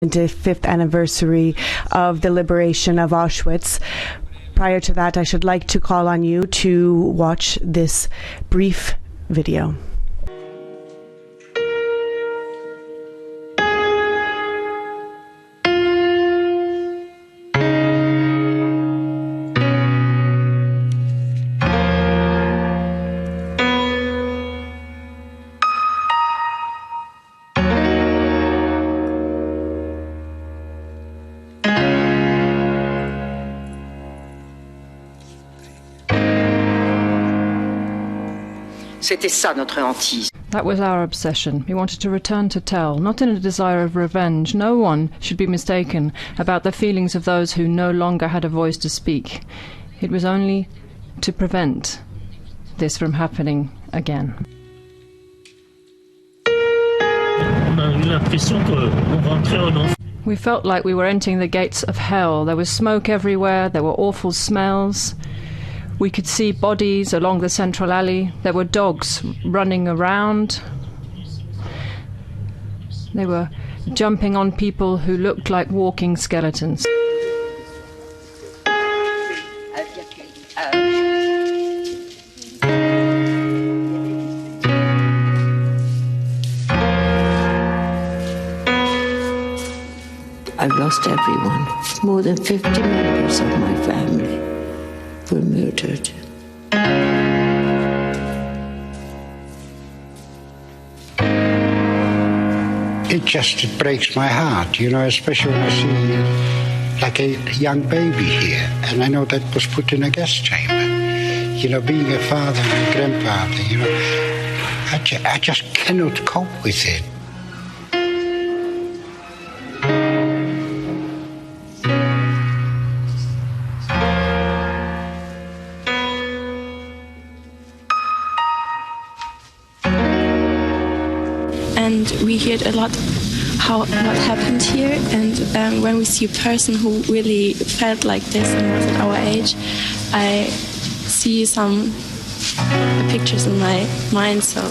the 5th anniversary of the liberation of Auschwitz. Prior to that, I should like to call on you to watch this brief video. C'était ça notre hantise. That was our obsession. We wanted to return to tell, not in a desire of revenge. No one should be mistaken about the feelings of those who no longer had a voice to speak. It was only to prevent this from happening again. We felt like we were entering the gates of hell. There was smoke everywhere, there were awful smells. We could see bodies along the central alley. There were dogs running around. They were jumping on people who looked like walking skeletons. I've lost everyone. More than 50 members of my family were murdered. It breaks my heart, especially when I see like a young baby here, and I know that was put in a gas chamber. Being a father and a grandfather, I just cannot cope with it. And we heard a lot what happened here, and when we see a person who really felt like this and was at our age, I see some pictures in my mind. So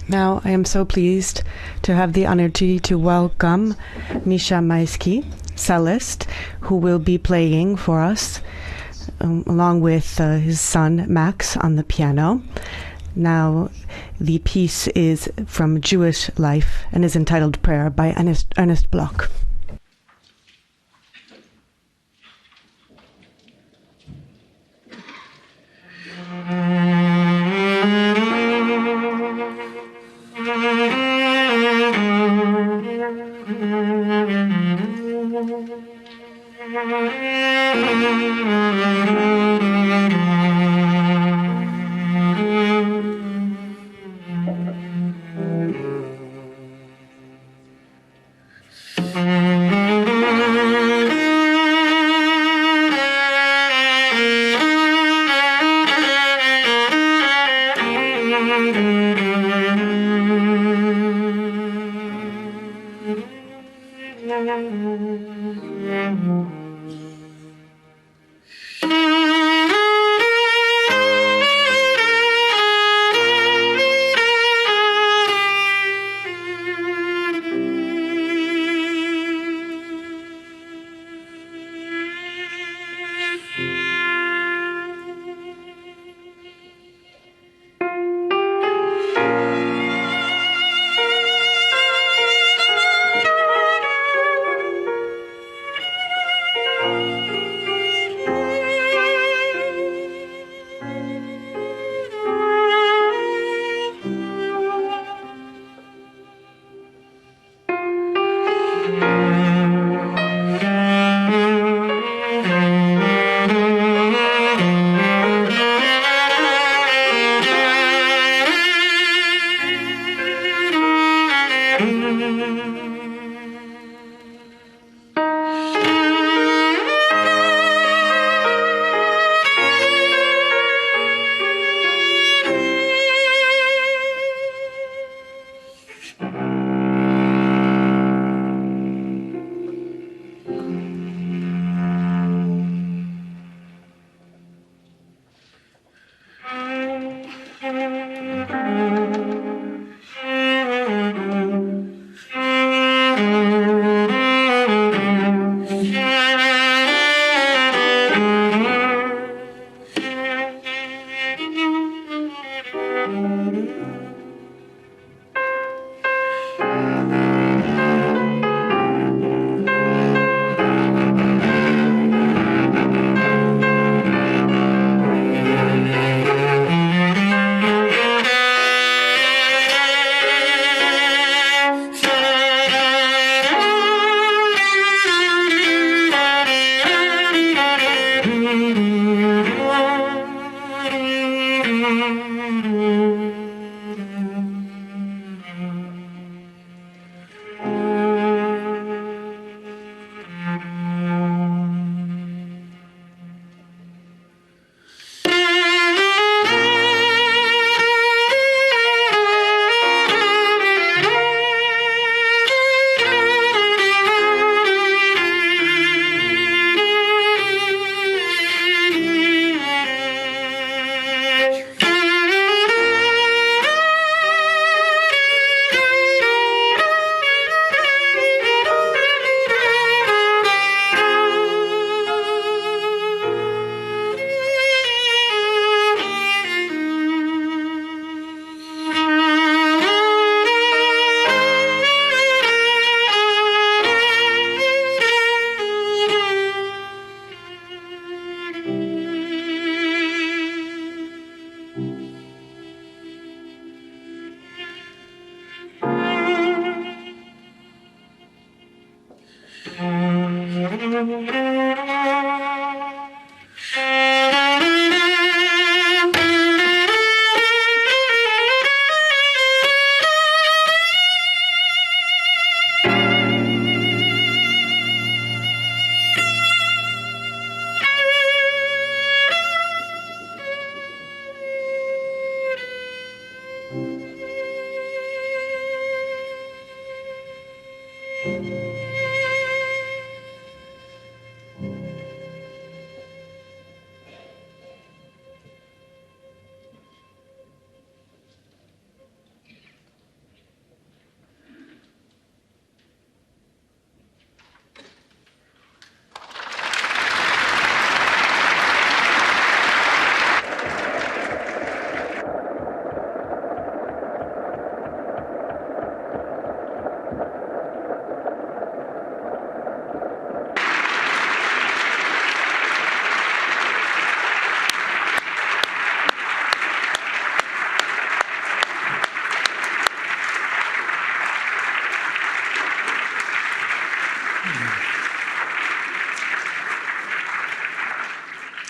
Now I am so pleased to have the honor to welcome Misha Maisky, cellist, who will be playing for us along with his son Max on the piano. Now the piece is from Jewish Life and is entitled Prayer by Ernest Bloch.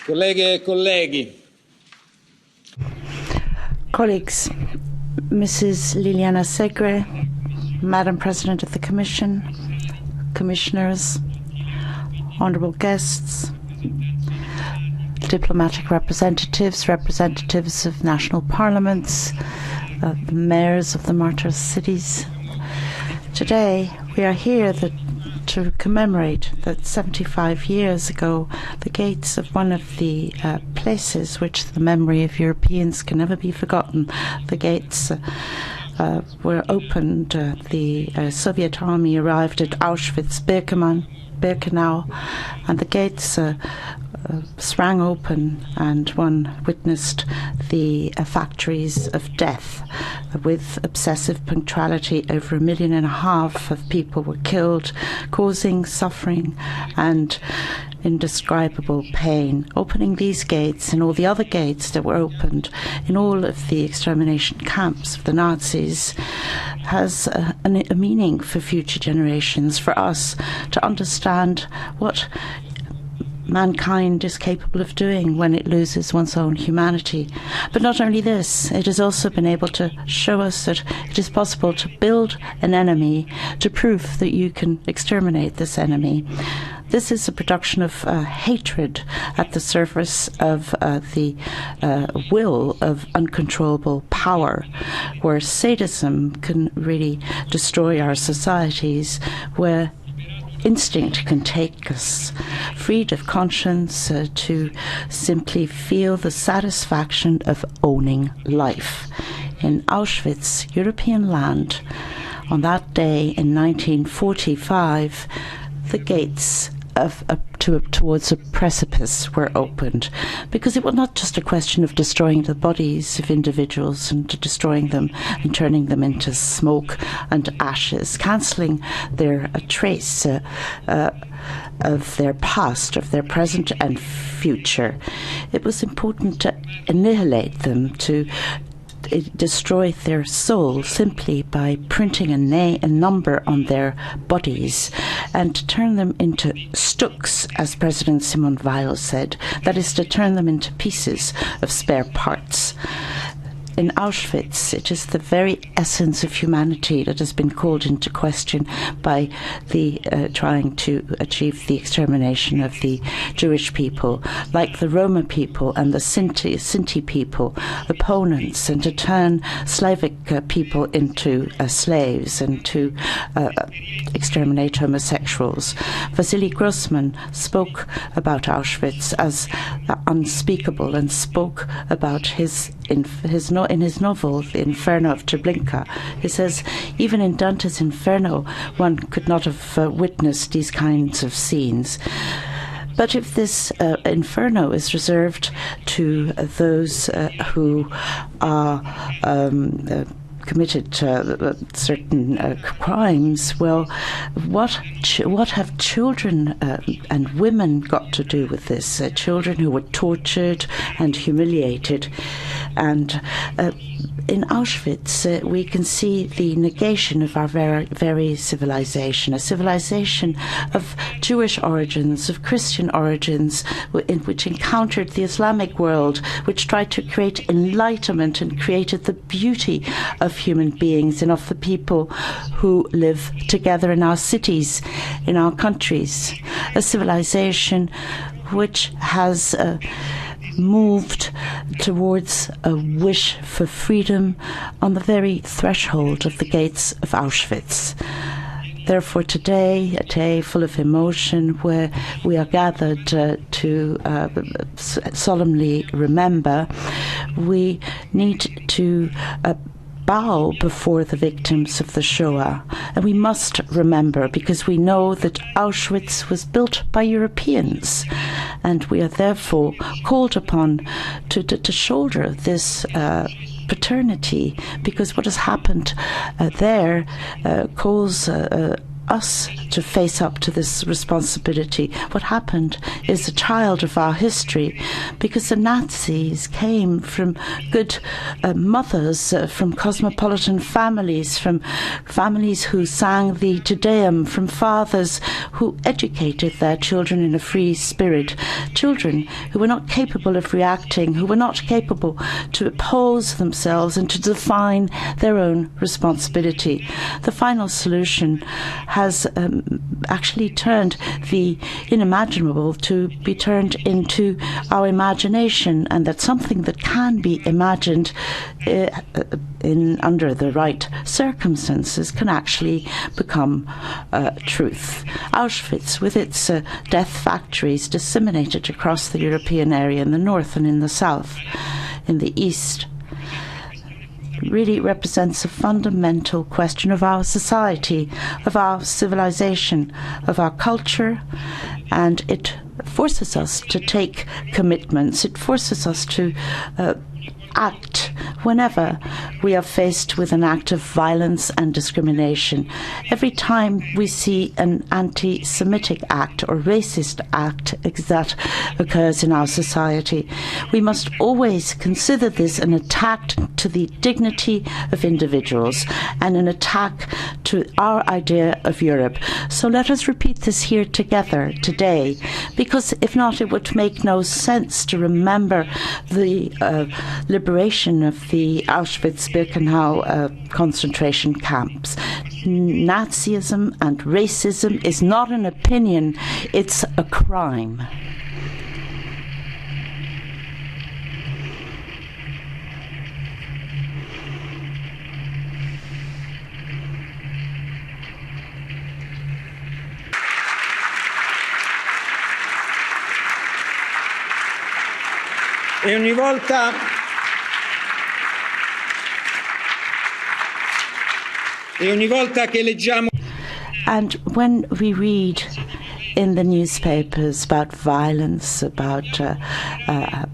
Colleghe e colleghi. Colleagues, Mrs. Liliana Segre, Madam President of the Commission, Commissioners, honourable guests, diplomatic representatives, representatives of national parliaments, the mayors of the martyr cities. Today, we are here to commemorate that 75 years ago, the gates of one of the places which the memory of Europeans can never be forgotten, the gates were opened. The Soviet army arrived at Auschwitz-Birkenau, and the gates sprang open, and one witnessed the factories of death. With obsessive punctuality, over 1.5 million of people were killed, causing suffering and indescribable pain. Opening these gates and all the other gates that were opened in all of the extermination camps of the Nazis has a meaning for future generations, for us to understand what mankind is capable of doing when it loses one's own humanity. But not only this, it has also been able to show us that it is possible to build an enemy, to prove that you can exterminate this enemy. This is a production of hatred at the surface of the will of uncontrollable power, where sadism can really destroy our societies, where instinct can take us, freed of conscience, to simply feel the satisfaction of owning life. In Auschwitz, European land, on that day in 1945, the gates towards a precipice were opened, because it was not just a question of destroying the bodies of individuals and destroying them and turning them into smoke and ashes, cancelling their trace of their past, of their present and future. It was important to annihilate them, to destroy their soul simply by printing a number on their bodies and to turn them into stuks, as President Simone Weil said, that is, to turn them into pieces of spare parts. In Auschwitz, it is the very essence of humanity that has been called into question by the trying to achieve the extermination of the Jewish people, like the Roma people and the Sinti people, opponents, and to turn Slavic people into slaves and to exterminate homosexuals. Vasily Grossman spoke about Auschwitz as unspeakable, and spoke about in his novel, The Inferno of Treblinka. He says, even in Dante's Inferno, one could not have witnessed these kinds of scenes. But if this inferno is reserved to those who are committed certain crimes, well, what have children and women got to do with this? Children who were tortured and humiliated, and in Auschwitz, we can see the negation of our very civilization, a civilization of Jewish origins, of Christian origins, which encountered the Islamic world, which tried to create enlightenment and created the beauty of human beings and of the people who live together in our cities, in our countries. A civilization which has moved towards a wish for freedom on the very threshold of the gates of Auschwitz. Therefore, today, a day full of emotion, where we are gathered to solemnly remember, we need to bow before the victims of the Shoah. And we must remember, because we know that Auschwitz was built by Europeans, and we are therefore called upon to shoulder this paternity, because what has happened there calls us to face up to this responsibility. What happened is a child of our history, because the Nazis came from good mothers, from cosmopolitan families, from families who sang the Te Deum, from fathers who educated their children in a free spirit, children who were not capable of reacting, who were not capable to oppose themselves and to define their own responsibility. The final solution has actually turned the unimaginable to be turned into our imagination, and that something that can be imagined under the right circumstances can actually become truth. Auschwitz, with its death factories disseminated across the European area in the north and in the south, in the east, really represents a fundamental question of our society, of our civilization, of our culture, and it forces us to take commitments. It forces us to act whenever we are faced with an act of violence and discrimination. Every time we see an anti-Semitic act or racist act that occurs in our society, we must always consider this an attack to the dignity of individuals and an attack to our idea of Europe. So let us repeat this here together today, because if not, it would make no sense to remember the liberation of the Auschwitz-Birkenau concentration camps. Nazism and racism is not an opinion, it's a crime. E ogni volta che leggiamo. And when we read in the newspapers about violence, about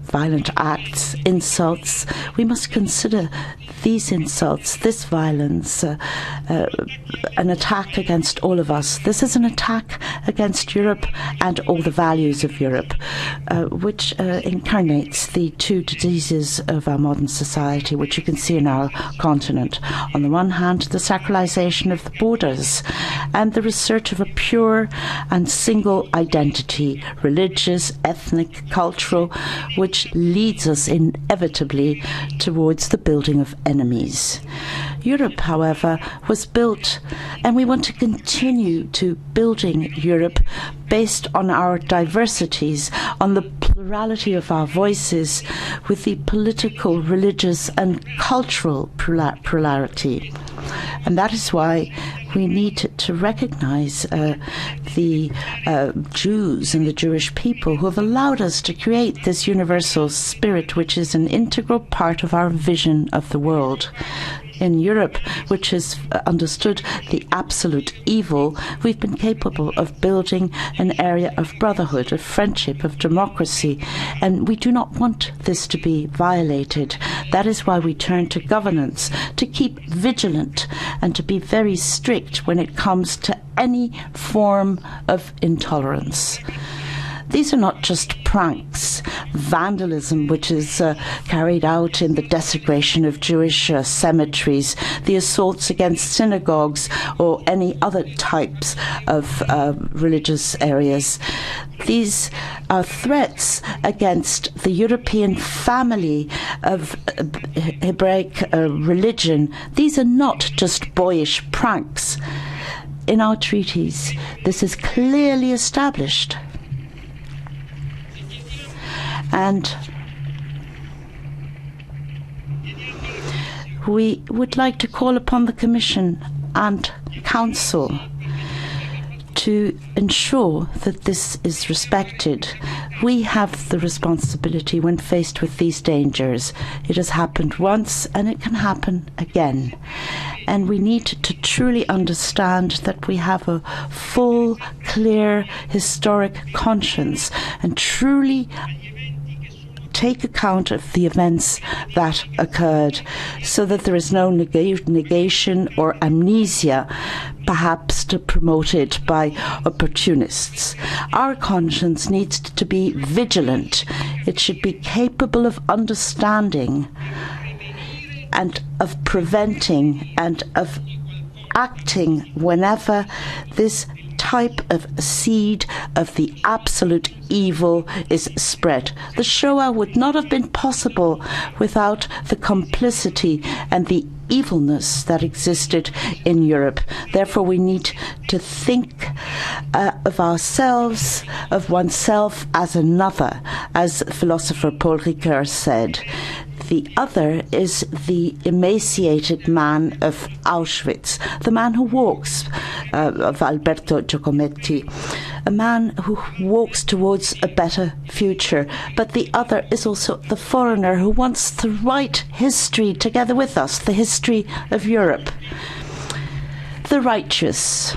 violent acts, insults, we must consider these insults, this violence, an attack against all of us. This is an attack against Europe and all the values of Europe, which incarnates the two diseases of our modern society, which you can see in our continent. On the one hand, the sacralization of the borders and the research of a pure and single identity, religious, ethnic, cultural, which leads us inevitably towards the building of enemies. Europe, however, was built, and we want to continue to building Europe based on our diversities, on the plurality of our voices, with the political, religious, and cultural plurality. And that is why we need to recognize the Jews and the Jewish people who have allowed us to create this universal spirit, which is an integral part of our vision of the world. In Europe, which has understood the absolute evil, we've been capable of building an area of brotherhood, of friendship, of democracy, and we do not want this to be violated. That is why we turn to governance, to keep vigilant and to be very strict when it comes to any form of intolerance. These are not just pranks. vandalism which is carried out in the desecration of Jewish cemeteries, the assaults against synagogues or any other types of religious areas. These are threats against the European family of Hebraic religion. These are not just boyish pranks. In our treaties, this is clearly established. And we would like to call upon the Commission and Council to ensure that this is respected. We have the responsibility when faced with these dangers. It has happened once and it can happen again. And we need to truly understand that we have a full, clear, historic conscience and truly take account of the events that occurred so that there is no negation or amnesia, perhaps promoted by opportunists. Our conscience needs to be vigilant. It should be capable of understanding and of preventing and of acting whenever this type of seed of the absolute evil is spread. The Shoah would not have been possible without the complicity and the evilness that existed in Europe. Therefore, we need to think of ourselves, of oneself as another, as philosopher Paul Ricoeur said. The other is the emaciated man of Auschwitz, the man who walks, of Alberto Giacometti, a man who walks towards a better future. But the other is also the foreigner who wants to write history together with us, the history of Europe. The righteous,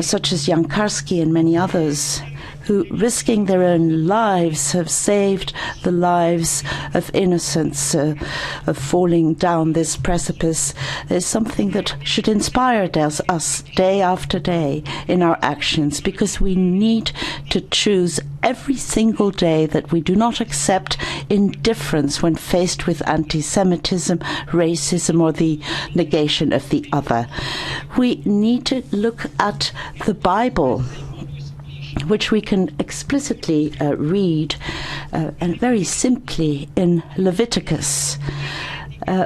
such as Jan Karski and many others, who, risking their own lives, have saved the lives of innocents, of falling down this precipice, is something that should inspire us day after day in our actions, because we need to choose every single day that we do not accept indifference when faced with anti-Semitism, racism, or the negation of the other. We need to look at the Bible, which we can explicitly read and very simply in Leviticus,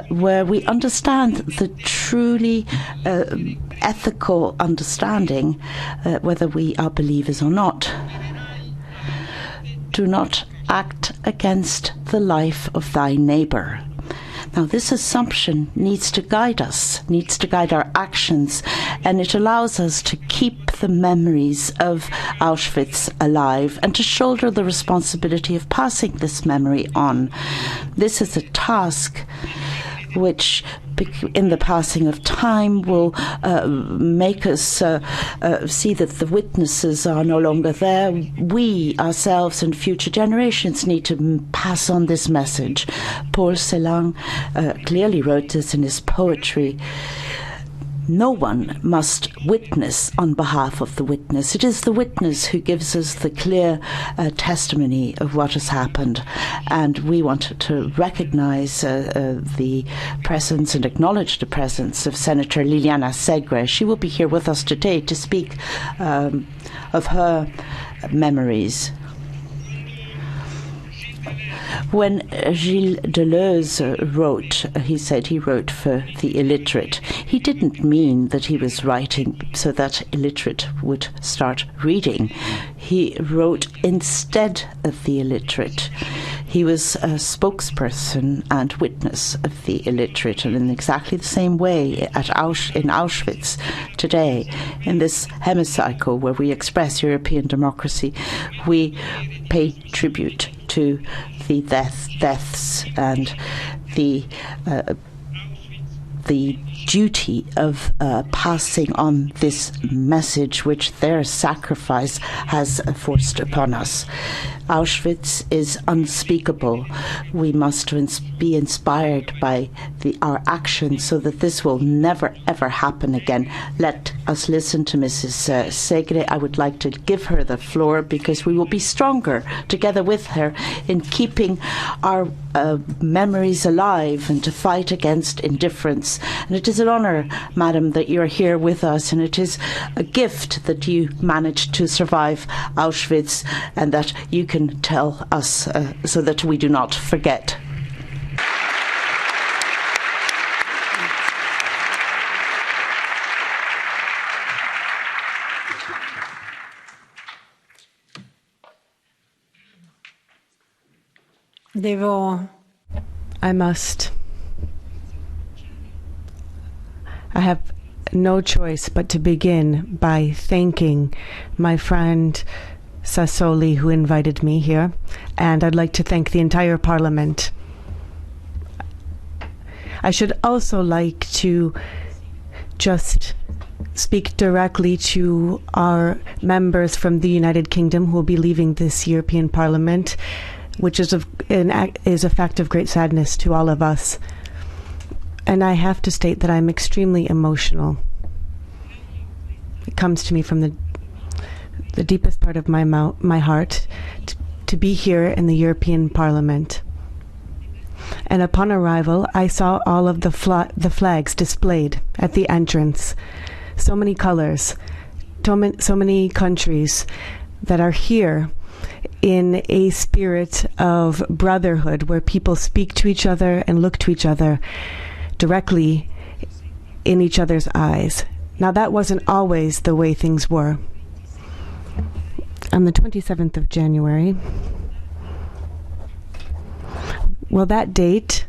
where we understand the truly ethical understanding, whether we are believers or not. Do not act against the life of thy neighbor. Now, this assumption needs to guide us, needs to guide our actions, and it allows us to keep the memories of Auschwitz alive and to shoulder the responsibility of passing this memory on. This is a task which, in the passing of time, will make us see that the witnesses are no longer there. We, ourselves and future generations, need to pass on this message. Paul Celan clearly wrote this in his poetry. No one must witness on behalf of the witness. It is the witness who gives us the clear testimony of what has happened. And we want to recognize the presence and acknowledge the presence of Senator Liliana Segre. She will be here with us today to speak of her memories. When Gilles Deleuze wrote, he said he wrote for the illiterate. He didn't mean that he was writing so that illiterate would start reading. He wrote instead of the illiterate. He was a spokesperson and witness of the illiterate, and in exactly the same way in Auschwitz today, in this hemicycle where we express European democracy, we pay tribute to the deaths and the duty of passing on this message which their sacrifice has forced upon us. Auschwitz is unspeakable. We must be inspired by our actions so that this will never, ever happen again. Let us listen to Mrs. Segre. I would like to give her the floor because we will be stronger together with her in keeping our memories alive and to fight against indifference. And it is an honour, Madam, that you're here with us, and it is a gift that you managed to survive Auschwitz and that you can tell us so that we do not forget. I must. I have no choice but to begin by thanking my friend Sassoli, who invited me here, and I'd like to thank the entire Parliament. I should also like to just speak directly to our members from the United Kingdom who will be leaving this European Parliament, which is a fact of great sadness to all of us. And I have to state that I'm extremely emotional. It comes to me from the deepest part of my heart to be here in the European Parliament. And upon arrival, I saw all of the flags displayed at the entrance. So many colors, so many countries that are here in a spirit of brotherhood where people speak to each other and look to each other directly in each other's eyes. Now, that wasn't always the way things were. On the 27th of January, well, that date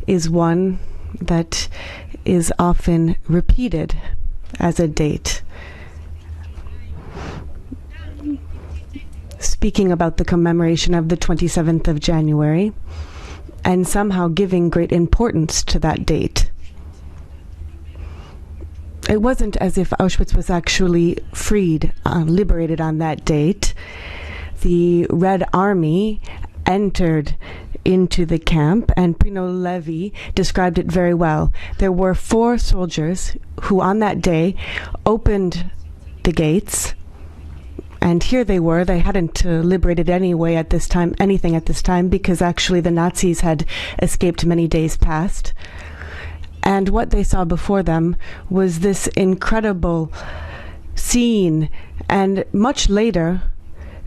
is one that is often repeated as a date. Speaking about the commemoration of the 27th of January and somehow giving great importance to that date. It wasn't as if Auschwitz was actually freed, liberated on that date. The Red Army entered into the camp, and Primo Levi described it very well. There were 4 soldiers who on that day opened the gates, and here they were. They hadn't liberated anything at this time, because actually the Nazis had escaped many days past. And what they saw before them was this incredible scene. And much later,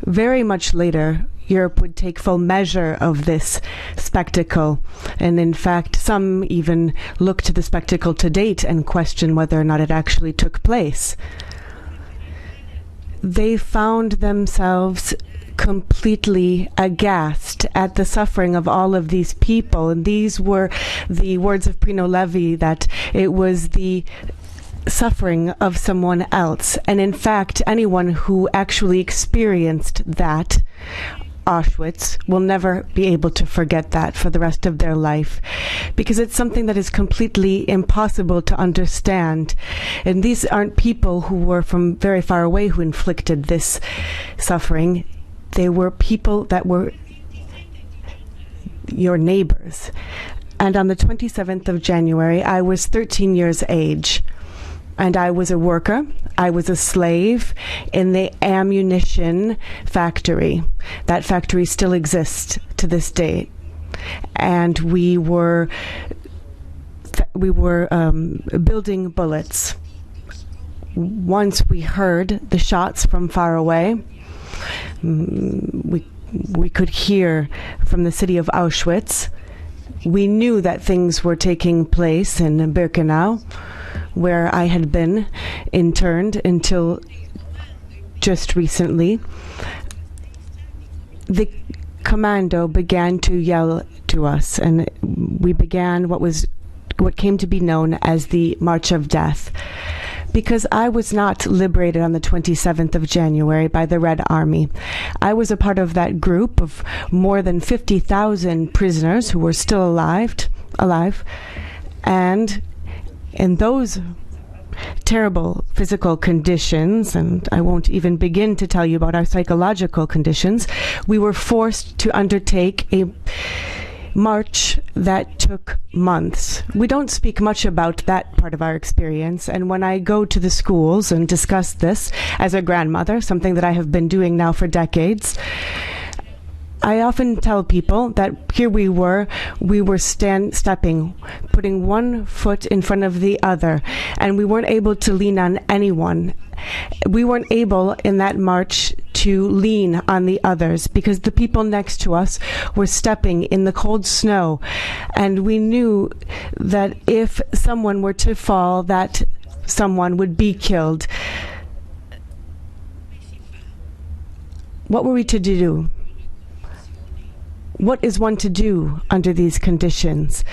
very much later, Europe would take full measure of this spectacle. And in fact, some even look to the spectacle to date and question whether or not it actually took place. They found themselves completely aghast at the suffering of all of these people. And these were the words of Primo Levi, that it was the suffering of someone else. And in fact, anyone who actually experienced that, Auschwitz, will never be able to forget that for the rest of their life, because it's something that is completely impossible to understand. And these aren't people who were from very far away who inflicted this suffering. They were people that were your neighbors. And on the 27th of January, I was 13 years of age. And I was a worker. I was a slave in the ammunition factory. That factory still exists to this day. And we were building bullets. Once we heard the shots from far away, we could hear from the city of Auschwitz. We knew that things were taking place in Birkenau, where I had been interned until just recently. The commando began to yell to us, and we began what came to be known as the March of Death. Because I was not liberated on the 27th of January by the Red Army. I was a part of that group of more than 50,000 prisoners who were still alive, and In those terrible physical conditions, and I won't even begin to tell you about our psychological conditions, we were forced to undertake a march that took months. We don't speak much about that part of our experience, and when I go to the schools and discuss this as a grandmother, something that I have been doing now for decades, I often tell people that here we were stepping, putting one foot in front of the other, and we weren't able to lean on anyone. We weren't able in that march to lean on the others because the people next to us were stepping in the cold snow, and we knew that if someone were to fall, that someone would be killed. What were we to do? What is one to do under these conditions?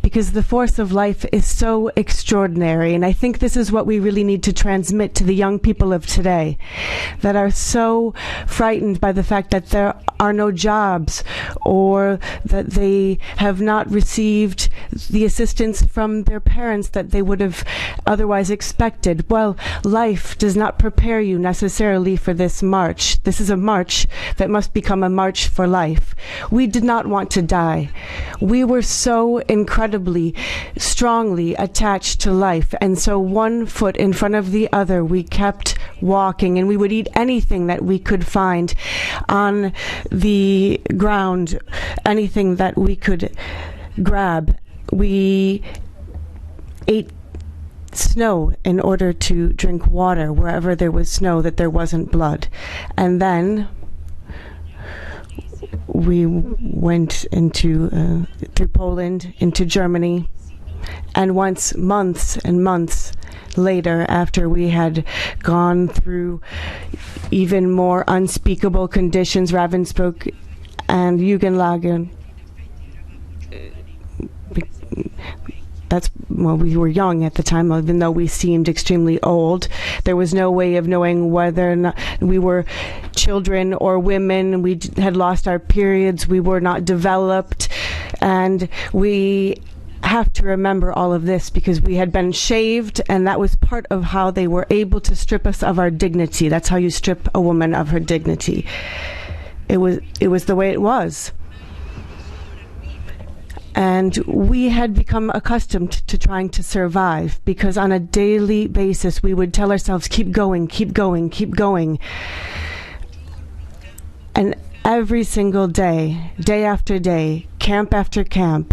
Because the force of life is so extraordinary, and I think this is what we really need to transmit to the young people of today that are so frightened by the fact that there are no jobs or that they have not received the assistance from their parents that they would have otherwise expected. Well, life does not prepare you necessarily for this march. This is a march that must become a march for life. We did not want to die. We were so incredibly strongly attached to life, and so one foot in front of the other we kept walking, and we would eat anything that we could find on the ground, anything that we could grab. We ate snow in order to drink water wherever there was snow, that there wasn't blood. And then we went into through Poland into Germany, and once months and months later, after we had gone through even more unspeakable conditions, Ravensbrück and Jugendlager, we were young at the time, even though we seemed extremely old. There was no way of knowing whether or not we were children or women. We had lost our periods. We were not developed. And we have to remember all of this because we had been shaved, and that was part of how they were able to strip us of our dignity. That's how you strip a woman of her dignity. It was the way it was. And we had become accustomed to trying to survive because on a daily basis we would tell ourselves, keep going, keep going, keep going. And every single day, day after day, camp after camp,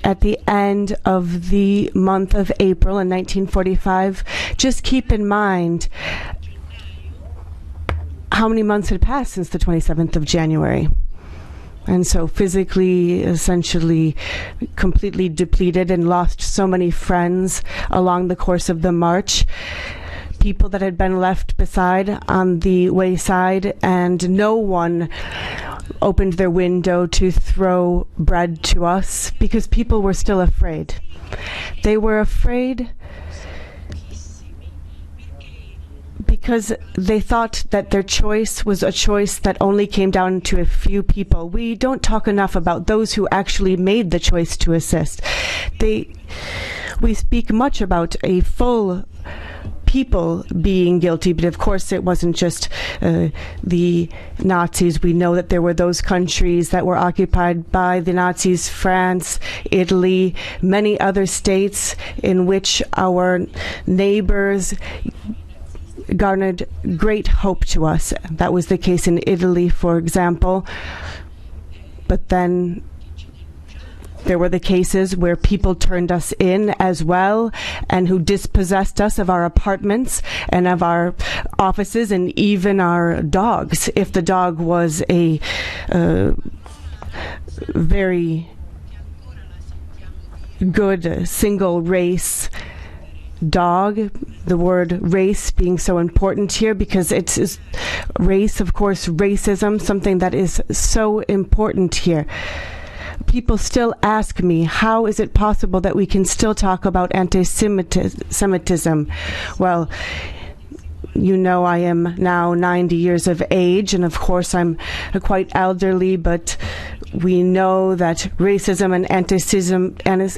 at the end of the month of April in 1945, just keep in mind how many months had passed since the 27th of January. And so physically, essentially, completely depleted and lost so many friends along the course of the march. People that had been left beside on the wayside, and no one opened their window to throw bread to us because people were still afraid. They were afraid because they thought that their choice was a choice that only came down to a few people. We don't talk enough about those who actually made the choice to assist. We speak much about a full people being guilty, but of course it wasn't just the Nazis. We know that there were those countries that were occupied by the Nazis, France, Italy, many other states in which our neighbors garnered great hope to us. That was the case in Italy, for example. But then there were the cases where people turned us in as well, and who dispossessed us of our apartments and of our offices and even our dogs. If the dog was a very good single race dog, the word race being so important here because it's race, of course, racism, something that is so important here. People still ask me, how is it possible that we can still talk about anti-Semitism? Well, you know, I am now 90 years of age, and of course I'm quite elderly, but We know that racism and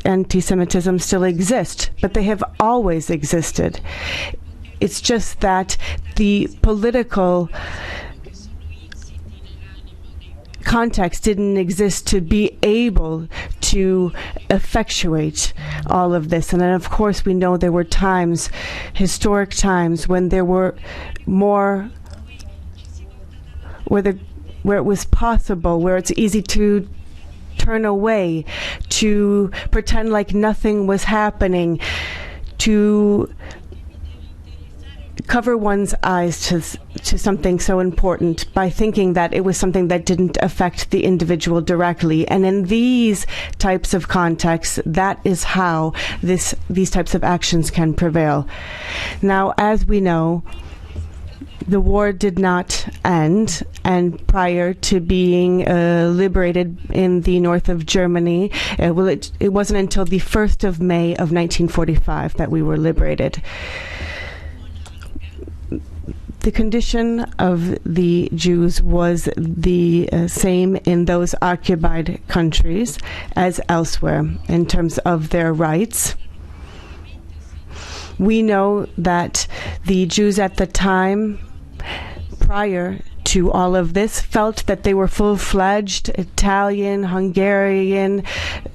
anti-Semitism still exist, but they have always existed. It's just that the political context didn't exist to be able to effectuate all of this. And then, of course, we know there were times, historic times, when there were more, where it was possible, where it's easy to turn away, to pretend like nothing was happening, to cover one's eyes to something so important by thinking that it was something that didn't affect the individual directly. And in these types of contexts, that is how these types of actions can prevail. Now, as we know, the war did not end, and prior to being liberated in the north of Germany, it wasn't until the 1st of May of 1945 that we were liberated. The condition of the Jews was the same in those occupied countries as elsewhere in terms of their rights. We know that the Jews at the time, prior to all of this, felt that they were full-fledged Italian, Hungarian,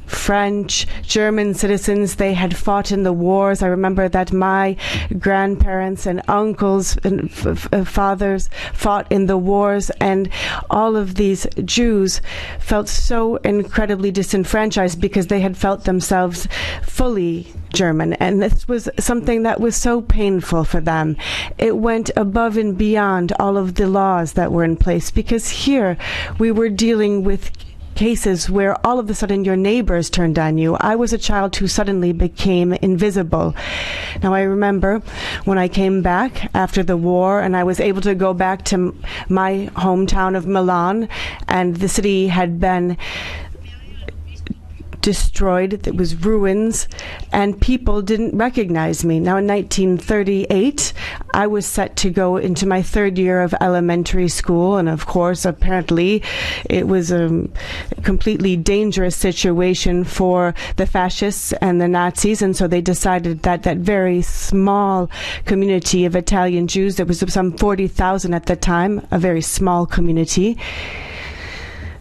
French, German citizens. They had fought in the wars. I remember that my grandparents and uncles and fathers fought in the wars, and all of these Jews felt so incredibly disenfranchised because they had felt themselves fully German, and this was something that was so painful for them. It went above and beyond all of the laws that were in place, because here we were dealing with cases where all of a sudden your neighbors turned on you. I was a child who suddenly became invisible. Now, I remember when I came back after the war and I was able to go back to my hometown of Milan, and the city had been destroyed. It was ruins, and people didn't recognize me. Now, in 1938, I was set to go into my 3rd year of elementary school, and of course, apparently, it was a completely dangerous situation for the fascists and the Nazis, and so they decided that that very small community of Italian Jews, there was some 40,000 at the time, a very small community,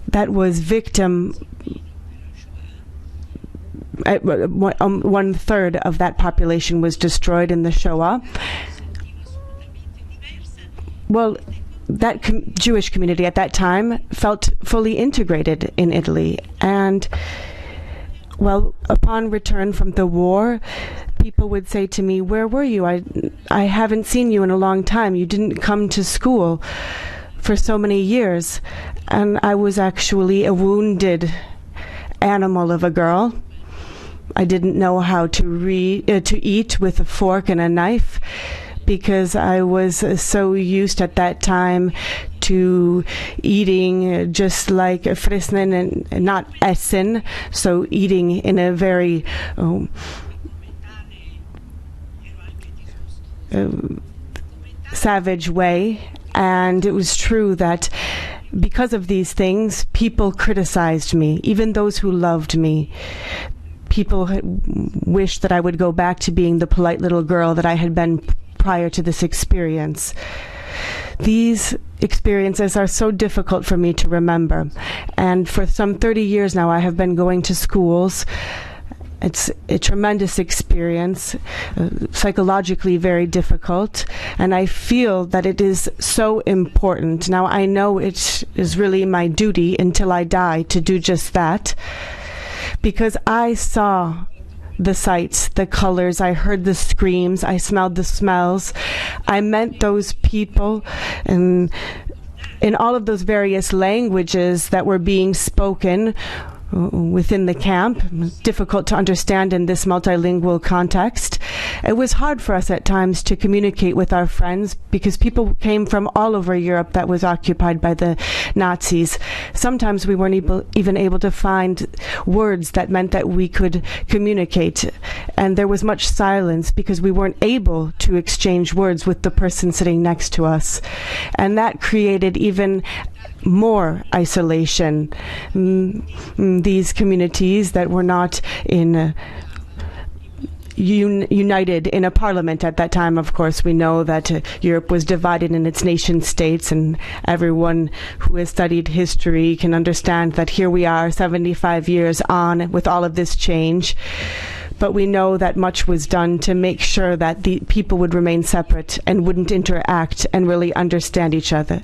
that was victim. 1/3 of that population was destroyed in the Shoah. Well, that Jewish community at that time felt fully integrated in Italy. And, well, upon return from the war, people would say to me, "Where were you? I haven't seen you in a long time. You didn't come to school for so many years." And I was actually a wounded animal of a girl. I didn't know how to eat with a fork and a knife, because I was so used at that time to eating just like frissnen and not essen, so eating in a very savage way. And it was true that because of these things, people criticized me, even those who loved me. People wished that I would go back to being the polite little girl that I had been prior to this experience. These experiences are so difficult for me to remember. And for some 30 years now, I have been going to schools. It's a tremendous experience, psychologically very difficult, and I feel that it is so important. Now, I know it is really my duty until I die to do just that, because I saw the sights, the colors, I heard the screams, I smelled the smells. I met those people and in all of those various languages that were being spoken within the camp, difficult to understand in this multilingual context. It was hard for us at times to communicate with our friends because people came from all over Europe that was occupied by the Nazis. Sometimes we weren't even able to find words that meant that we could communicate. And there was much silence because we weren't able to exchange words with the person sitting next to us. And that created even more isolation. These communities that were not in united in a parliament at that time. Of course, we know that Europe was divided in its nation states, and everyone who has studied history can understand that here we are 75 years on with all of this change. But we know that much was done to make sure that the people would remain separate and wouldn't interact and really understand each other.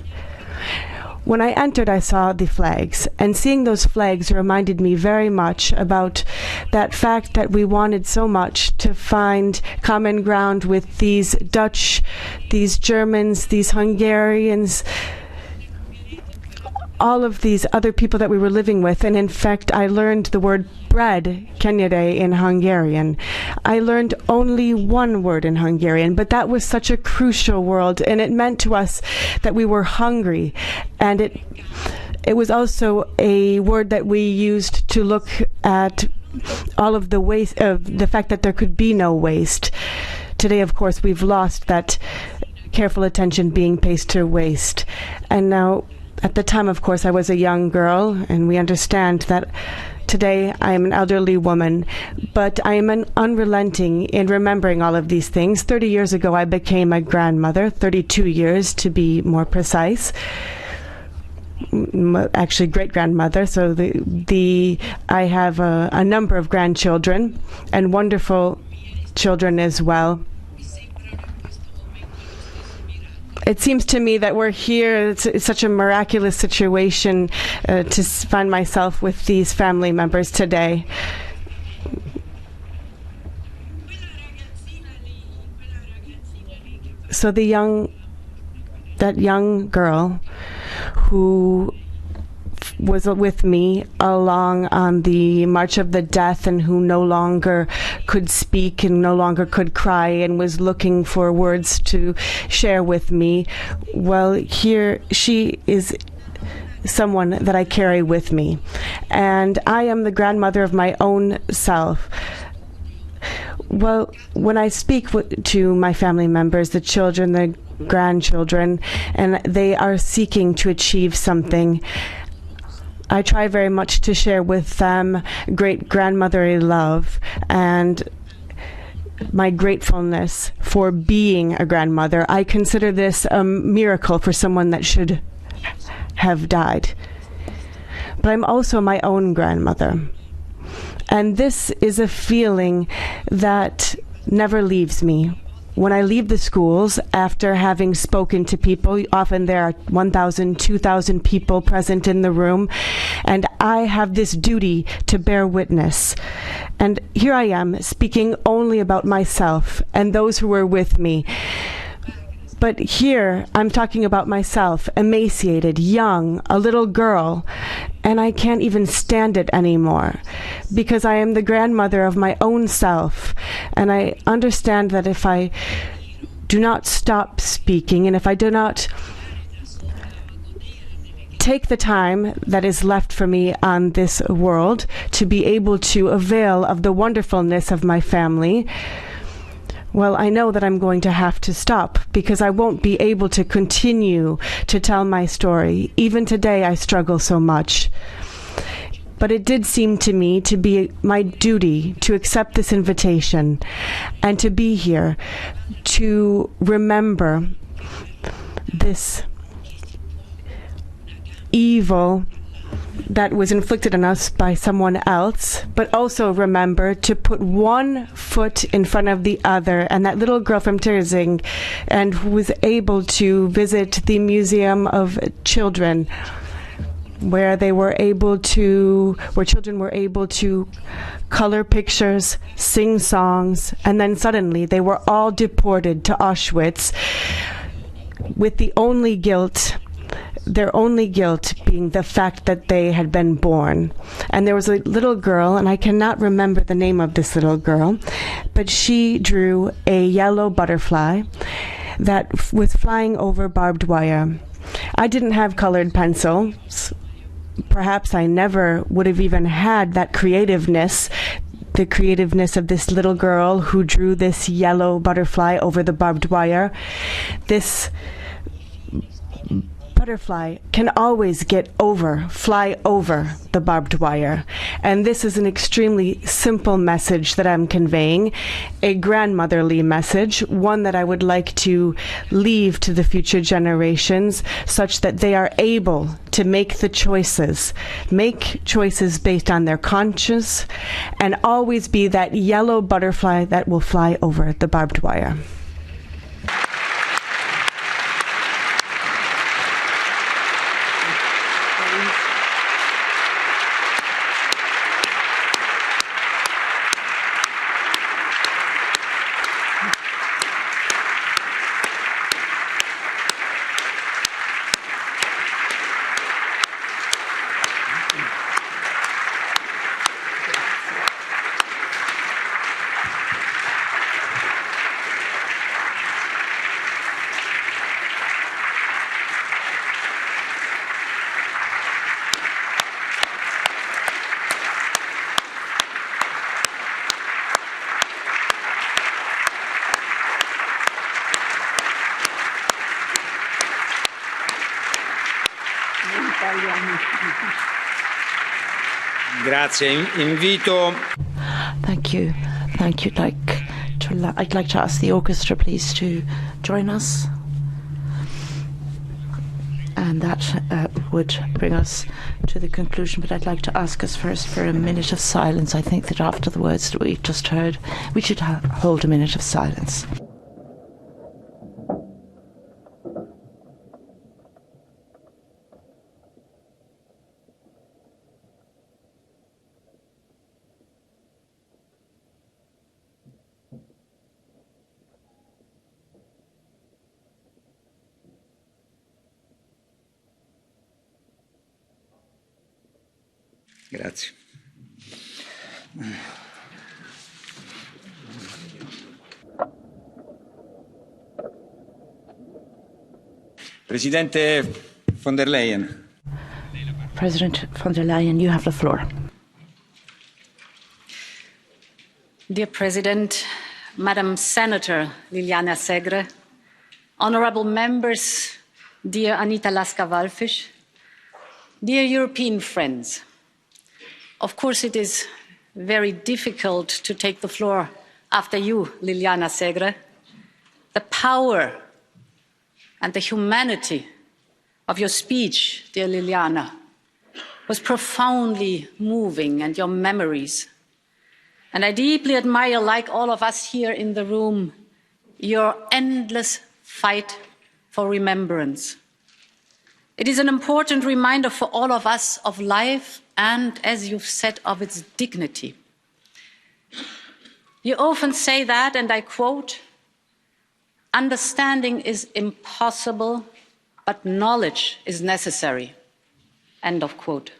When I entered, I saw the flags, and seeing those flags reminded me very much about that fact that we wanted so much to find common ground with these Dutch, these Germans, these Hungarians, all of these other people that we were living with. And in fact, I learned the word bread, kenyere, in Hungarian. I learned only one word in Hungarian, but that was such a crucial word, and it meant to us that we were hungry. And it was also a word that we used to look at all of the waste, of the fact that there could be no waste. Today, of course, we've lost that careful attention being paid to waste. And now, at the time, of course, I was a young girl, and we understand that today I am an elderly woman, but I am unrelenting in remembering all of these things. 30 years ago, I became a grandmother, 32 years to be more precise. Actually, great-grandmother. So I have a number of grandchildren and wonderful children as well. It seems to me that we're here. It's such a miraculous situation to find myself with these family members today. So that young girl who was with me along on the March of the Death, and who no longer could speak and no longer could cry and was looking for words to share with me. Well, here she is, someone that I carry with me. And I am the grandmother of my own self. Well, when I speak to my family members, the children, the grandchildren, and they are seeking to achieve something, I try very much to share with them great grandmotherly love and my gratefulness for being a grandmother. I consider this a miracle for someone that should have died. But I'm also my own grandmother. And this is a feeling that never leaves me. When I leave the schools, after having spoken to people, often there are 1,000, 2,000 people present in the room, and I have this duty to bear witness. And here I am, speaking only about myself and those who were with me. But here, I'm talking about myself, emaciated, young, a little girl, and I can't even stand it anymore, because I am the grandmother of my own self, and I understand that if I do not stop speaking, and if I do not take the time that is left for me on this world to be able to avail of the wonderfulness of my family, well, I know that I'm going to have to stop, because I won't be able to continue to tell my story. Even today, I struggle so much. But it did seem to me to be my duty to accept this invitation and to be here to remember this evil that was inflicted on us by someone else, but also remember to put one foot in front of the other. And that little girl from Terzing, and who was able to visit the Museum of Children, where children were able to color pictures, sing songs, and then suddenly they were all deported to Auschwitz with their only guilt being the fact that they had been born. And there was a little girl, and I cannot remember the name of this little girl, but she drew a yellow butterfly that was flying over barbed wire. I didn't have colored pencils, perhaps I never would have even had that creativeness, the creativeness of this little girl who drew this yellow butterfly over the barbed wire. This butterfly can always fly over the barbed wire. And this is an extremely simple message that I'm conveying, a grandmotherly message, one that I would like to leave to the future generations such that they are able to make choices based on their conscience, and always be that yellow butterfly that will fly over the barbed wire. Grazie. Invito. Thank you. Thank you. I'd like to ask the orchestra, please, to join us. And that would bring us to the conclusion. But I'd like to ask us first for a minute of silence. I think that after the words that we've just heard, we should hold a minute of silence. Grazie. Presidente von der Leyen. President von der Leyen, you have the floor. Dear President, Madam Senator Liliana Segre, honourable members, dear Anita Laska-Wallfisch, dear European friends, of course it is very difficult to take the floor after you, Liliana Segre. The power and the humanity of your speech, dear Liliana, was profoundly moving, and your memories. And I deeply admire, like all of us here in the room, your endless fight for remembrance. It is an important reminder for all of us of life and, as you've said, of its dignity. You often say that, and I quote, "Understanding is impossible, but knowledge is necessary." End of quote.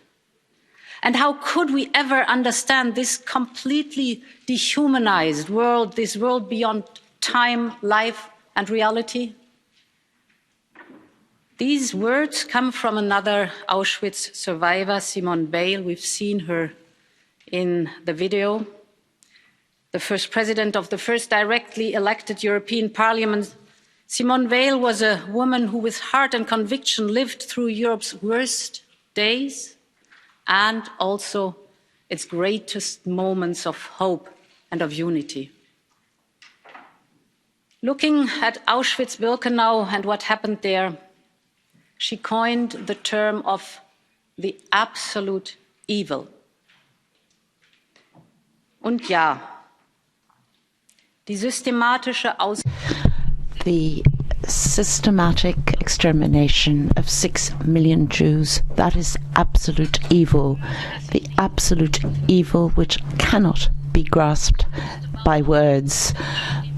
And how could we ever understand this completely dehumanized world, this world beyond time, life, and reality? These words come from another Auschwitz survivor, Simone Weil. We've seen her in the video. The first president of the first directly elected European Parliament. Simone Weil was a woman who, with heart and conviction, lived through Europe's worst days and also its greatest moments of hope and of unity. Looking at Auschwitz-Birkenau and what happened there, she coined the term of the absolute evil. Und ja, die systematische The systematic extermination of 6 million Jews, that is absolute evil. The absolute evil which cannot be grasped by words.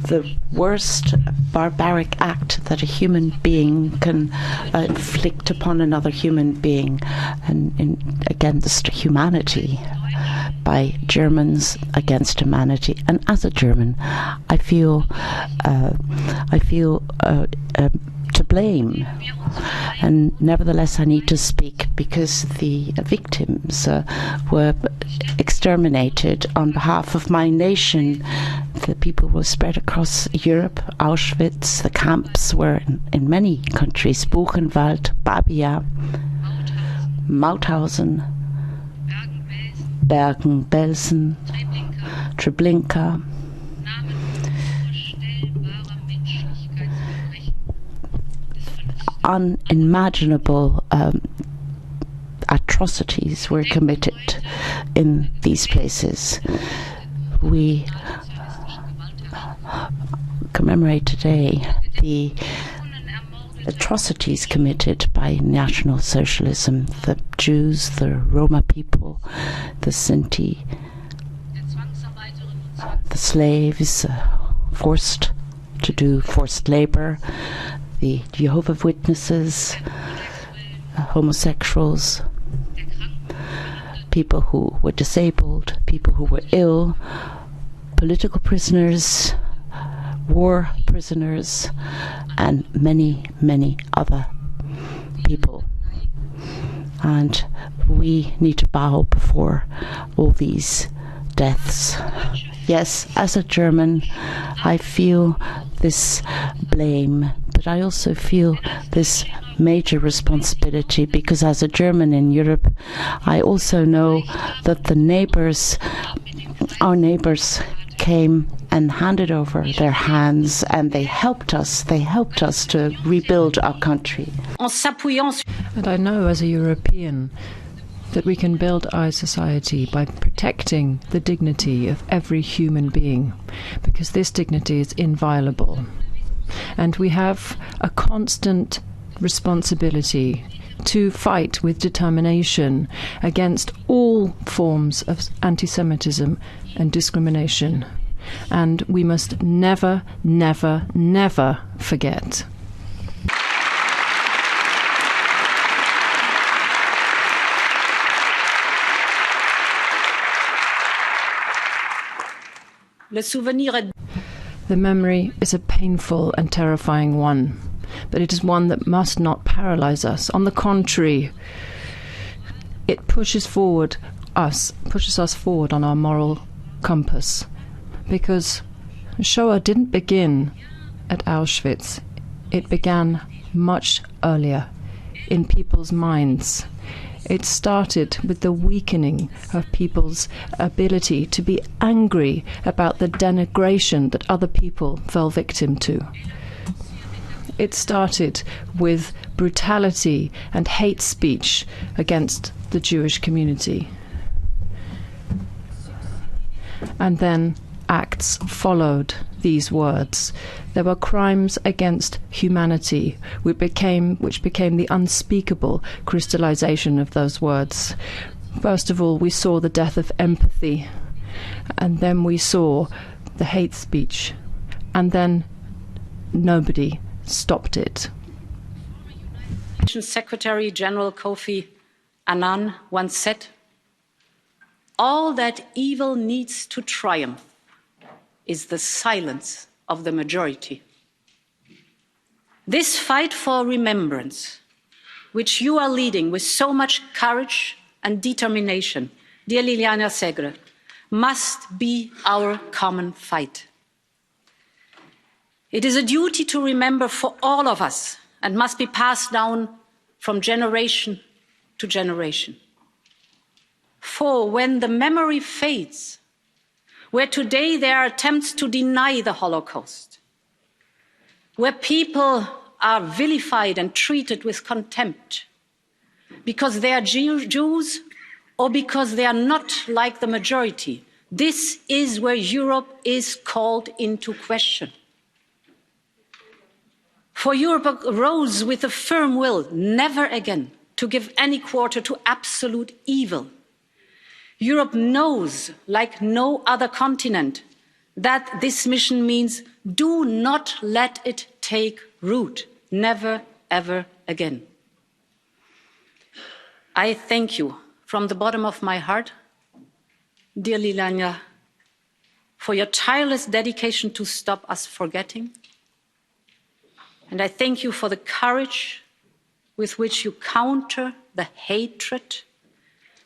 The worst barbaric act that a human being can inflict upon another human being, and against humanity, by Germans against humanity. And as a German, I feel to blame. And nevertheless, I need to speak because the victims were exterminated on behalf of my nation. The people were spread across Europe. Auschwitz, the camps were in many countries. Buchenwald, Babia, Mauthausen, Bergen-Belsen, Treblinka. Unimaginable atrocities were committed in these places. We commemorate today the atrocities committed by National Socialism, the Jews, the Roma people, the Sinti, the slaves forced to do forced labor, the Jehovah's Witnesses, homosexuals, people who were disabled, people who were ill, political prisoners, war prisoners, and many, many other people. And we need to bow before all these deaths. Yes, as a German, I feel this blame, but I also feel this major responsibility because as a German in Europe, I also know that our neighbors came and handed over their hands and they helped us to rebuild our country. And I know as a European that we can build our society by protecting the dignity of every human being, because this dignity is inviolable. And we have a constant responsibility to fight with determination against all forms of anti-Semitism and discrimination. And we must never, never, never forget. The memory is a painful and terrifying one, but it is one that must not paralyze us. On the contrary, it pushes us forward on our moral compass, because Shoah didn't begin at Auschwitz. It began much earlier in people's minds. It started with the weakening of people's ability to be angry about the denigration that other people fell victim to. It started with brutality and hate speech against the Jewish community. And then acts followed these words. There were crimes against humanity, which became the unspeakable crystallization of those words. First of all, we saw the death of empathy, and then we saw the hate speech, and then nobody stopped it. Secretary General Kofi Annan once said, "All that evil needs to triumph is the silence of the majority." This fight for remembrance, which you are leading with so much courage and determination, dear Liliana Segre, must be our common fight. It is a duty to remember for all of us and must be passed down from generation to generation. For when the memory fades, where today there are attempts to deny the Holocaust, where people are vilified and treated with contempt because they are Jews or because they are not like the majority, this is where Europe is called into question. For Europe rose with a firm will never again to give any quarter to absolute evil. Europe knows, like no other continent, that this mission means do not let it take root. Never, ever again. I thank you from the bottom of my heart, dear Liliana, for your tireless dedication to stop us forgetting, And I thank you for the courage with which you counter the hatred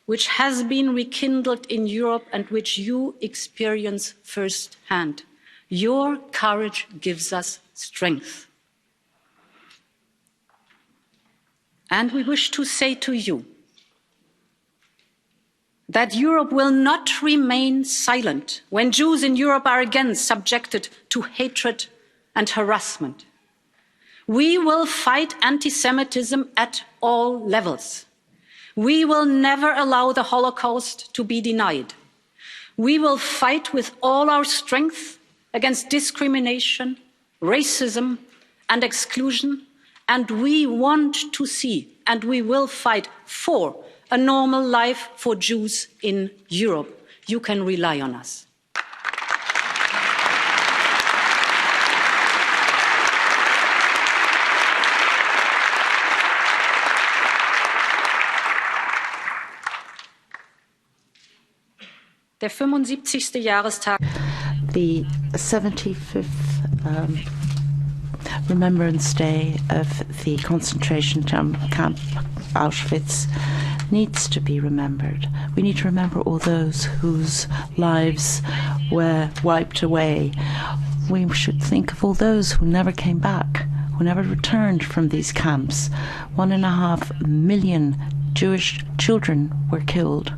which has been rekindled in Europe and which you experience firsthand. Your courage gives us strength. And we wish to say to you that Europe will not remain silent when Jews in Europe are again subjected to hatred and harassment. We will fight anti-Semitism at all levels. We will never allow the Holocaust to be denied. We will fight with all our strength against discrimination, racism and exclusion, and we want to see and we will fight for a normal life for Jews in Europe. You can rely on us. Der 75. Jahrestag. The 75th Remembrance Day of the concentration camp Auschwitz needs to be remembered. We need to remember all those whose lives were wiped away. We should think of all those who never came back, who never returned from these camps. 1.5 million Jewish children were killed.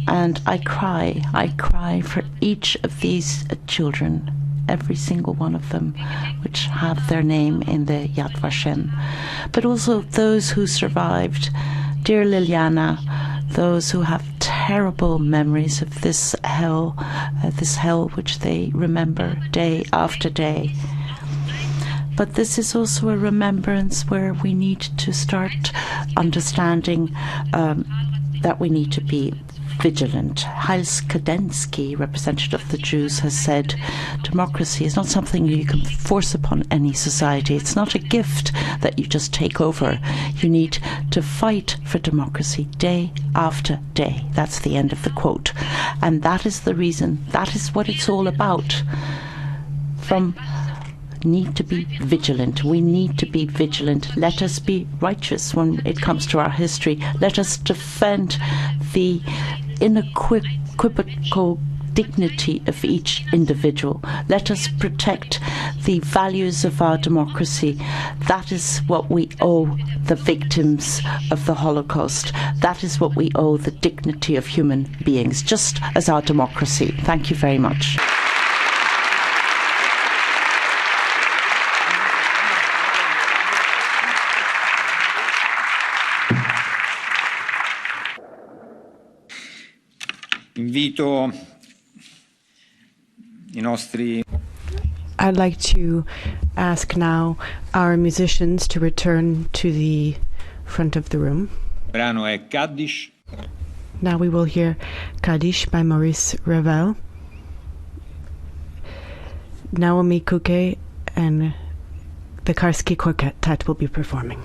And I cry for each of these children, every single one of them, which have their name in the Yad Vashem. But also those who survived, dear Liliana, those who have terrible memories of this hell which they remember day after day. But this is also a remembrance where we need to start understanding that we need to be vigilant. Hals Kadensky, representative of the Jews, has said democracy is not something you can force upon any society. It's not a gift that you just take over. You need to fight for democracy day after day. That's the end of the quote. And that is the reason, that is what it's all about. Need to be vigilant. We need to be vigilant. Let us be righteous when it comes to our history. Let us defend the inequivocal dignity of each individual. Let us protect the values of our democracy. That is what we owe the victims of the Holocaust. That is what we owe the dignity of human beings, just as our democracy. Thank you very much. Invito I nostri. I'd like to ask now our musicians to return to the front of the room. Brano è Kaddish. Now we will hear Kaddish by Maurice Ravel. Naomi Kuke and the Karski Quartet will be performing.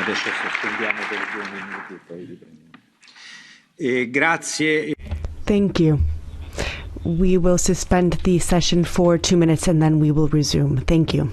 Adesso sospendiamo per 2 minuti e poi riprendiamo. Grazie. Thank you. We will suspend the session for 2 minutes and then we will resume. Thank you.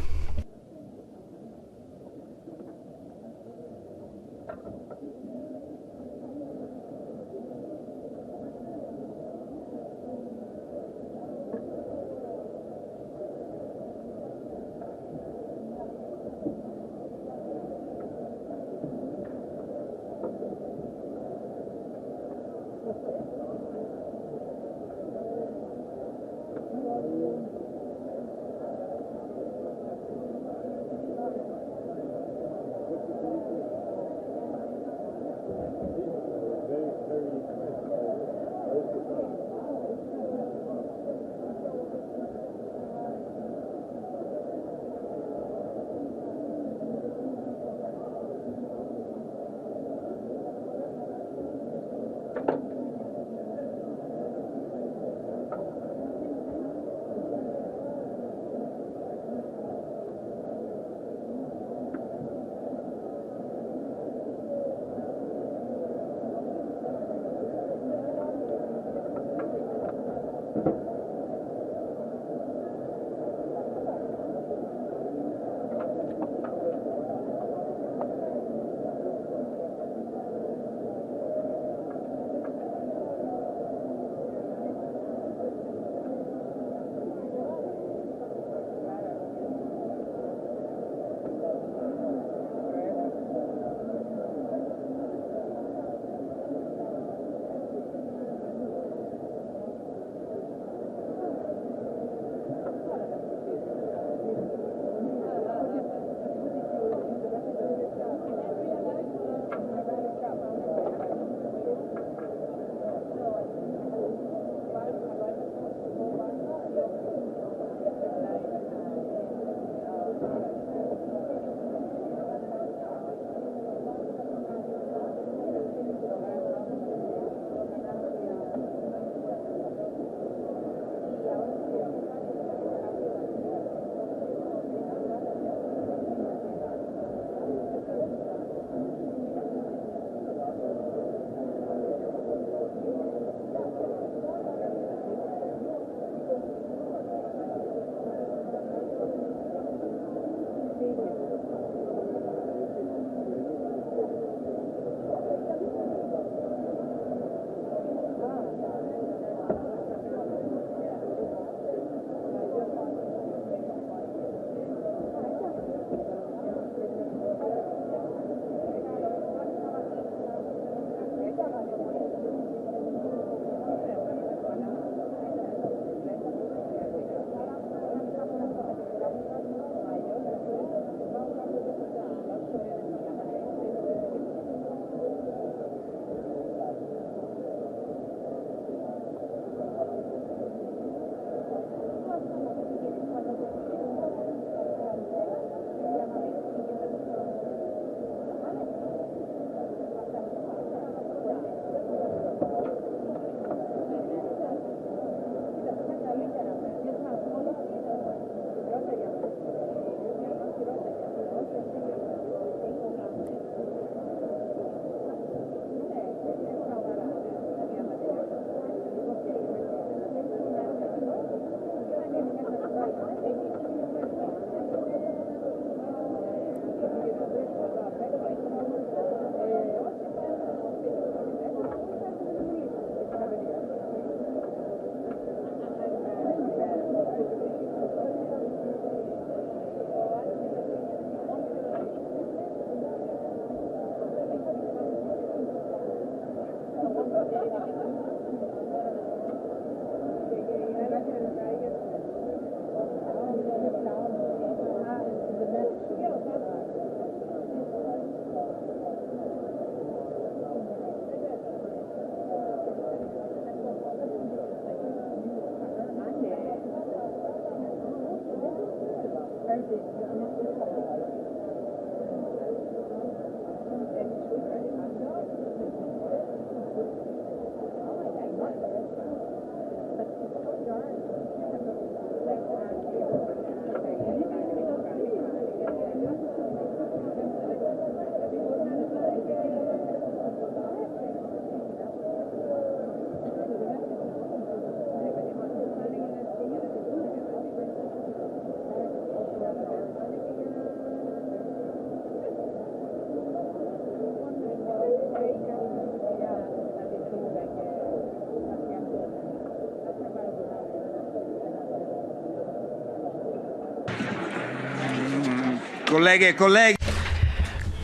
Colleghe e colleghi.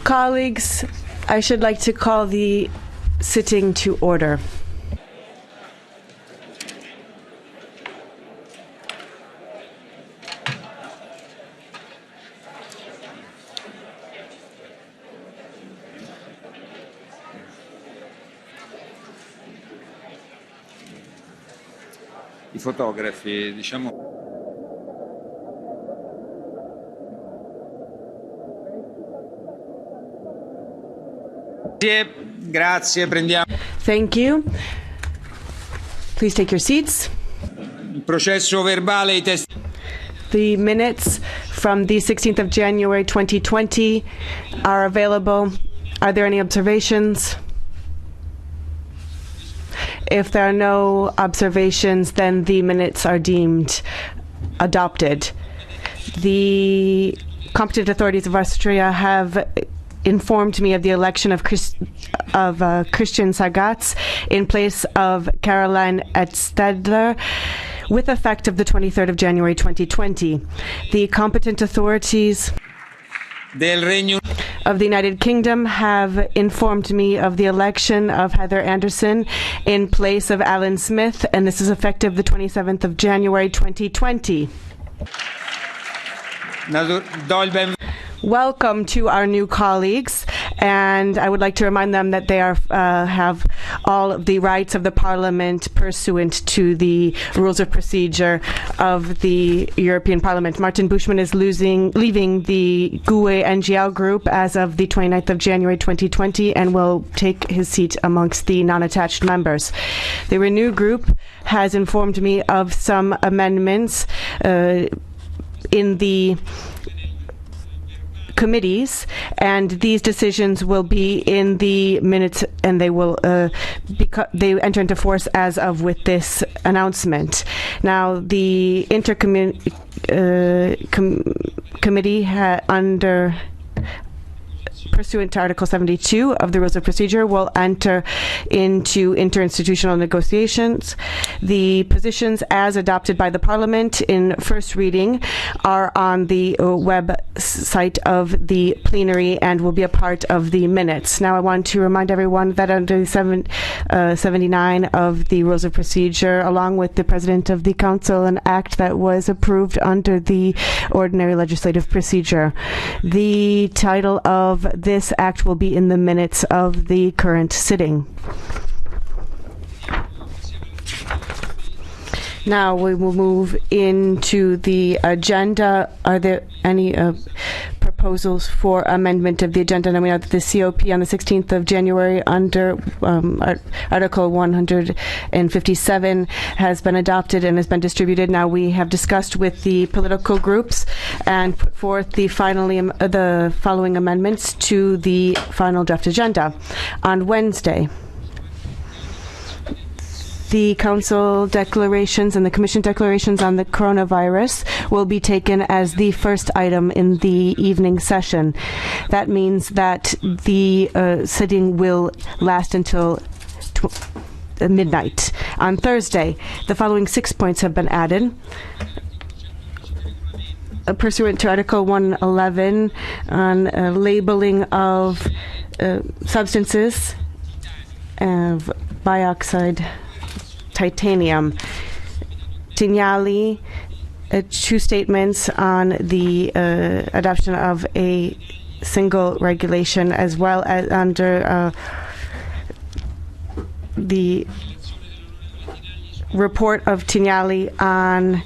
Colleagues, I should like to call the sitting to order. I fotografi, diciamo. Grazie, prendiamo. Thank you. Please take your seats. Il processo verbale, I testi. The minutes from the 16th of January 2020 are available. Are there any observations? If there are no observations, then the minutes are deemed adopted. The competent authorities of Austria have informed me of the election of Christian Sagatz in place of Caroline Edstedler with effect of the 23rd of January 2020. The competent authorities of the United Kingdom have informed me of the election of Heather Anderson in place of Alan Smith, and this is effective the 27th of January 2020. Welcome to our new colleagues, and I would like to remind them that they have all of the rights of the Parliament pursuant to the rules of procedure of the European Parliament. Martin Buschmann is leaving the GUE NGL group as of the 29th of January 2020 and will take his seat amongst the non-attached members. The Renew group has informed me of some amendments in the committees, and these decisions will be in the minutes, and they will they enter into force as of with this announcement. Now, the committee under pursuant to Article 72 of the Rules of Procedure will enter into interinstitutional negotiations. The positions as adopted by the Parliament in first reading are on the website of the plenary and will be a part of the minutes. Now I want to remind everyone that under 79 of the Rules of Procedure, along with the President of the Council, an act that was approved under the ordinary legislative procedure. The title of this act will be in the minutes of the current sitting. Now we will move into the agenda. Are there any proposals for amendment of the agenda? Now we know that the COP on the 16th of January under Article 157 has been adopted and has been distributed. Now we have discussed with the political groups and put forth the following amendments to the final draft agenda. On Wednesday, the Council declarations and the Commission declarations on the coronavirus will be taken as the first item in the evening session. That means that the sitting will last until midnight. On Thursday, the following 6 points have been added. Pursuant to Article 111 on labeling of substances of bioxide titanium. Tignali, 2 statements on the adoption of a single regulation, as well as under the report of Tignali on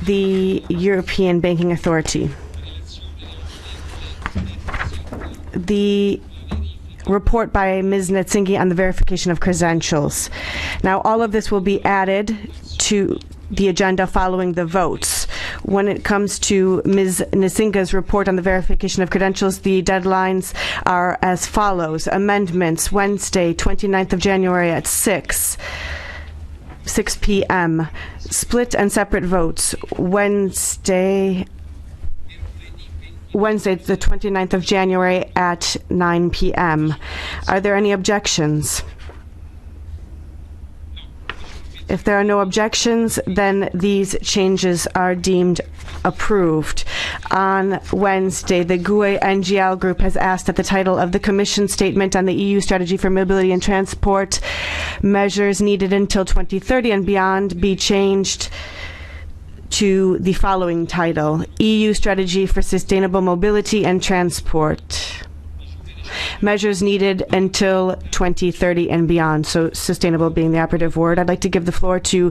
the European Banking Authority. The report by Ms. Netzingi on the verification of credentials. Now, all of this will be added to the agenda following the votes. When it comes to Ms. Netzinga's report on the verification of credentials, the deadlines are as follows. Amendments, Wednesday, 29th of January at 6 p.m. Split and separate votes, Wednesday, the 29th of January at 9 p.m. Are there any objections? If there are no objections, then these changes are deemed approved. On Wednesday, the GUE NGL group has asked that the title of the Commission statement on the EU strategy for mobility and transport measures needed until 2030 and beyond be changed to the following title: EU strategy for sustainable mobility and transport. Measures needed until 2030 and beyond, so sustainable being the operative word. I'd like to give the floor to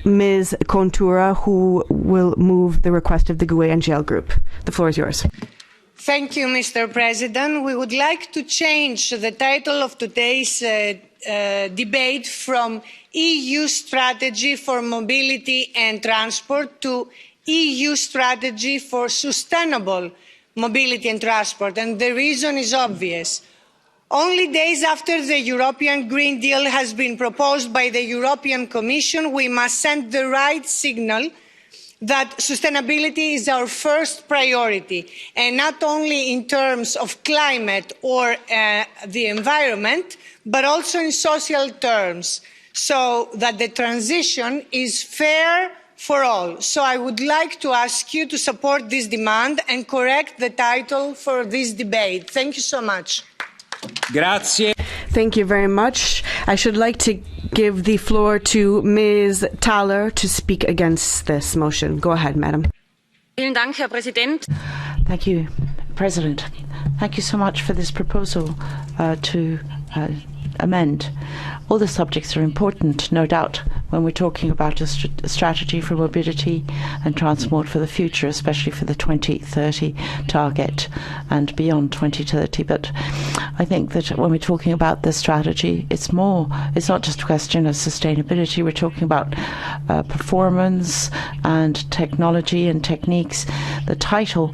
Ms. Contura, who will move the request of the GUE NGL group. The floor is yours. Thank you, Mr. President. We would like to change the title of today's debate from EU strategy for mobility and transport to EU strategy for sustainable mobility and transport, and the reason is obvious. Only days after the European Green Deal has been proposed by the European Commission, we must send the right signal that sustainability is our first priority, and not only in terms of climate or the environment, but also in social terms, so that the transition is fair for all. So I would like to ask you to support this demand and correct the title for this debate. Thank you so much. Grazie. Thank you very much. I should like to give the floor to Ms. Thaler to speak against this motion. Go ahead, madam. Vielen Dank, Herr Präsident. Thank you, President. Thank you so much for this proposal to amend. All the subjects are important, no doubt, when we're talking about a strategy for mobility and transport for the future, especially for the 2030 target and beyond 2030. But I think that when we're talking about the strategy, it's not just a question of sustainability. We're talking about performance and technology and techniques. The title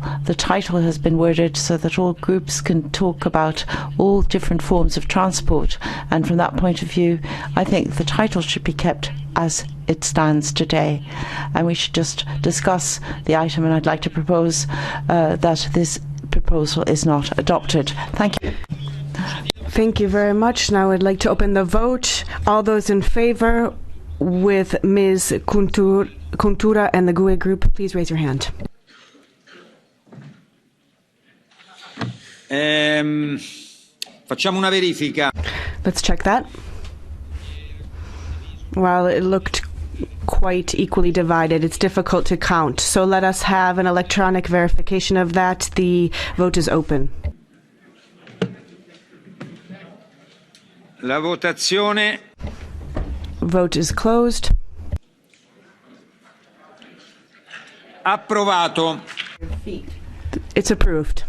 has been worded so that all groups can talk about all different forms of transport. And from that point of view, I think the title should be kept as it stands today, and we should just discuss the item, and I'd like to propose that this proposal is not adopted. Thank you. Thank you very much. Now I'd like to open the vote. All those in favor with Ms. Contura and the GUE group, please raise your hand. Facciamo una verifica. Let's check that. Well, it looked quite equally divided. It's difficult to count. So let us have an electronic verification of that. The vote is open. La votazione. Vote is closed. Approvato. It's approved.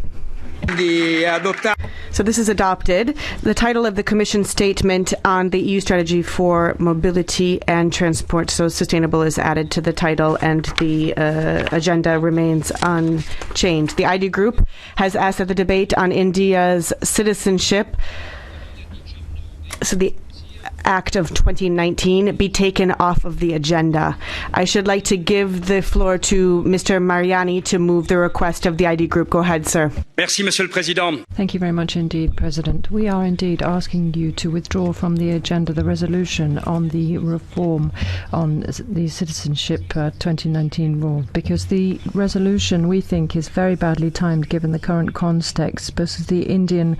So this is adopted. The title of the Commission statement on the EU strategy for mobility and transport, so sustainable, is added to the title, and the agenda remains unchanged. The ID group has asked that the debate on India's citizenship, so the Act of 2019, be taken off of the agenda. I should like to give the floor to Mr. Mariani to move the request of the ID group. Go ahead, sir. Merci, Monsieur le Président. Thank you very much indeed, President. We are indeed asking you to withdraw from the agenda the resolution on the reform on the citizenship 2019 rule, because the resolution, we think, is very badly timed given the current context, because the Indian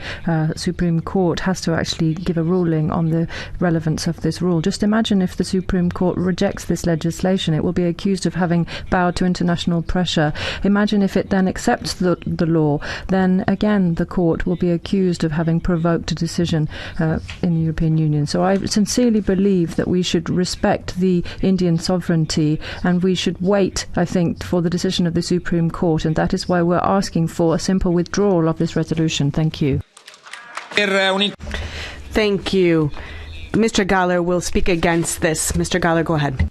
Supreme Court has to actually give a ruling on the relevance of this rule. Just imagine if the Supreme Court rejects this legislation, it will be accused of having bowed to international pressure. Imagine if it then accepts the law, then again the court will be accused of having provoked a decision in the European Union. So I sincerely believe that we should respect the Indian sovereignty, and we should wait, I think, for the decision of the Supreme Court, and that is why we're asking for a simple withdrawal of this resolution. Thank you. Thank you. Mr. Galler will speak against this. Mr. Galler, go ahead.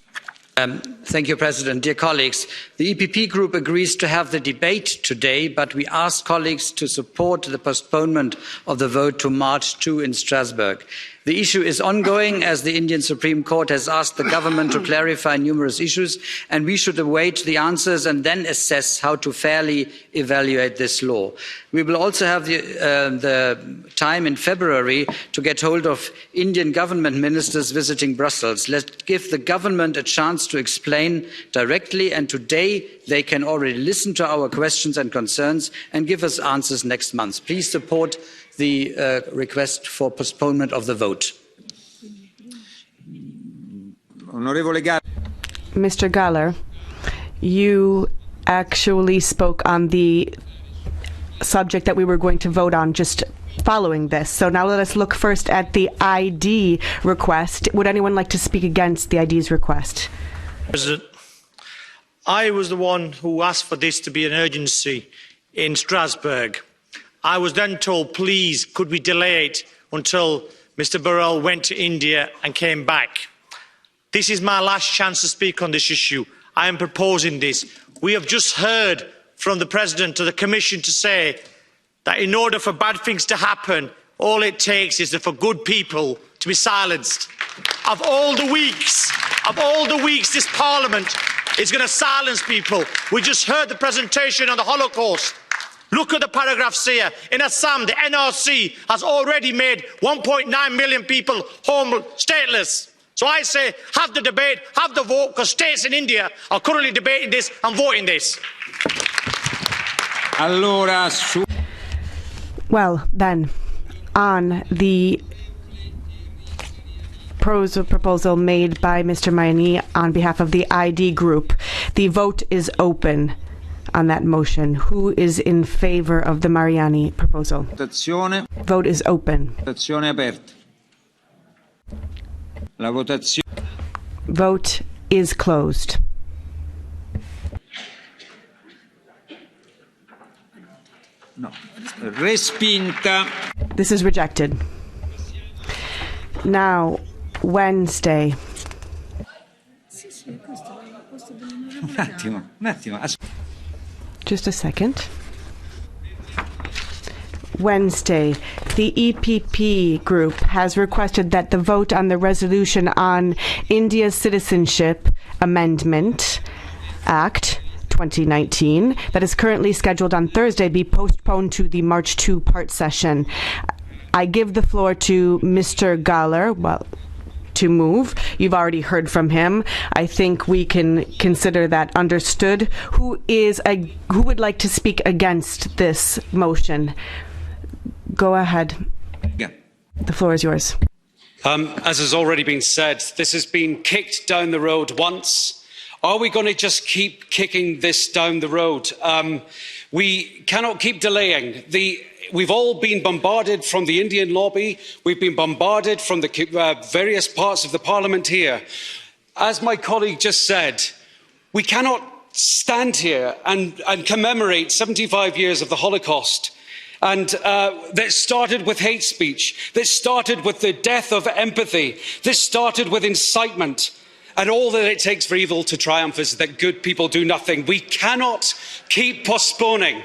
Thank you, President. Dear colleagues, the EPP Group agrees to have the debate today, but we ask colleagues to support the postponement of the vote to March 2 in Strasbourg. The issue is ongoing as the Indian Supreme Court has asked the government to clarify numerous issues, and we should await the answers and then assess how to fairly evaluate this law. We will also have the time in February to get hold of Indian government ministers visiting Brussels. Let's give the government a chance to explain directly, and today they can already listen to our questions and concerns and give us answers next month. Please support the request for postponement of the vote. Mr. Galler, you actually spoke on the subject that we were going to vote on just following this. So now let us look first at the ID request. Would anyone like to speak against the ID's request? President, I was the one who asked for this to be an urgency in Strasbourg. I was then told, please, could we delay it until Mr. Borrell went to India and came back. This is my last chance to speak on this issue. I am proposing this. We have just heard from the President of the Commission to say that in order for bad things to happen, all it takes is for good people to be silenced. Of all the weeks this Parliament is going to silence people. We just heard the presentation on the Holocaust. Look at the paragraphs here. In Assam, the NRC has already made 1.9 million people stateless. So I say, have the debate, have the vote, because states in India are currently debating this and voting this. Well, then, on the proposal made by Mr. Mayani on behalf of the ID Group, the vote is open on that motion. Who is in favor of the Mariani proposal? Votazione. Vote is open. Votazione aperta. La votazione. Vote is closed. No. Respinta. This is rejected. Now, Wednesday. Un attimo. Just a second. Wednesday, the EPP Group has requested that the vote on the resolution on India's Citizenship Amendment Act 2019 that is currently scheduled on Thursday be postponed to the March 2 part session. I give the floor to Mr. Galler. Well, to move. You've already heard from him. I think we can consider that understood. Who would like to speak against this motion? Go ahead. Yeah. The floor is yours. As has already been said, this has been kicked down the road once. Are we going to just keep kicking this down the road? We cannot keep delaying. We've all been bombarded from the Indian lobby. We've been bombarded from the various parts of the Parliament here. As my colleague just said, we cannot stand here and commemorate 75 years of the Holocaust. And that started with hate speech. This started with the death of empathy. This started with incitement. And all that it takes for evil to triumph is that good people do nothing. We cannot keep postponing.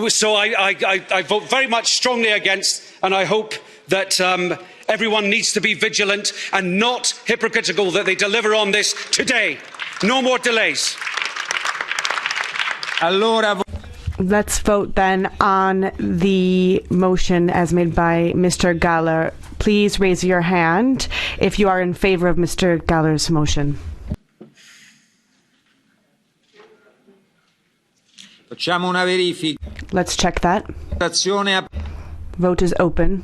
So I vote very much strongly against, and I hope that everyone needs to be vigilant and not hypocritical that they deliver on this today. No more delays. Let's vote then on the motion as made by Mr. Galler. Please raise your hand if you are in favor of Mr. Galler's motion. Facciamo una verifica. Let's check that. Votazione. Vote is open.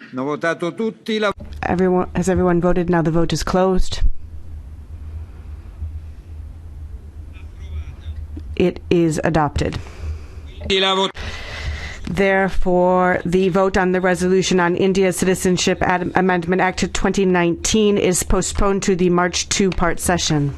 Hanno votato tutti. Has everyone voted? Now the vote is closed. It is adopted. Therefore, the vote on the resolution on India's Citizenship Amendment Act 2019 is postponed to the March 2 part session.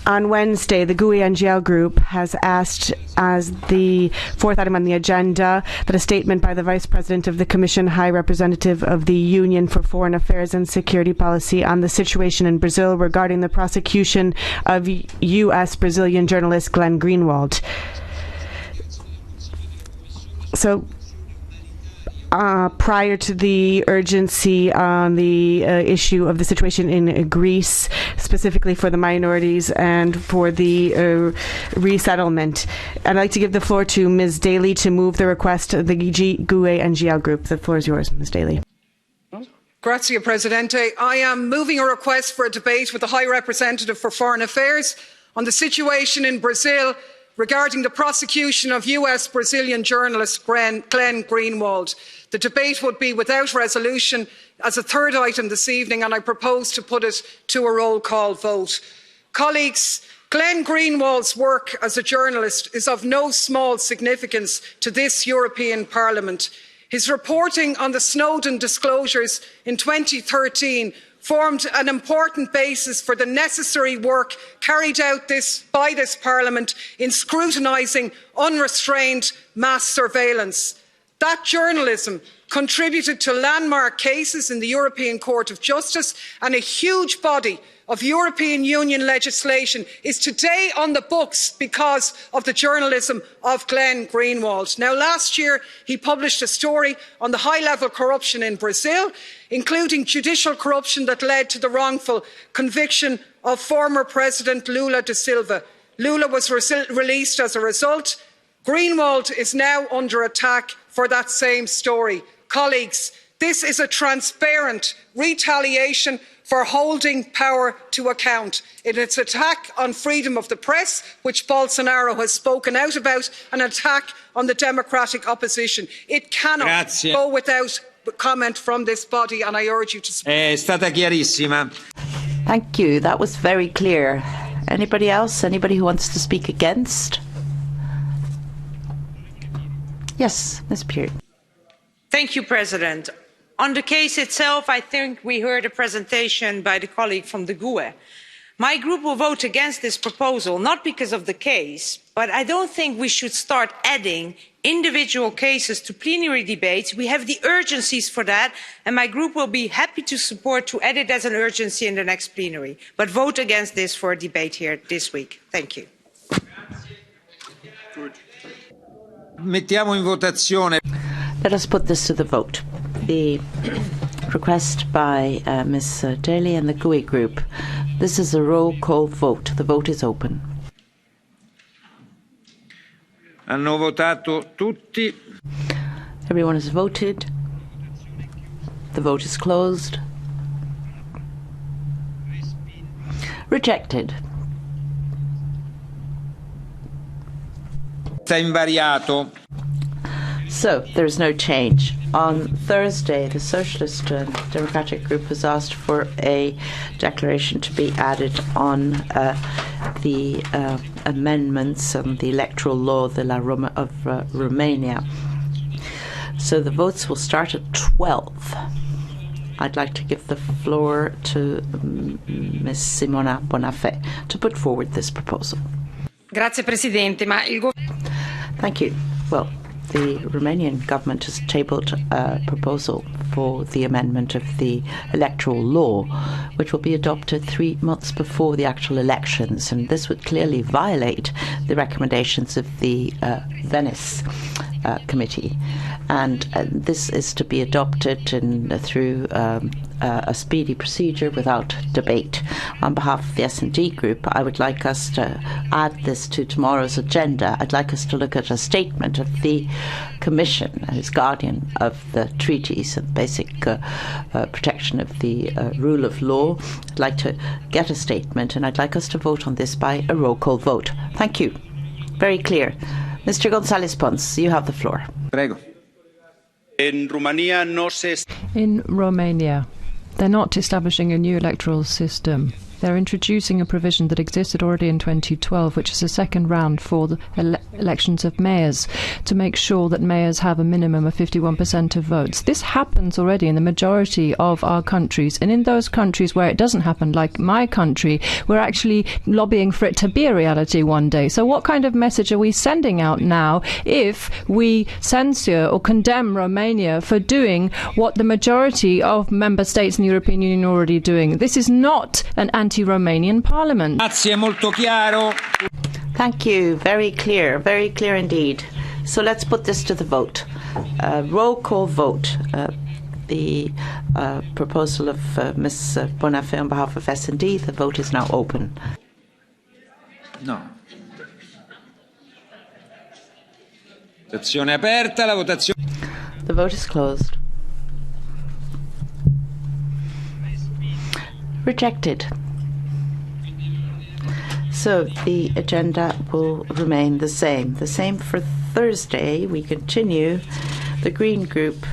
On Wednesday, the GUE NGL group has asked, as the fourth item on the agenda, that a statement by the Vice President of the Commission, High Representative of the Union for Foreign Affairs and Security Policy on the situation in Brazil regarding the prosecution of U.S. Brazilian journalist Glenn Greenwald. So, prior to the urgency on the issue of the situation in Greece, specifically for the minorities and for the resettlement, I'd like to give the floor to Ms. Daly to move the request of the GUE NGL group. The floor is yours, Ms. Daly. Grazie, Presidente. I am moving a request for a debate with the High Representative for Foreign Affairs on the situation in Brazil regarding the prosecution of US Brazilian journalist Glenn Greenwald. The debate would be without resolution as a third item this evening, and I propose to put it to a roll call vote. Colleagues, Glenn Greenwald's work as a journalist is of no small significance to this European Parliament. His reporting on the Snowden disclosures in 2013 formed an important basis for the necessary work carried out by this Parliament in scrutinising unrestrained mass surveillance. That journalism contributed to landmark cases in the European Court of Justice, and a huge body of European Union legislation is today on the books because of the journalism of Glenn Greenwald. Now, last year he published a story on the high-level corruption in Brazil, including judicial corruption that led to the wrongful conviction of former President Lula da Silva. Lula was released as a result. Greenwald is now under attack for that same story. Colleagues, this is a transparent retaliation for holding power to account. It's an attack on freedom of the press, which Bolsonaro has spoken out about, an attack on the democratic opposition. It cannot go without comment from this body, and I urge you to speak. È stata chiarissima. Thank you. That was very clear. Anybody else? Anybody who wants to speak against? Yes, Ms. Pearce. Thank you, President. On the case itself, I think we heard a presentation by the colleague from the GUE. My group will vote against this proposal, not because of the case, but I don't think we should start adding individual cases to plenary debates. We have the urgencies for that, and my group will be happy to support to add it as an urgency in the next plenary. But vote against this for a debate here this week. Thank you. Mettiamo in votazione. Let us put this to the vote. The request by Ms. Daly and the GUE group. This is a roll call vote. The vote is open. Hanno votato tutti. Everyone has voted. The vote is closed. Rejected. Sta invariato. So, there is no change. On Thursday, the Socialist and Democratic Group has asked for a declaration to be added on the amendments on the electoral law of Romania. So the votes will start at 12. I'd like to give the floor to Ms. Simona Bonafè to put forward this proposal. Grazie, Presidente. Thank you. Well, the Romanian government has tabled a proposal for the amendment of the electoral law, which will be adopted 3 months before the actual elections, and this would clearly violate the recommendations of the Venice Committee. And this is to be adopted through a speedy procedure without debate. On behalf of the S&D Group, I would like us to add this to tomorrow's agenda. I'd like us to look at a statement of the Commission, as guardian of the treaties and basic protection of the rule of law. I'd like to get a statement, and I'd like us to vote on this by a roll call vote. Thank you. Very clear. Mr. González Pons, you have the floor. Prego. In Romania, they're not establishing a new electoral system. They're introducing a provision that existed already in 2012, which is a second round for the elections of mayors, to make sure that mayors have a minimum of 51% of votes. This happens already in the majority of our countries, and in those countries where it doesn't happen, like my country, we're actually lobbying for it to be a reality one day. So what kind of message are we sending out now if we censure or condemn Romania for doing what the majority of member states in the European Union are already doing? This is not an anti-Romanian parliament. Grazie, molto chiaro. Thank you. Very clear indeed. So let's put this to the vote. Roll call vote. The proposal of Ms. Bonafé on behalf of S&D. The vote is now open. No. Votazione aperta, la votazione. The vote is closed. Rejected. So the agenda will remain the same. The same for Thursday. We continue. The Green Group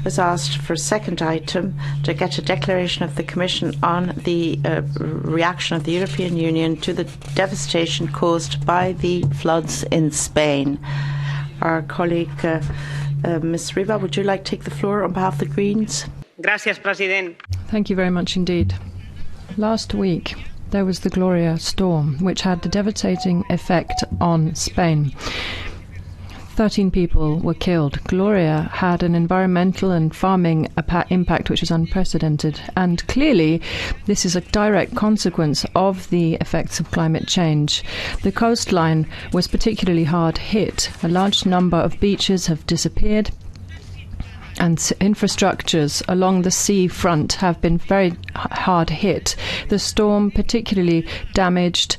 has asked for a second item to get a declaration of the Commission on the reaction of the European Union to the devastation caused by the floods in Spain. Our colleague, Ms. Riva, would you like to take the floor on behalf of the Greens? Gracias, President. Thank you very much indeed. Last week, there was the Gloria storm, which had a devastating effect on Spain. 13 people were killed. Gloria had an environmental and farming impact which is unprecedented, and clearly this is a direct consequence of the effects of climate change. The coastline was particularly hard hit. A large number of beaches have disappeared, and infrastructures along the sea front have been very hard hit. The storm particularly damaged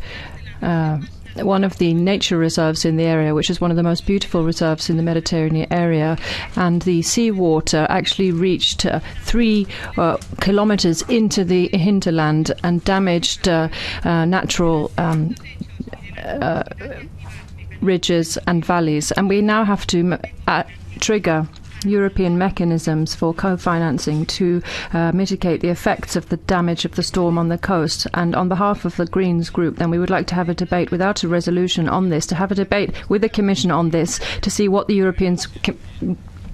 one of the nature reserves in the area, which is one of the most beautiful reserves in the Mediterranean area, and the seawater actually reached 3 kilometers into the hinterland and damaged natural ridges and valleys. And we now have to trigger European mechanisms for co-financing to mitigate the effects of the damage of the storm on the coast. And on behalf of the Greens group, then we would like to have a debate without a resolution on this, to have a debate with the Commission on this, to see what the European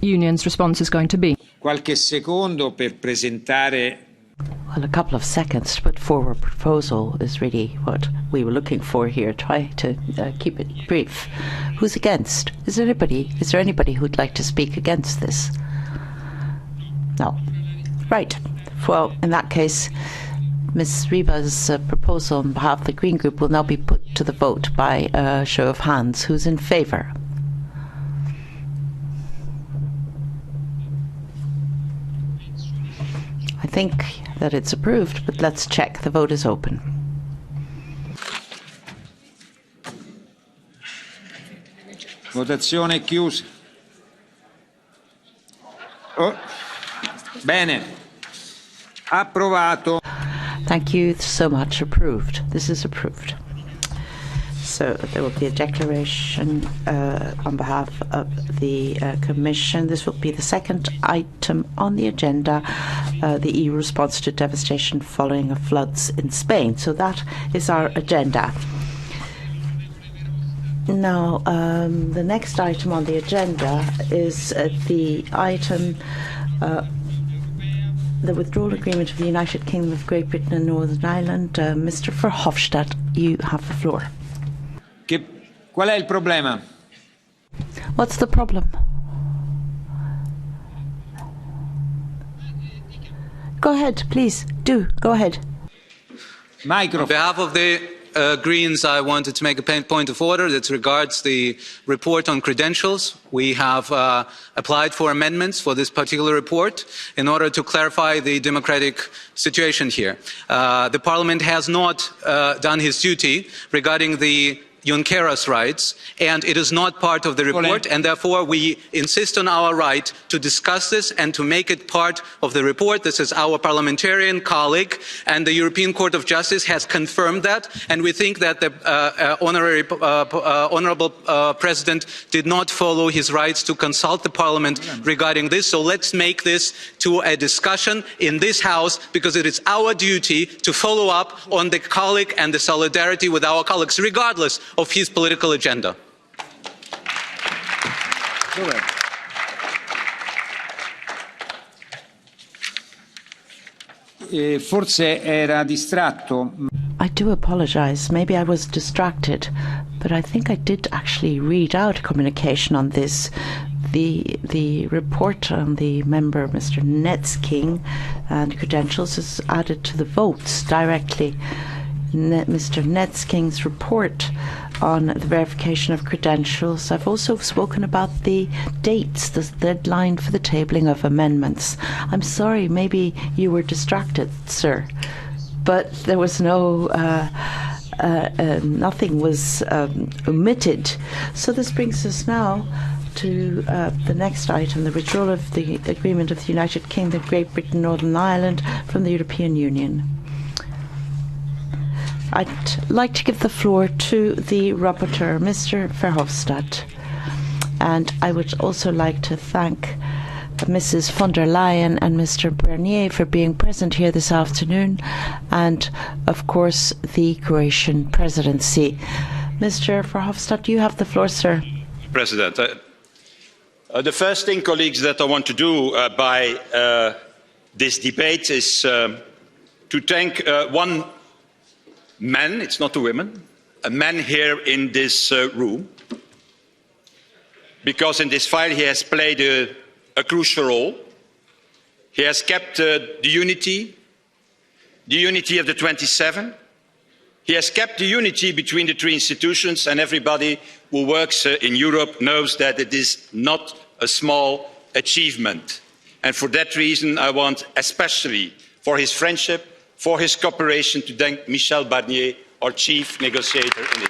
Union's response is going to be. Qualche secondo per presentare. Well, a couple of seconds to put forward a proposal is really what we were looking for here. Try to keep it brief. Who's against? Is there anybody who'd like to speak against this? No. Right. Well, in that case, Ms. Riva's proposal on behalf of the Green Group will now be put to the vote by a show of hands. Who's in favour? I think that it's approved, but let's check. The vote is open. Votazione chiusa. Oh. Bene. Approvato. Thank you so much. Approved. This is approved. So there will be a declaration on behalf of the Commission. This will be the second item on the agenda, the EU response to devastation following floods in Spain. So that is our agenda. Now, the next item on the agenda is the item, the Withdrawal Agreement of the United Kingdom of Great Britain and Northern Ireland. Mr. Verhofstadt, you have the floor. Qual è il problema? What's the problem? Go ahead, please. Go ahead. Microphone. On behalf of the Greens, I wanted to make a point of order that regards the report on credentials. We have applied for amendments for this particular report in order to clarify the democratic situation here. The Parliament has not done his duty regarding the Junqueras' rights, and it is not part of the report, and therefore we insist on our right to discuss this and to make it part of the report. This is our parliamentarian colleague, and the European Court of Justice has confirmed that, and we think that the honourable President did not follow his rights to consult the Parliament regarding this. So let's make this to a discussion in this House, because it is our duty to follow up on the colleague and the solidarity with our colleagues, regardless of his political agenda. Forse era distratto. I do apologize. Maybe I was distracted, but I think I did actually read out a communication on this. The report on the member, Mr. Netzking, and credentials is added to the votes directly. Mr. Netzking's report on the verification of credentials. I've also spoken about the dates, the deadline for the tabling of amendments. I'm sorry, maybe you were distracted, sir, but there was no nothing was omitted. So this brings us now to the next item, the withdrawal of the agreement of the United Kingdom, Great Britain, Northern Ireland from the European Union. I'd like to give the floor to the rapporteur, Mr. Verhofstadt. And I would also like to thank Mrs. von der Leyen and Mr. Bernier for being present here this afternoon, and, of course, the Croatian presidency. Mr. Verhofstadt, you have the floor, sir. President, the first thing, colleagues, that I want to do by this debate is to thank one man, it's not a woman, a man here in this room, because in this file he has played a crucial role. He has kept the unity of the 27. He has kept the unity between the three institutions, and everybody who works in Europe knows that it is not a small achievement. And for that reason, I want especially for his friendship, for his cooperation, to thank Michel Barnier, our chief negotiator in this.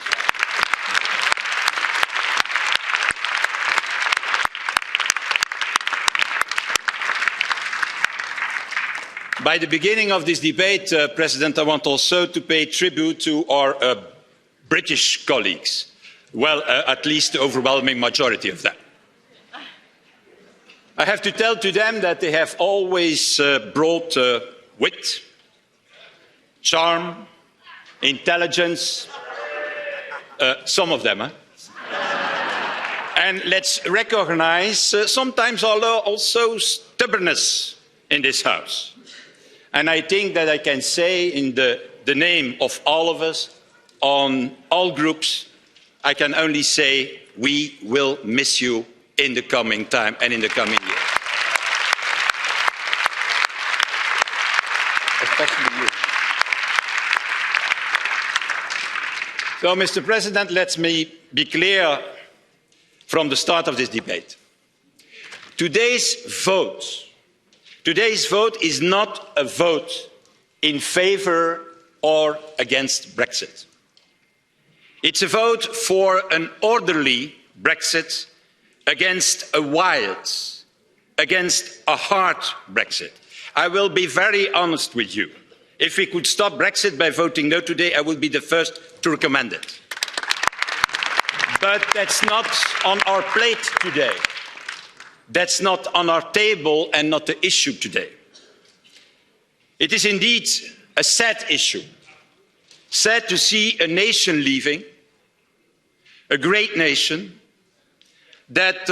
By the beginning of this debate, President, I want also to pay tribute to our British colleagues. Well, at least the overwhelming majority of them. I have to tell to them that they have always brought wit, charm, intelligence, some of them, and let's recognise sometimes also stubbornness in this House. And I think that I can say in the name of all of us, on all groups, I can only say we will miss you in the coming time and in the coming years. Especially you. So, Mr. President, let me be clear from the start of this debate. Today's vote is not a vote in favour or against Brexit. It's a vote for an orderly Brexit against a wild, against a hard Brexit. I will be very honest with you. If we could stop Brexit by voting no today, I would be the first to recommend it. But that's not on our plate today. That's not on our table and not the issue today. It is indeed a sad issue. Sad to see a nation leaving, a great nation that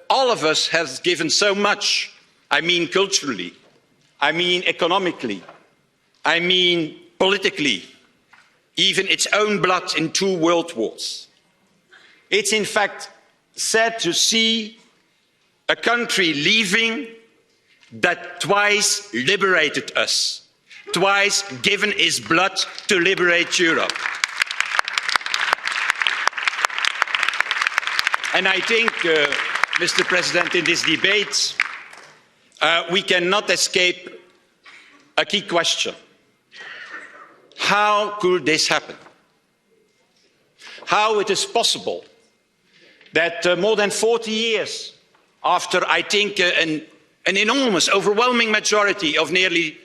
all of us have given so much. I mean culturally, I mean economically, I mean politically, even its own blood in 2 world wars. It's in fact sad to see a country leaving that twice liberated us, twice given its blood to liberate Europe. And I think, Mr. President, in this debate, we cannot escape a key question. How could this happen? how it is possible that more than 40 years after, I think, an enormous, overwhelming majority of nearly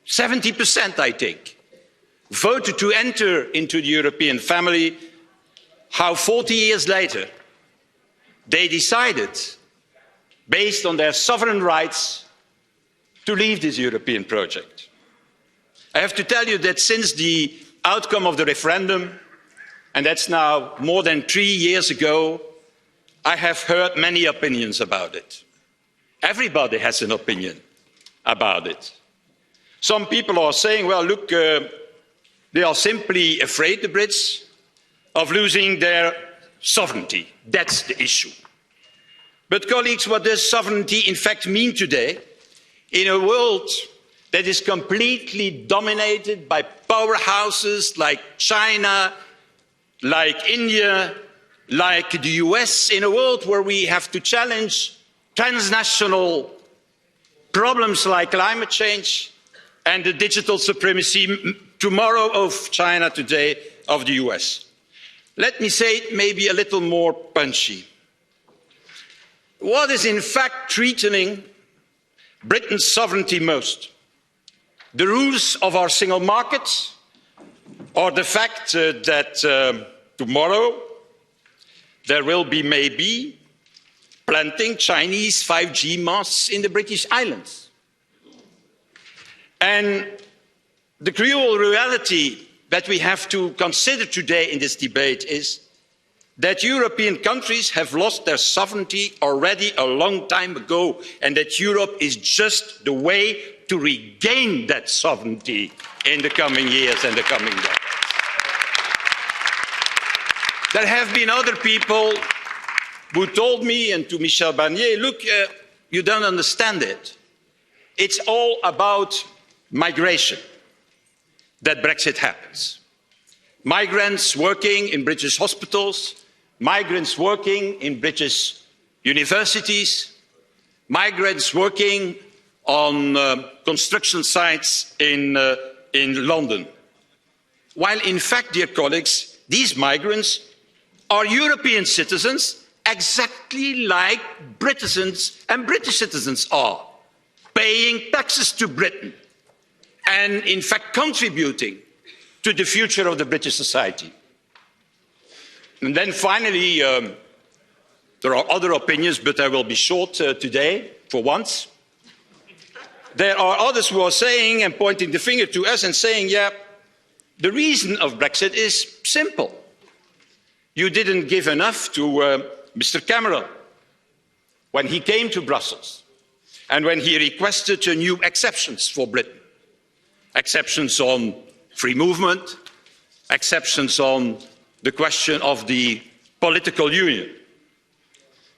70%, I think, voted to enter into the European family, how 40 years later they decided, based on their sovereign rights, to leave this European project. I have to tell you that since the outcome of the referendum, and that's now more than 3 years ago, I have heard many opinions about it. Everybody has an opinion about it. Some people are saying, well, look, they are simply afraid, the Brits, of losing their sovereignty. That's the issue. But colleagues, what does sovereignty in fact mean today in a world that is completely dominated by powerhouses like China, like India, like the US, in a world where we have to challenge transnational problems like climate change and the digital supremacy tomorrow of China, today of the US? Let me say it maybe a little more punchy. What is in fact threatening Britain's sovereignty most? The rules of our single market, or the fact that tomorrow there will be maybe planting Chinese 5G masts in the British Islands? And the cruel reality that we have to consider today in this debate is that European countries have lost their sovereignty already a long time ago, and that Europe is just the way to regain that sovereignty in the coming years and the coming decades. There have been other people who told me, and to Michel Barnier, look, you don't understand it. It's all about migration that Brexit happens. Migrants working in British hospitals, migrants working in British universities, migrants working on construction sites in London. While in fact, dear colleagues, these migrants are European citizens exactly like Britons and British citizens are, paying taxes to Britain and in fact contributing to the future of the British society. And then finally, there are other opinions, but I will be short today, for once. There are others who are saying and pointing the finger to us and saying, yeah, the reason of Brexit is simple. You didn't give enough to Mr. Cameron when he came to Brussels and when he requested new exceptions for Britain. Exceptions on free movement, exceptions on the question of the political union.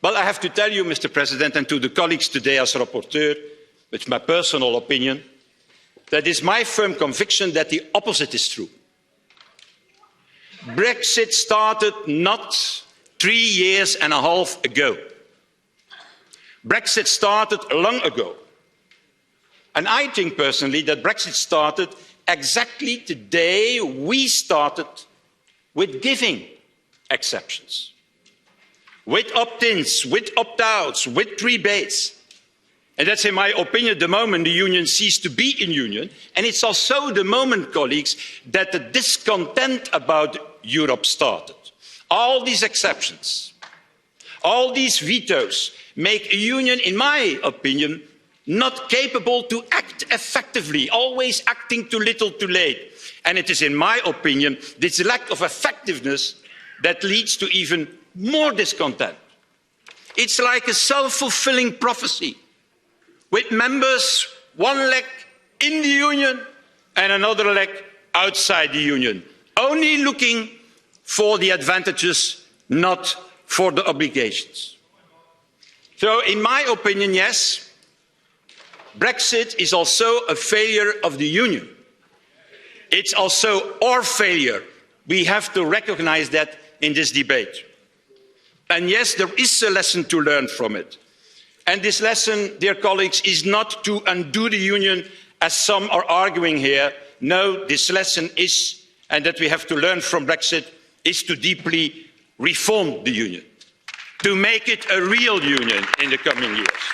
Well, I have to tell you, Mr. President, and to the colleagues today as rapporteur, it's my personal opinion, that it's my firm conviction that the opposite is true. Brexit started not 3 years and a half ago. Brexit started long ago. And I think personally that Brexit started exactly the day we started with giving exceptions, with opt-ins, with opt-outs, with rebates. And that's, in my opinion, the moment the union ceased to be in union. And it's also the moment, colleagues, that the discontent about Europe started. All these exceptions, all these vetoes make a union, in my opinion, not capable to act effectively, always acting too little too late. And it is, in my opinion, this lack of effectiveness that leads to even more discontent. It's like a self-fulfilling prophecy, with members one leg in the union and another leg outside the union, only looking for the advantages, not for the obligations. So, in my opinion, yes, Brexit is also a failure of the union. It's also our failure. We have to recognise that in this debate. And yes, there is a lesson to learn from it. And this lesson, dear colleagues, is not to undo the union, as some are arguing here. No, this lesson is, and that we have to learn from Brexit, is to deeply reform the Union, to make it a real union in the coming years.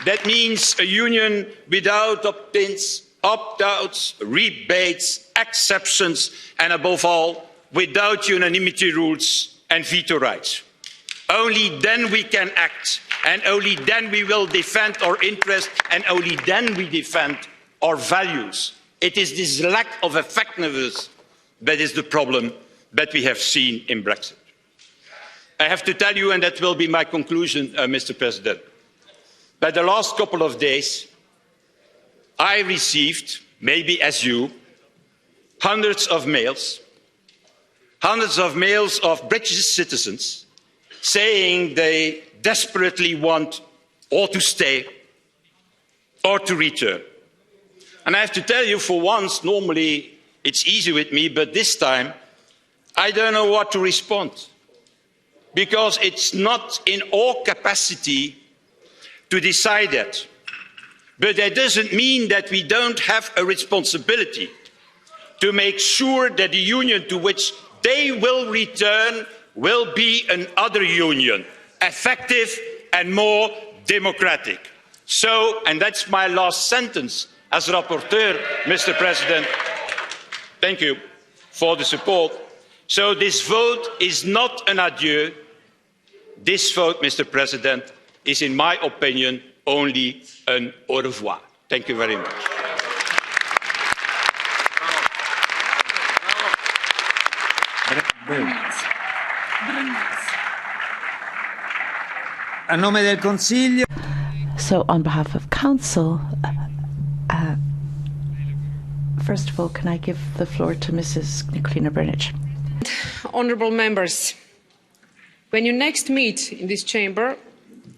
That means a union without opt-ins, opt-outs, rebates, exceptions, and above all, without unanimity rules and veto rights. Only then we can act, and only then we will defend our interests, and only then we defend our values. It is this lack of effectiveness that is the problem that we have seen in Brexit. I have to tell you, and that will be my conclusion, Mr. President, that the last couple of days I received, maybe as you, hundreds of mails of British citizens saying they desperately want or to stay or to return. And I have to tell you, for once, normally it's easy with me, but this time I don't know what to respond, because it's not in our capacity to decide that. But that doesn't mean that we don't have a responsibility to make sure that the union to which they will return will be another union, effective and more democratic. So, and that's my last sentence as rapporteur, Mr. President, thank you for the support. So this vote is not an adieu. This vote, Mr. President, is, in my opinion, only an au revoir. Thank you very much. A nome del Consiglio. So, on behalf of Council, first of all, can I give the floor to Mrs. Nicolina Brnich? Honourable members, when you next meet in this chamber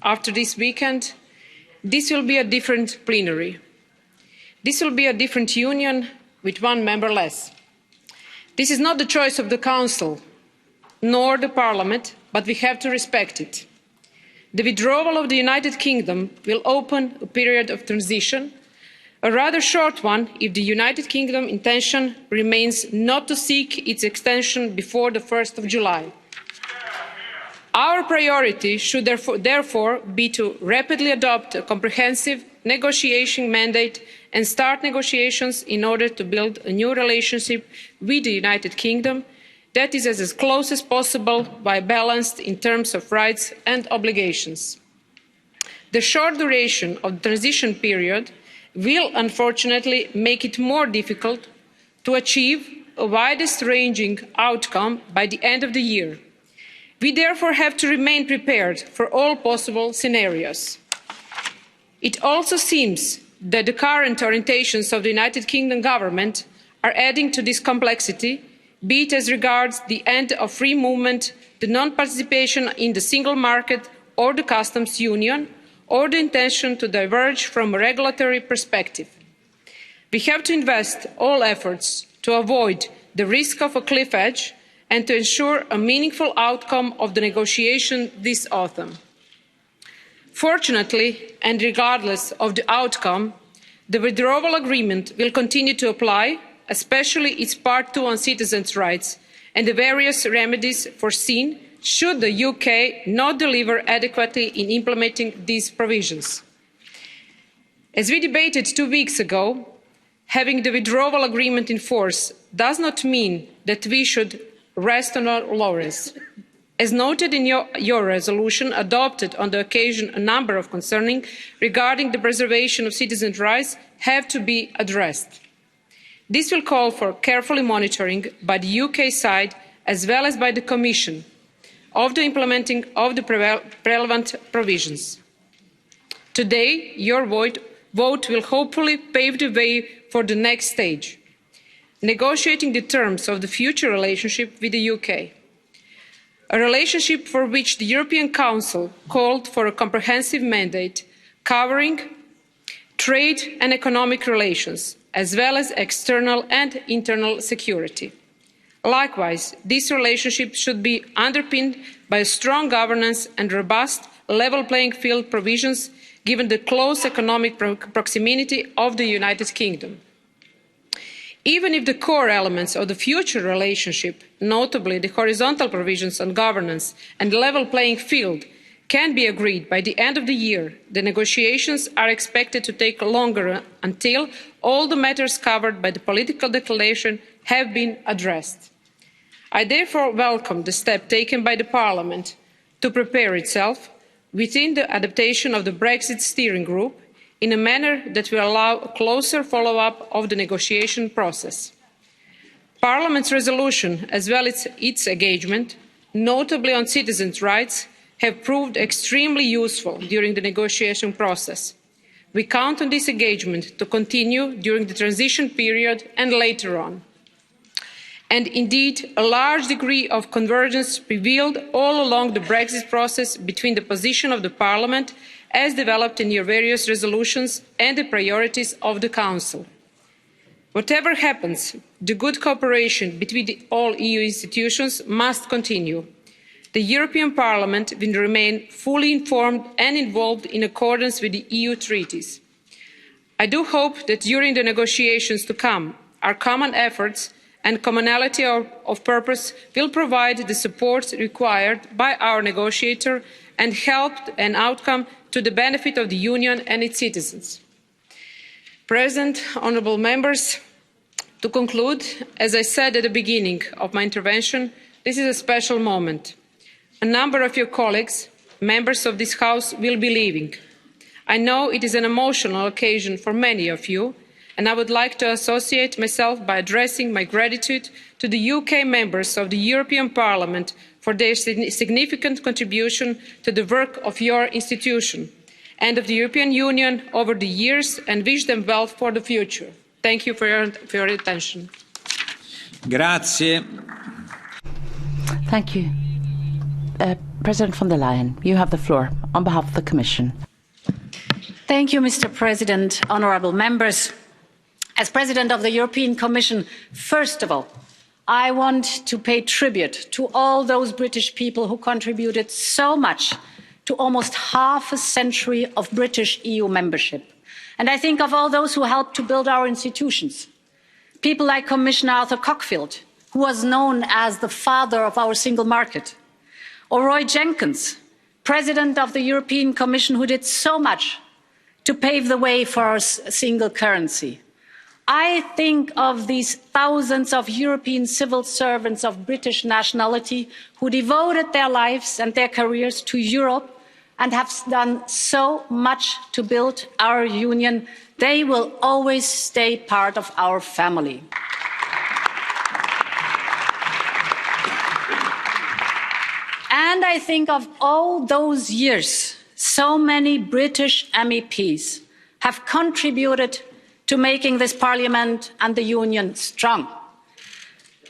after this weekend, this will be a different plenary. This will be a different union with one member less. This is not the choice of the Council nor the Parliament, but we have to respect it. The withdrawal of the United Kingdom will open a period of transition, a rather short one if the United Kingdom intention remains not to seek its extension before the 1st of July. Our priority should therefore be to rapidly adopt a comprehensive negotiation mandate and start negotiations in order to build a new relationship with the United Kingdom that is as close as possible but balanced in terms of rights and obligations. The short duration of the transition period will unfortunately make it more difficult to achieve a widest ranging outcome by the end of the year. We therefore have to remain prepared for all possible scenarios. It also seems that the current orientations of the United Kingdom government are adding to this complexity, be it as regards the end of free movement, the non-participation in the single market or the customs union, or the intention to diverge from a regulatory perspective. We have to invest all efforts to avoid the risk of a cliff edge and to ensure a meaningful outcome of the negotiation this autumn. Fortunately, and regardless of the outcome, the Withdrawal Agreement will continue to apply, especially its Part 2 on citizens' rights and the various remedies foreseen should the UK not deliver adequately in implementing these provisions. As we debated 2 weeks ago, having the Withdrawal Agreement in force does not mean that we should rest on our laurels. As noted in your resolution adopted on the occasion, a number of concerns regarding the preservation of citizens' rights have to be addressed. This will call for carefully monitoring by the UK side as well as by the Commission of the implementing of the relevant provisions. Today, your vote will hopefully pave the way for the next stage, negotiating the terms of the future relationship with the UK. A relationship for which the European Council called for a comprehensive mandate covering trade and economic relations, as well as external and internal security. Likewise, this relationship should be underpinned by strong governance and robust level playing field provisions, given the close economic proximity of the United Kingdom. Even if the core elements of the future relationship, notably the horizontal provisions on governance and level playing field, can be agreed by the end of the year, the negotiations are expected to take longer until all the matters covered by the political declaration have been addressed. I therefore welcome the step taken by the Parliament to prepare itself within the adaptation of the Brexit steering group in a manner that will allow a closer follow-up of the negotiation process. Parliament's resolution, as well as its engagement, notably on citizens' rights, have proved extremely useful during the negotiation process. We count on this engagement to continue during the transition period and later on. And indeed, a large degree of convergence prevailed all along the Brexit process between the position of the Parliament as developed in your various resolutions and the priorities of the Council. Whatever happens, the good cooperation between all EU institutions must continue. The European Parliament will remain fully informed and involved in accordance with the EU treaties. I do hope that during the negotiations to come, our common efforts and commonality of purpose will provide the support required by our negotiator and help an outcome to the benefit of the Union and its citizens. President, honourable members, to conclude, as I said at the beginning of my intervention, this is a special moment. A number of your colleagues, members of this House, will be leaving. I know it is an emotional occasion for many of you, and I would like to associate myself by addressing my gratitude to the UK members of the European Parliament for their significant contribution to the work of your institution and of the European Union over the years, and wish them well for the future. Thank you for your attention. Grazie. Thank you. President von der Leyen, you have the floor on behalf of the Commission. Thank you, Mr. President, honourable members. As President of the European Commission, first of all, I want to pay tribute to all those British people who contributed so much to almost half a century of British EU membership. And I think of all those who helped to build our institutions. People like Commissioner Arthur Cockfield, who was known as the father of our single market, or Roy Jenkins, President of the European Commission, who did so much to pave the way for our single currency. I think of these thousands of European civil servants of British nationality who devoted their lives and their careers to Europe and have done so much to build our union. They will always stay part of our family. And I think of all those years, so many British MEPs have contributed to making this Parliament and the Union strong.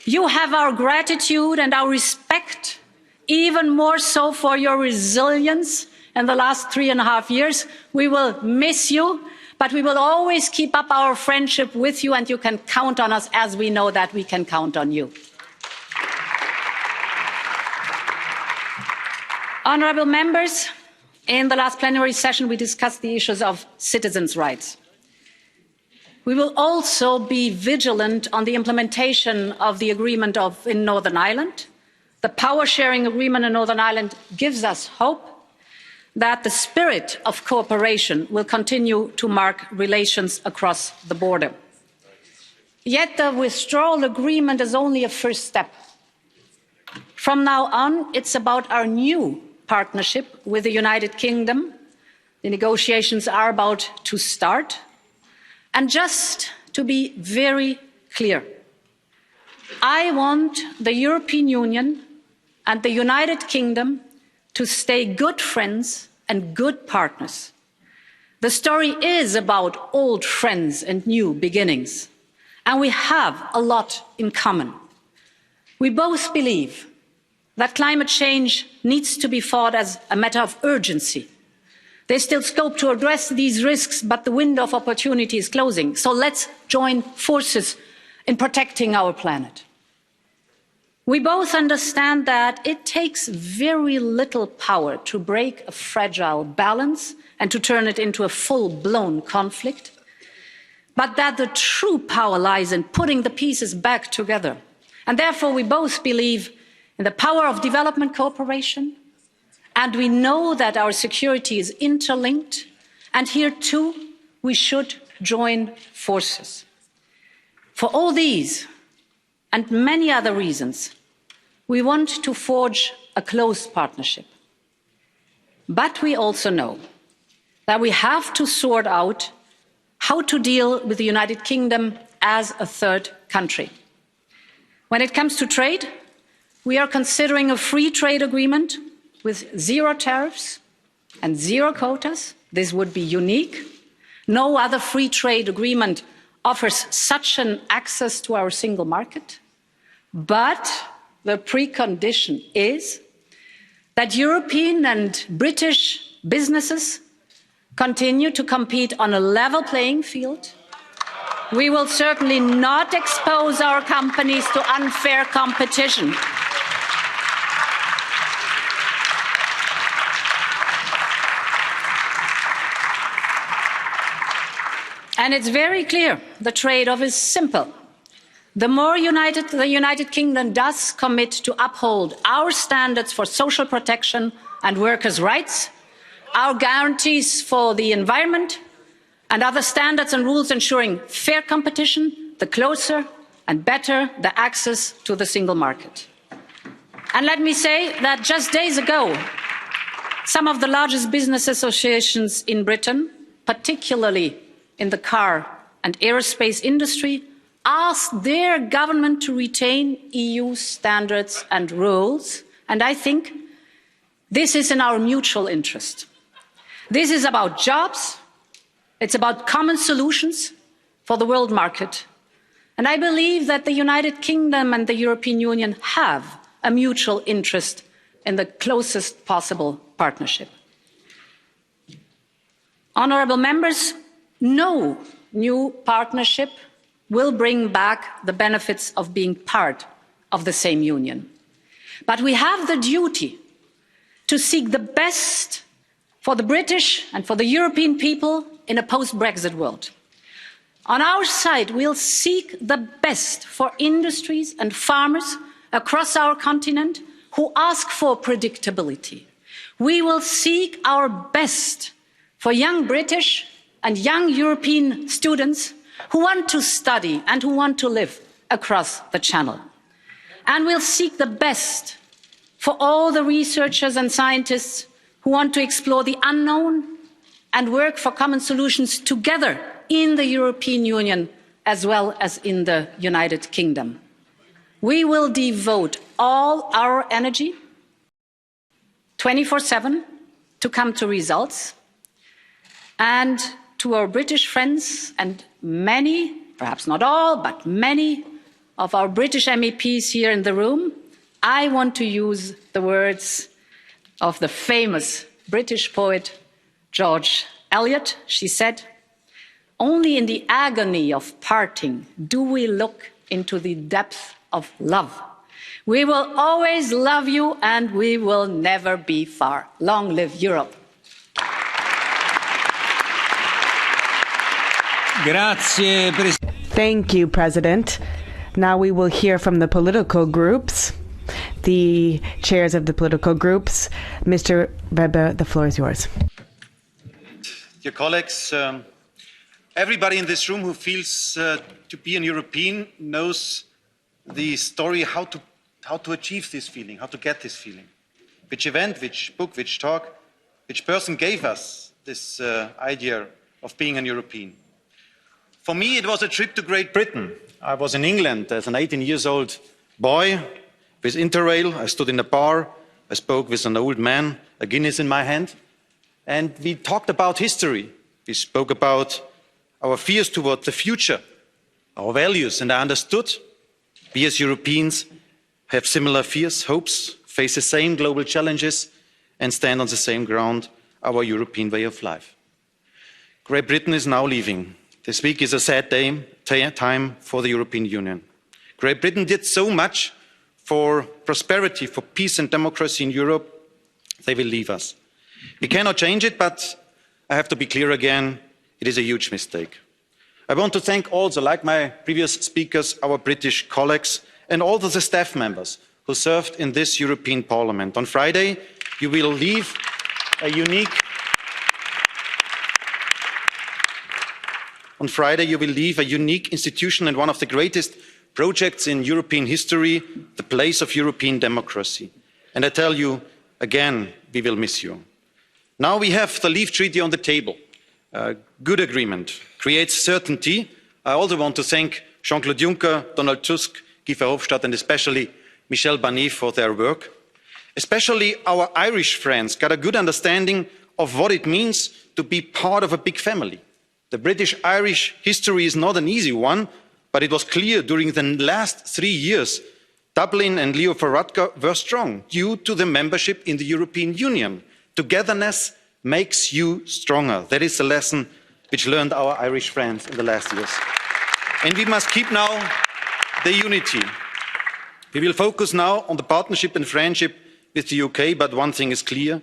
You have our gratitude and our respect, even more so for your resilience in the last 3.5 years. We will miss you, but we will always keep up our friendship with you, and you can count on us as we know that we can count on you. Honourable members, in the last plenary session we discussed the issues of citizens' rights. We will also be vigilant on the implementation of the agreement in Northern Ireland. The power sharing agreement in Northern Ireland gives us hope that the spirit of cooperation will continue to mark relations across the border. Yet the withdrawal agreement is only a first step. From now on, it's about our new partnership with the United Kingdom. The negotiations are about to start. And just to be very clear, I want the European Union and the United Kingdom to stay good friends and good partners. The story is about old friends and new beginnings, and we have a lot in common. We both believe that climate change needs to be fought as a matter of urgency. There's still scope to address these risks, but the window of opportunity is closing. So let's join forces in protecting our planet. We both understand that it takes very little power to break a fragile balance and to turn it into a full-blown conflict. but that the true power lies in putting the pieces back together. And therefore, we both believe in the power of development cooperation, and we know that our security is interlinked, and here too we should join forces. For all these and many other reasons, we want to forge a close partnership. But we also know that we have to sort out how to deal with the United Kingdom as a third country. When it comes to trade, we are considering a free trade agreement with zero tariffs and zero quotas. This would be unique. No other free trade agreement offers such an access to our single market. But the precondition is that European and British businesses continue to compete on a level playing field. We will certainly not expose our companies to unfair competition. And it's very clear, the trade-off is simple. The more the United Kingdom does commit to uphold our standards for social protection and workers' rights, our guarantees for the environment and other standards and rules ensuring fair competition, the closer and better the access to the single market. And let me say that just days ago, some of the largest business associations in Britain, particularly in the car and aerospace industry, asked their government to retain EU standards and rules, and I think this is in our mutual interest. This is about jobs, it's about common solutions for the world market, and I believe that the United Kingdom and the European Union have a mutual interest in the closest possible partnership. Honourable members, no new partnership will bring back the benefits of being part of the same union. But we have the duty to seek the best for the British and for the European people in a post-Brexit world. On our side, we'll seek the best for industries and farmers across our continent who ask for predictability. We will seek our best for young British and young European students who want to study and who want to live across the Channel. And we'll seek the best for all the researchers and scientists who want to explore the unknown and work for common solutions together in the European Union as well as in the United Kingdom. We will devote all our energy 24/7 to come to results. And to our British friends and many, perhaps not all, but many of our British MEPs here in the room, I want to use the words of the famous British poet George Eliot. She said, "Only in the agony of parting do we look into the depth of love. We will always love you and we will never be far. Long live Europe." Thank you, President. Now we will hear from the political groups, the chairs of the political groups. Mr. Weber, the floor is yours. Dear colleagues, everybody in this room who feels to be an European knows the story how to achieve this feeling, how to get this feeling. Which event, which book, which talk, which person gave us this idea of being an European. For me, it was a trip to Great Britain. I was in England as an 18-year-old boy with Interrail. I stood in a bar. I spoke with an old man, a Guinness in my hand. And we talked about history. We spoke about our fears toward the future, our values. And I understood we as Europeans have similar fears, hopes, face the same global challenges, and stand on the same ground, our European way of life. Great Britain is now leaving. This week is a sad time for the European Union. Great Britain did so much for prosperity, for peace and democracy in Europe. They will leave us. We cannot change it, but I have to be clear again, it is a huge mistake. I want to thank also, like my previous speakers, our British colleagues and all the staff members who served in this European Parliament. On Friday, you will leave a unique institution and one of the greatest projects in European history, the place of European democracy. And I tell you again, we will miss you. Now we have the Leave Treaty on the table. A good agreement creates certainty. I also want to thank Jean-Claude Juncker, Donald Tusk, Guy Verhofstadt and especially Michel Barnier for their work. Especially our Irish friends got a good understanding of what it means to be part of a big family. The British-Irish history is not an easy one, but it was clear during the last 3 years, Dublin and Leo Varadkar were strong due to the membership in the European Union. Togetherness makes you stronger. That is the lesson which learned our Irish friends in the last years. And we must keep now the unity. We will focus now on the partnership and friendship with the UK, but one thing is clear.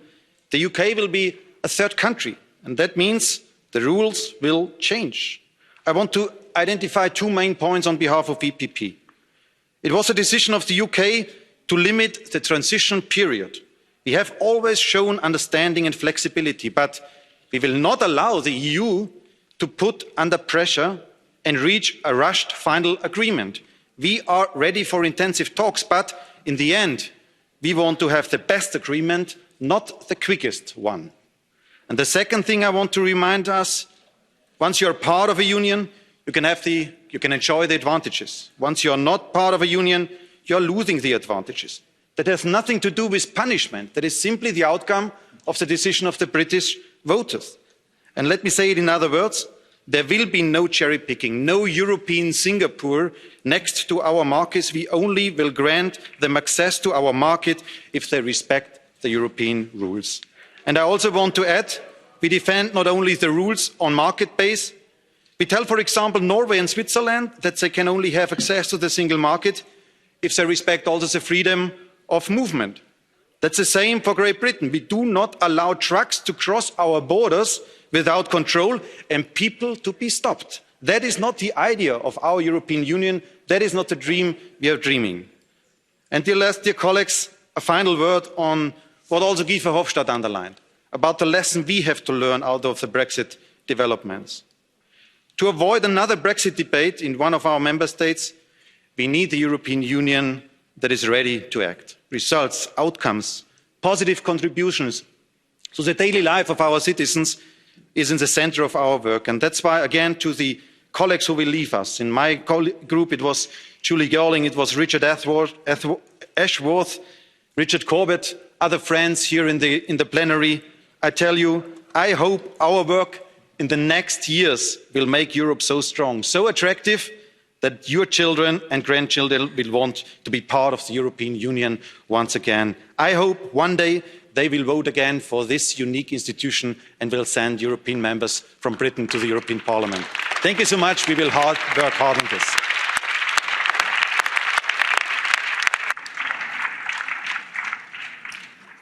The UK will be a third country, and that means the rules will change. I want to identify 2 main points on behalf of EPP. It was a decision of the UK to limit the transition period. We have always shown understanding and flexibility, but we will not allow the EU to put under pressure and reach a rushed final agreement. We are ready for intensive talks, but in the end, we want to have the best agreement, not the quickest one. And the second thing I want to remind us, once you're part of a union, you can enjoy the advantages. Once you're not part of a union, you're losing the advantages. That has nothing to do with punishment. That is simply the outcome of the decision of the British voters. And let me say it in other words, there will be no cherry picking, no European Singapore next to our markets. We only will grant them access to our market if they respect the European rules. And I also want to add, we defend not only the rules on market base, we tell, for example, Norway and Switzerland that they can only have access to the single market if they respect also the freedom of movement. That's the same for Great Britain. We do not allow trucks to cross our borders without control and people to be stopped. That is not the idea of our European Union. That is not the dream we are dreaming. And dear colleagues, a final word on what also Guy Verhofstadt underlined, about the lesson we have to learn out of the Brexit developments. To avoid another Brexit debate in one of our member states, we need the European Union that is ready to act. Results, outcomes, positive contributions to the daily life of our citizens is in the centre of our work. And that's why, again, to the colleagues who will leave us. In my group, it was Julie Girling, it was Richard Ashworth, Richard Corbett, other friends here in the plenary. I tell you, I hope our work in the next years will make Europe so strong, so attractive, that your children and grandchildren will want to be part of the European Union once again. I hope one day they will vote again for this unique institution and will send European members from Britain to the European Parliament. Thank you so much. We will work hard on this.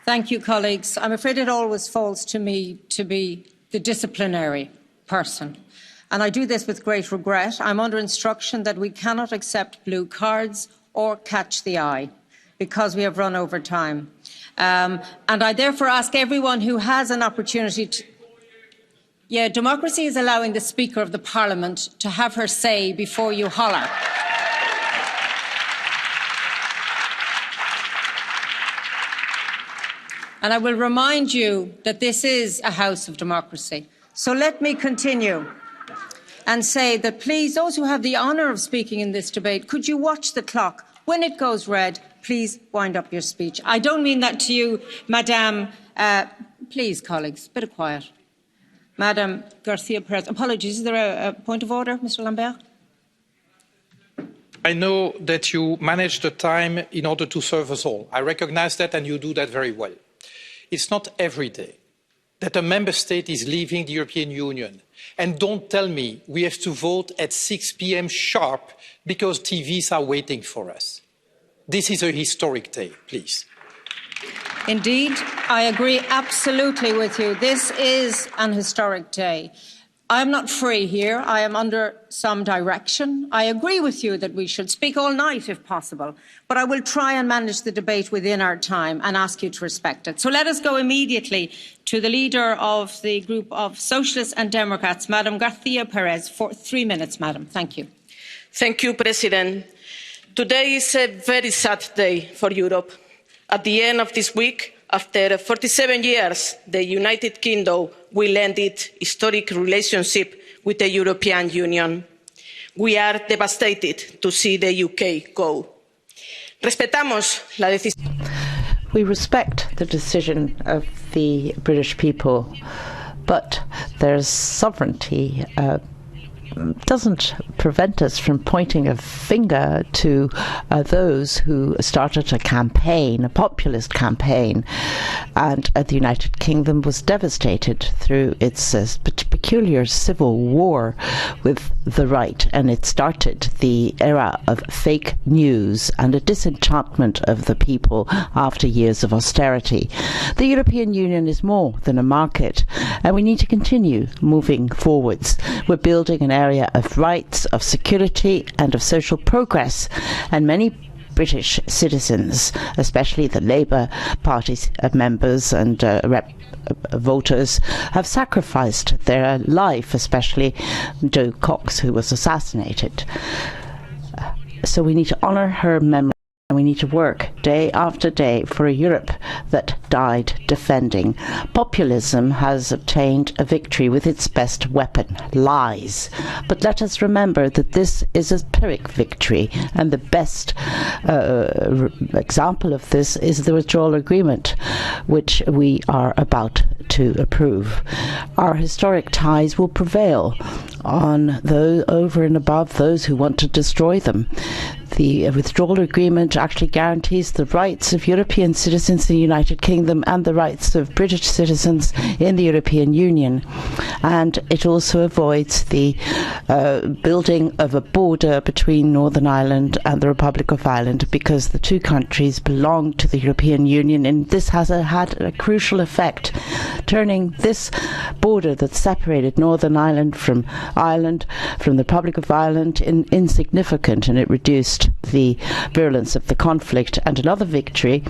Thank you, colleagues. I'm afraid it always falls to me to be the disciplinary person. And I do this with great regret. I'm under instruction that we cannot accept blue cards or catch the eye because we have run over time. And I therefore ask everyone who has an opportunity to... Yeah, democracy is allowing the Speaker of the Parliament to have her say before you holler. And I will remind you that this is a house of democracy. So let me continue and say that please, those who have the honour of speaking in this debate, could you watch the clock? When it goes red, please wind up your speech. I don't mean that to you, Madame. Please, colleagues, a bit of quiet. Madame Garcia Perez. Apologies, is there a point of order, Mr. Lambert? I know that you manage the time in order to serve us all. I recognise that and you do that very well. It's not every day that a member state is leaving the European Union. And don't tell me we have to vote at 6 p.m. sharp because TVs are waiting for us. This is a historic day, please. Indeed, I agree absolutely with you. This is an historic day. I am not free here. I am under some direction. I agree with you that we should speak all night if possible, but I will try and manage the debate within our time and ask you to respect it. So let us go immediately to the leader of the group of Socialists and Democrats, Madam Garcia Perez, for 3 minutes, Madam. Thank you. Thank you, President. Today is a very sad day for Europe. At the end of this week, after 47 years, the United Kingdom will end its historic relationship with the European Union. We are devastated to see the UK go. Respetamos la decisión. We respect the decision of the British people, but their sovereignty doesn't prevent us from pointing a finger to those who started a campaign, a populist campaign, and the United Kingdom was devastated through its peculiar civil war with the right, and it started the era of fake news and a disenchantment of the people after years of austerity. The European Union is more than a market, and we need to continue moving forwards. We're building an area of rights, of security and of social progress, and many British citizens, especially the Labour Party's members and voters, have sacrificed their life, especially Jo Cox, who was assassinated. So we need to honour her memory. And we need to work day after day for a Europe that died defending. Populism has obtained a victory with its best weapon, lies. But let us remember that this is a Pyrrhic victory, and the best example of this is the Withdrawal Agreement, which we are about to approve. Our historic ties will prevail on those over and above those who want to destroy them. The Withdrawal Agreement actually guarantees the rights of European citizens in the United Kingdom and the rights of British citizens in the European Union. And it also avoids the building of a border between Northern Ireland and the Republic of Ireland, because the two countries belong to the European Union, and this has had a crucial effect, turning this border that separated Northern Ireland, from the Republic of Ireland, insignificant, and it reduced the virulence of the conflict. And another victory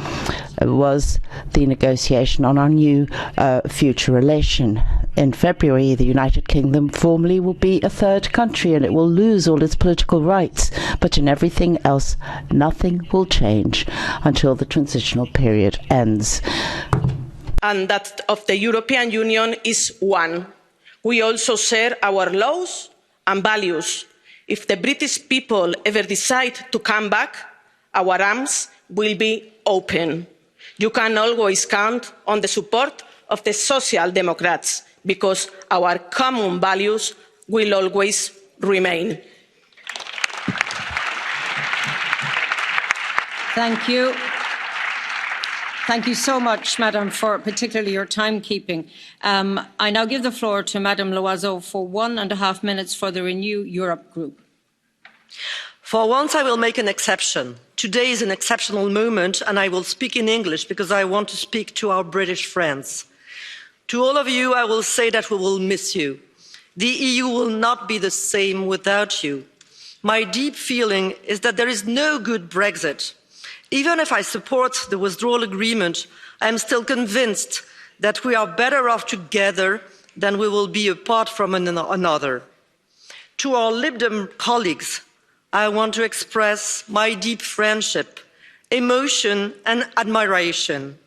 was the negotiation on our new future relation. In February, the United Kingdom formally will be a third country, and it will lose all its political rights. But in everything else, nothing will change until the transitional period ends. And that of the European Union is one. We also share our laws and values. If the British people ever decide to come back, our arms will be open. You can always count on the support of the Social Democrats, because our common values will always remain. Thank you. Thank you so much, Madam, for particularly your timekeeping. I now give the floor to Madam Loiseau for 1.5 minutes for the Renew Europe group. For once, I will make an exception. Today is an exceptional moment, and I will speak in English because I want to speak to our British friends. To all of you, I will say that we will miss you. The EU will not be the same without you. My deep feeling is that there is no good Brexit. Even if I support the Withdrawal Agreement, I am still convinced that we are better off together than we will be apart from another. To our Lib Dem colleagues, I want to express my deep friendship, emotion and admiration.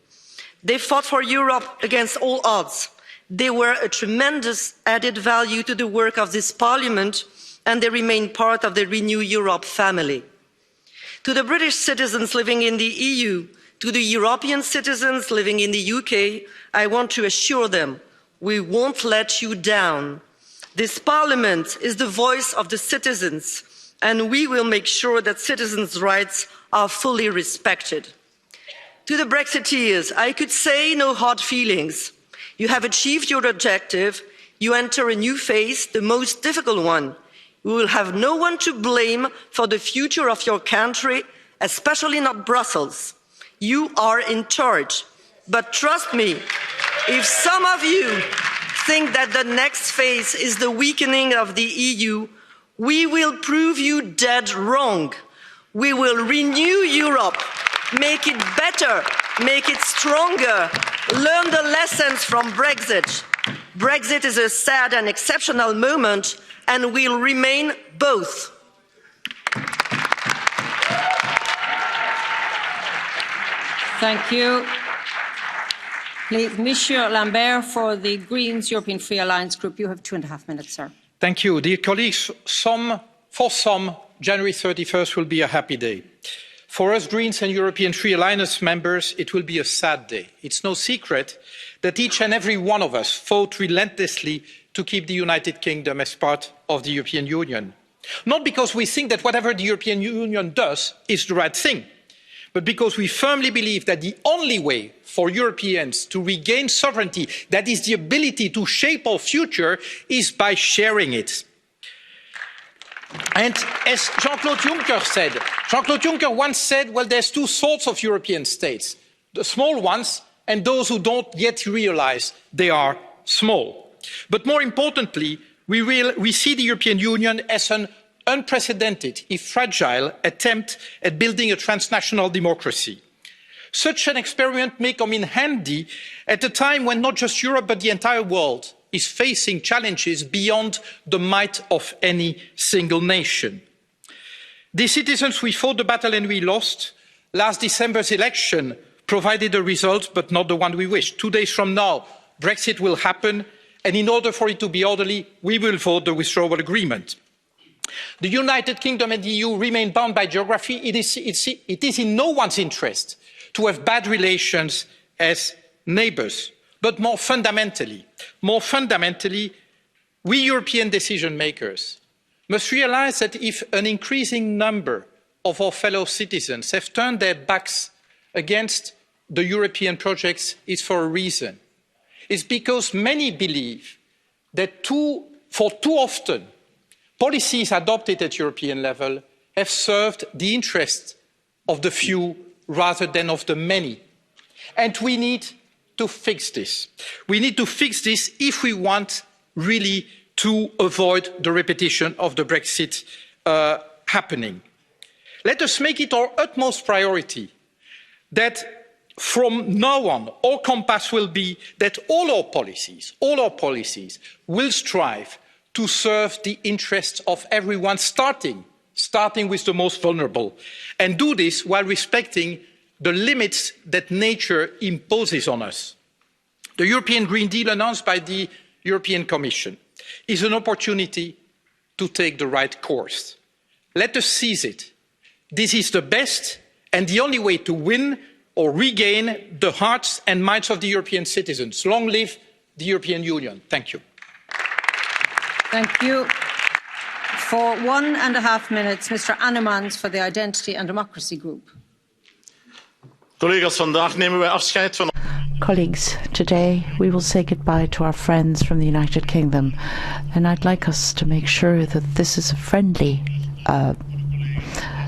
They fought for Europe against all odds. They were a tremendous added value to the work of this Parliament, and they remain part of the Renew Europe family. To the British citizens living in the EU, to the European citizens living in the UK, I want to assure them, we won't let you down. This Parliament is the voice of the citizens, and we will make sure that citizens' rights are fully respected. To the Brexiteers, I could say no hard feelings. You have achieved your objective. You enter a new phase, the most difficult one. We will have no one to blame for the future of your country, especially not Brussels. You are in charge. But trust me, if some of you think that the next phase is the weakening of the EU, we will prove you dead wrong. We will renew Europe, make it better, make it stronger, learn the lessons from Brexit. Brexit is a sad and exceptional moment and will remain both. Thank you. Please, Monsieur Lambert for the Greens European Free Alliance Group. You have 2.5 minutes, sir. Thank you. Dear colleagues, for some, January 31st will be a happy day. For us Greens and European Free Alliance members, it will be a sad day. It's no secret that each and every one of us fought relentlessly to keep the United Kingdom as part of the European Union. Not because we think that whatever the European Union does is the right thing, but because we firmly believe that the only way for Europeans to regain sovereignty, that is the ability to shape our future, is by sharing it. And as Jean-Claude Juncker once said, well, there's two sorts of European states, the small ones and those who don't yet realise they are small. But more importantly, we see the European Union as an unprecedented, if fragile, attempt at building a transnational democracy. Such an experiment may come in handy at a time when not just Europe but the entire world is facing challenges beyond the might of any single nation. The citizens, we fought the battle and we lost. Last December's election provided a result, but not the one we wished. 2 days from now, Brexit will happen, and in order for it to be orderly, we will vote the Withdrawal Agreement. The United Kingdom and the EU remain bound by geography. It is in no one's interest to have bad relations as neighbours. But more fundamentally, we European decision makers must realise that if an increasing number of our fellow citizens have turned their backs against the European projects, it's for a reason. It's because many believe that for too often, policies adopted at European level have served the interests of the few rather than of the many. And we need to fix this. We need to fix this if we want really to avoid the repetition of the Brexit happening. Let us make it our utmost priority that from now on, our compass will be that all our policies will strive to serve the interests of everyone, starting with the most vulnerable, and do this while respecting the limits that nature imposes on us. The European Green Deal announced by the European Commission is an opportunity to take the right course. Let us seize it. This is the best and the only way to win or regain the hearts and minds of the European citizens. Long live the European Union. Thank you. Thank you. For 1.5 minutes, Mr. Annemans for the Identity and Democracy Group. Colleagues, today we will say goodbye to our friends from the United Kingdom, and I'd like us to make sure that this is a friendly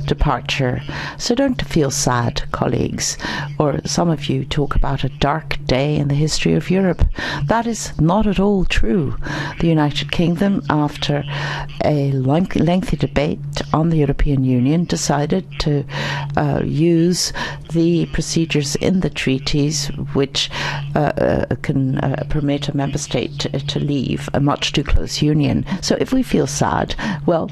departure. So don't feel sad, colleagues, or some of you talk about a dark day in the history of Europe. That is not at all true. The United Kingdom, after a lengthy debate on the European Union, decided to use the procedures in the treaties which can permit a member state to leave a much too close union. So if we feel sad, well,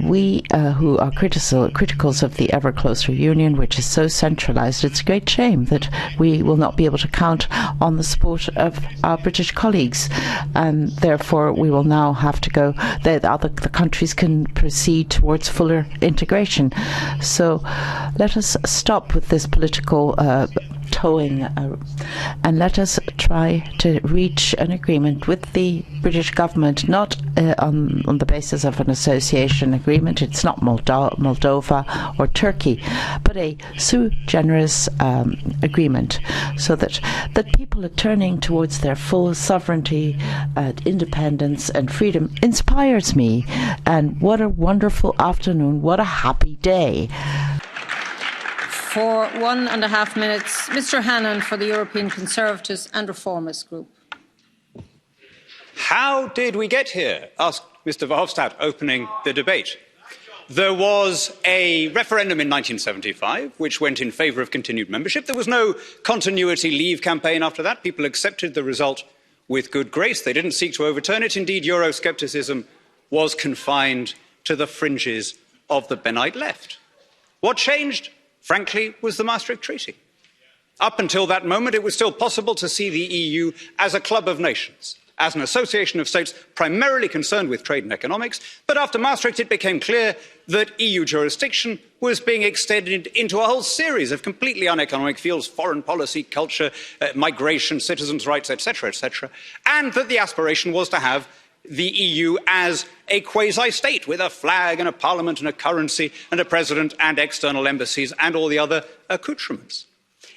we who are criticals of the ever closer union, which is so centralised, it's a great shame that we will not be able to count on the support of our British colleagues, and therefore we will now have to go. The countries can proceed towards fuller integration. So let us stop with this political towing and let us try to reach an agreement with the British government, not on the basis of an association agreement. It's not Moldova or Turkey, but a sui generis agreement, so that people are turning towards their full sovereignty, independence and freedom inspires me. And what a wonderful afternoon, what a happy day. For 1.5 minutes, Mr. Hannan for the European Conservatives and Reformists Group. How did we get here? Asked Mr Verhofstadt, opening the debate. There was a referendum in 1975 which went in favour of continued membership. There was no continuity leave campaign after that. People accepted the result with good grace. They didn't seek to overturn it. Indeed, Euroscepticism was confined to the fringes of the Benite left. What changed, frankly, was the Maastricht Treaty. Up until that moment, it was still possible to see the EU as a club of nations, as an association of states primarily concerned with trade and economics. But after Maastricht, it became clear that EU jurisdiction was being extended into a whole series of completely uneconomic fields: foreign policy, culture, migration, citizens' rights, etc., and that the aspiration was to have the EU as a quasi-state with a flag and a parliament and a currency and a president and external embassies and all the other accoutrements.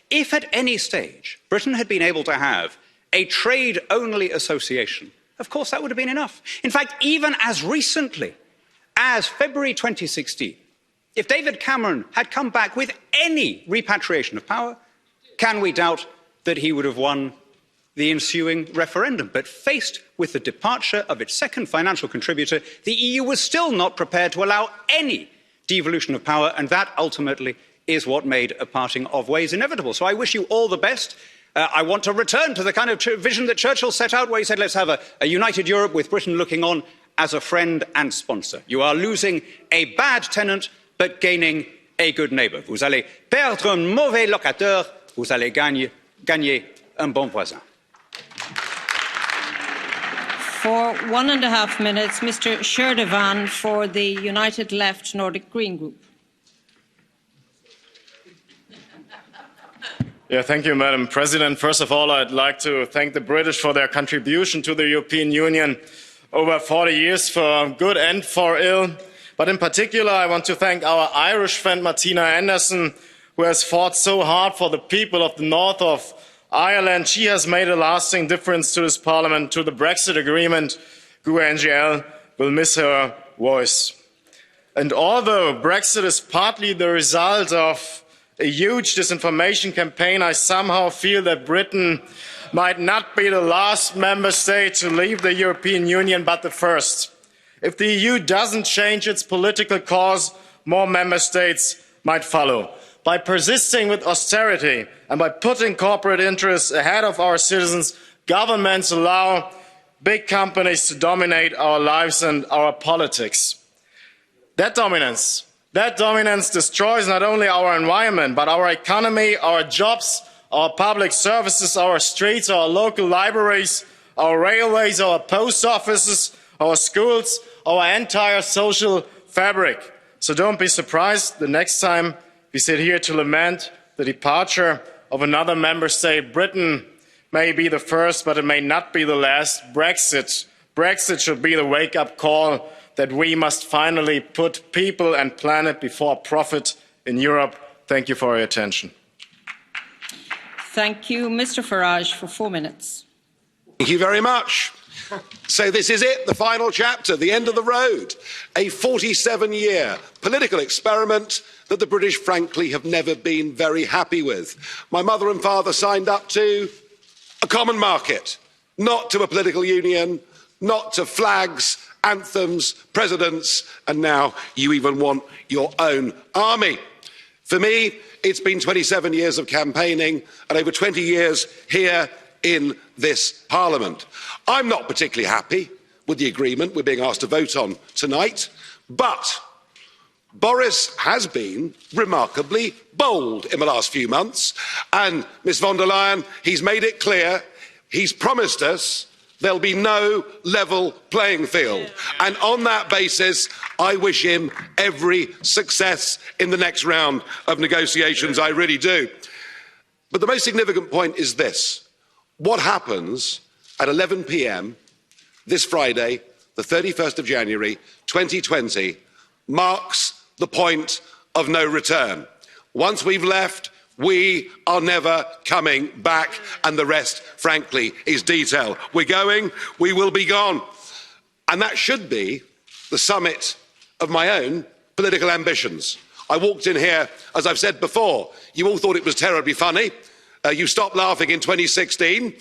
If at any stage Britain had been able to have a trade-only association, of course that would have been enough. In fact, even as recently as February 2016, if David Cameron had come back with any repatriation of power, can we doubt that he would have won the ensuing referendum? But faced with the departure of its second financial contributor, the EU was still not prepared to allow any devolution of power, and that ultimately is what made a parting of ways inevitable. So I wish you all the best. I want to return to the kind of vision that Churchill set out, where he said, let's have a united Europe with Britain looking on as a friend and sponsor. You are losing a bad tenant, but gaining a good neighbour. Vous allez perdre un mauvais locataire, vous allez gagner un bon voisin. For 1.5 minutes, Mr Sherdevan for the United Left Nordic Green Group. Thank you, Madam President. First of all, I'd like to thank the British for their contribution to the European Union over 40 years, for good and for ill. But in particular, I want to thank our Irish friend Martina Anderson, who has fought so hard for the people of the north of Ireland. She has made a lasting difference to this Parliament, to the Brexit agreement. GUE NGL will miss her voice. And although Brexit is partly the result of a huge disinformation campaign, I somehow feel that Britain might not be the last member state to leave the European Union, but the first. If the EU doesn't change its political course, more member states might follow. By persisting with austerity and by putting corporate interests ahead of our citizens, governments allow big companies to dominate our lives and our politics. That dominance destroys not only our environment, but our economy, our jobs, our public services, our streets, our local libraries, our railways, our post offices, our schools, our entire social fabric. So don't be surprised the next time we sit here to lament the departure of another member state. Britain may be the first, but it may not be the last. Brexit should be the wake-up call that we must finally put people and planet before profit in Europe. Thank you for your attention. Thank you. Mr Farage for 4 minutes. Thank you very much. So this is it, the final chapter, the end of the road. A 47-year political experiment that the British, frankly, have never been very happy with. My mother and father signed up to a common market, not to a political union, not to flags, anthems, presidents, and now you even want your own army. For me, it's been 27 years of campaigning and over 20 years here in this Parliament. I'm not particularly happy with the agreement we're being asked to vote on tonight, but Boris has been remarkably bold in the last few months, and Ms von der Leyen, he's made it clear, he's promised us there'll be no level playing field. And on that basis, I wish him every success in the next round of negotiations, I really do. But the most significant point is this. What happens at 11 p.m. this Friday, the 31st of January 2020, marks the point of no return. Once we've left, we are never coming back, and the rest, frankly, is detail. We're going, we will be gone. And that should be the summit of my own political ambitions. I walked in here, as I've said before, you all thought it was terribly funny. You stopped laughing in 2016.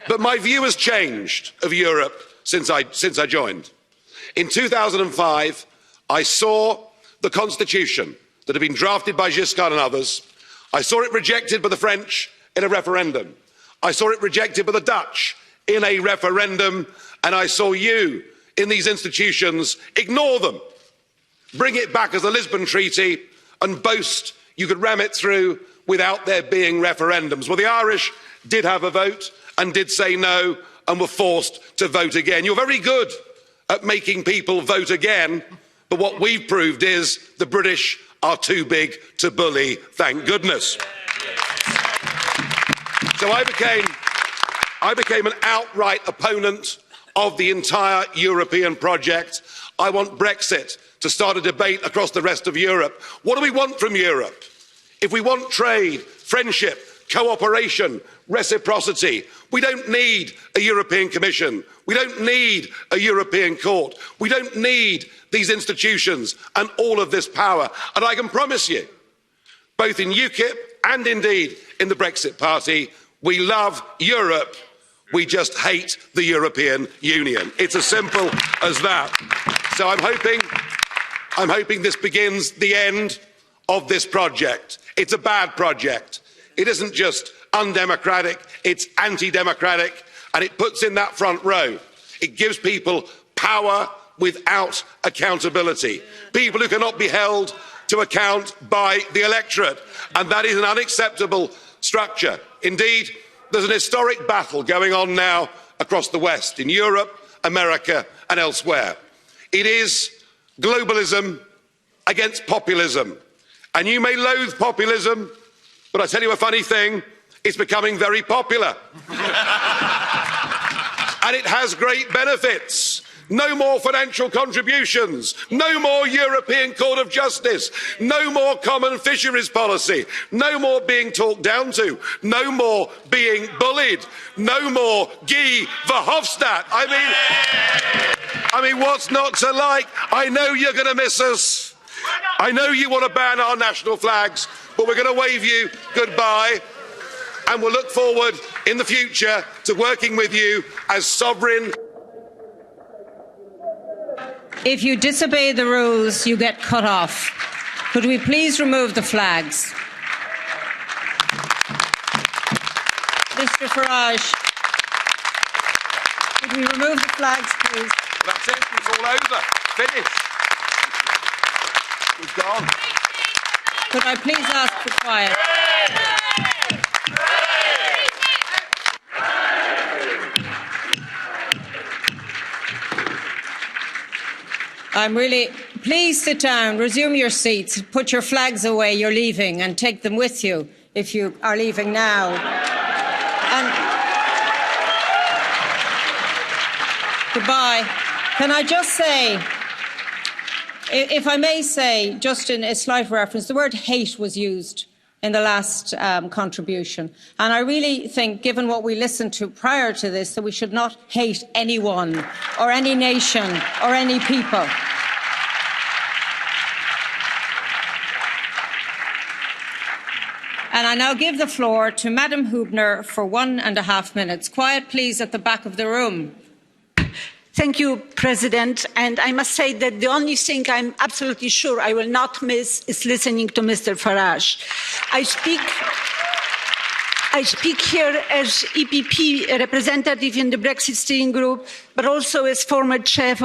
But my view has changed of Europe since I joined. In 2005, I saw the constitution that had been drafted by Giscard and others. I saw it rejected by the French in a referendum. I saw it rejected by the Dutch in a referendum. And I saw you in these institutions ignore them, bring it back as the Lisbon Treaty and boast you could ram it through without there being referendums. Well, the Irish did have a vote and did say no and were forced to vote again. You're very good at making people vote again, but what we've proved is the British are too big to bully, thank goodness. So I became an outright opponent of the entire European project. I want Brexit to start a debate across the rest of Europe. What do we want from Europe? If we want trade, friendship, cooperation, reciprocity, we don't need a European Commission. We don't need a European Court. We don't need these institutions and all of this power. And I can promise you, both in UKIP and indeed in the Brexit Party, we love Europe. We just hate the European Union. It's as simple as that. So I'm hoping this begins the end of this project. It's a bad project. It isn't just undemocratic, it's anti-democratic, and it puts in that front row. It gives people power without accountability. People who cannot be held to account by the electorate. And that is an unacceptable structure. Indeed, there's an historic battle going on now across the West, in Europe, America and elsewhere. It is globalism against populism. And you may loathe populism, but I tell you a funny thing, it's becoming very popular. And it has great benefits. No more financial contributions, no more European Court of Justice, no more common fisheries policy, no more being talked down to, no more being bullied, no more Guy Verhofstadt. I mean, what's not to like? I know you're going to miss us. I know you want to ban our national flags, but we're going to wave you goodbye. And we'll look forward in the future to working with you as sovereign. If you disobey the rules, you get cut off. Could we please remove the flags? Mr Farage, could we remove the flags, please? That's it, it's all over. Finished. We've gone. Could I please ask for quiet? Please sit down, resume your seats, put your flags away, you're leaving, and take them with you if you are leaving now. And goodbye. Can I just say, if I may say, just in a slight reference, the word hate was used in the last contribution. And I really think, given what we listened to prior to this, that we should not hate anyone or any nation or any people. And I now give the floor to Madam Hübner for 1.5 minutes. Quiet, please, at the back of the room. Thank you, President. And I must say that the only thing I'm absolutely sure I will not miss is listening to Mr. Farage. I speak here as EPP representative in the Brexit Steering Group, but also as former chair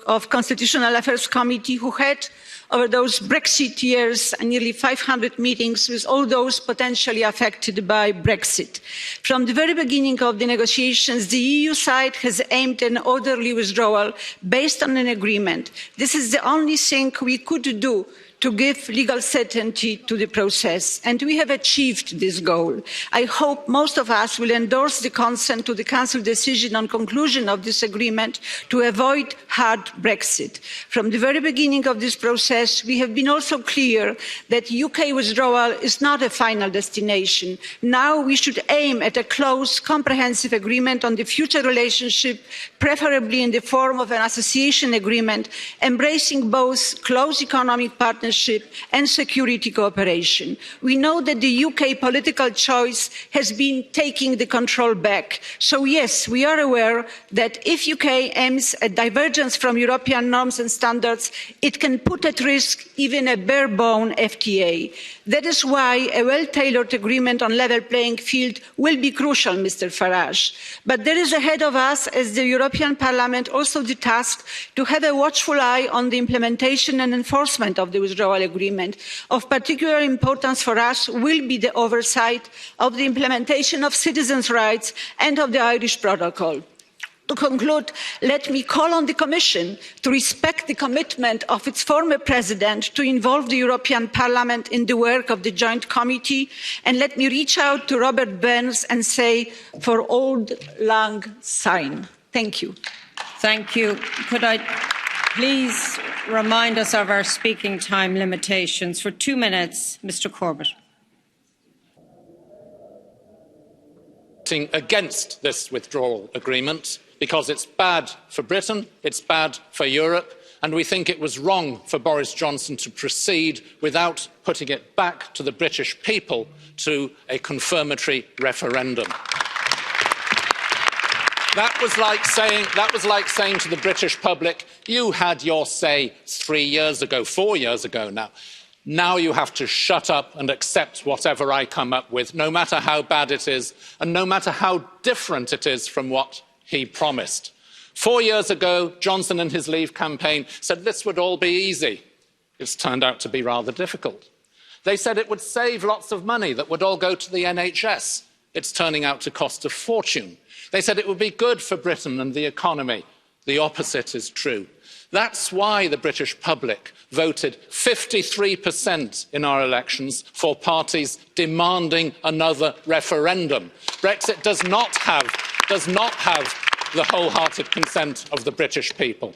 of Constitutional Affairs Committee, who had, over those Brexit years, nearly 500 meetings with all those potentially affected by Brexit. From the very beginning of the negotiations, the EU side has aimed at an orderly withdrawal based on an agreement. This is the only thing we could do to give legal certainty to the process, and we have achieved this goal. I hope most of us will endorse the consent to the Council decision on conclusion of this agreement to avoid hard Brexit. From the very beginning of this process, we have been also clear that UK withdrawal is not a final destination. Now we should aim at a close, comprehensive agreement on the future relationship, preferably in the form of an association agreement, embracing both close economic partnership partnership and security cooperation. We know that the UK political choice has been taking the control back. So yes, we are aware that if UK aims at divergence from European norms and standards, it can put at risk even a bare-bone FTA. That is why a well-tailored agreement on level playing field will be crucial, Mr. Farage. But there is ahead of us, as the European Parliament, also the task to have a watchful eye on the implementation and enforcement of the withdrawal agreement. Of particular importance for us will be the oversight of the implementation of citizens' rights and of the Irish Protocol. To conclude, let me call on the Commission to respect the commitment of its former President to involve the European Parliament in the work of the Joint Committee, and let me reach out to Robert Burns and say, for auld lang syne. Thank you. Thank you. Could I please remind us of our speaking time limitations? For 2 minutes, Mr. Corbett. Against this withdrawal agreement because it's bad for Britain, it's bad for Europe, and we think it was wrong for Boris Johnson to proceed without putting it back to the British people to a confirmatory referendum. That was like saying to the British public, you had your say 3 years ago, 4 years ago now. Now you have to shut up and accept whatever I come up with, no matter how bad it is, and no matter how different it is from what he promised. 4 years ago, Johnson and his Leave campaign said this would all be easy. It's turned out to be rather difficult. They said it would save lots of money that would all go to the NHS. It's turning out to cost a fortune. They said it would be good for Britain and the economy. The opposite is true. That's why the British public voted 53% in our elections for parties demanding another referendum. Brexit does not have the wholehearted consent of the British people.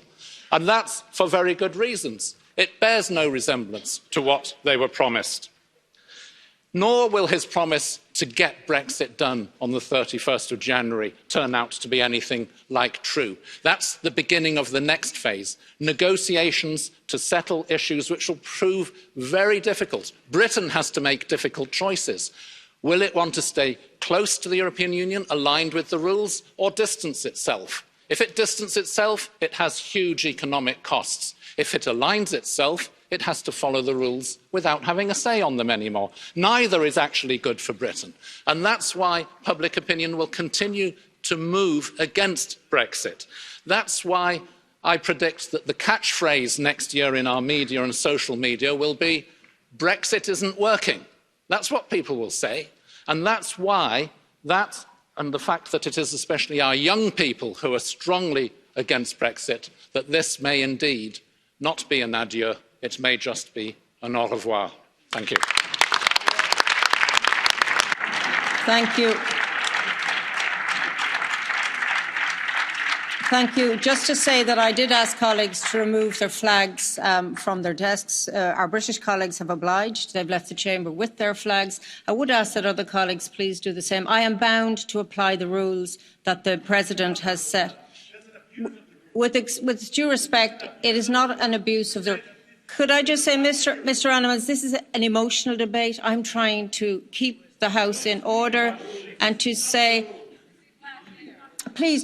And that's for very good reasons. It bears no resemblance to what they were promised. Nor will his promise to get Brexit done on the 31st of January turn out to be anything like true. That's the beginning of the next phase, negotiations to settle issues which will prove very difficult. Britain has to make difficult choices. Will it want to stay close to the European Union, aligned with the rules, or distance itself? If it distances itself, it has huge economic costs. If it aligns itself, it has to follow the rules without having a say on them anymore. Neither is actually good for Britain. And that's why public opinion will continue to move against Brexit. That's why I predict that the catchphrase next year in our media and social media will be, Brexit isn't working. That's what people will say. And that's why that, and the fact that it is especially our young people who are strongly against Brexit, that this may indeed not be an adieu. It may just be an au revoir. Thank you. Thank you. Thank you. Just to say that I did ask colleagues to remove their flags from their desks. Our British colleagues have obliged. They've left the chamber with their flags. I would ask that other colleagues please do the same. I am bound to apply the rules that the President has set. With due respect, it is not an abuse of the... Could I just say, Mr. Animals, this is an emotional debate. I'm trying to keep the House in order and to say, please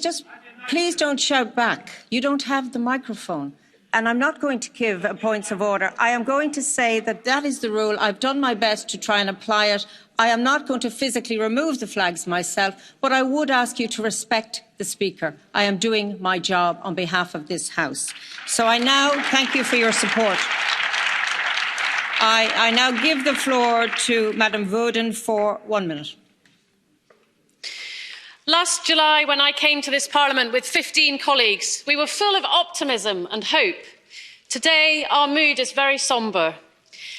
don't shout back. You don't have the microphone. And I'm not going to give points of order. I am going to say that that is the rule. I've done my best to try and apply it. I am not going to physically remove the flags myself, but I would ask you to respect the Speaker. I am doing my job on behalf of this House. So I now thank you for your support. I now give the floor to Madam Voden for 1 minute. Last July, when I came to this Parliament with 15 colleagues, we were full of optimism and hope. Today, our mood is very sombre.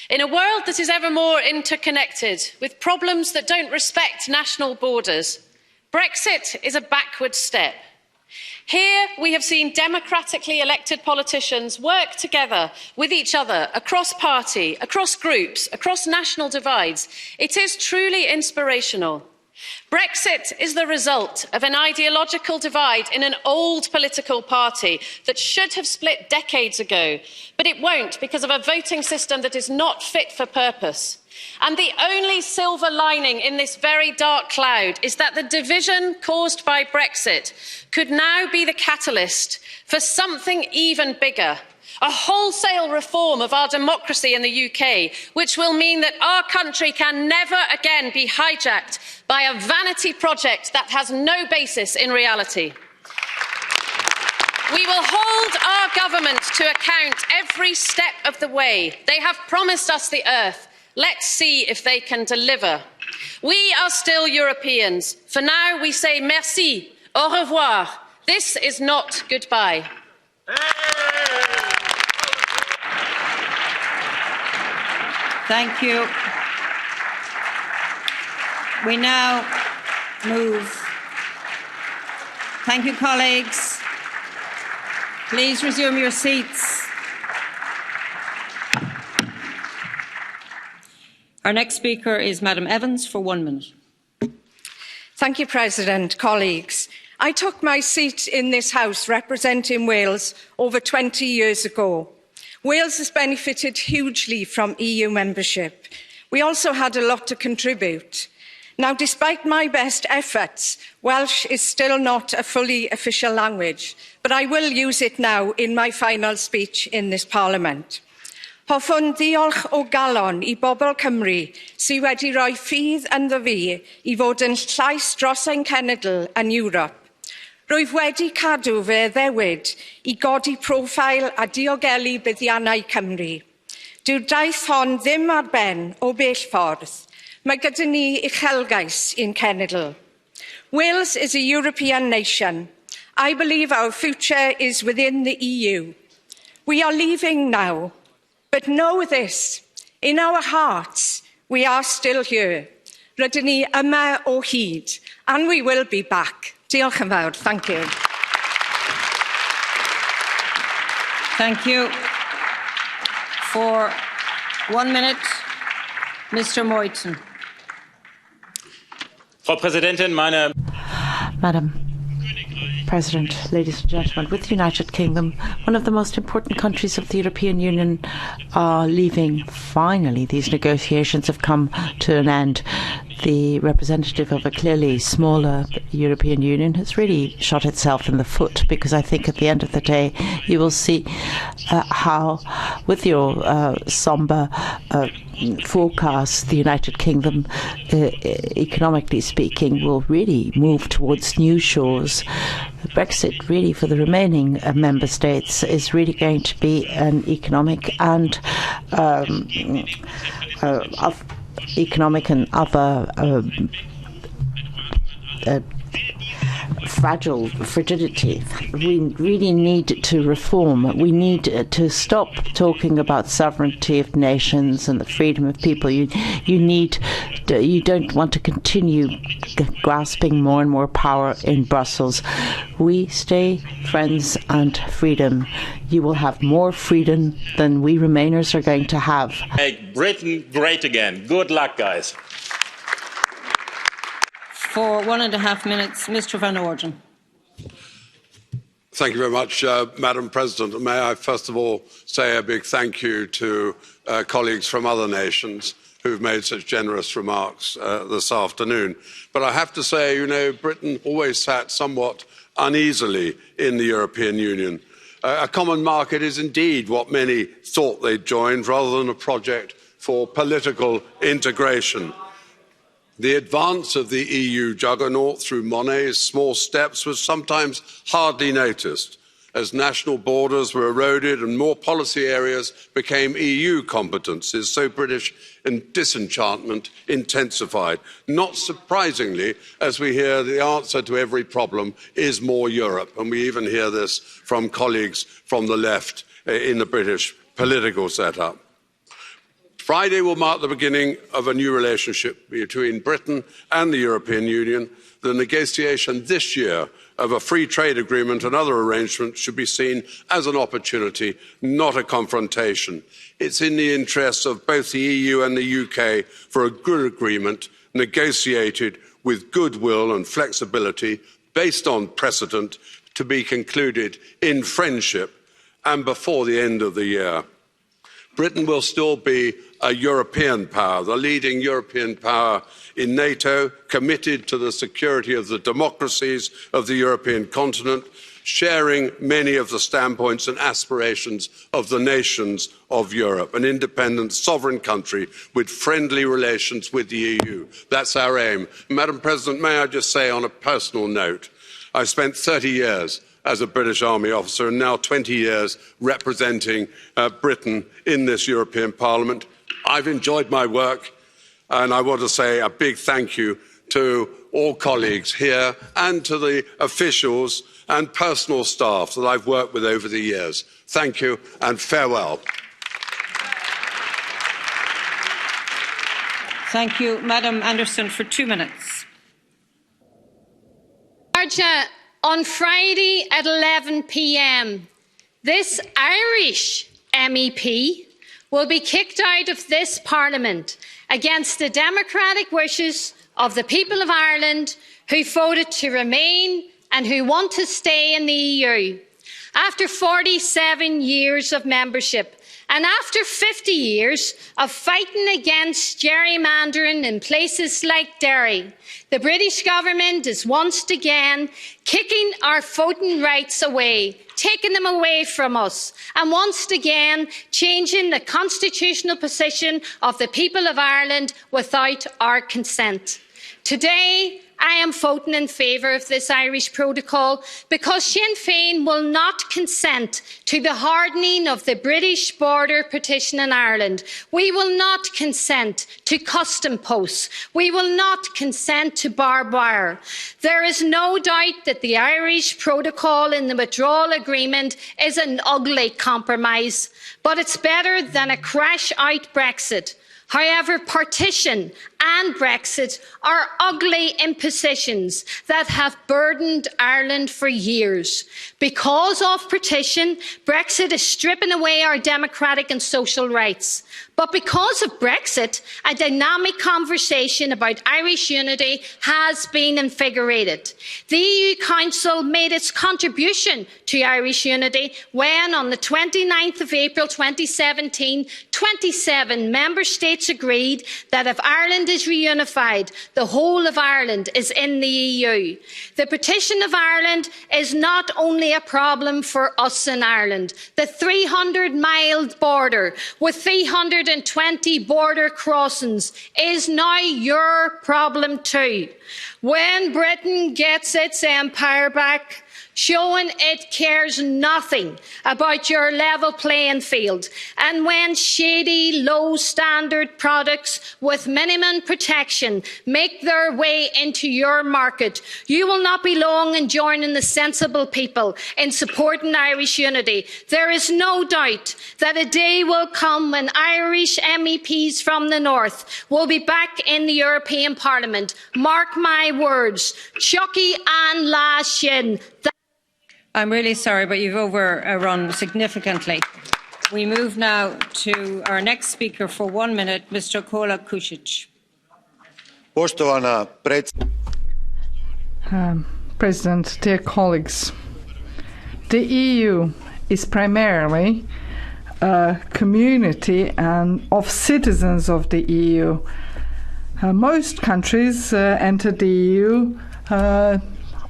In a world that is ever more interconnected, with problems that don't respect national borders, Brexit is a backward step. Here, we have seen democratically elected politicians work together with each other across party, across groups, across national divides. It is truly inspirational. Brexit is the result of an ideological divide in an old political party that should have split decades ago, but it won't because of a voting system that is not fit for purpose. And the only silver lining in this very dark cloud is that the division caused by Brexit could now be the catalyst for something even bigger. A wholesale reform of our democracy in the UK, which will mean that our country can never again be hijacked by a vanity project that has no basis in reality. We will hold our government to account every step of the way. They have promised us the earth. Let's see if they can deliver. We are still Europeans. For now, we say merci, au revoir. This is not goodbye. Thank you. We now move. Thank you, colleagues. Please resume your seats. Our next speaker is Madam Evans for 1 minute. Thank you, President. Colleagues, I took my seat in this House representing Wales over 20 years ago. Wales has benefited hugely from EU membership. We also had a lot to contribute. Now, despite my best efforts, Welsh is still not a fully official language, but I will use it now in my final speech in this Parliament. Hoffwn ddiolch o galon I bobl Cymru sy wedi rhoi ffydd ynddo fi I fod yn llais dros ein cenedl yn Ewrop. Rwyf wedi cadw fy ddewid I godi profil a diogelu buddiannau Cymru. Dyw'r daith hon ddim ar ben o bell ffordd. Mae gyda ni uchelgais i'n cenedl. Wales is a European nation. I believe our future is within the EU. We are leaving now. But know this, in our hearts, we are still here. Rydyn ni yma o hyd, and we will be back. Diolch yn fawr. Thank you. Thank you. For 1 minute, Mr. Moyton. Frau Präsidentin, Madam President, ladies and gentlemen, with the United Kingdom, one of the most important countries of the European Union are leaving. Finally, these negotiations have come to an end. The representative of a clearly smaller European Union has really shot itself in the foot, because I think at the end of the day you will see how, with your sombre forecast, the United Kingdom, economically speaking, will really move towards new shores. Brexit, really, for the remaining member states, is really going to be an economic and economic and other fragility. We really need to reform. We need to stop talking about sovereignty of nations and the freedom of people. You don't want to continue grasping more and more power in Brussels. We stay friends and freedom. You will have more freedom than we Remainers are going to have. Make Britain great again. Good luck, guys. For 1.5 minutes, Mr. Van Orden. Thank you very much, Madam President. May I first of all say a big thank you to colleagues from other nations who've made such generous remarks this afternoon. But I have to say, you know, Britain always sat somewhat uneasily in the European Union. A common market is indeed what many thought they'd joined, rather than a project for political integration. The advance of the EU juggernaut through Monnet's small steps was sometimes hardly noticed, as national borders were eroded and more policy areas became EU competences, so British disenchantment intensified. Not surprisingly, as we hear the answer to every problem is more Europe, and we even hear this from colleagues from the left in the British political setup. Friday will mark the beginning of a new relationship between Britain and the European Union. The negotiation this year of a free trade agreement and other arrangements should be seen as an opportunity, not a confrontation. It's in the interests of both the EU and the UK for a good agreement negotiated with goodwill and flexibility based on precedent to be concluded in friendship and before the end of the year. Britain will still be a European power, the leading European power in NATO, committed to the security of the democracies of the European continent, sharing many of the standpoints and aspirations of the nations of Europe, an independent sovereign country with friendly relations with the EU. That's our aim. Madam President, may I just say on a personal note, I spent 30 years as a British Army officer and now 20 years representing Britain in this European Parliament. I've enjoyed my work and I want to say a big thank you to all colleagues here and to the officials and personal staff that I've worked with over the years. Thank you and farewell. Thank you. Madam Anderson for 2 minutes. On Friday at 11 p.m, this Irish MEP will be kicked out of this Parliament against the democratic wishes of the people of Ireland who voted to remain and who want to stay in the EU. After 47 years of membership and after 50 years of fighting against gerrymandering in places like Derry, the British government is once again kicking our voting rights away, taking them away from us, and once again changing the constitutional position of the people of Ireland without our consent. Today, I am voting in favour of this Irish protocol because Sinn Féin will not consent to the hardening of the British border partition in Ireland. We will not consent to custom posts. We will not consent to barbed wire. There is no doubt that the Irish protocol in the Withdrawal Agreement is an ugly compromise, but it's better than a crash-out Brexit. However, partition and Brexit are ugly impositions that have burdened Ireland for years. Because of partition, Brexit is stripping away our democratic and social rights. But because of Brexit, a dynamic conversation about Irish unity has been invigorated. The EU Council made its contribution to Irish unity when, on the 29th of April 2017, 27 member states agreed that if Ireland is reunified, the whole of Ireland is in the EU. The partition of Ireland is not only a problem for us in Ireland. The 300-mile border with 320 border crossings is now your problem too. When Britain gets its empire back, showing it cares nothing about your level playing field, and when shady, low-standard products with minimum protection make their way into your market, you will not be long in joining the sensible people in supporting Irish unity. There is no doubt that a day will come when Irish MEPs from the north will be back in the European Parliament. Mark my words, Chucky and La Shin. I'm really sorry, but you've overrun significantly. We move now to our next speaker for 1 minute, Mr. Kola Kušić. President, dear colleagues, the EU is primarily a community of citizens of the EU. Most countries entered the EU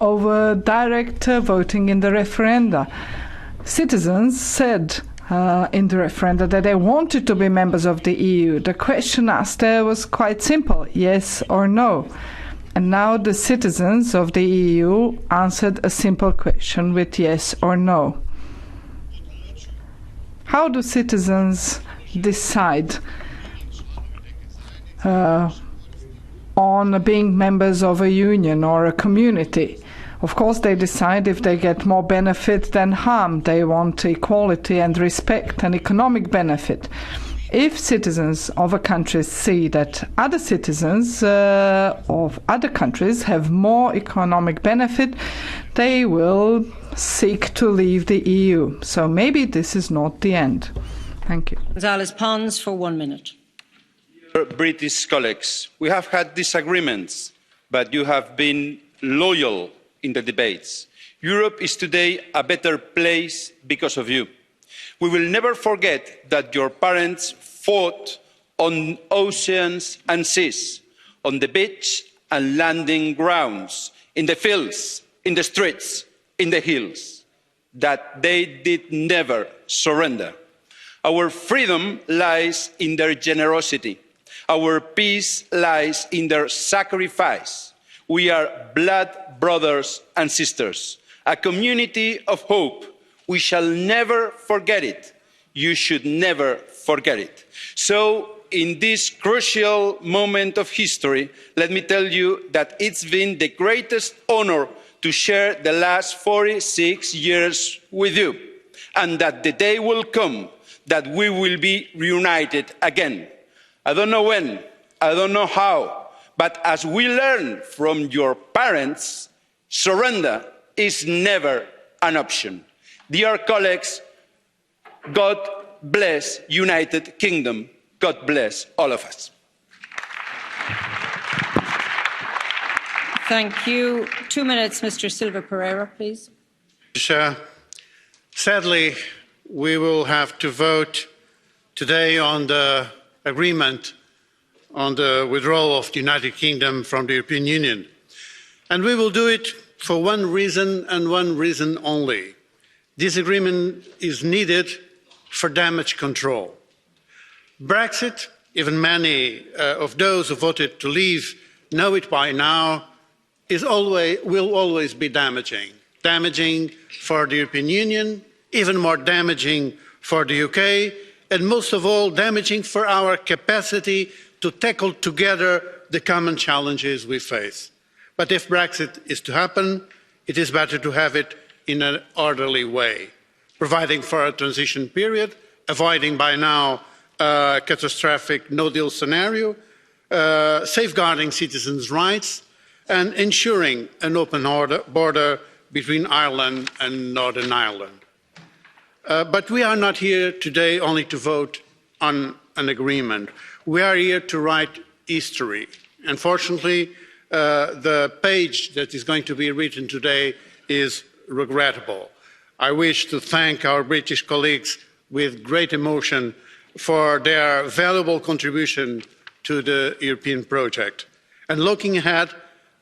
over direct voting in the referenda. Citizens said in the referenda that they wanted to be members of the EU. The question asked there was quite simple, yes or no. And now the citizens of the EU answered a simple question with yes or no. How do citizens decide on being members of a union or a community? Of course, they decide if they get more benefit than harm. They want equality and respect and economic benefit. If citizens of a country see that other citizens of other countries have more economic benefit, they will seek to leave the EU. So maybe this is not the end. Thank you. González Pons for 1 minute. British colleagues, we have had disagreements, but you have been loyal in the debates. Europe is today a better place because of you. We will never forget that your parents fought on oceans and seas, on the beach and landing grounds, in the fields, in the streets, in the hills, that they did never surrender. Our freedom lies in their generosity. Our peace lies in their sacrifice. We are blood brothers and sisters, a community of hope. We shall never forget it. You should never forget it. So, in this crucial moment of history, let me tell you that it's been the greatest honour to share the last 46 years with you, and that the day will come that we will be reunited again. I don't know when, I don't know how, but as we learned from your parents, surrender is never an option. Dear colleagues, God bless United Kingdom. God bless all of us. Thank you. 2 minutes, Mr. Silva Pereira, please. Sadly, we will have to vote today on the agreement on the withdrawal of the United Kingdom from the European Union. And we will do it for one reason and one reason only. This agreement is needed for damage control. Brexit, even many of those who voted to leave know it by now, will always be damaging for the European Union, even more damaging for the UK, and most of all damaging for our capacity to tackle together the common challenges we face. But if Brexit is to happen, it is better to have it in an orderly way, providing for a transition period, avoiding by now a catastrophic no-deal scenario, safeguarding citizens' rights, and ensuring an open border between Ireland and Northern Ireland. But we are not here today only to vote on an agreement. We are here to write history. Unfortunately, the page that is going to be written today is regrettable. I wish to thank our British colleagues with great emotion for their valuable contribution to the European project. And looking ahead,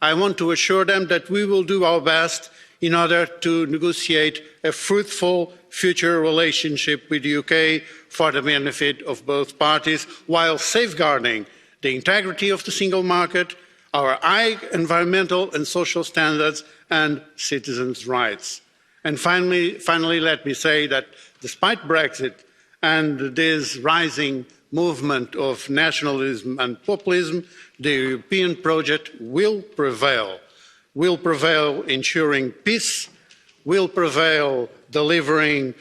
I want to assure them that we will do our best in order to negotiate a fruitful future relationship with the UK for the benefit of both parties, while safeguarding the integrity of the single market, our high environmental and social standards, and citizens' rights. And finally, let me say that despite Brexit and this rising movement of nationalism and populism, the European project will prevail ensuring peace, will prevail delivering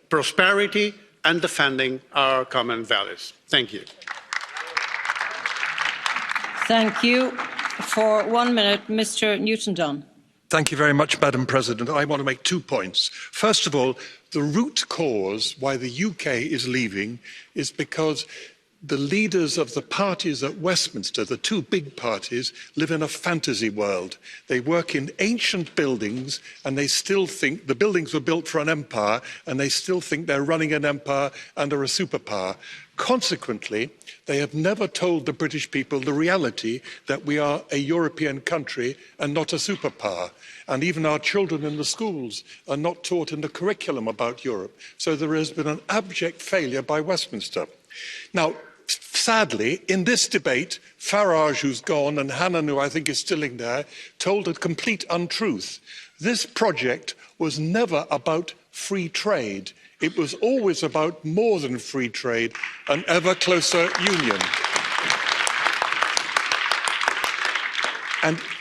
prosperity and defending our common values. Thank you. Thank you. For 1 minute, Mr. Newton-Dunn. Thank you very much, Madam President. I want to make 2 points. First of all, the root cause why the UK is leaving is because the leaders of the parties at Westminster, the 2 big parties, live in a fantasy world. They work in ancient buildings and they still think the buildings were built for an empire and they still think they're running an empire and are a superpower. Consequently, they have never told the British people the reality that we are a European country and not a superpower. And even our children in the schools are not taught in the curriculum about Europe. So there has been an abject failure by Westminster. Now, sadly, in this debate, Farage, who's gone, and Hannan, who I think is still in there, told a complete untruth. This project was never about free trade. It was always about more than free trade, an ever closer union.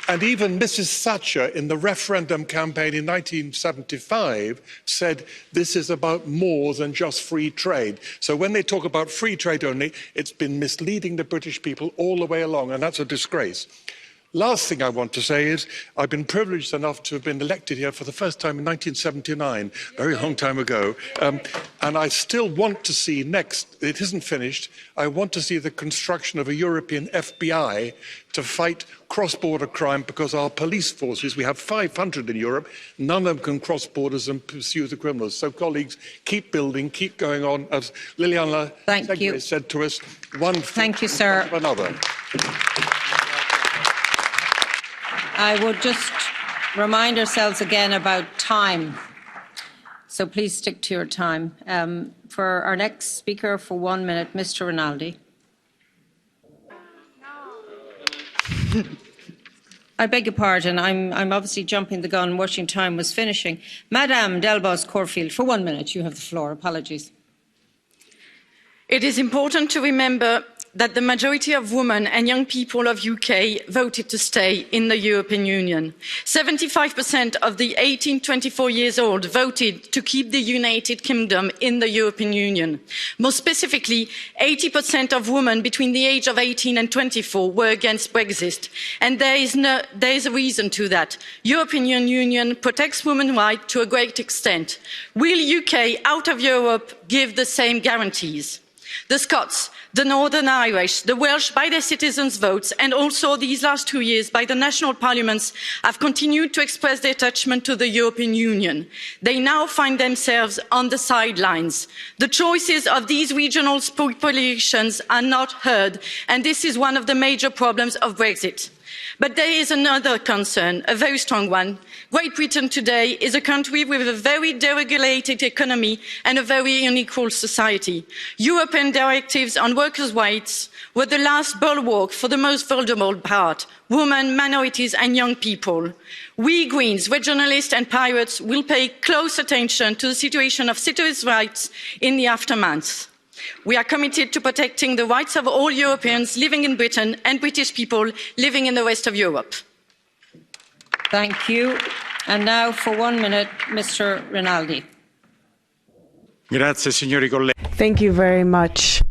And even Mrs. Thatcher in the referendum campaign in 1975 said this is about more than just free trade. So when they talk about free trade only, it's been misleading the British people all the way along, and that's a disgrace. Last thing I want to say is I've been privileged enough to have been elected here for the first time in 1979, a very long time ago, and I still want to see next, it isn't finished, I want to see the construction of a European FBI to fight cross-border crime, because our police forces, we have 500 in Europe, none of them can cross borders and pursue the criminals. So colleagues, keep building, keep going on. As Liliana Segre said to us, one thing after another. I would just remind ourselves again about time. So please stick to your time. For our next speaker for 1 minute, Mr. Rinaldi. I beg your pardon. I'm obviously jumping the gun, watching time was finishing. Madame Delbos Corfield, for 1 minute, you have the floor. Apologies. It is important to remember that the majority of women and young people of UK voted to stay in the European Union. 75% of the 18-24 years old voted to keep the United Kingdom in the European Union. More specifically, 80% of women between the age of 18 and 24 were against Brexit. And there is a reason to that. European Union protects women's rights to a great extent. Will UK out of Europe give the same guarantees? The Scots, the Northern Irish, the Welsh by their citizens' votes, and also these last 2 years by the national parliaments have continued to express their attachment to the European Union. They now find themselves on the sidelines. The choices of these regional populations are not heard, and this is one of the major problems of Brexit. But there is another concern, a very strong one. Great Britain today is a country with a very deregulated economy and a very unequal society. European directives on workers' rights were the last bulwark for the most vulnerable part, women, minorities and young people. We Greens, regionalists and pirates will pay close attention to the situation of citizens' rights in the aftermath. We are committed to protecting the rights of all Europeans living in Britain and British people living in the rest of Europe. Thank you. And now for 1 minute, Mr. Rinaldi. Thank you very much,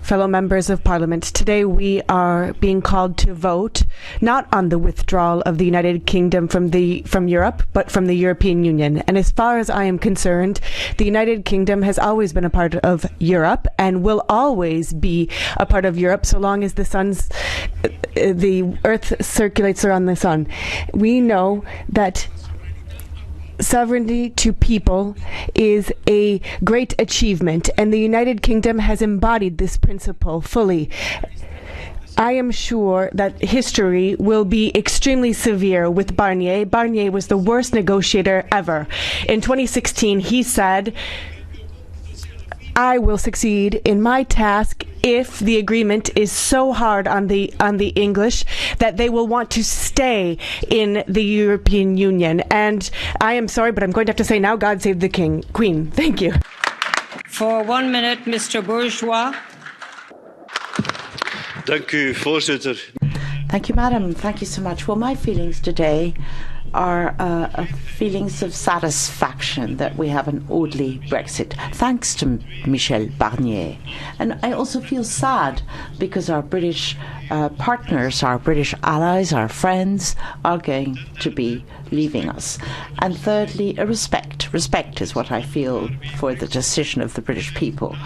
fellow members of Parliament. Today we are being called to vote not on the withdrawal of the United Kingdom from Europe, but from the European Union. And as far as I am concerned, the United Kingdom has always been a part of Europe and will always be a part of Europe so long as the Earth circulates around the sun. We know that sovereignty to people is a great achievement, and the United Kingdom has embodied this principle fully. I am sure that history will be extremely severe with Barnier. Barnier was the worst negotiator ever. In 2016, he said, I will succeed in my task if the agreement is so hard on the English that they will want to stay in the European Union. And I am sorry, but I'm going to have to say now, God save the Queen. Thank you. For 1 minute, Mr. Bourgeois. Thank you, Madam. Thank you so much. Well, my feelings today are feelings of satisfaction that we have an orderly Brexit, thanks to Michel Barnier. And I also feel sad because our British partners, our British allies, our friends are going to be leaving us. And thirdly, a respect. Respect is what I feel for the decision of the British people,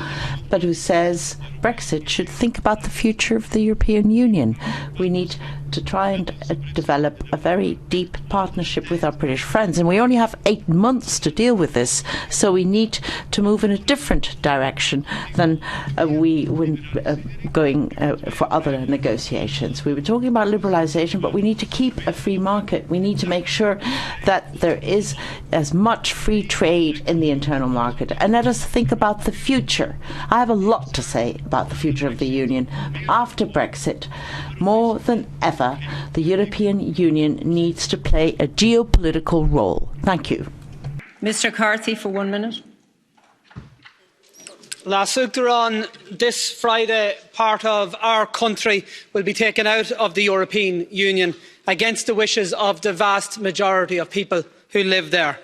but who says Brexit should think about the future of the European Union. We need to try and develop a very deep partnership with our British friends, and we only have 8 months to deal with this, so we need to move in a different direction than we were going for other negotiations. We were talking about liberalisation, but we need to keep a free market. We need to make sure that there is as much free trade in the internal market, and let us think about the future. I have a lot to say about the future of the Union. After Brexit, more than ever, the European Union needs to play a geopolitical role. Thank you. Mr. Carthy, for 1 minute. Last Uachtaráin, this Friday, part of our country will be taken out of the European Union against the wishes of the vast majority of people who live there.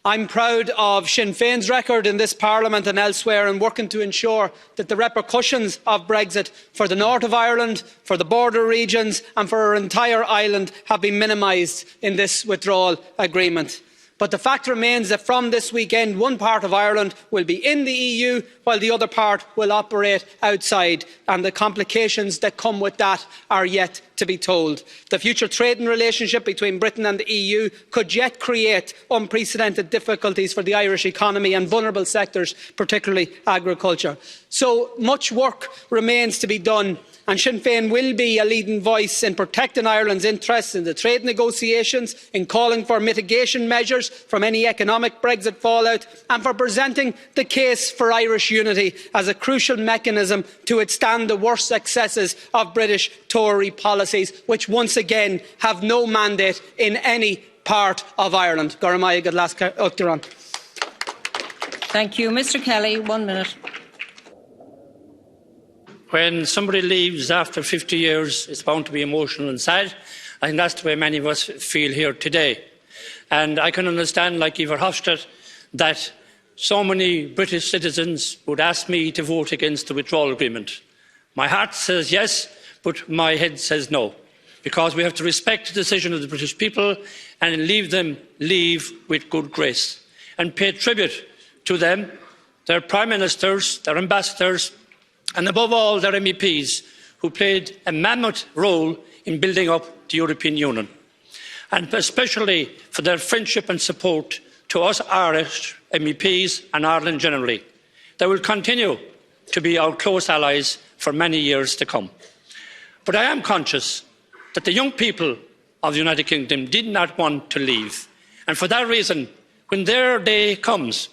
I'm proud of Sinn Féin's record in this Parliament and elsewhere in working to ensure that the repercussions of Brexit for the north of Ireland, for the border regions and for our entire island have been minimised in this withdrawal agreement. But the fact remains that from this weekend, one part of Ireland will be in the EU while the other part will operate outside, and the complications that come with that are yet to be told. The future trading relationship between Britain and the EU could yet create unprecedented difficulties for the Irish economy and vulnerable sectors, particularly agriculture. So much work remains to be done, and Sinn Féin will be a leading voice in protecting Ireland's interests in the trade negotiations, in calling for mitigation measures from any economic Brexit fallout, and for presenting the case for Irish unity as a crucial mechanism to withstand the worst excesses of British Tory policies, which once again have no mandate in any part of Ireland. Thank you. Mr. Kelly, 1 minute. When somebody leaves after 50 years, it's bound to be emotional and sad. I think that's the way many of us feel here today. And I can understand, like Ivar Hofstadt, that so many British citizens would ask me to vote against the withdrawal agreement. My heart says yes, but my head says no, because we have to respect the decision of the British people and leave them leave with good grace and pay tribute to them, their prime ministers, their ambassadors, and above all their MEPs, who played a mammoth role in building up the European Union, and especially for their friendship and support to us Irish MEPs and Ireland generally. They will continue to be our close allies for many years to come. But I am conscious that the young people of the United Kingdom did not want to leave, and for that reason, when their day comes,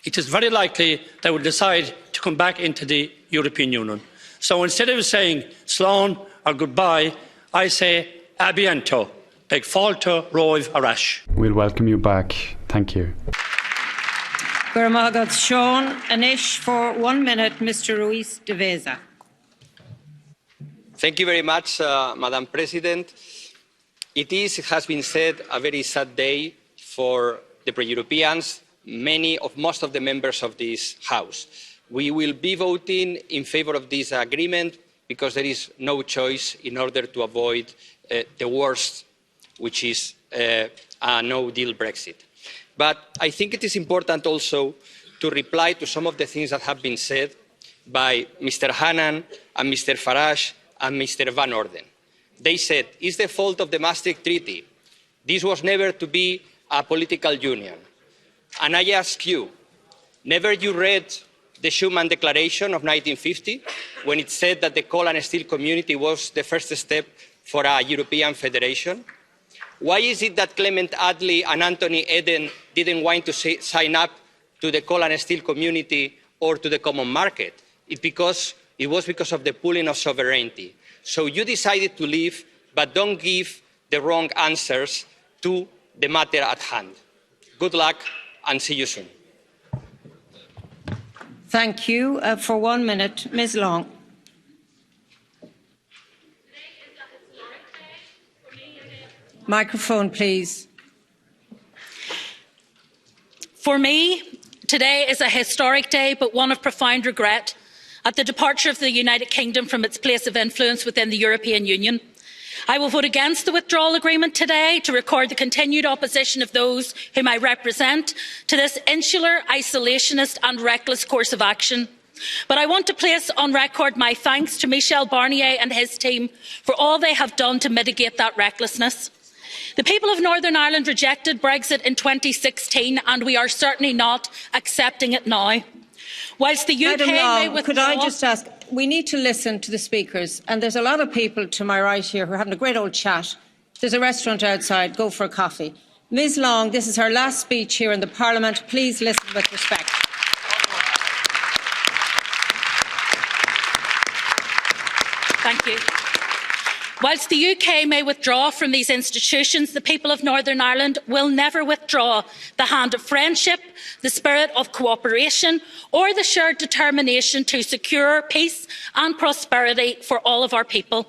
it is very likely they will decide to come back into the European Union. So instead of saying slán or goodbye, I say a bientôt. Beg fáilte roimh arash. We'll welcome you back. Thank you. Sean Anish for 1 minute, Mr. Ruiz de Veza. Thank you very much, Madam President. It has been said, a very sad day for the pro-Europeans, most of the members of this House. We will be voting in favour of this agreement because there is no choice in order to avoid the worst, which is a no-deal Brexit. But I think it is important also to reply to some of the things that have been said by Mr. Hannan and Mr. Farage and Mr. Van Orden. They said, it's the fault of the Maastricht Treaty. This was never to be a political union. And I ask you, never you read the Schuman Declaration of 1950, when it said that the coal and steel community was the first step for a European federation? Why is it that Clement Attlee and Anthony Eden didn't want to sign up to the coal and steel community or to the common market? It was because of the pooling of sovereignty. So you decided to leave, but don't give the wrong answers to the matter at hand. Good luck and see you soon. Thank you. For 1 minute, Ms. Long. Microphone, please. For me, today is a historic day, but one of profound regret at the departure of the United Kingdom from its place of influence within the European Union. I will vote against the withdrawal agreement today to record the continued opposition of those whom I represent to this insular, isolationist and reckless course of action. But I want to place on record my thanks to Michel Barnier and his team for all they have done to mitigate that recklessness. The people of Northern Ireland rejected Brexit in 2016 and we are certainly not accepting it now. Whilst the UK may withdraw... Could I just ask, we need to listen to the speakers, and there's a lot of people to my right here who are having a great old chat. There's a restaurant outside, go for a coffee. Ms Long, this is her last speech here in the Parliament. Please listen with respect. Thank you. Whilst the UK may withdraw from these institutions, the people of Northern Ireland will never withdraw the hand of friendship, the spirit of cooperation, or the shared determination to secure peace and prosperity for all of our people.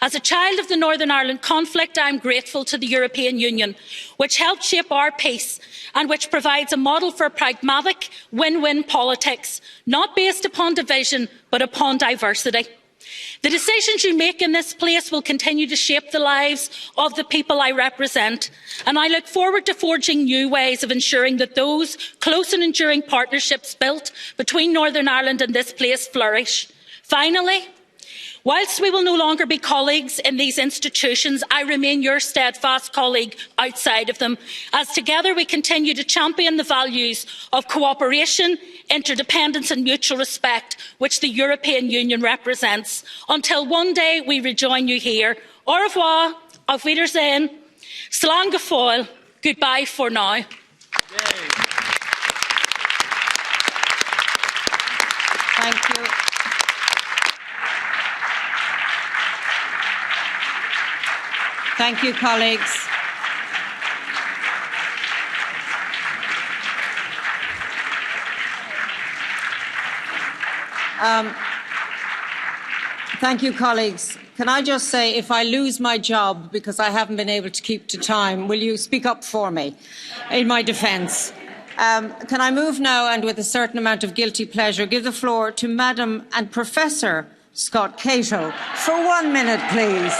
As a child of the Northern Ireland conflict, I am grateful to the European Union, which helped shape our peace and which provides a model for pragmatic win-win politics, not based upon division but upon diversity. The decisions you make in this place will continue to shape the lives of the people I represent, and I look forward to forging new ways of ensuring that those close and enduring partnerships built between Northern Ireland and this place flourish. Finally, whilst we will no longer be colleagues in these institutions, I remain your steadfast colleague outside of them, as together we continue to champion the values of cooperation, interdependence and mutual respect which the European Union represents. Until one day we rejoin you here. Au revoir, auf Wiedersehen, slán go fóill, goodbye for now. Thank you. Thank you, colleagues. Thank you, colleagues. Can I just say, if I lose my job because I haven't been able to keep to time, will you speak up for me in my defence? Can I move now, and with a certain amount of guilty pleasure, give the floor to Madam and Professor Scott Cato for 1 minute, please.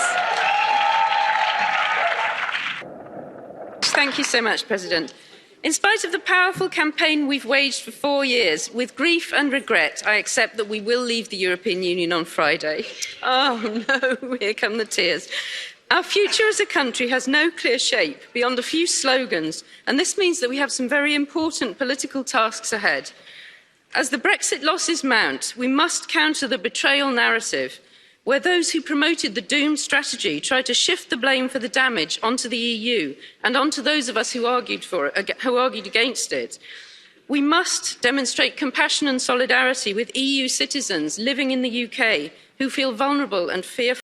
Thank you so much, President. In spite of the powerful campaign we've waged for 4 years, with grief and regret, I accept that we will leave the European Union on Friday. Oh no, here come the tears. Our future as a country has no clear shape beyond a few slogans, and this means that we have some very important political tasks ahead. As the Brexit losses mount, we must counter the betrayal narrative, where those who promoted the doomed strategy try to shift the blame for the damage onto the EU and onto those of us who argued against it. We must demonstrate compassion and solidarity with EU citizens living in the UK who feel vulnerable and fearful.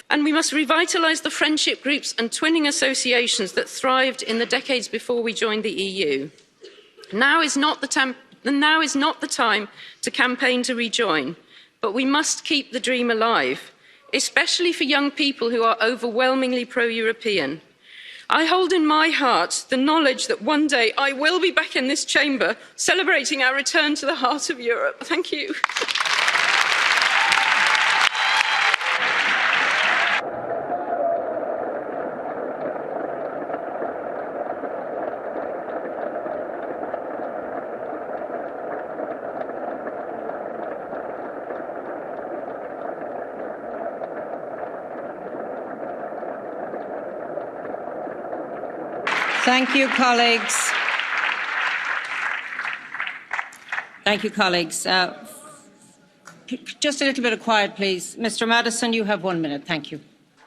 And we must revitalise the friendship groups and twinning associations that thrived in the decades before we joined the EU. Now is not the time to campaign to rejoin. But we must keep the dream alive, especially for young people who are overwhelmingly pro-European. I hold in my heart the knowledge that one day I will be back in this chamber celebrating our return to the heart of Europe. Thank you. Thank you, colleagues. Thank you, colleagues. Just a little bit of quiet, please. Mr. Madison, you have 1 minute. Thank you.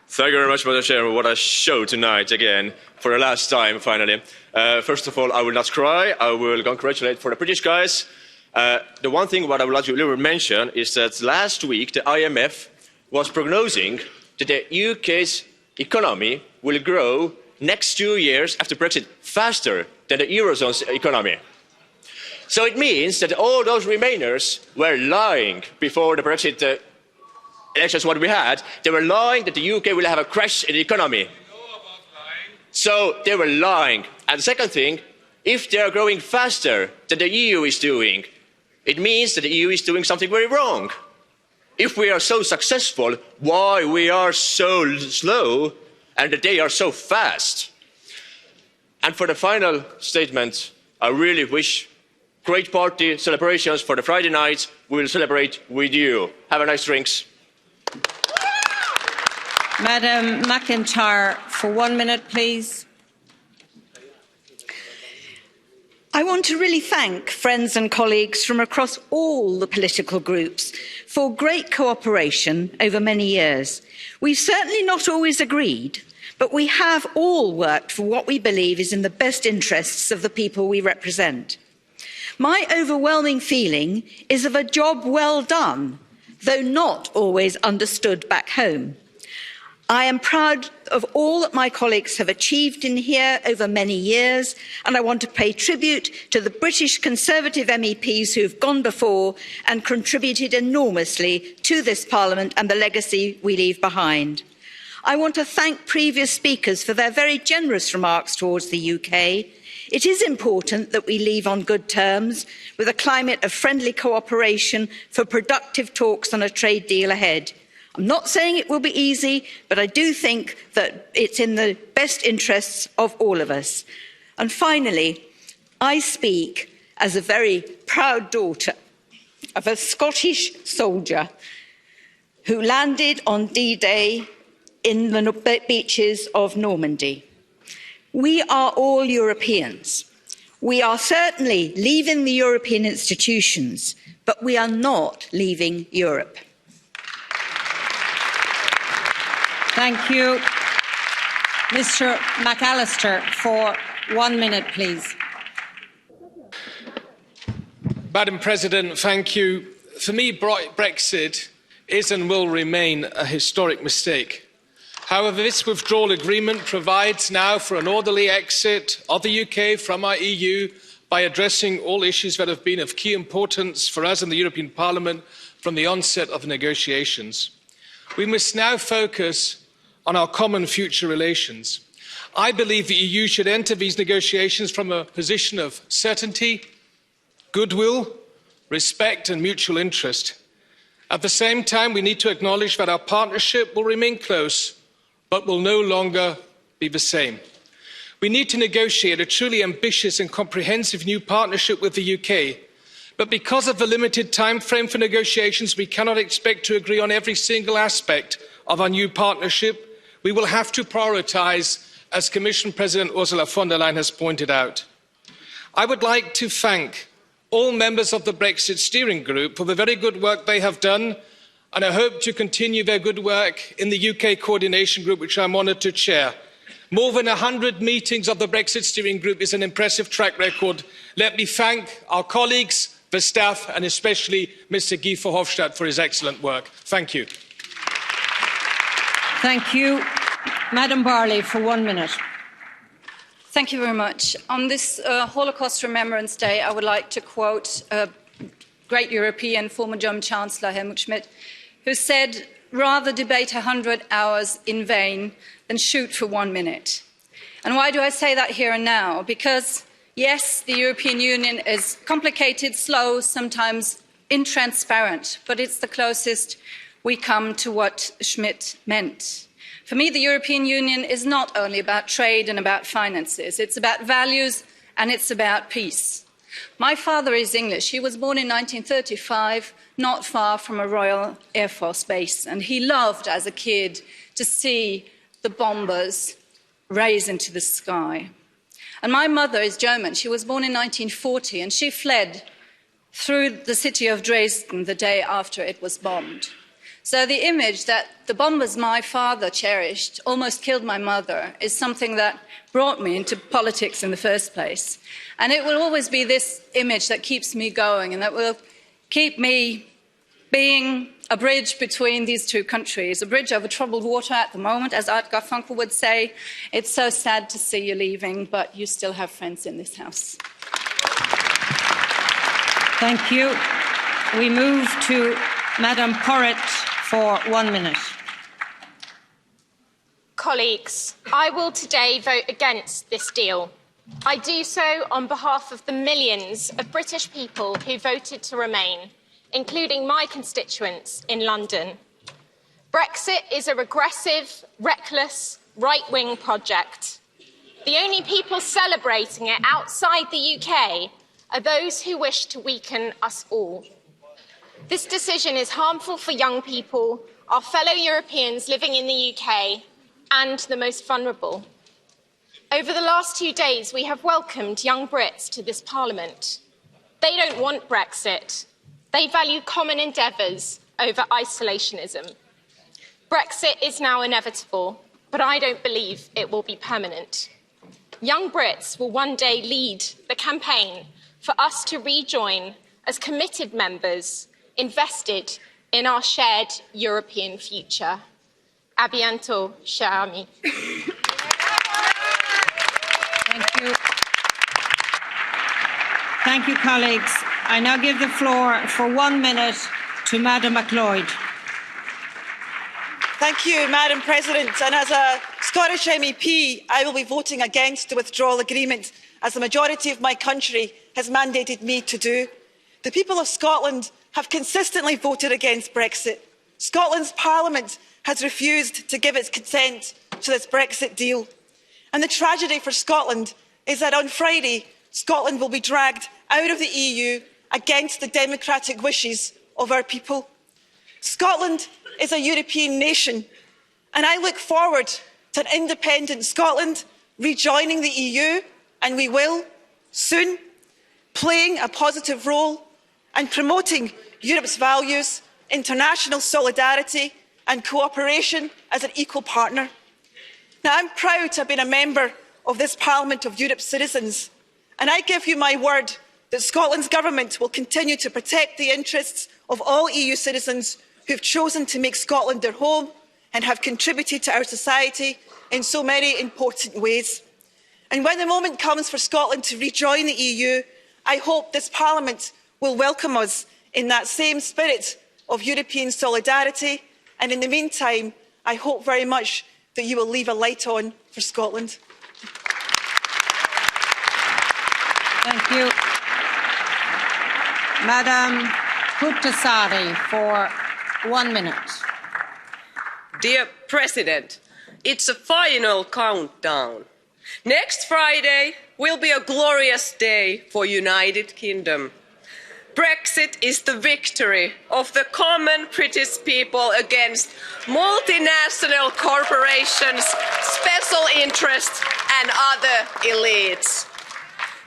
Thank you very much, Madam Chair. What a show tonight again, for the last time, finally. First of all, I will not cry. I will congratulate for the British guys. The one thing what I would like to mention is that last week the IMF was prognosing that the UK's economy will grow next 2 years after Brexit faster than the Eurozone's economy. So it means that all those Remainers were lying before the Brexit elections what we had. They were lying that the UK will have a crash in the economy. So they were lying. And the second thing, if they are growing faster than the EU is doing, it means that the EU is doing something very wrong. If we are so successful, why we are so slow and that they are so fast? And for the final statement, I really wish great party celebrations for the Friday night. We will celebrate with you. Have a nice drinks. Madam McIntyre, for 1 minute, please. I want to really thank friends and colleagues from across all the political groups for great cooperation over many years. We've certainly not always agreed, but we have all worked for what we believe is in the best interests of the people we represent. My overwhelming feeling is of a job well done, though not always understood back home. I am proud of all that my colleagues have achieved in here over many years, and I want to pay tribute to the British Conservative MEPs who have gone before and contributed enormously to this Parliament and the legacy we leave behind. I want to thank previous speakers for their very generous remarks towards the UK. It is important that we leave on good terms, with a climate of friendly cooperation for productive talks on a trade deal ahead. I'm not saying it will be easy, but I do think that it's in the best interests of all of us. And finally, I speak as a very proud daughter of a Scottish soldier who landed on D-Day in the beaches of Normandy. We are all Europeans. We are certainly leaving the European institutions, but we are not leaving Europe. Thank you. Mr. McAllister, for 1 minute, please. Madam President, thank you. For me, Brexit is and will remain a historic mistake. However, this withdrawal agreement provides now for an orderly exit of the UK from our EU by addressing all issues that have been of key importance for us in the European Parliament from the onset of negotiations. We must now focus on our common future relations. I believe the EU should enter these negotiations from a position of certainty, goodwill, respect and mutual interest. At the same time, we need to acknowledge that our partnership will remain close, but will no longer be the same. We need to negotiate a truly ambitious and comprehensive new partnership with the UK. But because of the limited time frame for negotiations, we cannot expect to agree on every single aspect of our new partnership. We will have to prioritise, as Commission President Ursula von der Leyen has pointed out. I would like to thank all members of the Brexit Steering Group for the very good work they have done, and I hope to continue their good work in the UK Coordination Group, which I'm honoured to chair. More than 100 meetings of the Brexit Steering Group is an impressive track record. Let me thank our colleagues, the staff, and especially Mr Guy Verhofstadt for his excellent work. Thank you. Thank you. Madam Barley, for 1 minute. Thank you very much. On this Holocaust Remembrance Day, I would like to quote a great European, former German Chancellor Helmut Schmidt, who said, "Rather debate 100 hours in vain than shoot for 1 minute." And why do I say that here and now? Because, yes, the European Union is complicated, slow, sometimes intransparent, but it's the closest we come to what Schmidt meant. For me, the European Union is not only about trade and about finances. It's about values and it's about peace. My father is English. He was born in 1935, not far from a Royal Air Force base. And he loved, as a kid, to see the bombers raise into the sky. And my mother is German. She was born in 1940 and she fled through the city of Dresden the day after it was bombed. So the image that the bombers my father cherished almost killed my mother is something that brought me into politics in the first place. And it will always be this image that keeps me going and that will keep me being a bridge between these two countries, a bridge over troubled water at the moment, as Art Garfunkel would say. It's so sad to see you leaving, but you still have friends in this house. Thank you. We move to Madam Porritt for 1 minute. Colleagues, I will today vote against this deal. I do so on behalf of the millions of British people who voted to remain, including my constituents in London. Brexit is a regressive, reckless, right-wing project. The only people celebrating it outside the UK are those who wish to weaken us all. This decision is harmful for young people, our fellow Europeans living in the UK, and the most vulnerable. Over the last 2 days, we have welcomed young Brits to this Parliament. They don't want Brexit. They value common endeavours over isolationism. Brexit is now inevitable, but I don't believe it will be permanent. Young Brits will one day lead the campaign for us to rejoin as committed members invested in our shared European future. A bientôt, cher ami. Thank you. Thank you, colleagues. I now give the floor for 1 minute to Madam McLeod. Thank you, Madam President. And as a Scottish MEP, I will be voting against the withdrawal agreement, as the majority of my country has mandated me to do. The people of Scotland have consistently voted against Brexit. Scotland's Parliament has refused to give its consent to this Brexit deal. And the tragedy for Scotland is that on Friday, Scotland will be dragged out of the EU against the democratic wishes of our people. Scotland is a European nation, and I look forward to an independent Scotland rejoining the EU, and we will soon, playing a positive role and promoting Europe's values, international solidarity and cooperation as an equal partner. Now, I'm proud to have been a member of this Parliament of Europe's citizens, and I give you my word that Scotland's government will continue to protect the interests of all EU citizens who've chosen to make Scotland their home and have contributed to our society in so many important ways. And when the moment comes for Scotland to rejoin the EU, I hope this Parliament will welcome us in that same spirit of European solidarity. And in the meantime, I hope very much that you will leave a light on for Scotland. Thank you. Madam Huhtasaari for 1 minute. Dear President, it's a final countdown. Next Friday will be a glorious day for United Kingdom. Brexit is the victory of the common British people against multinational corporations, special interests and other elites.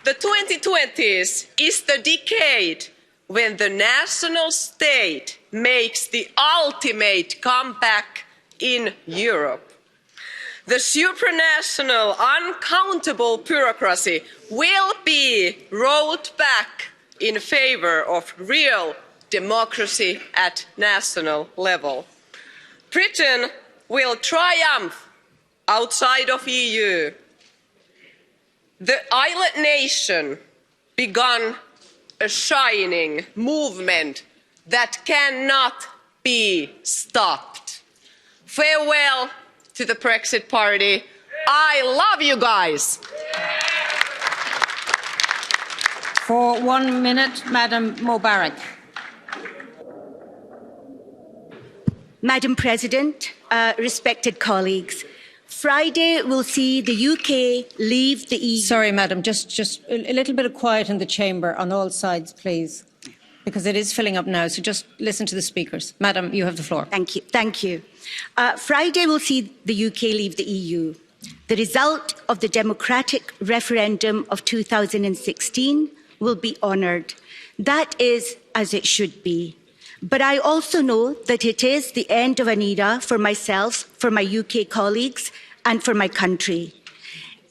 The 2020s is the decade when the national state makes the ultimate comeback in Europe. The supranational, uncountable bureaucracy will be rolled back in favour of real democracy at national level. Britain will triumph outside of EU. The island nation began a shining movement that cannot be stopped. Farewell to the Brexit Party. I love you guys. For 1 minute, Madam Mubarak. Madam President, respected colleagues, Friday will see the UK leave the EU. Sorry, Madam, just a little bit of quiet in the chamber on all sides, please, because it is filling up now. So just listen to the speakers. Madam, you have the floor. Thank you. Thank you. Friday will see the UK leave the EU. The result of the democratic referendum of 2016 will be honoured. That is as it should be. But I also know that it is the end of an era for myself, for my UK colleagues and for my country.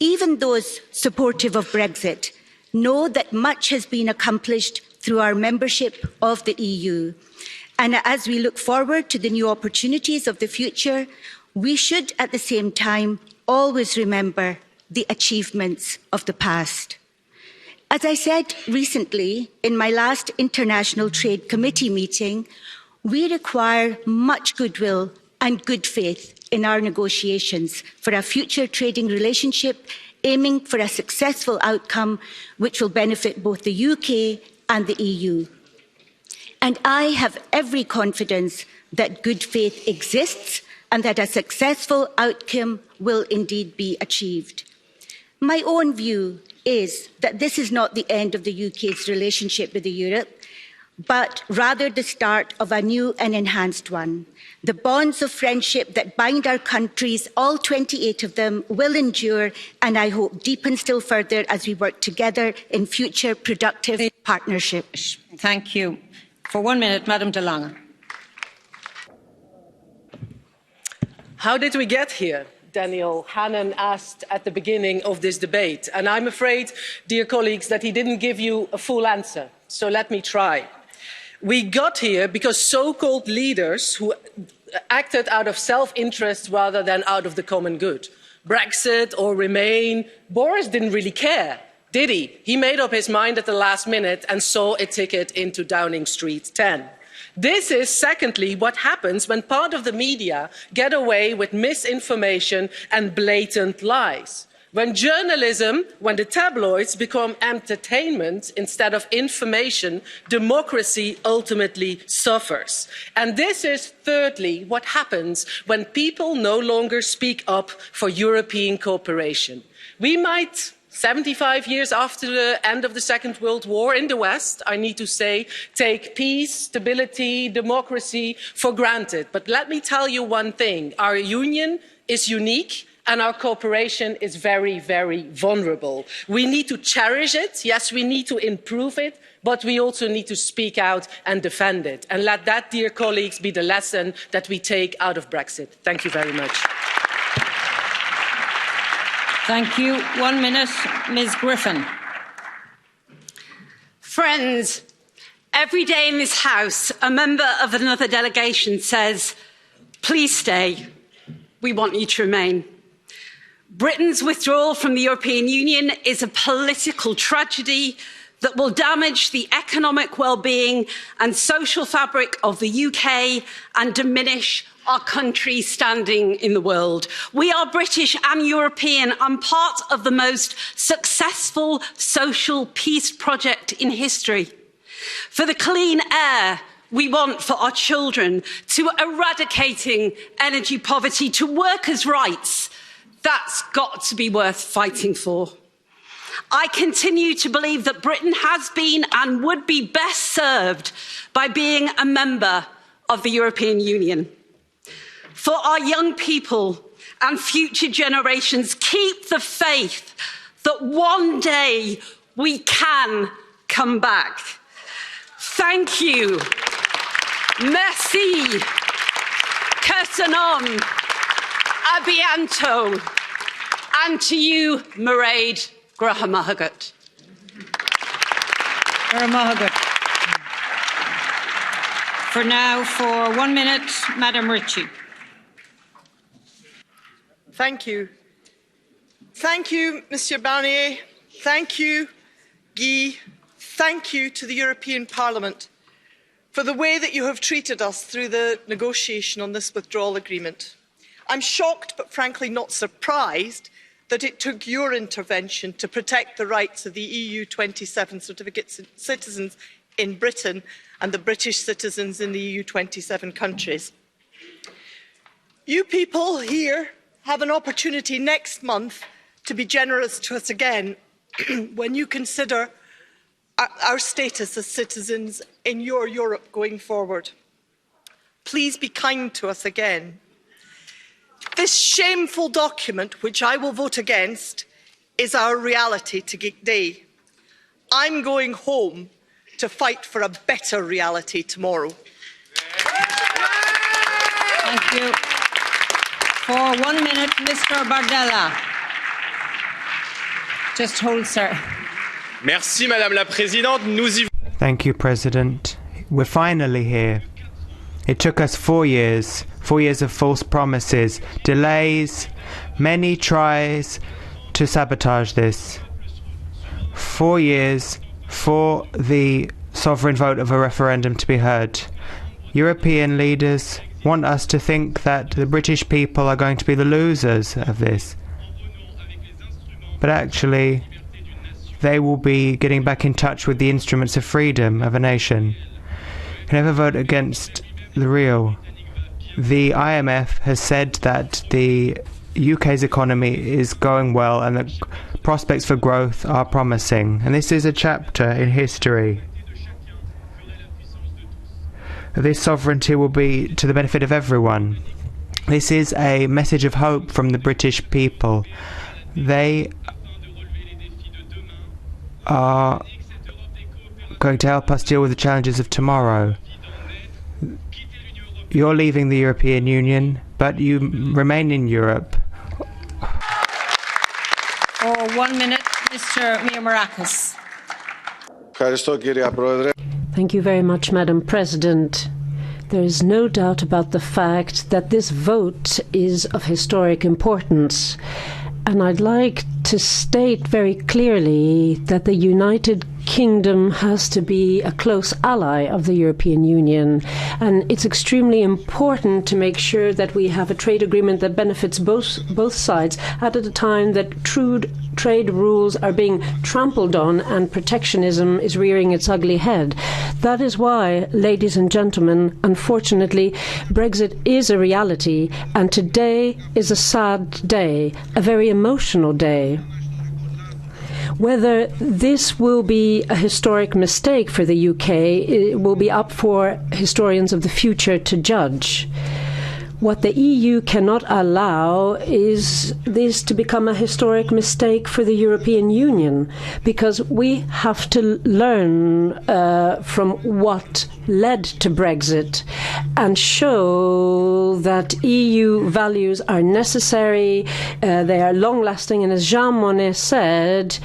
Even those supportive of Brexit know that much has been accomplished through our membership of the EU. And as we look forward to the new opportunities of the future, we should at the same time always remember the achievements of the past. As I said recently in my last International Trade Committee meeting, we require much goodwill and good faith in our negotiations for a future trading relationship aiming for a successful outcome which will benefit both the UK and the EU. And I have every confidence that good faith exists and that a successful outcome will indeed be achieved. My own view is that this is not the end of the UK's relationship with Europe, but rather the start of a new and enhanced one. The bonds of friendship that bind our countries, all 28 of them, will endure and I hope deepen still further as we work together in future productive partnerships. Thank you. For 1 minute, Madam De Lange. How did we get here? Daniel Hannan asked at the beginning of this debate. And I'm afraid, dear colleagues, that he didn't give you a full answer. So let me try. We got here because so-called leaders who acted out of self-interest rather than out of the common good. Brexit or Remain, Boris didn't really care, did he? He made up his mind at the last minute and saw a ticket into Downing Street 10. This is, secondly, what happens when part of the media get away with misinformation and blatant lies. When journalism, when the tabloids become entertainment instead of information, democracy ultimately suffers. And this is, thirdly, what happens when people no longer speak up for European cooperation. We might, 75 years after the end of the Second World War in the West, I need to say, take peace, stability, democracy for granted. But let me tell you one thing, our union is unique and our cooperation is very, very vulnerable. We need to cherish it, yes, we need to improve it, but we also need to speak out and defend it. And let that, dear colleagues, be the lesson that we take out of Brexit. Thank you very much. Thank you. 1 minute, Ms. Griffin. Friends, every day in this House, a member of another delegation says, please stay. We want you to remain. Britain's withdrawal from the European Union is a political tragedy that will damage the economic well-being and social fabric of the UK and diminish our country's standing in the world. We are British and European and part of the most successful social peace project in history. For the clean air we want for our children, to eradicating energy poverty, to workers' rights, that's got to be worth fighting for. I continue to believe that Britain has been and would be best served by being a member of the European Union. For our young people and future generations, keep the faith that one day we can come back. Thank you. Merci. Curtanon. A bientôt. And to you, Mairead Grahamahagat. For now, for 1 minute, Madam Ritchie. Thank you. Thank you, Mr. Barnier. Thank you, Guy. Thank you to the European Parliament for the way that you have treated us through the negotiation on this withdrawal agreement. I'm shocked, but frankly not surprised, that it took your intervention to protect the rights of the EU 27 certificate citizens in Britain and the British citizens in the EU 27 countries. You people here have an opportunity next month to be generous to us again when you consider our status as citizens in your Europe going forward. Please be kind to us again. This shameful document, which I will vote against, is our reality today. I'm going home to fight for a better reality tomorrow. Thank you. For 1 minute, Mr. Bardella. Just hold, sir. Merci, Madame la Présidente. Nous y... Thank you, President. We're finally here. It took us 4 years. 4 years of false promises, delays, many tries to sabotage this. 4 years for the sovereign vote of a referendum to be heard. European leaders want us to think that the British people are going to be the losers of this. But actually, they will be getting back in touch with the instruments of freedom of a nation. You can never vote against the real. The IMF has said that the UK's economy is going well and that prospects for growth are promising. And this is a chapter in history. This sovereignty will be to the benefit of everyone. This is a message of hope from the British people. They are going to help us deal with the challenges of tomorrow. You're leaving the European Union, but you remain in Europe. For 1 minute, Mr. Miamaracas. Thank you very much, Madam President. There is no doubt about the fact that this vote is of historic importance. And I'd like to state very clearly that the United Kingdom has to be a close ally of the European Union. And it's extremely important to make sure that we have a trade agreement that benefits both sides at a time that trade rules are being trampled on and protectionism is rearing its ugly head. That is why, ladies and gentlemen, unfortunately, Brexit is a reality, and today is a sad day, a very emotional day. Whether this will be a historic mistake for the UK, it will be up for historians of the future to judge. What the EU cannot allow is this to become a historic mistake for the European Union, because we have to learn from what led to Brexit and show that EU values are necessary, they are long-lasting, and as Jean Monnet said,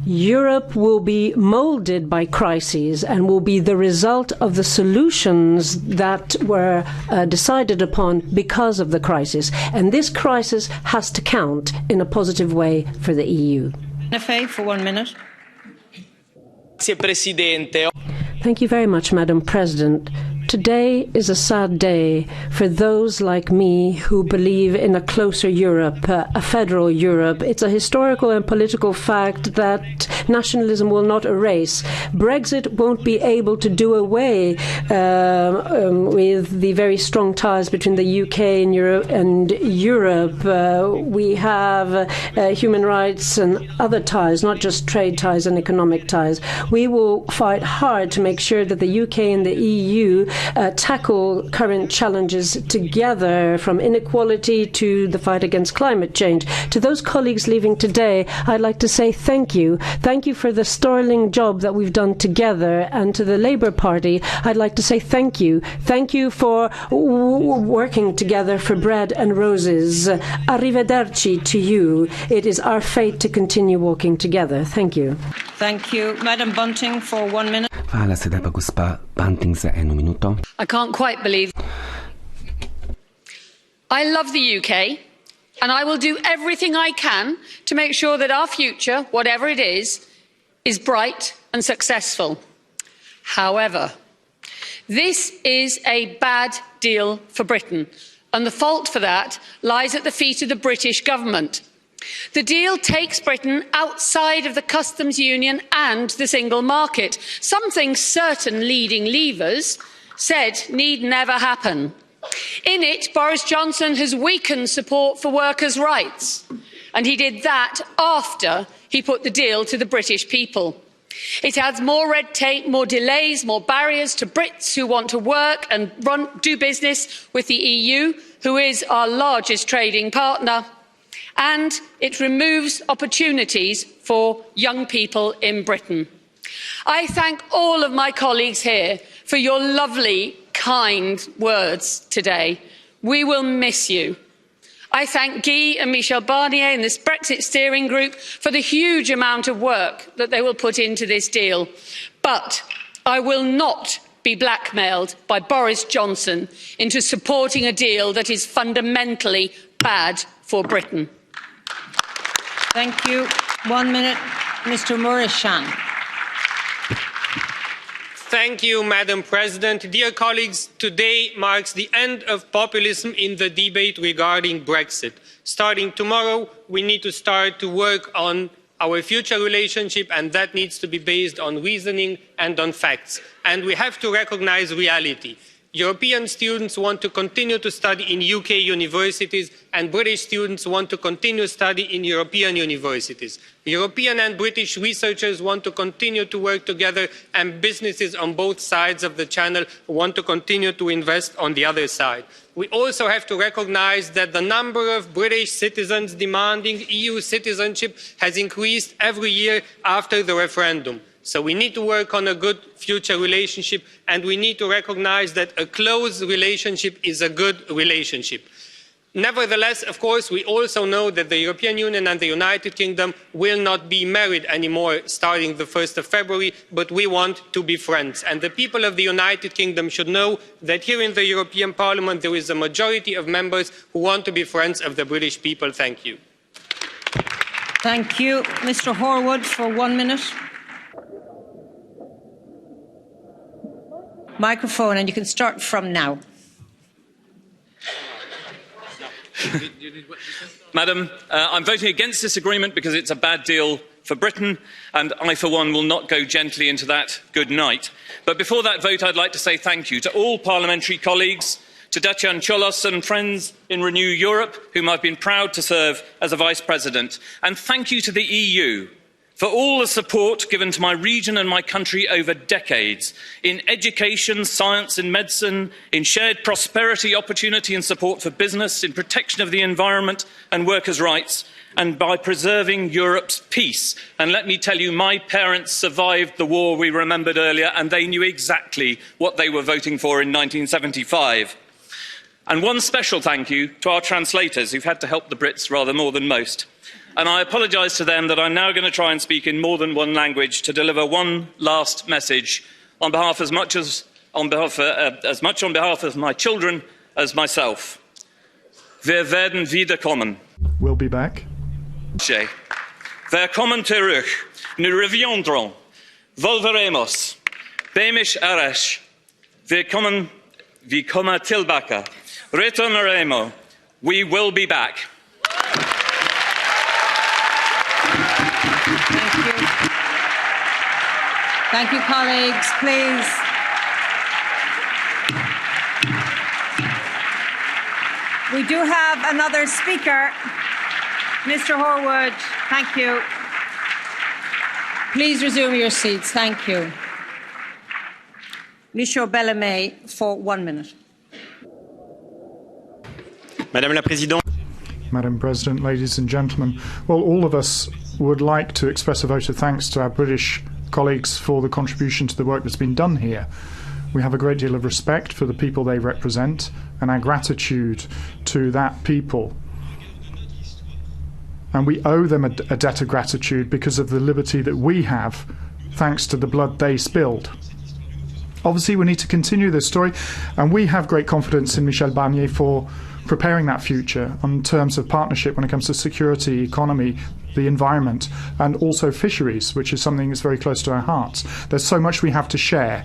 Europe will be moulded by crises and will be the result of the solutions that were decided upon because of the crisis. And this crisis has to count in a positive way for the EU. For 1 minute. Thank you very much, Madam President. Today is a sad day for those like me who believe in a closer Europe, a federal Europe. It's a historical and political fact that nationalism will not erase. Brexit won't be able to do away with the very strong ties between the UK and Europe. We have human rights and other ties, not just trade ties and economic ties. We will fight hard to make sure that the UK and the EU tackle current challenges together, from inequality to the fight against climate change. To those colleagues leaving today, I'd like to say thank you. Thank you for the sterling job that we've done together. And to the Labour Party, I'd like to say thank you. Thank you for working together for bread and roses. Arrivederci to you. It is our fate to continue walking together. Thank you. Thank you. Madam Bunting for 1 minute. Hvala, sedaj pa gospa Bunting za 1 minuto. I can't quite believe. I love the UK, and I will do everything I can to make sure that our future, whatever it is bright and successful. However, this is a bad deal for Britain, and the fault for that lies at the feet of the British government. The deal takes Britain outside of the customs union and the single market, something certain leading leavers said need never happen. In it, Boris Johnson has weakened support for workers' rights, and he did that after he put the deal to the British people. It adds more red tape, more delays, more barriers to Brits who want to work and do business with the EU, who is our largest trading partner. And it removes opportunities for young people in Britain. I thank all of my colleagues here for your lovely, kind words today. We will miss you. I thank Guy and Michel Barnier and this Brexit steering group for the huge amount of work that they will put into this deal. But I will not be blackmailed by Boris Johnson into supporting a deal that is fundamentally bad for Britain. Thank you. 1 minute, Mr. Mureşan. Thank you, Madam President. Dear colleagues, today marks the end of populism in the debate regarding Brexit. Starting tomorrow, we need to start to work on our future relationship, and that needs to be based on reasoning and on facts. And we have to recognise reality. European students want to continue to study in UK universities, and British students want to continue to study in European universities. European and British researchers want to continue to work together, and businesses on both sides of the channel want to continue to invest on the other side. We also have to recognise that the number of British citizens demanding EU citizenship has increased every year after the referendum. So we need to work on a good future relationship, and we need to recognise that a close relationship is a good relationship. Nevertheless, of course, we also know that the European Union and the United Kingdom will not be married anymore starting the 1st of February, but we want to be friends. And the people of the United Kingdom should know that here in the European Parliament there is a majority of members who want to be friends of the British people. Thank you. Thank you. Mr. Horwood for 1 minute. Microphone, and you can start from now. Madam, I'm voting against this agreement because it's a bad deal for Britain, and I, for one, will not go gently into that good night. But before that vote, I'd like to say thank you to all parliamentary colleagues, to Dacian Ciolos and friends in Renew Europe, whom I've been proud to serve as a Vice President. And thank you to the EU for all the support given to my region and my country over decades in education, science and medicine, in shared prosperity, opportunity and support for business, in protection of the environment and workers' rights, and by preserving Europe's peace. And let me tell you, my parents survived the war we remembered earlier, and they knew exactly what they were voting for in 1975. And one special thank you to our translators, who've had to help the Brits rather more than most. And I apologise to them that I'm now going to try and speak in more than one language to deliver one last message on behalf as much on behalf of my children as myself. Wir werden wiederkommen. We'll be back. Wir kommen terug. Nous reviendrons. Volveremos. Beimish arash. Wir kommen tillbaka. Retornaremo. We will be back. Thank you, colleagues. Please. We do have another speaker. Mr. Horwood, thank you. Please resume your seats. Thank you. Michaud Bellamé for 1 minute. Madame la Présidente. Madam President, ladies and gentlemen, well, all of us would like to express a vote of thanks to our British colleagues for the contribution to the work that's been done here. We have a great deal of respect for the people they represent and our gratitude to that people. And we owe them a debt of gratitude because of the liberty that we have, thanks to the blood they spilled. Obviously, we need to continue this story, and we have great confidence in Michel Barnier for preparing that future on terms of partnership when it comes to security, economy, the environment, and also fisheries, which is something that's very close to our hearts. There's so much we have to share.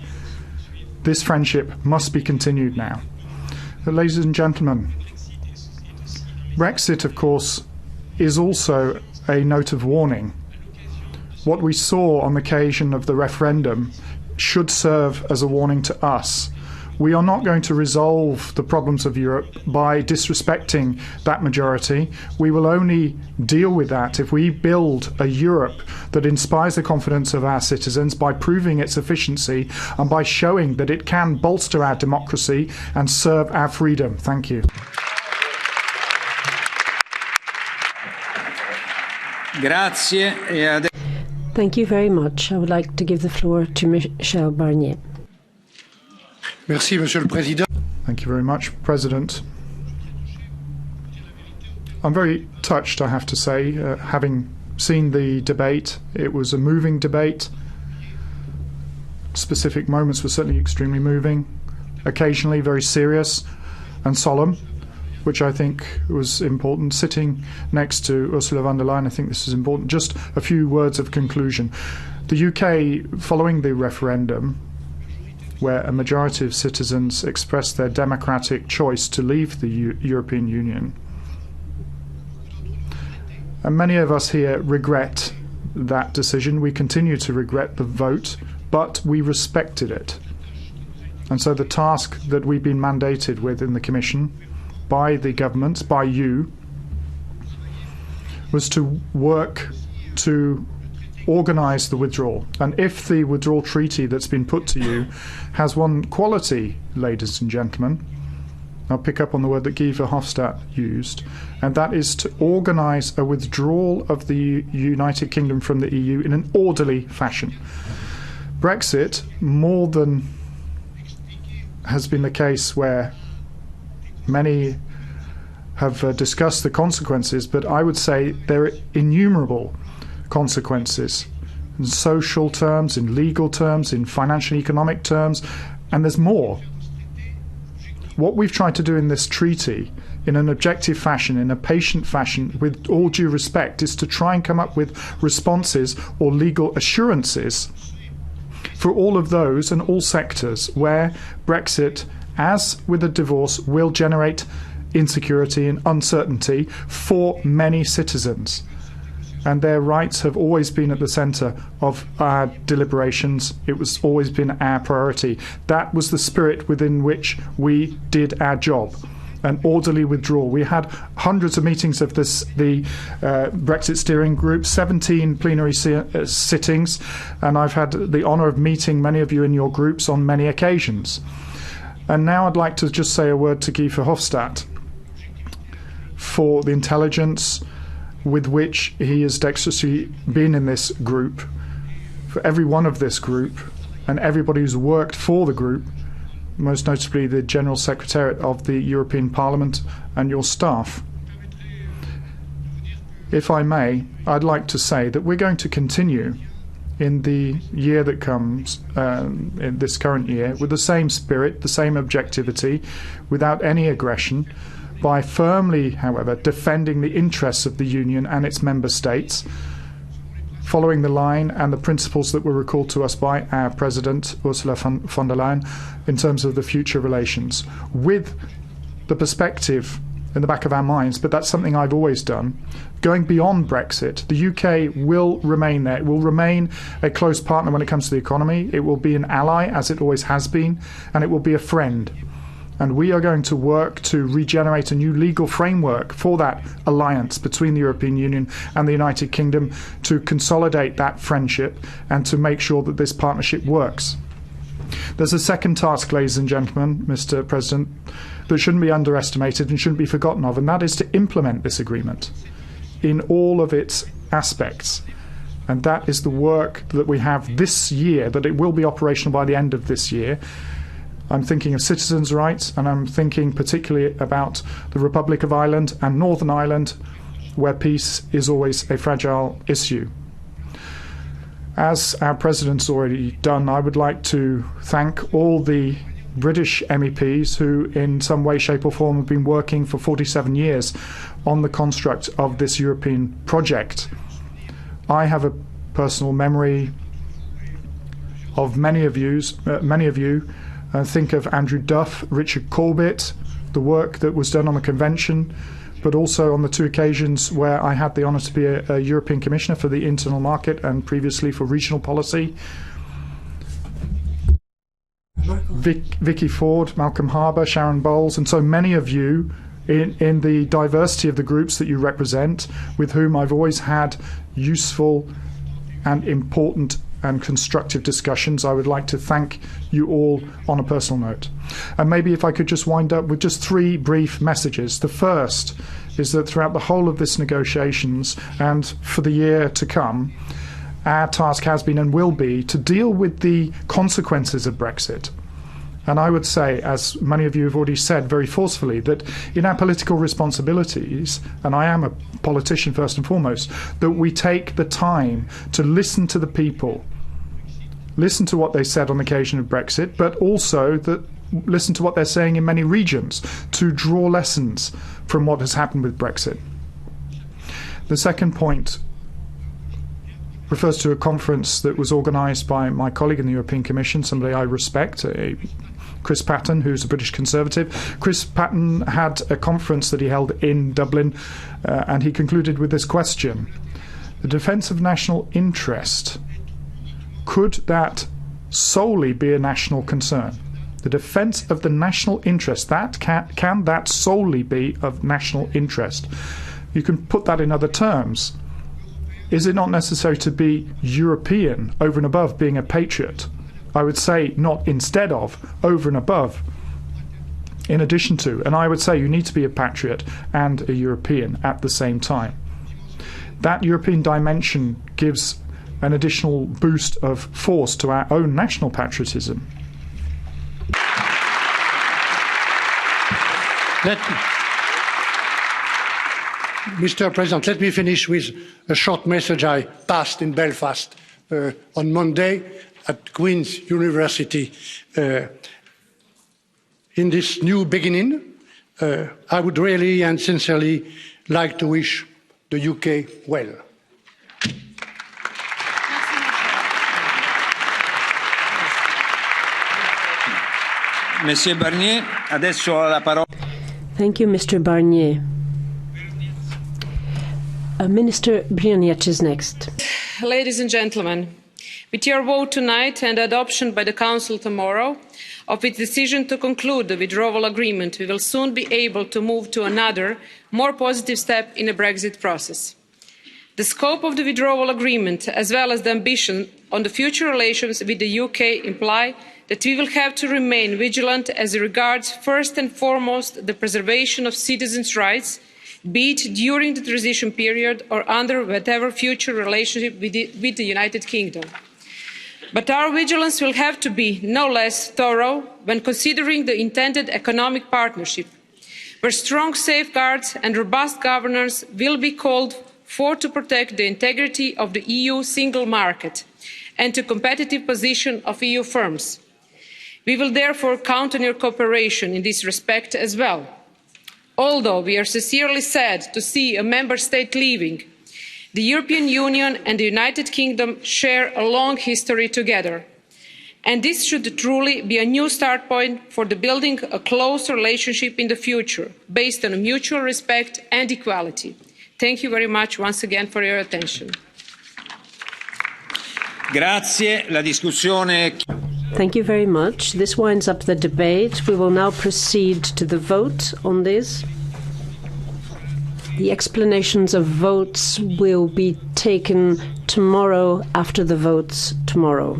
This friendship must be continued now. But ladies and gentlemen, Brexit, of course, is also a note of warning. What we saw on the occasion of the referendum should serve as a warning to us. We are not going to resolve the problems of Europe by disrespecting that majority. We will only deal with that if we build a Europe that inspires the confidence of our citizens by proving its efficiency and by showing that it can bolster our democracy and serve our freedom. Thank you. Thank you very much. I would like to give the floor to Michel Barnier. Merci, Monsieur le Président. Thank you very much, President. I'm very touched, I have to say, having seen the debate. It was a moving debate. Specific moments were certainly extremely moving, occasionally very serious and solemn, which I think was important. Sitting next to Ursula von der Leyen, I think this is important. Just a few words of conclusion. The UK, following the referendum, where a majority of citizens expressed their democratic choice to leave the European Union. And many of us here regret that decision. We continue to regret the vote, but we respected it. And so the task that we've been mandated with in the Commission, by the governments, by you, was to work to organise the withdrawal. And if the withdrawal treaty that's been put to you has one quality, ladies and gentlemen, I'll pick up on the word that Guy Verhofstadt used, and that is to organise a withdrawal of the United Kingdom from the EU in an orderly fashion. Brexit, more than has been the case where many have discussed the consequences, but I would say there are innumerable consequences in social terms, in legal terms, in financial and economic terms, and there's more. What we've tried to do in this treaty, in an objective fashion, in a patient fashion, with all due respect, is to try and come up with responses or legal assurances for all of those and all sectors where Brexit, as with a divorce, will generate insecurity and uncertainty for many citizens. And their rights have always been at the centre of our deliberations. It was always been our priority. That was the spirit within which we did our job. An orderly withdrawal. We had hundreds of meetings of the Brexit steering group, 17 plenary sittings, and I've had the honour of meeting many of you in your groups on many occasions. And now I'd like to just say a word to Guy Verhofstadt for the intelligence with which he has dexterously been in this group, for every one of this group, and everybody who's worked for the group, most notably the General Secretariat of the European Parliament and your staff. If I may, I'd like to say that we're going to continue in the year that comes, in this current year, with the same spirit, the same objectivity, without any aggression, by firmly, however, defending the interests of the Union and its member states, following the line and the principles that were recalled to us by our President, Ursula von der Leyen, in terms of the future relations, with the perspective in the back of our minds, but that's something I've always done. Going beyond Brexit, the UK will remain there. It will remain a close partner when it comes to the economy. It will be an ally, as it always has been, and it will be a friend. And we are going to work to regenerate a new legal framework for that alliance between the European Union and the United Kingdom, to consolidate that friendship and to make sure that this partnership works. There's a second task, ladies and gentlemen, Mr. President, that shouldn't be underestimated and shouldn't be forgotten of, and that is to implement this agreement in all of its aspects. And that is the work that we have this year, that it will be operational by the end of this year. I'm thinking of citizens' rights, and I'm thinking particularly about the Republic of Ireland and Northern Ireland, where peace is always a fragile issue. As our President's already done, I would like to thank all the British MEPs who, in some way, shape or form, have been working for 47 years on the construct of this European project. I have a personal memory of many of you. Think of Andrew Duff, Richard Corbett, the work that was done on the convention, but also on the two occasions where I had the honour to be a European Commissioner for the internal market and previously for regional policy. Vicky Ford, Malcolm Harbour, Sharon Bowles, and so many of you in the diversity of the groups that you represent, with whom I've always had useful and important and constructive discussions. I would like to thank you all on a personal note. And maybe if I could just wind up with just three brief messages. The first is that throughout the whole of this negotiations and for the year to come, our task has been and will be to deal with the consequences of Brexit. And I would say, as many of you have already said very forcefully, that in our political responsibilities, and I am a politician first and foremost, that we take the time to listen to the people, listen to what they said on the occasion of Brexit, but also that listen to what they're saying in many regions, to draw lessons from what has happened with Brexit. The second point refers to a conference that was organised by my colleague in the European Commission, somebody I respect, Chris Patten, who's a British Conservative. Chris Patten had a conference that he held in Dublin, and he concluded with this question: the defence of national interest, could that solely be a national concern? The defence of the national interest, that can that solely be of national interest? You can put that in other terms. Is it not necessary to be European over and above being a patriot? I would say not instead of, over and above, in addition to. And I would say you need to be a patriot and a European at the same time. That European dimension gives an additional boost of force to our own national patriotism. Mr. President, let me finish with a short message I passed in Belfast on Monday at Queen's University. In this new beginning, I would really and sincerely like to wish the UK well. Monsieur Barnier, adesso la parola. Thank you, Mr. Barnier. Minister Brynjac is next. Ladies and gentlemen, with your vote tonight and adoption by the Council tomorrow of its decision to conclude the withdrawal agreement, we will soon be able to move to another, more positive step in the Brexit process. The scope of the withdrawal agreement, as well as the ambition on the future relations with the UK, imply that we will have to remain vigilant as regards first and foremost the preservation of citizens' rights, be it during the transition period or under whatever future relationship with the United Kingdom. But our vigilance will have to be no less thorough when considering the intended economic partnership, where strong safeguards and robust governance will be called for to protect the integrity of the EU single market and the competitive position of EU firms. We will therefore count on your cooperation in this respect as well. Although we are sincerely sad to see a member state leaving, the European Union and the United Kingdom share a long history together, and this should truly be a new start point for the building a close relationship in the future, based on mutual respect and equality. Thank you very much once again for your attention. Grazie, la discussione. Thank you very much. This winds up the debate. We will now proceed to the vote on this. The explanations of votes will be taken tomorrow after the votes tomorrow.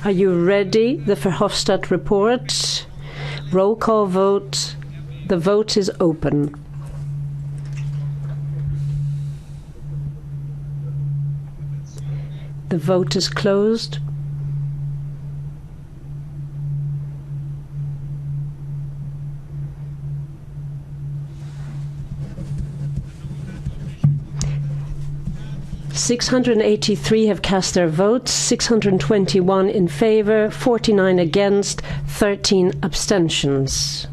Are you ready? The Verhofstadt report. Roll call vote. The vote is open. The vote is closed. (683) have cast their votes, 621 in favour, 49 against, 13 abstentions.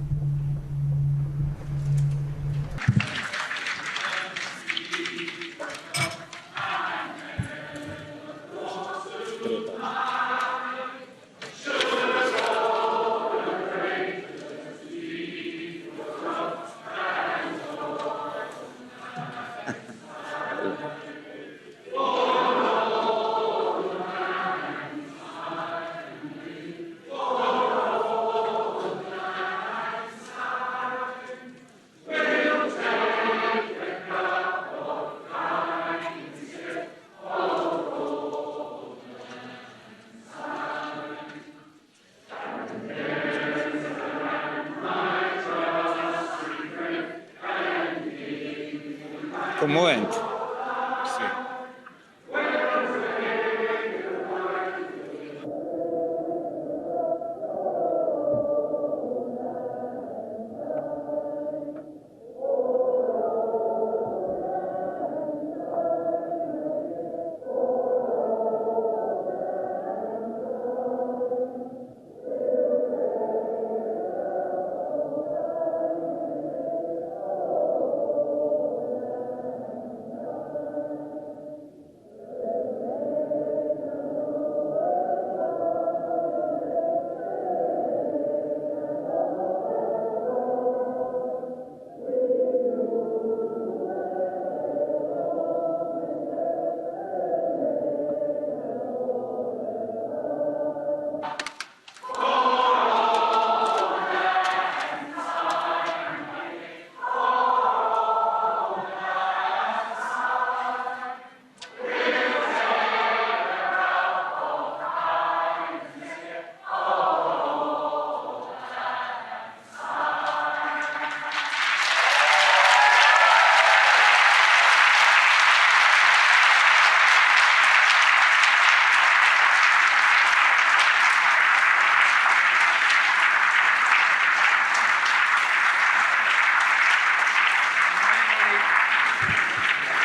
Commovente. Sì.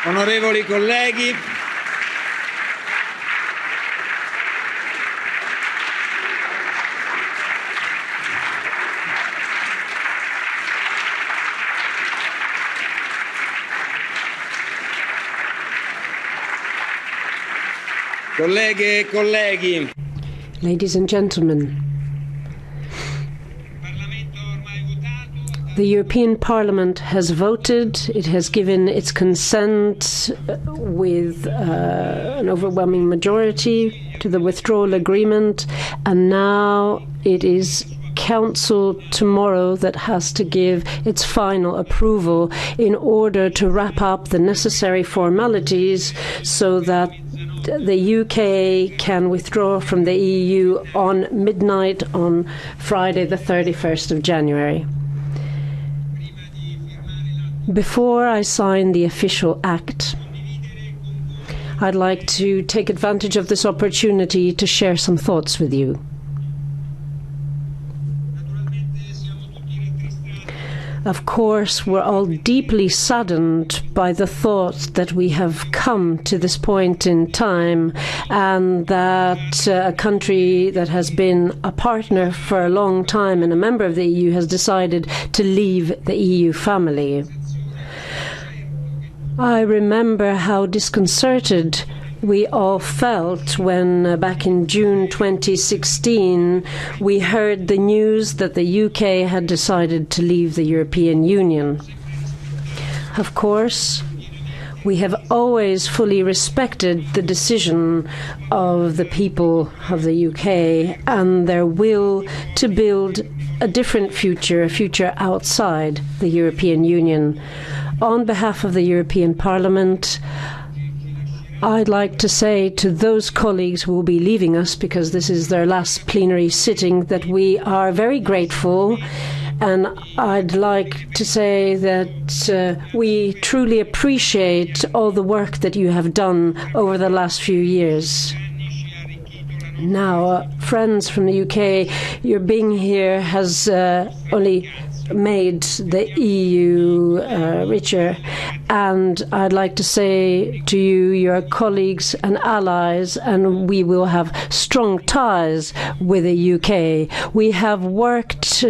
Onorevoli colleghi, colleghe e colleghi, ladies and gentlemen, the European Parliament has voted. It has given its consent with an overwhelming majority to the withdrawal agreement, and now it is Council tomorrow that has to give its final approval in order to wrap up the necessary formalities so that the UK can withdraw from the EU on midnight on Friday the 31st of January. Before I sign the official act, I'd like to take advantage of this opportunity to share some thoughts with you. Of course, we're all deeply saddened by the thought that we have come to this point in time and that a country that has been a partner for a long time and a member of the EU has decided to leave the EU family. I remember how disconcerted we all felt when, back in June 2016, we heard the news that the UK had decided to leave the European Union. Of course, we have always fully respected the decision of the people of the UK and their will to build a different future, a future outside the European Union. On behalf of the European Parliament, I'd like to say to those colleagues who will be leaving us, because this is their last plenary sitting, that we are very grateful. And I'd like to say that we truly appreciate all the work that you have done over the last few years. Now, friends from the UK, your being here has only made the EU richer, and I'd like to say to you, your colleagues and allies, and we will have strong ties with the UK. We have worked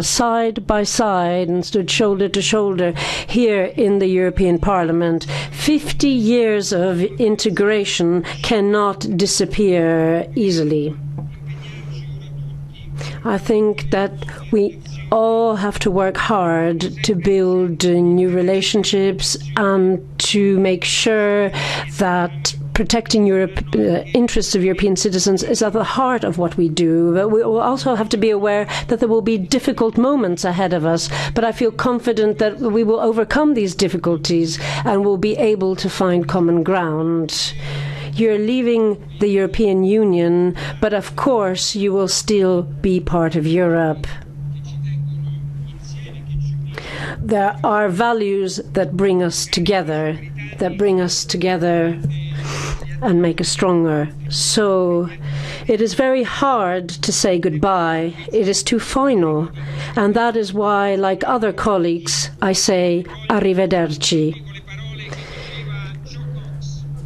side by side and stood shoulder to shoulder here in the European Parliament. 50 years of integration cannot disappear easily. I think that we all have to work hard to build new relationships and to make sure that protecting interests of European citizens is at the heart of what we do. But we will also have to be aware that there will be difficult moments ahead of us. But I feel confident that we will overcome these difficulties and will be able to find common ground. You're leaving the European Union, but of course you will still be part of Europe. There are values that bring us together and make us stronger. So it is very hard to say goodbye. It is too final. And that is why, like other colleagues, I say arrivederci.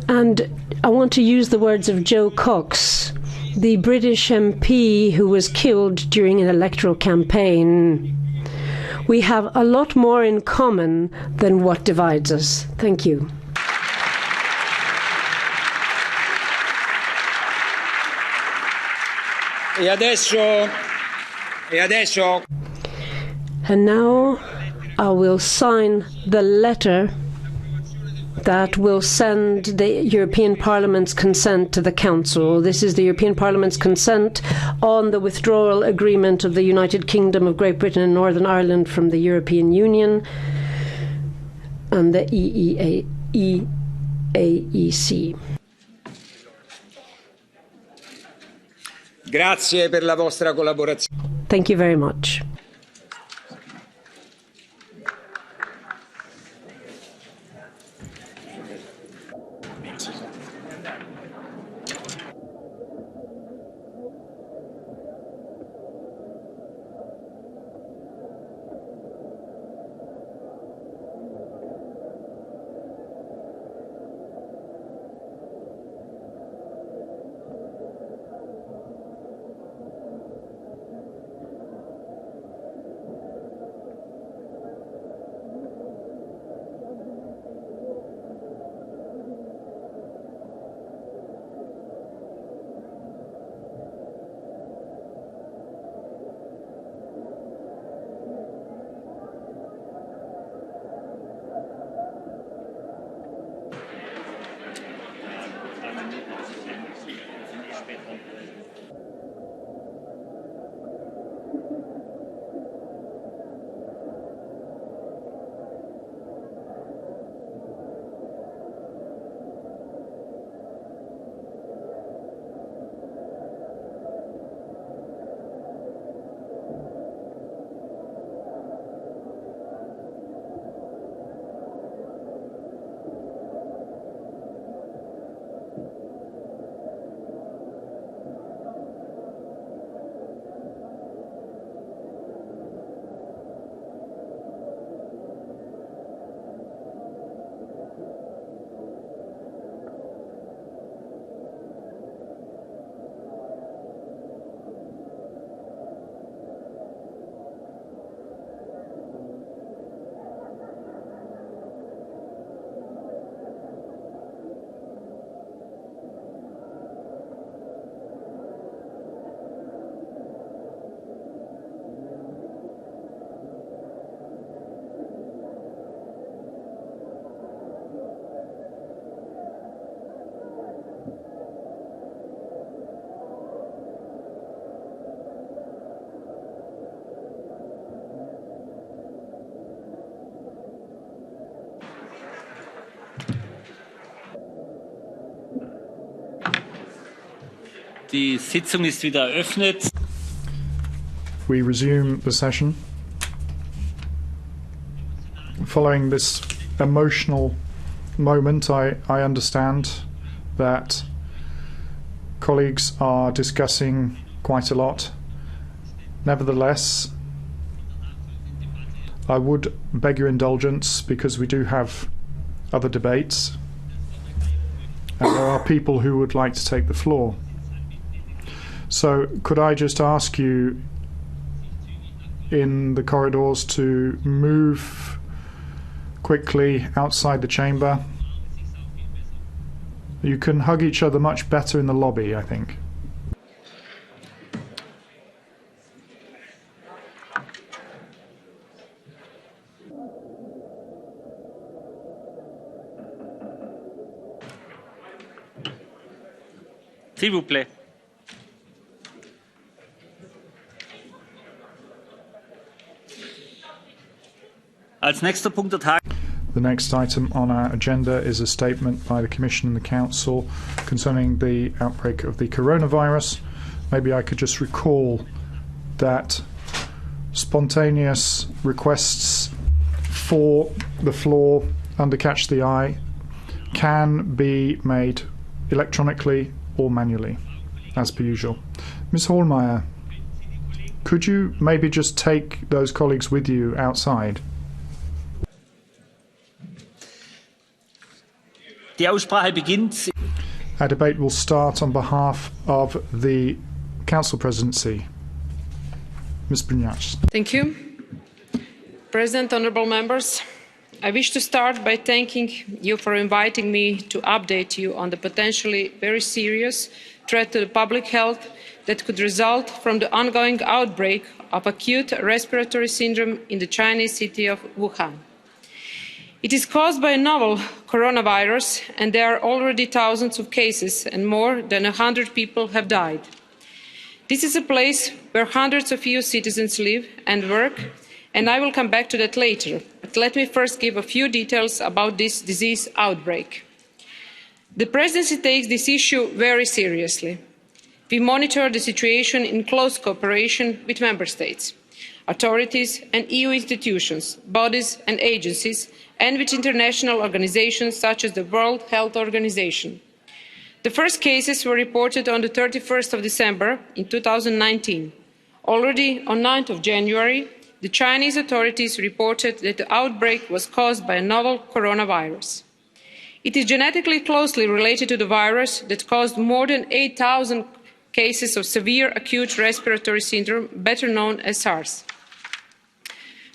And I want to use the words of Joe Cox, the British MP who was killed during an electoral campaign. We have a lot more in common than what divides us. Thank you. And now I will sign the letter that will send the European Parliament's consent to the Council. This is the European Parliament's consent on the withdrawal agreement of the United Kingdom of Great Britain and Northern Ireland from the European Union and the EEAEC. Grazie per la vostra collaborazione. Thank you very much. Die Sitzung ist wieder eröffnet. We resume the session. Following this emotional moment, I understand that colleagues are discussing quite a lot. Nevertheless, I would beg your indulgence because we do have other debates and there are people who would like to take the floor. So could I just ask you in the corridors to move quickly outside the chamber? You can hug each other much better in the lobby, I think. S'il vous plaît. Als nächster Punkt der Tagesordnung. The next item on our agenda is a statement by the Commission and the Council concerning the outbreak of the coronavirus. Maybe I could just recall that spontaneous requests for the floor under Catch the Eye can be made electronically or manually, as per usual. Ms. Hohlmeier, could you maybe just take those colleagues with you outside? Die Aussprache beginnt. Our debate will start on behalf of the Council Presidency. Ms. Brignac. Thank you. President, honourable members, I wish to start by thanking you for inviting me to update you on the potentially very serious threat to the public health that could result from the ongoing outbreak of acute respiratory syndrome in the Chinese city of Wuhan. It is caused by a novel coronavirus, and there are already thousands of cases and more than 100 people have died. This is a place where hundreds of EU citizens live and work, and I will come back to that later. But let me first give a few details about this disease outbreak. The Presidency takes this issue very seriously. We monitor the situation in close cooperation with Member States, authorities and EU institutions, bodies and agencies, and with international organisations such as the World Health Organization. The first cases were reported on the 31st of December in 2019. Already on 9th of January, the Chinese authorities reported that the outbreak was caused by a novel coronavirus. It is genetically closely related to the virus that caused more than 8,000 cases of severe acute respiratory syndrome, better known as SARS.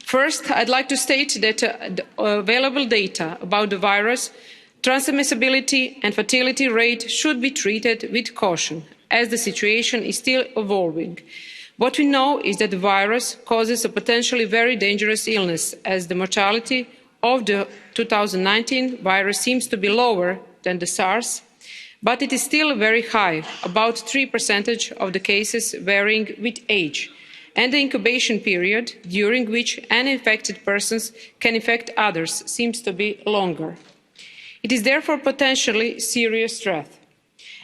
First, I'd like to state that the available data about the virus, transmissibility and fatality rate should be treated with caution, as the situation is still evolving. What we know is that the virus causes a potentially very dangerous illness, as the mortality of the 2019 virus seems to be lower than the SARS, but it is still very high, about 3% of the cases varying with age, and the incubation period during which uninfected persons can infect others seems to be longer. It is therefore potentially a serious threat.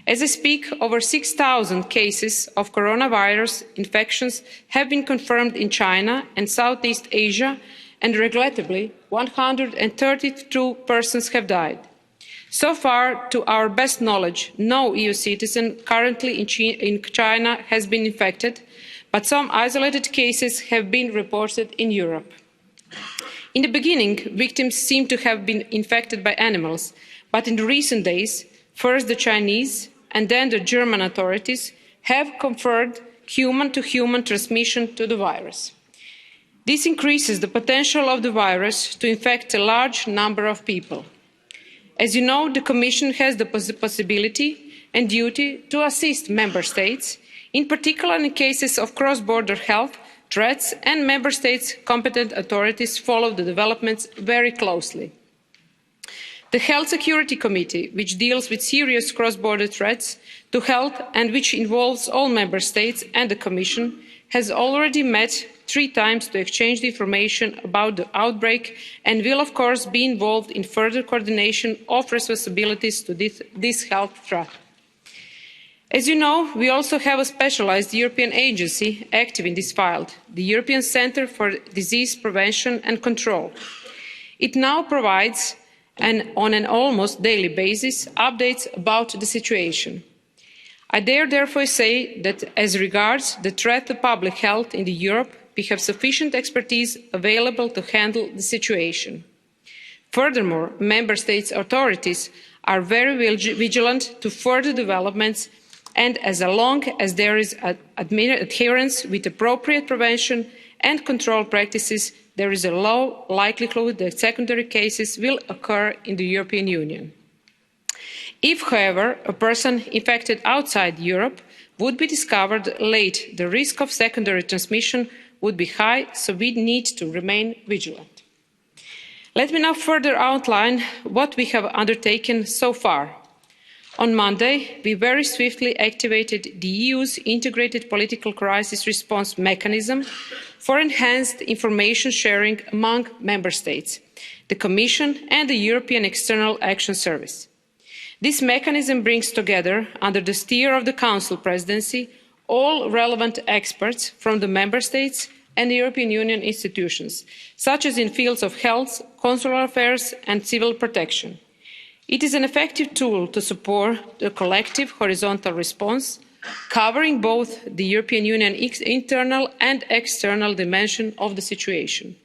As I speak, over 6,000 cases of coronavirus infections have been confirmed in China and Southeast Asia, and regrettably, 132 persons have died. So far, to our best knowledge, no EU citizen currently in China has been infected, but some isolated cases have been reported in Europe. In the beginning, victims seemed to have been infected by animals, but in recent days, first the Chinese and then the German authorities have confirmed human-to-human transmission to the virus. This increases the potential of the virus to infect a large number of people. As you know, the Commission has the possibility and duty to assist Member States, in particular in cases of cross-border health threats, and Member States' competent authorities follow the developments very closely. The Health Security Committee, which deals with serious cross-border threats to health and which involves all Member States and the Commission, has already met 3 times to exchange information about the outbreak and will of course be involved in further coordination of responsibilities to this health threat. As you know, we also have a specialised European agency active in this field, the European Centre for Disease Prevention and Control. It now provides, on an almost daily basis, updates about the situation. I dare therefore say that as regards the threat to public health in Europe, we have sufficient expertise available to handle the situation. Furthermore, Member States' authorities are very vigilant to further developments, and as long as there is adherence with appropriate prevention and control practices, there is a low likelihood that secondary cases will occur in the European Union. If, however, a person infected outside Europe would be discovered late, the risk of secondary transmission would be high, so we need to remain vigilant. Let me now further outline what we have undertaken so far. On Monday, we very swiftly activated the EU's integrated political crisis response mechanism for enhanced information sharing among Member States, the Commission and the European External Action Service. This mechanism brings together, under the steer of the Council Presidency, all relevant experts from the Member States and the European Union institutions, such as in fields of health, consular affairs and civil protection. It is an effective tool to support the collective horizontal response, covering both the European Union internal and external dimension of the situation.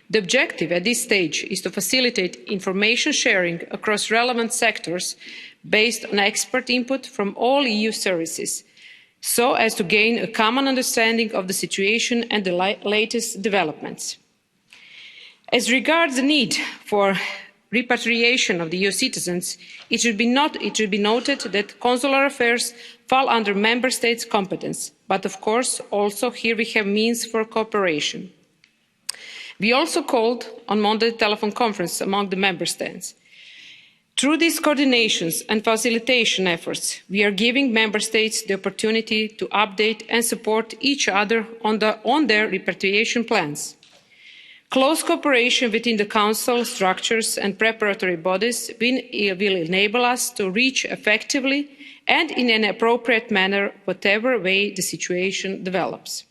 The objective at this stage is to facilitate information sharing across relevant sectors based on expert input from all EU services, so as to gain a common understanding of the situation and the latest developments. As regards the need for repatriation of the EU citizens, it should be noted that consular affairs fall under Member States' competence, but of course also here we have means for cooperation. We also called on Monday telephone conference among the Member States. Through these coordinations and facilitation efforts, we are giving Member States the opportunity to update and support each other on their repatriation plans. Close cooperation within the Council structures and preparatory bodies will enable us to reach effectively and in an appropriate manner whatever way the situation develops.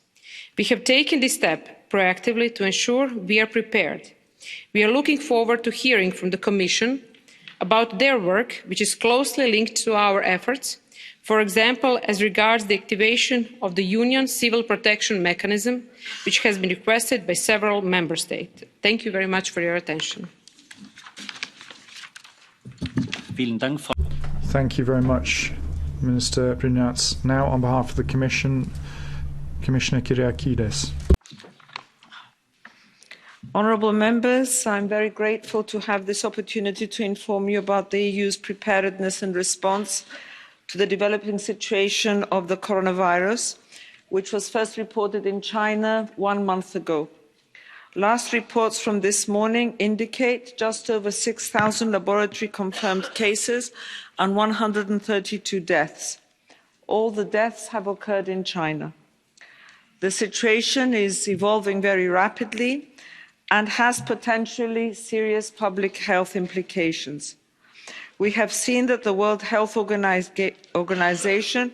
We have taken this step proactively to ensure we are prepared. We are looking forward to hearing from the Commission about their work, which is closely linked to our efforts, for example, as regards the activation of the Union Civil Protection Mechanism, which has been requested by several Member States. Thank you very much for your attention. Thank you very much, Minister Brynjac. Now, on behalf of the Commission, Commissioner Kyriakides. Honourable members, I'm very grateful to have this opportunity to inform you about the EU's preparedness and response to the developing situation of the coronavirus, which was first reported in China 1 month ago. Last reports from this morning indicate just over 6,000 laboratory confirmed cases and 132 deaths. All the deaths have occurred in China. The situation is evolving very rapidly and has potentially serious public health implications. We have seen that the World Health Organization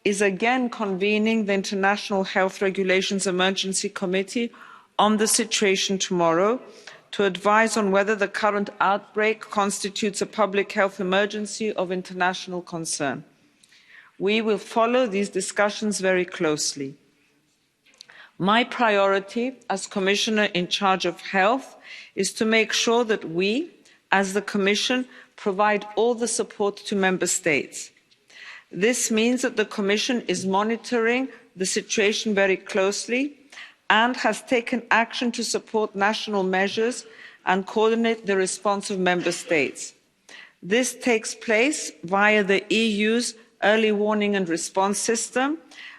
is again convening the International Health Regulations Emergency Committee on the situation tomorrow to advise on whether the current outbreak constitutes a public health emergency of international concern. We will follow these discussions very closely. My priority as Commissioner in charge of health is to make sure that we, as the Commission, provide all the support to Member States. This means that the Commission is monitoring the situation very closely and has taken action to support national measures and coordinate the response of Member States. This takes place via the EU's early warning and response system,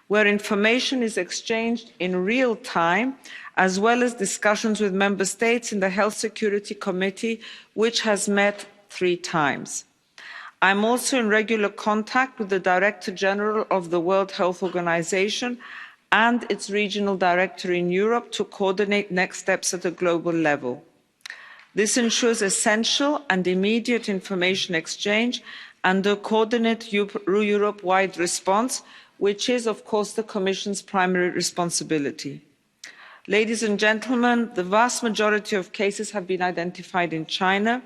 where information is exchanged in real time, as well as discussions with Member States in the Health Security Committee, which has met 3 times. I'm also in regular contact with the Director General of the World Health Organization and its regional director in Europe to coordinate next steps at a global level. This ensures essential and immediate information exchange and a coordinated Europe-wide response, which is, of course, the Commission's primary responsibility. Ladies and gentlemen, the vast majority of cases have been identified in China,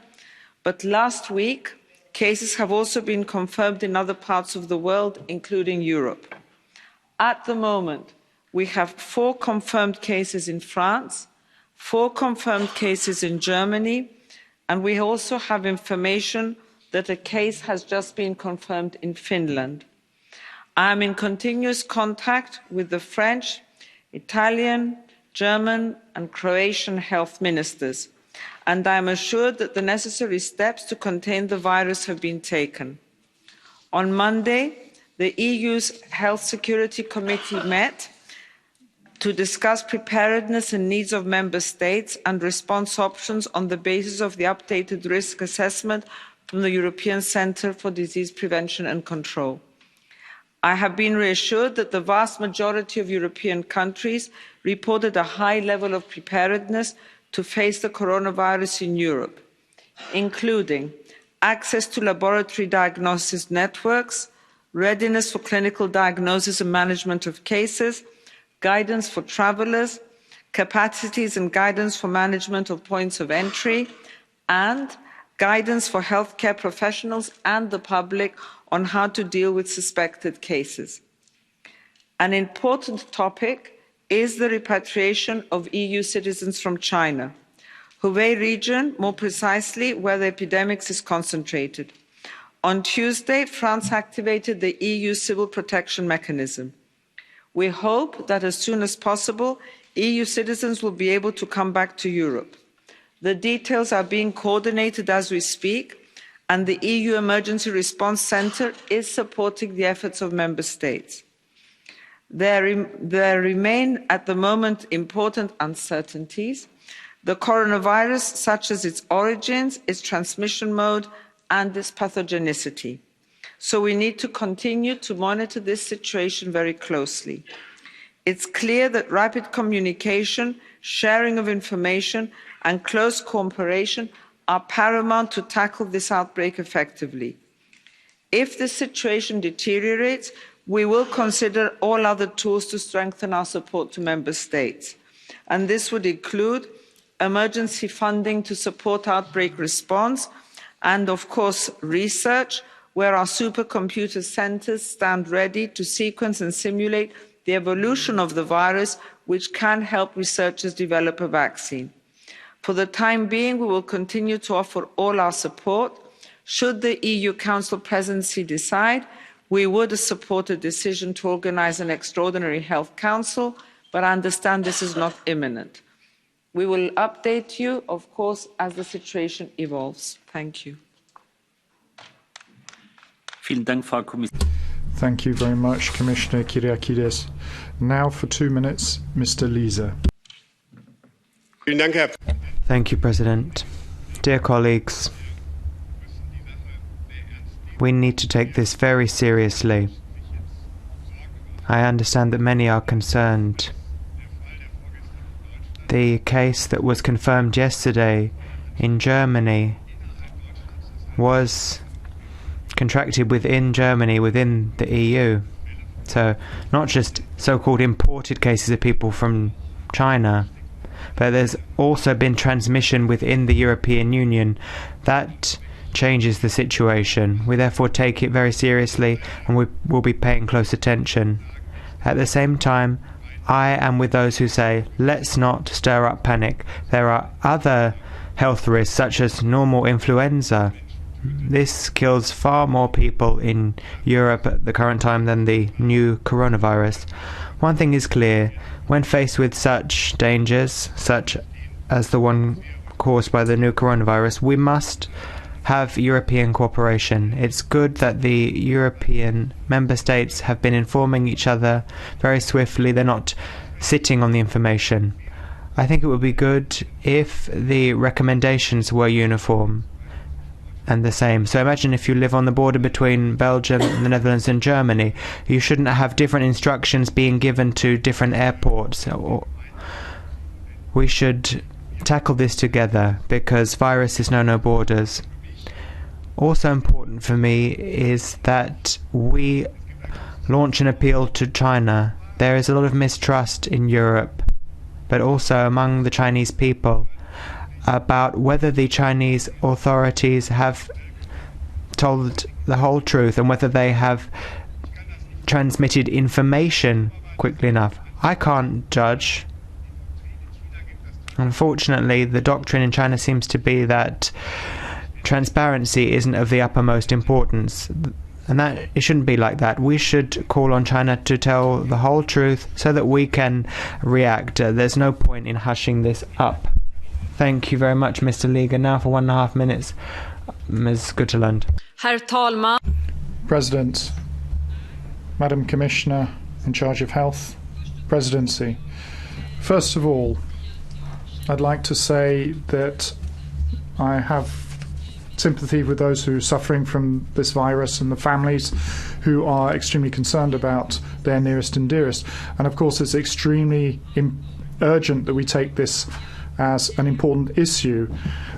but last week, cases have also been confirmed in other parts of the world, including Europe. At the moment, we have 4 confirmed cases in France, 4 confirmed cases in Germany, and we also have information that a case has just been confirmed in Finland. I am in continuous contact with the French, Italian, German and Croatian health ministers, and I am assured that the necessary steps to contain the virus have been taken. On Monday, the EU's Health Security Committee met to discuss preparedness and needs of Member States and response options on the basis of the updated risk assessment from the European Centre for Disease Prevention and Control. I have been reassured that the vast majority of European countries reported a high level of preparedness to face the coronavirus in Europe, including access to laboratory diagnosis networks, readiness for clinical diagnosis and management of cases, guidance for travellers, capacities and guidance for management of points of entry, and guidance for healthcare professionals and the public on how to deal with suspected cases. An important topic is the repatriation of EU citizens from China, Hubei region, more precisely where the epidemic is concentrated. On Tuesday, France activated the EU Civil Protection Mechanism. We hope that as soon as possible, EU citizens will be able to come back to Europe. The details are being coordinated as we speak, and the EU Emergency Response Centre is supporting the efforts of Member States. There remain at the moment important uncertainties. The coronavirus, such as its origins, its transmission mode and its pathogenicity. So we need to continue to monitor this situation very closely. It's clear that rapid communication, sharing of information and close cooperation are paramount to tackle this outbreak effectively. If the situation deteriorates, we will consider all other tools to strengthen our support to Member States. And this would include emergency funding to support outbreak response and, of course, research, where our supercomputer centres stand ready to sequence and simulate the evolution of the virus, which can help researchers develop a vaccine. For the time being, we will continue to offer all our support. Should the EU Council presidency decide, we would support a decision to organise an extraordinary health council, but I understand this is not imminent. We will update you, of course, as the situation evolves. Thank you. Thank you very much, Commissioner Kyriakides. Now for 2 minutes, Mr. Liese. Thank you, President. Dear colleagues, we need to take this very seriously. I understand that many are concerned The case that was confirmed yesterday in Germany was contracted within Germany, within the EU. So not just so-called imported cases of people from China, but there's also been transmission within the European Union. That changes the situation. We therefore take it very seriously and we will be paying close attention. At the same time, I am with those who say, let's not stir up panic. There are other health risks, such as normal influenza. This kills far more people in Europe at the current time than the new coronavirus. One thing is clear, when faced with such dangers, such as the one caused by the new coronavirus, we must have European cooperation. It's good that the European member states have been informing each other very swiftly. They're not sitting on the information. I think it would be good if the recommendations were uniform and the same. So imagine if you live on the border between Belgium, the Netherlands and Germany. You shouldn't have different instructions being given to different airports. We should tackle this together because viruses know no borders. Also important for me is that we launch an appeal to China. There is a lot of mistrust in Europe, but also among the Chinese people, about whether the Chinese authorities have told the whole truth and whether they have transmitted information quickly enough. I can't judge. Unfortunately, the doctrine in China seems to be that transparency isn't of the uppermost importance, and that it shouldn't be like that. We should call on China to tell the whole truth so that we can react. There's no point in hushing this up. Thank you very much, Mr. Liga. Now for 1.5 minutes, Ms. Gutterland. Herr talman. President, Madam Commissioner in charge of Health, Presidency. First of all, I'd like to say that I have sympathy with those who are suffering from this virus and the families who are extremely concerned about their nearest and dearest. And of course, it's extremely urgent that we take this as an important issue.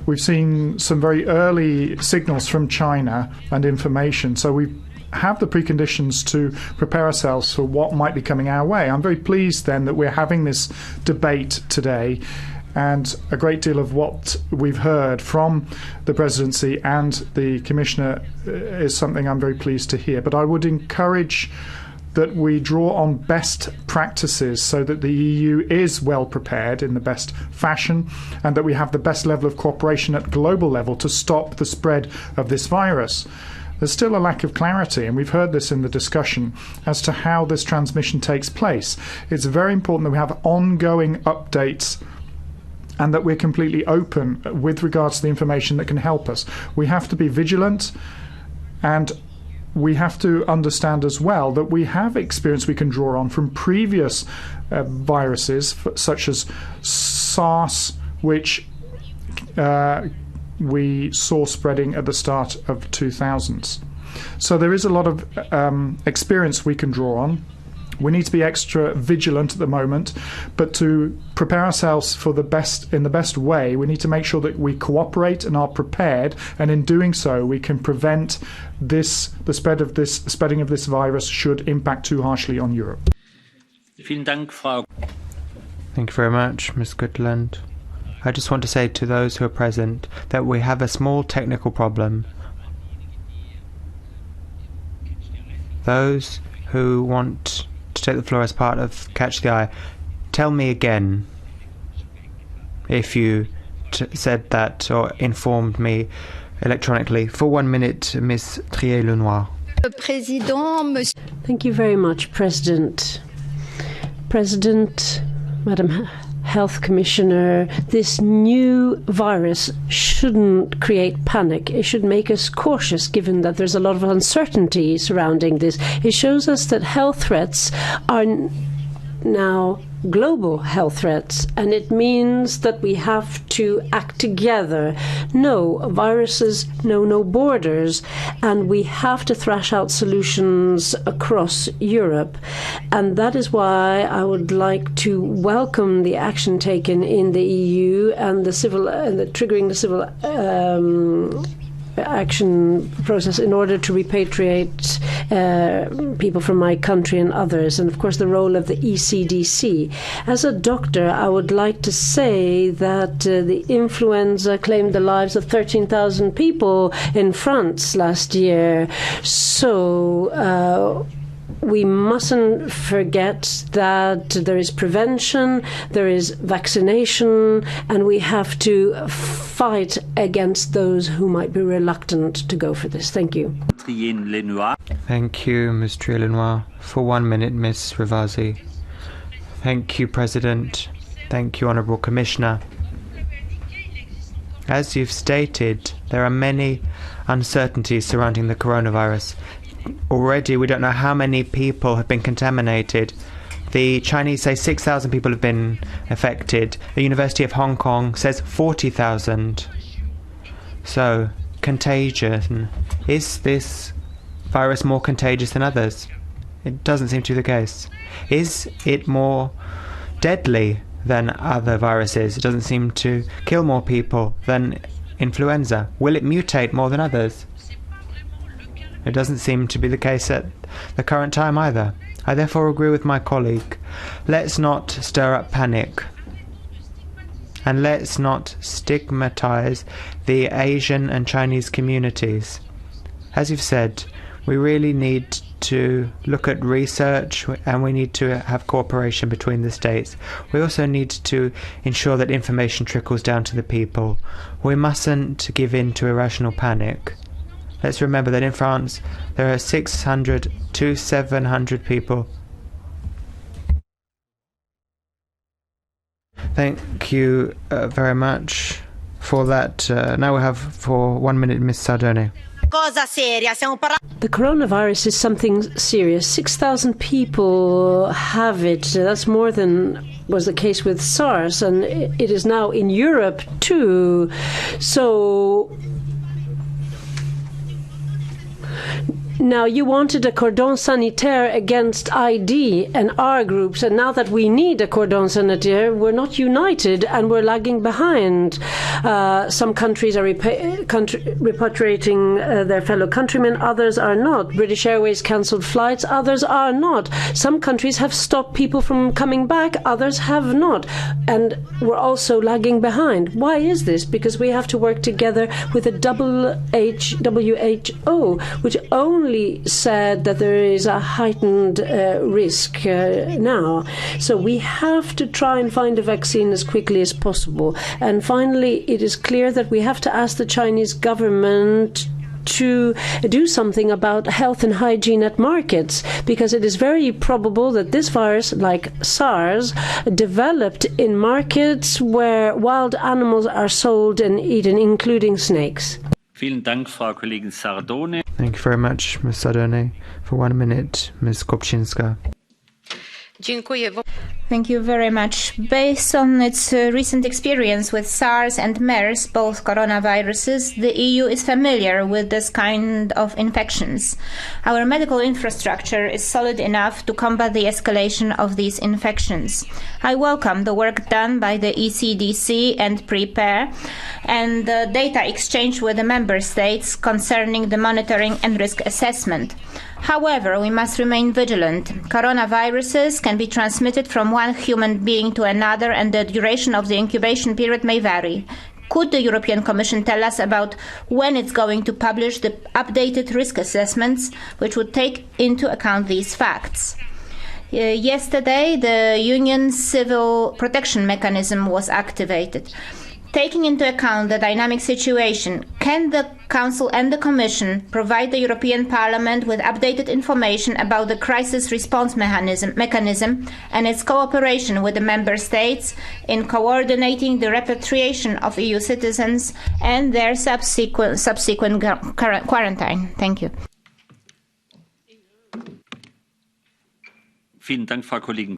We've seen some very early signals from China and information, so we have the preconditions to prepare ourselves for what might be coming our way. I'm very pleased then that we're having this debate today, and a great deal of what we've heard from the Presidency and the Commissioner is something I'm very pleased to hear. But I would encourage that we draw on best practices so that the EU is well prepared in the best fashion and that we have the best level of cooperation at global level to stop the spread of this virus. There's still a lack of clarity, and we've heard this in the discussion, as to how this transmission takes place. It's very important that we have ongoing updates and that we're completely open with regards to the information that can help us. We have to be vigilant, and we have to understand as well that we have experience we can draw on from previous viruses, such as SARS, which we saw spreading at the start of 2000s. So there is a lot of experience we can draw on. We need to be extra vigilant at the moment, but to prepare ourselves for the best in the best way, we need to make sure that we cooperate and are prepared, and in doing so we can prevent the spreading of this virus should impact too harshly on Europe. Thank you very much, Ms. Gutland. I just want to say to those who are present that we have a small technical problem. Those who want to take the floor as part of Catch the Eye, tell me again if you said that or informed me electronically. For 1 minute, Ms. Trier-Lenoir. Thank you very much, President. President, Madam Health Commissioner, this new virus shouldn't create panic. It should make us cautious, given that there's a lot of uncertainty surrounding this. It shows us that health threats are now global health threats, and it means that we have to act together. No viruses know no borders, and we have to thrash out solutions across Europe. And that is why I would like to welcome the action taken in the EU and the triggering the civil action process in order to repatriate people from my country and others, and of course the role of the ECDC. As a doctor, I would like to say that the influenza claimed the lives of 13,000 people in France last year. So we mustn't forget that there is prevention, there is vaccination, and we have to fight against those who might be reluctant to go for this. Thank you. Thank you, Ms. Trier-Lenoir. For 1 minute, Ms. Rivasi. Thank you, President. Thank you, Honourable Commissioner. As you've stated, there are many uncertainties surrounding the coronavirus. Already, we don't know how many people have been contaminated. The Chinese say 6,000 people have been affected. The University of Hong Kong says 40,000. So, contagion. Is this virus more contagious than others? It doesn't seem to be the case. Is it more deadly than other viruses? It doesn't seem to kill more people than influenza. Will it mutate more than others? It doesn't seem to be the case at the current time either. I therefore agree with my colleague. Let's not stir up panic. And let's not stigmatize the Asian and Chinese communities. As you've said, we really need to look at research, and we need to have cooperation between the states. We also need to ensure that information trickles down to the people. We mustn't give in to irrational panic. Let's remember that in France there are 600 to 700 people. Thank you very much for that. Now we have for 1 minute Ms. Sardone. The coronavirus is something serious. 6,000 people have it. That's more than was the case with SARS, and it is now in Europe too. So now, you wanted a cordon sanitaire against ID and R groups, and now that we need a cordon sanitaire, we're not united and we're lagging behind. Some countries are repatriating their fellow countrymen, others are not. British Airways cancelled flights, others are not. Some countries have stopped people from coming back, others have not. And we're also lagging behind. Why is this? Because we have to work together with the WHO, which only said that there is a heightened risk now. So we have to try and find a vaccine as quickly as possible. And finally, it is clear that we have to ask the Chinese government to do something about health and hygiene at markets, because it is very probable that this virus, like SARS, developed in markets where wild animals are sold and eaten, including snakes. Vielen Dank, Frau Kollegin Sardone. Thank you very much, Ms. Sardone. For 1 minute, Ms. Kopczynska. Thank you very much. Based on its recent experience with SARS and MERS, both coronaviruses, the EU is familiar with this kind of infections. Our medical infrastructure is solid enough to combat the escalation of these infections. I welcome the work done by the ECDC and PREPARE and the data exchange with the member states concerning the monitoring and risk assessment. However, we must remain vigilant. Coronaviruses can be transmitted from one human being to another, and the duration of the incubation period may vary. Could the European Commission tell us about when it's going to publish the updated risk assessments, which would take into account these facts? Yesterday, the Union Civil Protection Mechanism was activated. Taking into account the dynamic situation, can the Council and the Commission provide the European Parliament with updated information about the crisis response mechanism and its cooperation with the Member States in coordinating the repatriation of EU citizens and their subsequent quarantine? Thank you. Vielen Dank, Frau Kollegin.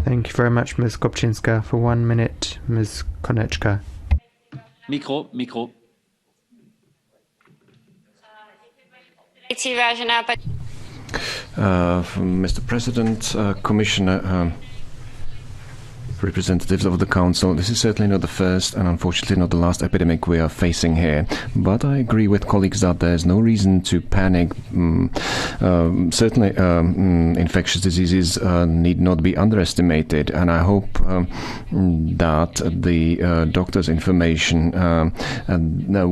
Thank you very much, Ms. Kopczynska. For 1 minute, Ms. Konechka. Mikro. Mr. President, Commissioner, representatives of the Council, this is certainly not the first and unfortunately not the last epidemic we are facing here. But I agree with colleagues that there's no reason to panic. Certainly, infectious diseases need not be underestimated, and I hope that the doctor's information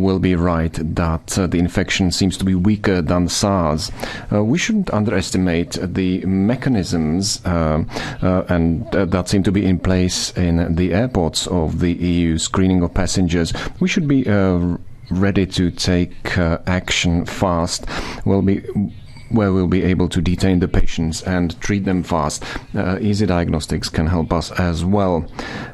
will be right, that the infection seems to be weaker than SARS. We shouldn't underestimate the mechanisms and that seem to be in place in the airports of the EU, screening of passengers. We should be ready to take action fast. Where we'll be able to detain the patients and treat them fast. Easy diagnostics can help us as well.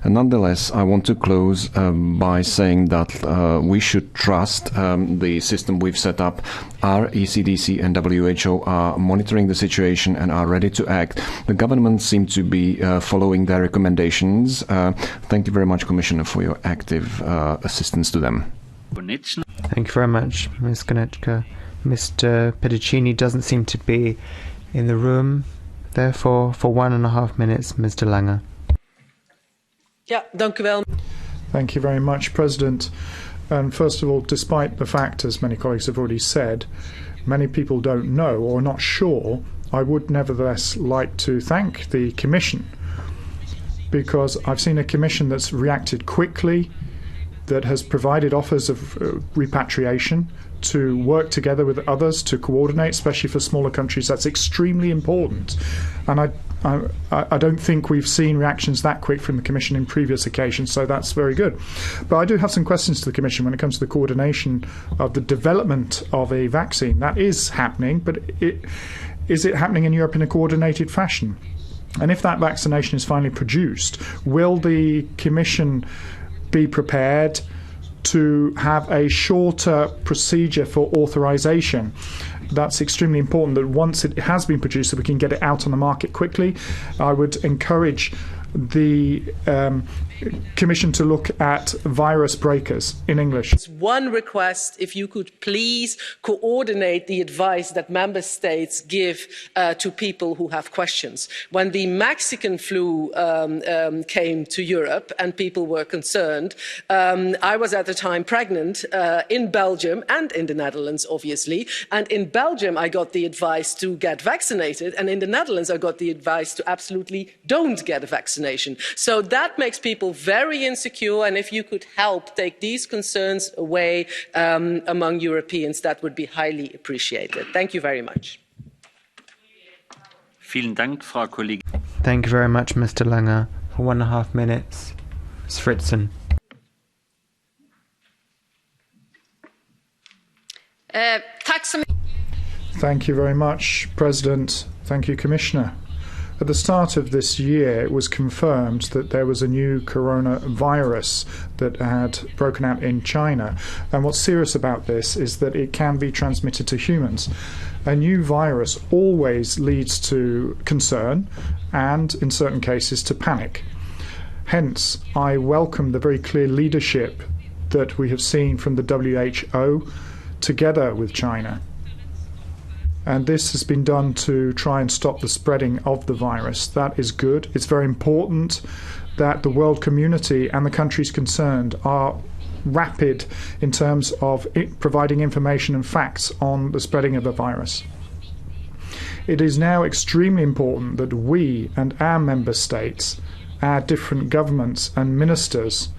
Nonetheless, I want to close by saying that we should trust the system we've set up. Our ECDC and WHO are monitoring the situation and are ready to act. The government seem to be following their recommendations. Thank you very much, Commissioner, for your active assistance to them. Thank you very much, Ms. Konechka. Mr. Pedicini doesn't seem to be in the room. Therefore, for 1.5 minutes, Mr. Lange. Thank you very much, President. And first of all, despite the fact, as many colleagues have already said, many people don't know or are not sure, I would nevertheless like to thank the Commission, because I've seen a Commission that's reacted quickly, that has provided offers of repatriation, to work together with others, to coordinate, especially for smaller countries. That's extremely important. And I don't think we've seen reactions that quick from the Commission in previous occasions, so that's very good. But I do have some questions to the Commission when it comes to the coordination of the development of a vaccine. That is happening, but is it happening in Europe in a coordinated fashion? And if that vaccination is finally produced, will the Commission be prepared to have a shorter procedure for authorization? That's extremely important, that once it has been produced, that we can get it out on the market quickly. I would encourage the Commission to look at virus breakers in English. One request, if you could please coordinate the advice that member states give to people who have questions. When the Mexican flu came to Europe and people were concerned, I was at the time pregnant in Belgium and in the Netherlands, obviously. And in Belgium, I got the advice to get vaccinated. And in the Netherlands, I got the advice to absolutely don't get a vaccination. So that makes people very insecure, and if you could help take these concerns away among Europeans, that would be highly appreciated. Thank you very much. Thank you very much, Mr. Lange. For 1.5 minutes, Ms. Fritzen. Thank you very much, President. Thank you, Commissioner. At the start of this year, it was confirmed that there was a new coronavirus that had broken out in China. And what's serious about this is that it can be transmitted to humans. A new virus always leads to concern and, in certain cases, to panic. Hence, I welcome the very clear leadership that we have seen from the WHO together with China. And this has been done to try and stop the spreading of the virus. That is good. It's very important that the world community and the countries concerned are rapid in terms of providing information and facts on the spreading of the virus. It is now extremely important that we and our member states, our different governments and ministers,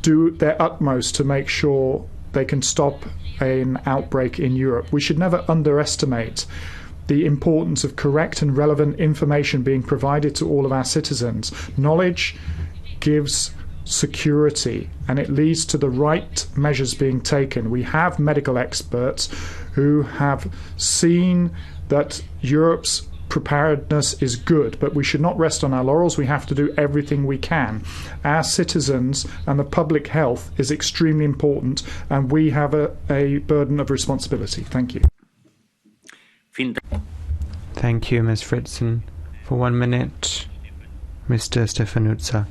do their utmost to make sure they can stop an outbreak in Europe. We should never underestimate the importance of correct and relevant information being provided to all of our citizens. Knowledge gives security and it leads to the right measures being taken. We have medical experts who have seen that Europe's preparedness is good, but we should not rest on our laurels. We have to do everything we can. Our citizens and the public health is extremely important, and we have a burden of responsibility. Thank you. Thank you, Ms. Fritzen. For 1 minute, Mr. Stefanutsa.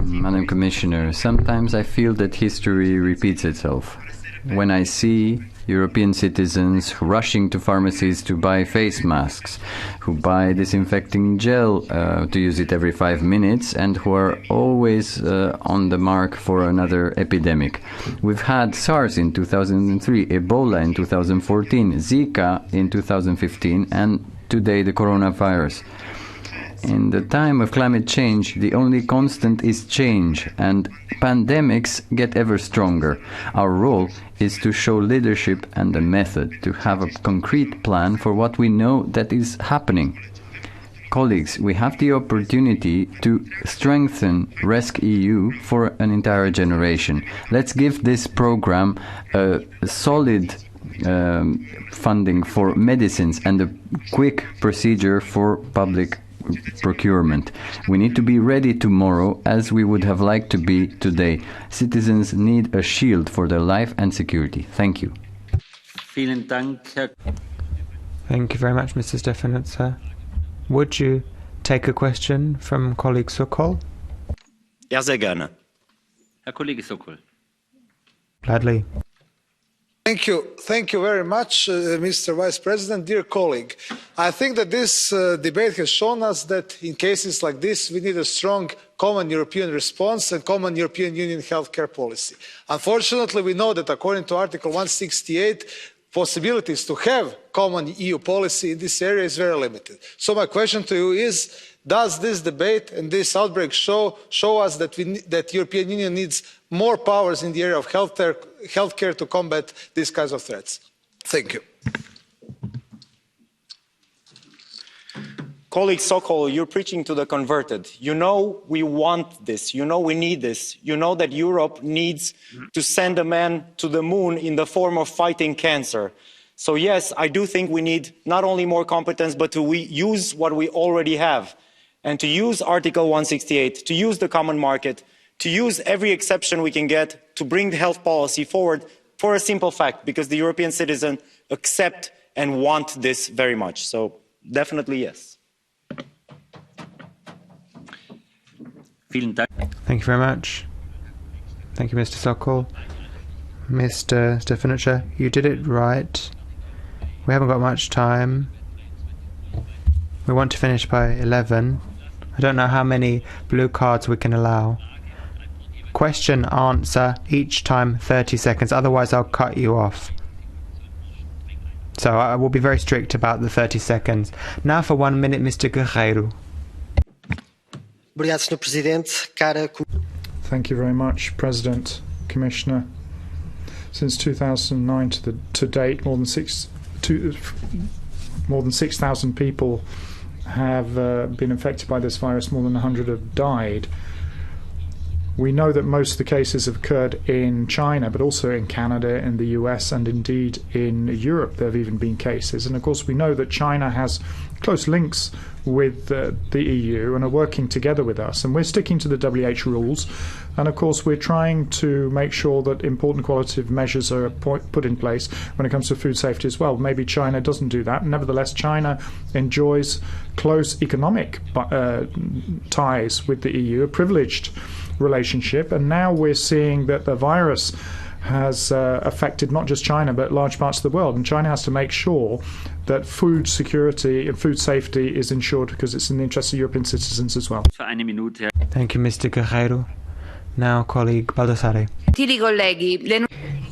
Madam Commissioner, sometimes I feel that history repeats itself. When I see European citizens rushing to pharmacies to buy face masks, who buy disinfecting gel to use it every 5 minutes, and who are always on the mark for another epidemic. We've had SARS in 2003, Ebola in 2014, Zika in 2015, and today the coronavirus. In the time of climate change, the only constant is change, and pandemics get ever stronger. Our role is to show leadership and a method, to have a concrete plan for what we know that is happening. Colleagues, we have the opportunity to strengthen RESC-EU for an entire generation. Let's give this program a solid funding for medicines and a quick procedure for public procurement. We need to be ready tomorrow as we would have liked to be today. Citizens need a shield for their life and security. Thank you. Vielen Dank, Herr. Thank you very much, Mr. Stefanutsa. Would you take a question from colleague Sokol? Ja, sehr gerne. Herr Kollege Sokol. Gladly. Thank you very much, Mr. Vice President. Dear colleague, I think that this debate has shown us that in cases like this, we need a strong common European response and common European Union healthcare policy. Unfortunately, we know that according to Article 168, possibilities to have common EU policy in this area is very limited. So my question to you is, does this debate and this outbreak show us that the European Union needs more powers in the area of healthcare to combat these kinds of threats? Thank you. Colleague Sokol, you're preaching to the converted. You know we want this. You know we need this. You know that Europe needs to send a man to the moon in the form of fighting cancer. So yes, I do think we need not only more competence, but to use what we already have. And to use Article 168, to use the common market, to use every exception we can get to bring the health policy forward for a simple fact, because the European citizen accept and want this very much. So definitely yes. Thank you very much. Thank you, Mr. Sokol. Mr. Stefanutsa, you did it right. We haven't got much time. We want to finish by 11. I don't know how many blue cards we can allow. Question, answer, each time 30 seconds. Otherwise, I'll cut you off. So I will be very strict about the 30 seconds. Now for 1 minute, Mr. Guerreiro. Thank you very much, President, Commissioner. Since 2009 to date, more than 6,000 people have been infected by this virus. More than 100 have died. We know that most of the cases have occurred in China, but also in Canada, in the US, and indeed in Europe there have even been cases. And of course we know that China has close links with the EU and are working together with us. And we're sticking to the WHO rules. And of course we're trying to make sure that important qualitative measures are put in place when it comes to food safety as well. Maybe China doesn't do that. Nevertheless, China enjoys close economic ties with the EU, a privileged relationship, and now we're seeing that the virus has affected not just China but large parts of the world, and China has to make sure that food security and food safety is ensured because it's in the interest of European citizens as well. Thank you, Mr. Guerreiro. Now, colleague Baldassare.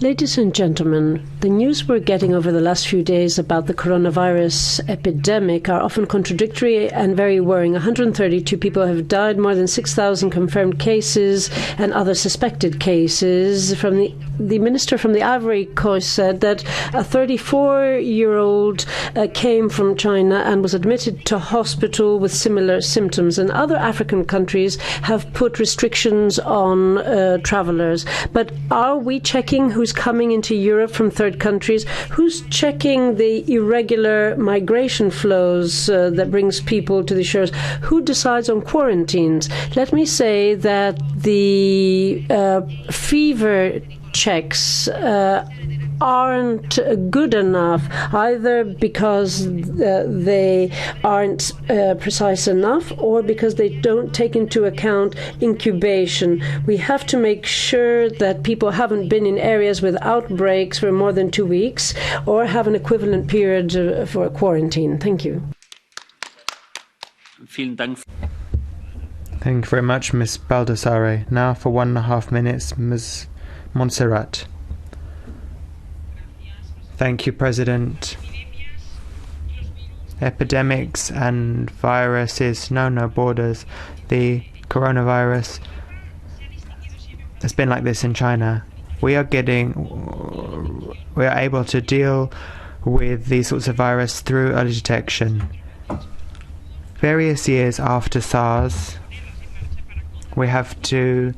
Ladies and gentlemen, the news we're getting over the last few days about the coronavirus epidemic are often contradictory and very worrying. 132 people have died, more than 6,000 confirmed cases and other suspected cases. The minister from the Ivory Coast said that a 34-year-old came from China and was admitted to hospital with similar symptoms. And other African countries have put restrictions on travelers. But are we checking who's coming into Europe from third countries? Who's checking the irregular migration flows that brings people to the shores? Who decides on quarantines? Let me say that the fever checks aren't good enough, either because they aren't precise enough or because they don't take into account incubation. We have to make sure that people haven't been in areas with outbreaks for more than 2 weeks or have an equivalent period for quarantine. Thank you. Thank you very much, Ms. Baldassare. Now for 1.5 minutes, Ms. Montserrat. Thank you, President. Epidemics and viruses know no borders. The coronavirus has been like this in China. We are able to deal with these sorts of virus through early detection. Various years after SARS, we have to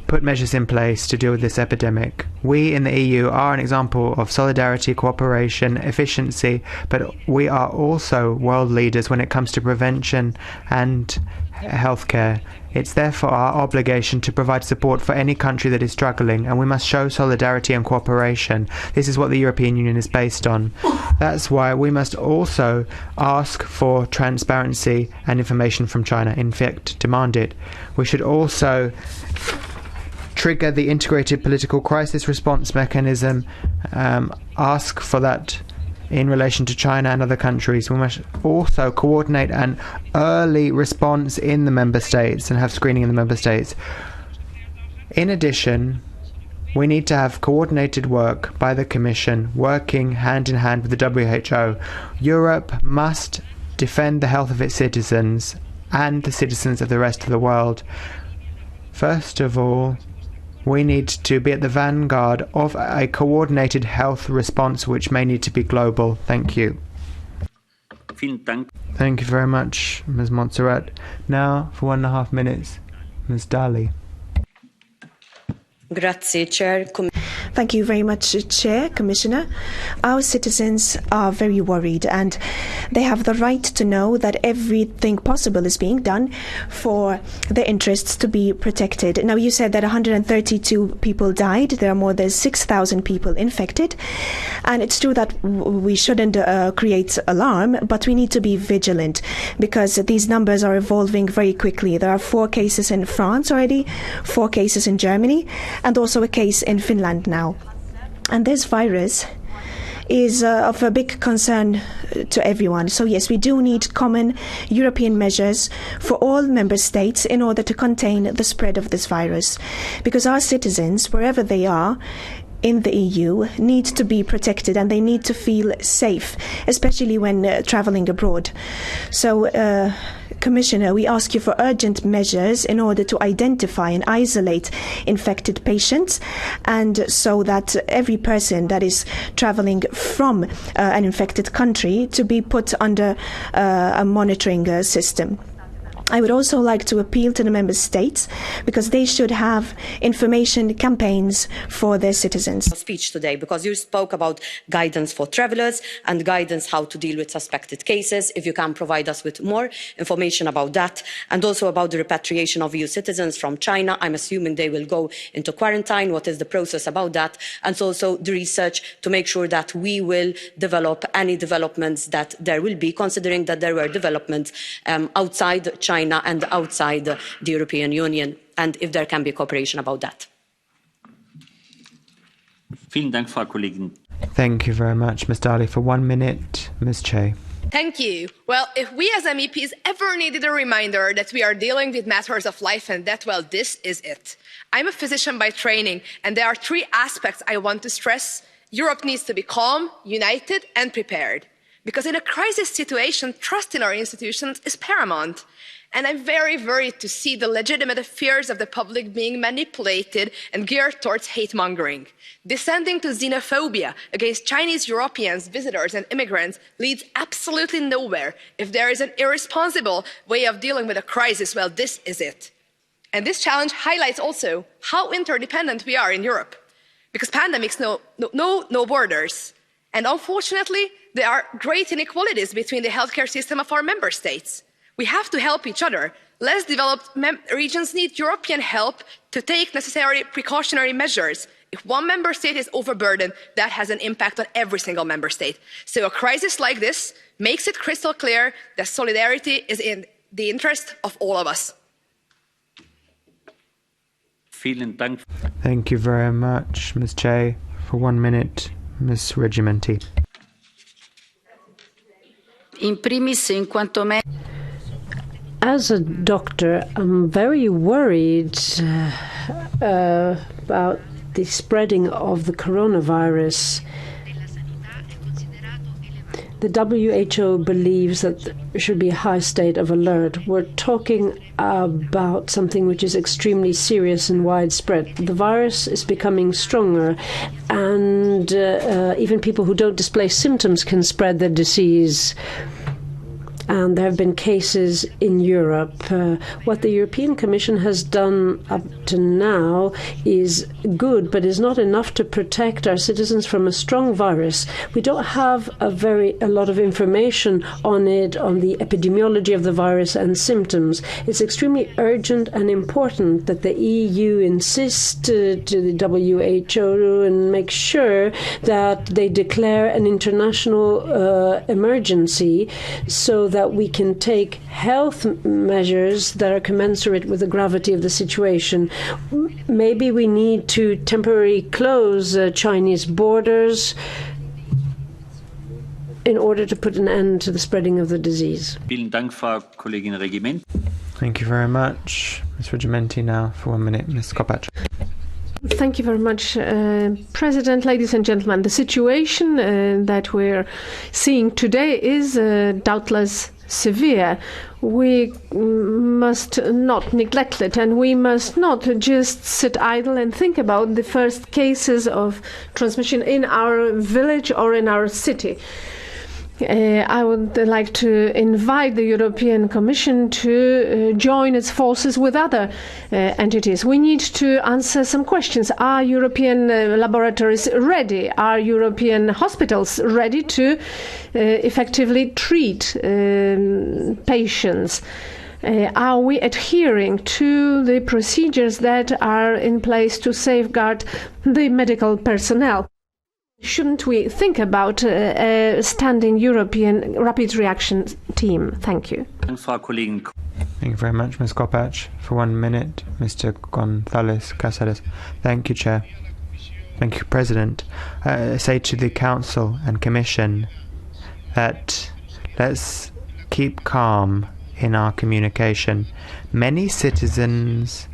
put measures in place to deal with this epidemic. We in the EU are an example of solidarity, cooperation, efficiency, but we are also world leaders when it comes to prevention and healthcare. It's therefore our obligation to provide support for any country that is struggling, and we must show solidarity and cooperation. This is what the European Union is based on. That's why we must also ask for transparency and information from China, in fact, demand it. We should also trigger the integrated political crisis response mechanism, ask for that in relation to China and other countries. We must also coordinate an early response in the member states and have screening in the member states. In addition, we need to have coordinated work by the Commission, working hand in hand with the WHO. Europe must defend the health of its citizens and the citizens of the rest of the world. First of all, we need to be at the vanguard of a coordinated health response, which may need to be global. Thank you. Thank you very much, Ms. Montserrat. Now, for 1.5 minutes, Ms. Dali. Grazie, Chair. Thank you very much, Chair, Commissioner. Our citizens are very worried, and they have the right to know that everything possible is being done for their interests to be protected. Now, you said that 132 people died. There are more than 6,000 people infected. And it's true that we shouldn't create alarm, but we need to be vigilant because these numbers are evolving very quickly. There are 4 cases in France already, 4 cases in Germany, and also a case in Finland now. And this virus is of a big concern to everyone. So yes, we do need common European measures for all member states in order to contain the spread of this virus. Because our citizens, wherever they are in the EU, need to be protected and they need to feel safe, especially when traveling abroad. So, Commissioner, we ask you for urgent measures in order to identify and isolate infected patients, and so that every person that is traveling from an infected country to be put under a monitoring system. I would also like to appeal to the member states because they should have information campaigns for their citizens. Speech today, because you spoke about guidance for travellers and guidance how to deal with suspected cases. If you can provide us with more information about that, and also about the repatriation of EU citizens from China. I'm assuming they will go into quarantine. What is the process about that? And also the research to make sure that we will develop any developments that there will be, considering that there were developments outside China and outside the European Union, and if there can be cooperation about that. Thank you very much, Ms. Dali. For 1 minute, Ms. Che. Thank you. Well, if we as MEPs ever needed a reminder that we are dealing with matters of life and death, well, this is it. I'm a physician by training, and there are 3 aspects I want to stress. Europe needs to be calm, united, and prepared. Because in a crisis situation, trust in our institutions is paramount. And I'm very worried to see the legitimate fears of the public being manipulated and geared towards hate mongering. Descending to xenophobia against Chinese Europeans, visitors and immigrants leads absolutely nowhere. If there is an irresponsible way of dealing with a crisis, well, this is it. And this challenge highlights also how interdependent we are in Europe. Because pandemics know no borders. And unfortunately, there are great inequalities between the healthcare system of our member states. We have to help each other, Less developed regions need European help to take necessary precautionary measures. If one member state is overburdened, that has an impact on every single member state. So a crisis like this makes it crystal clear that solidarity is in the interest of all of us. Thank you very much, Ms. Che. For 1 minute, Ms. Regimenti. As a doctor, I'm very worried about the spreading of the coronavirus. The WHO believes that there should be a high state of alert. We're talking about something which is extremely serious and widespread. The virus is becoming stronger, and even people who don't display symptoms can spread the disease. And there have been cases in Europe. What the European Commission has done up to now is good, but is not enough to protect our citizens from a strong virus. We don't have a lot of information on it, on the epidemiology of the virus and symptoms. It's extremely urgent and important that the EU insist to the WHO and make sure that they declare an international emergency so that we can take health measures that are commensurate with the gravity of the situation. Maybe we need to temporarily close Chinese borders in order to put an end to the spreading of the disease. Thank you very much, Ms. Regimenti. Now, for 1 minute, Ms. Kopacz. Thank you very much, President. Ladies and gentlemen, the situation that we're seeing today is doubtless severe. We must not neglect it, and we must not just sit idle and think about the first cases of transmission in our village or in our city. I would like to invite the European Commission to join its forces with other entities. We need to answer some questions. Are European laboratories ready? Are European hospitals ready to effectively treat patients? Are we adhering to the procedures that are in place to safeguard the medical personnel? Shouldn't we think about a standing European rapid reaction team? Thank you. Thank you very much, Ms. Kopacz. For 1 minute, Mr. González Cáceres. Thank you, Chair. Thank you, President. I say to the Council and Commission that let's keep calm in our communication. Many citizens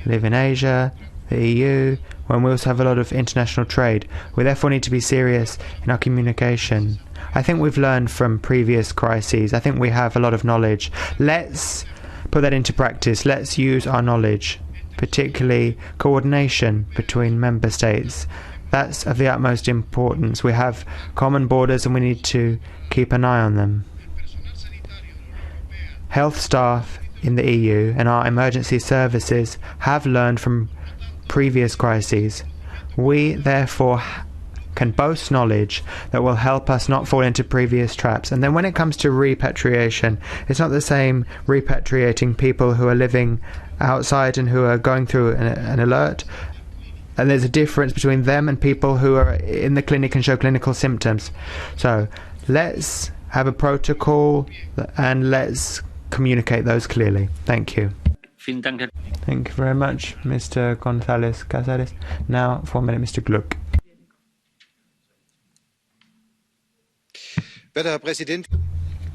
live in Asia, the EU, when we also have a lot of international trade. We therefore need to be serious in our communication. I think we've learned from previous crises. I think we have a lot of knowledge. Let's put that into practice. Let's use our knowledge, particularly coordination between member states. That's of the utmost importance. We have common borders and we need to keep an eye on them. Health staff in the EU and our emergency services have learned from previous crises. We therefore can boast knowledge that will help us not fall into previous traps. And then when it comes to repatriation, it's not the same repatriating people who are living outside and who are going through an alert. And there's a difference between them and people who are in the clinic and show clinical symptoms. So let's have a protocol and let's communicate those clearly. Thank you. Thank you very much, Mr. González Cáceres. Now, for a minute, Mr. Gluck.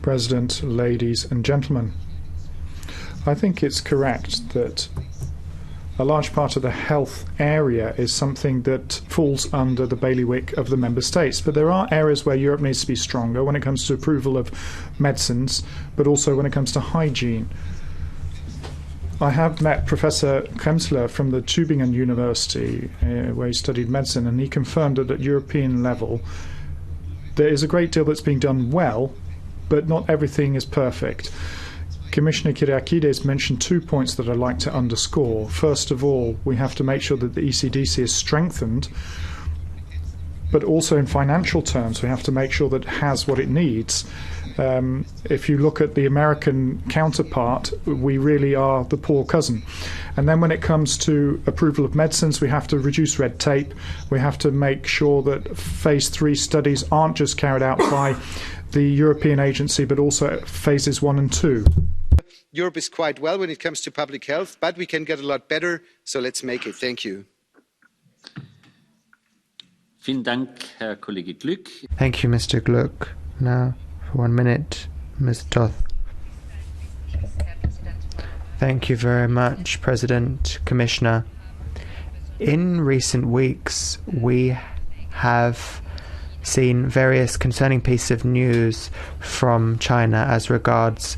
President, ladies and gentlemen, I think it's correct that a large part of the health area is something that falls under the bailiwick of the member states. But there are areas where Europe needs to be stronger when it comes to approval of medicines, but also when it comes to hygiene. I have met Professor Kremsler from the Tübingen University, where he studied medicine, and he confirmed that at European level there is a great deal that's being done well, but not everything is perfect. Commissioner Kyriakides mentioned 2 points that I'd like to underscore. First of all, we have to make sure that the ECDC is strengthened, but also in financial terms we have to make sure that it has what it needs. If you look at the American counterpart, we really are the poor cousin. And then when it comes to approval of medicines, we have to reduce red tape. We have to make sure that phase 3 studies aren't just carried out by the European agency, but also phases 1 and 2. Europe is quite well when it comes to public health, but we can get a lot better, so let's make it. Thank you. Thank you, Mr. Gluck. Now, for 1 minute, Ms. Toth. Thank you very much, President, Commissioner. In recent weeks, we have seen various concerning pieces of news from China as regards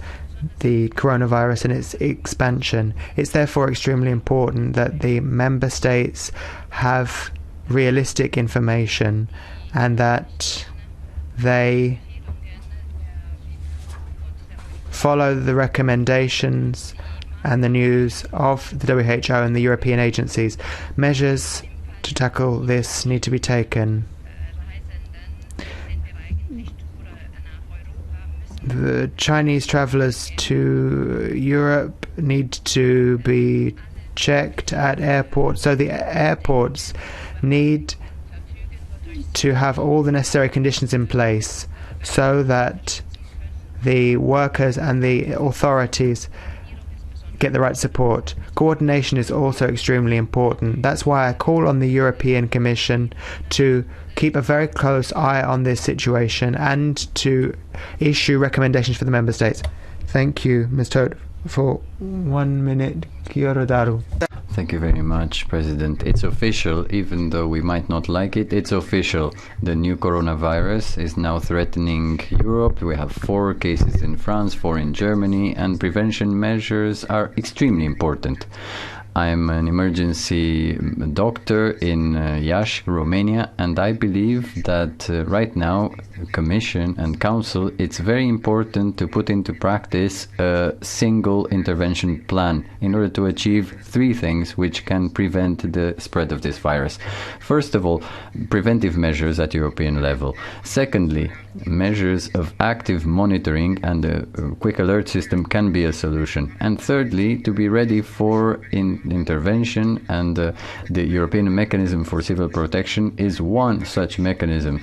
the coronavirus and its expansion. It's therefore extremely important that the member states have realistic information and that they follow the recommendations and the news of the WHO and the European agencies. Measures to tackle this need to be taken. The Chinese travellers to Europe need to be checked at airports, so the airports need to have all the necessary conditions in place so that the workers and the authorities get the right support. Coordination is also extremely important. That's why I call on the European Commission to keep a very close eye on this situation and to issue recommendations for the member states. Thank you, Ms. Todt. For 1 minute, Kiyodaru. Thank you very much, President. It's official, even though we might not like it, it's official. The new coronavirus is now threatening Europe. We have 4 cases in France, 4 in Germany, and prevention measures are extremely important. I'm an emergency doctor in Iași, Romania, and I believe that right now, Commission and Council, it's very important to put into practice a single intervention plan in order to achieve 3 things which can prevent the spread of this virus. First of all, preventive measures at European level. Secondly, measures of active monitoring and a quick alert system can be a solution. And thirdly, to be ready for intervention, and the European mechanism for civil protection is one such mechanism.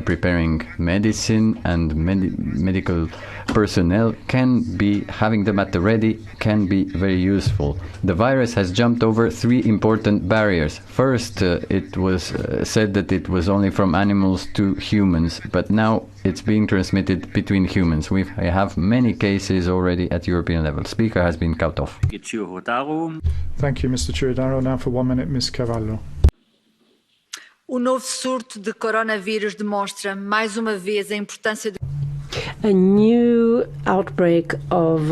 Preparing medicine and medical personnel can be, having them at the ready can be very useful. The virus has jumped over 3 important barriers. First, it was said that it was only from animals to humans, but now it's being transmitted between humans. We have many cases already at European level. Speaker has been cut off. Thank you, Mr. Ciudadaro. Now for 1 minute, Ms. Carvalho. O novo surto de coronavírus demonstra mais uma vez a importância de... A new outbreak of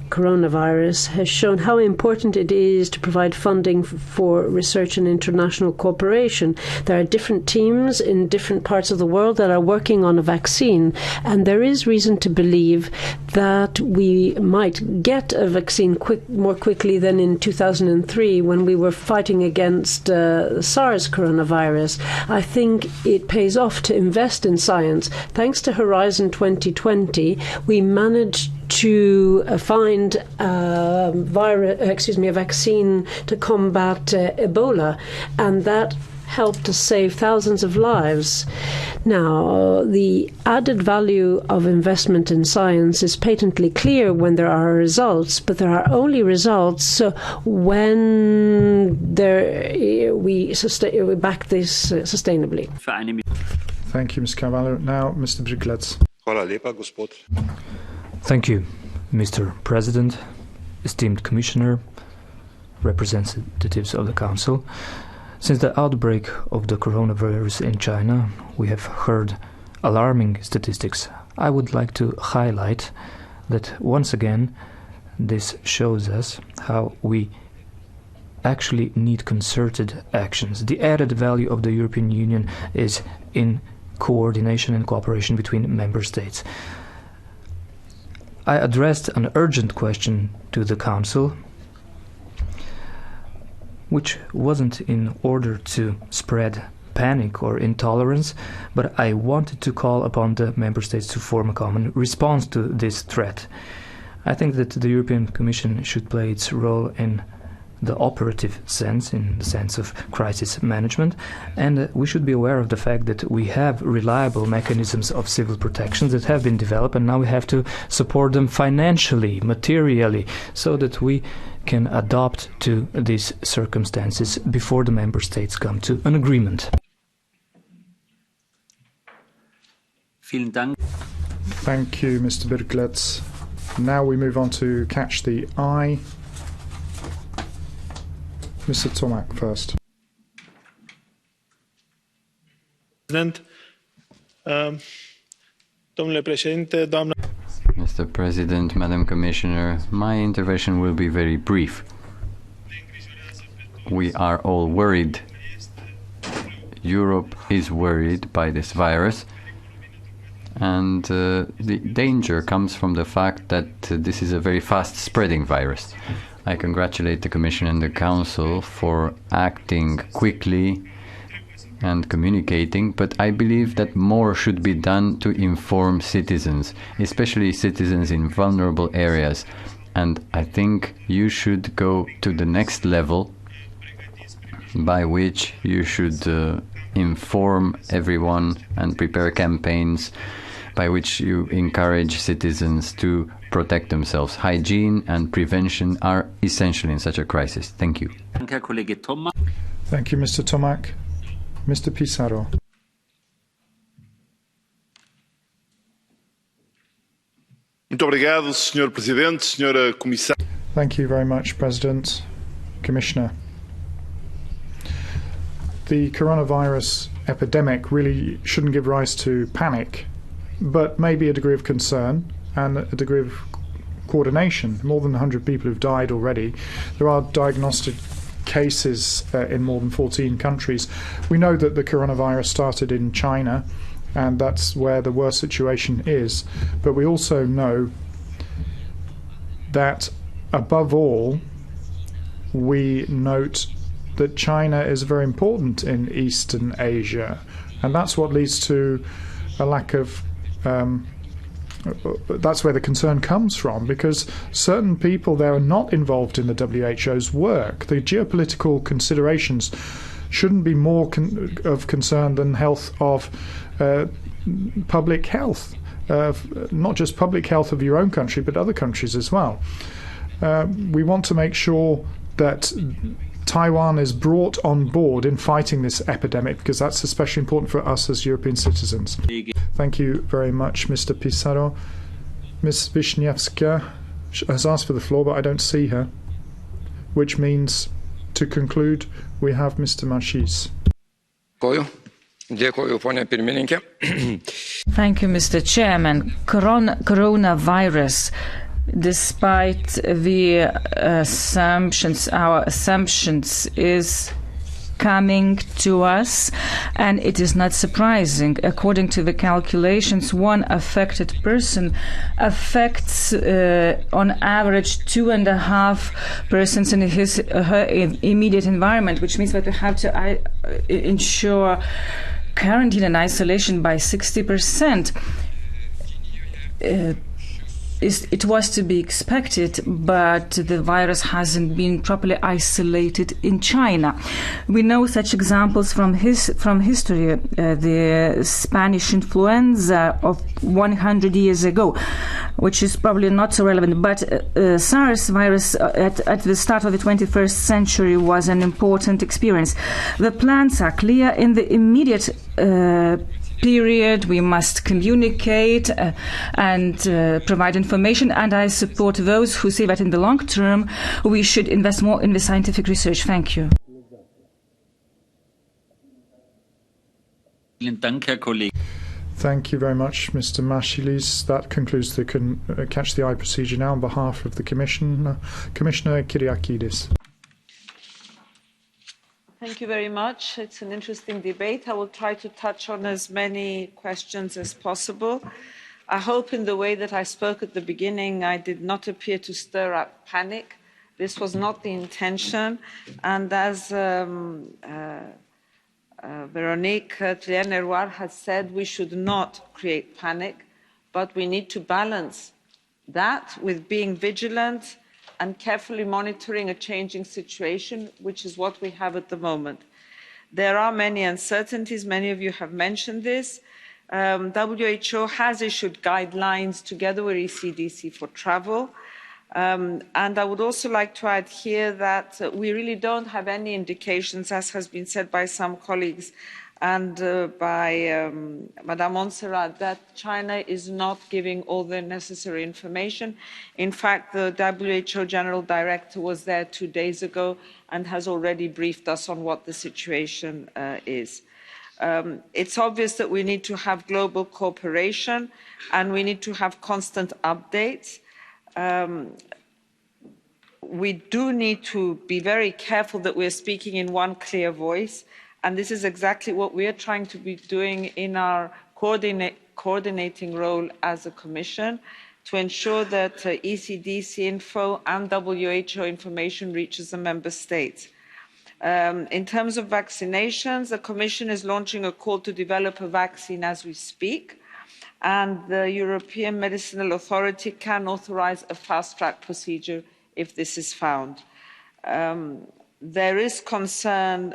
coronavirus has shown how important it is to provide funding for research and international cooperation. There are different teams in different parts of the world that are working on a vaccine, and there is reason to believe that we might get a vaccine more quickly than in 2003 when we were fighting against SARS coronavirus. I think it pays off to invest in science. Thanks to Horizon 2020, we managed to find a vaccine to combat Ebola, and that helped to save thousands of lives. Now, the added value of investment in science is patently clear when there are results, but there are only results when we back this sustainably. Thank you, Ms. Carvalho. Now, Mr. Briglec. Thank you, Mr. President, esteemed Commissioner, representatives of the Council. Since the outbreak of the coronavirus in China, we have heard alarming statistics. I would like to highlight that once again, this shows us how we actually need concerted actions. The added value of the European Union is in coordination and cooperation between member states. I addressed an urgent question to the Council, which wasn't in order to spread panic or intolerance, but I wanted to call upon the member states to form a common response to this threat. I think that the European Commission should play its role in the operative sense, in the sense of crisis management, and we should be aware of the fact that we have reliable mechanisms of civil protection that have been developed, and now we have to support them financially, materially, so that we can adapt to these circumstances before the member states come to an agreement. Thank you, Mr. Birklets. Now we move on to Catch the Eye. Mr. Tomac first. Mr. President, Madam Commissioner, my intervention will be very brief. We are all worried. Europe is worried by this virus, and the danger comes from the fact that this is a very fast-spreading virus. I congratulate the Commission and the Council for acting quickly and communicating, but I believe that more should be done to inform citizens, especially citizens in vulnerable areas. And I think you should go to the next level, by which you should inform everyone and prepare campaigns by which you encourage citizens to protect themselves. Hygiene and prevention are essential in such a crisis. Thank you. Thank you, Mr. Tomac. Mr. Pissarro. Thank you very much, President. Commissioner. The coronavirus epidemic really shouldn't give rise to panic, but maybe a degree of concern and a degree of coordination. More than 100 people have died already. There are diagnostic cases in more than 14 countries. We know that the coronavirus started in China, and that's where the worst situation is. But we also know that, above all, we note that China is very important in Eastern Asia, and that's what leads to a lack of that's where the concern comes from, because certain people there are not involved in the WHO's work. The geopolitical considerations shouldn't be more of concern than health of public health, not just public health of your own country, but other countries as well. We want to make sure that Taiwan is brought on board in fighting this epidemic, because that's especially important for us as European citizens. Thank you very much, Mr. Pissarro. Ms. Wisniewska has asked for the floor, but I don't see her, which means, to conclude, we have Mr. Machis. Thank you, Mr. Chairman. Coronavirus, despite the assumptions, our assumptions, is coming to us, and it is not surprising. According to the calculations, one affected person affects on average 2.5 persons in her immediate environment, which means that we have to ensure quarantine and isolation by 60%. It was to be expected, but the virus hasn't been properly isolated in China. We know such examples from history, the Spanish influenza of 100 years ago, which is probably not so relevant, but SARS virus at the start of the 21st century was an important experience. The plans are clear. In the immediate period, we must communicate and provide information, and I support those who say that in the long term we should invest more in the scientific research. Thank you. Thank you very much, Mr. Mashilis. That concludes the Catch the Eye procedure now on behalf of the Commissioner Kyriakidis. Thank you very much. It's an interesting debate. I will try to touch on as many questions as possible. I hope in the way that I spoke at the beginning, I did not appear to stir up panic. This was not the intention. And as Veronique Trier-Nerroir has said we should not create panic, but we need to balance that with being vigilant and carefully monitoring a changing situation, which is what we have at the moment. There are many uncertainties. Many of you have mentioned this. WHO has issued guidelines together with ECDC for travel. And I would also like to add here that we really don't have any indications, as has been said by some colleagues and by Madame Montserrat, that China is not giving all the necessary information. In fact, the WHO General Director was there 2 days ago and has already briefed us on what the situation is. It's obvious that we need to have global cooperation and we need to have constant updates. We do need to be very careful that we're speaking in one clear voice, and this is exactly what we are trying to be doing in our coordinating role as a Commission, to ensure that ECDC info and WHO information reaches the Member States. In terms of vaccinations, the Commission is launching a call to develop a vaccine as we speak, and the European Medicinal Authority can authorise a fast-track procedure if this is found. There is concern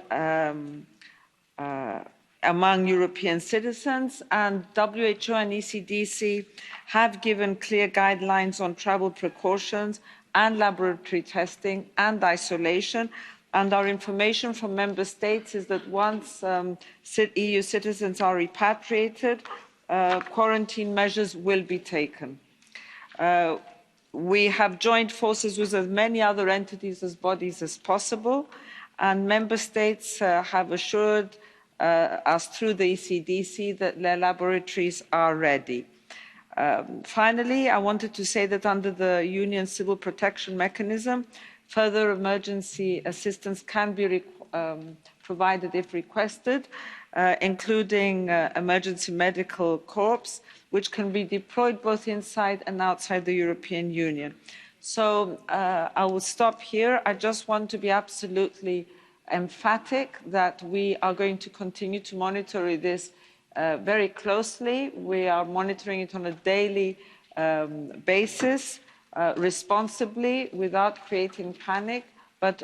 among European citizens, and WHO and ECDC have given clear guidelines on travel precautions and laboratory testing and isolation. And our information from Member States is that once EU citizens are repatriated, quarantine measures will be taken. We have joined forces with as many other entities as bodies as possible, and Member States have assured us through the ECDC that their laboratories are ready. Finally, I wanted to say that under the Union Civil Protection Mechanism, further emergency assistance can be provided if requested, including emergency medical corps, which can be deployed both inside and outside the European Union. So I will stop here. I just want to be absolutely emphatic that we are going to continue to monitor this very closely. We are monitoring it on a daily basis, responsibly, without creating panic, but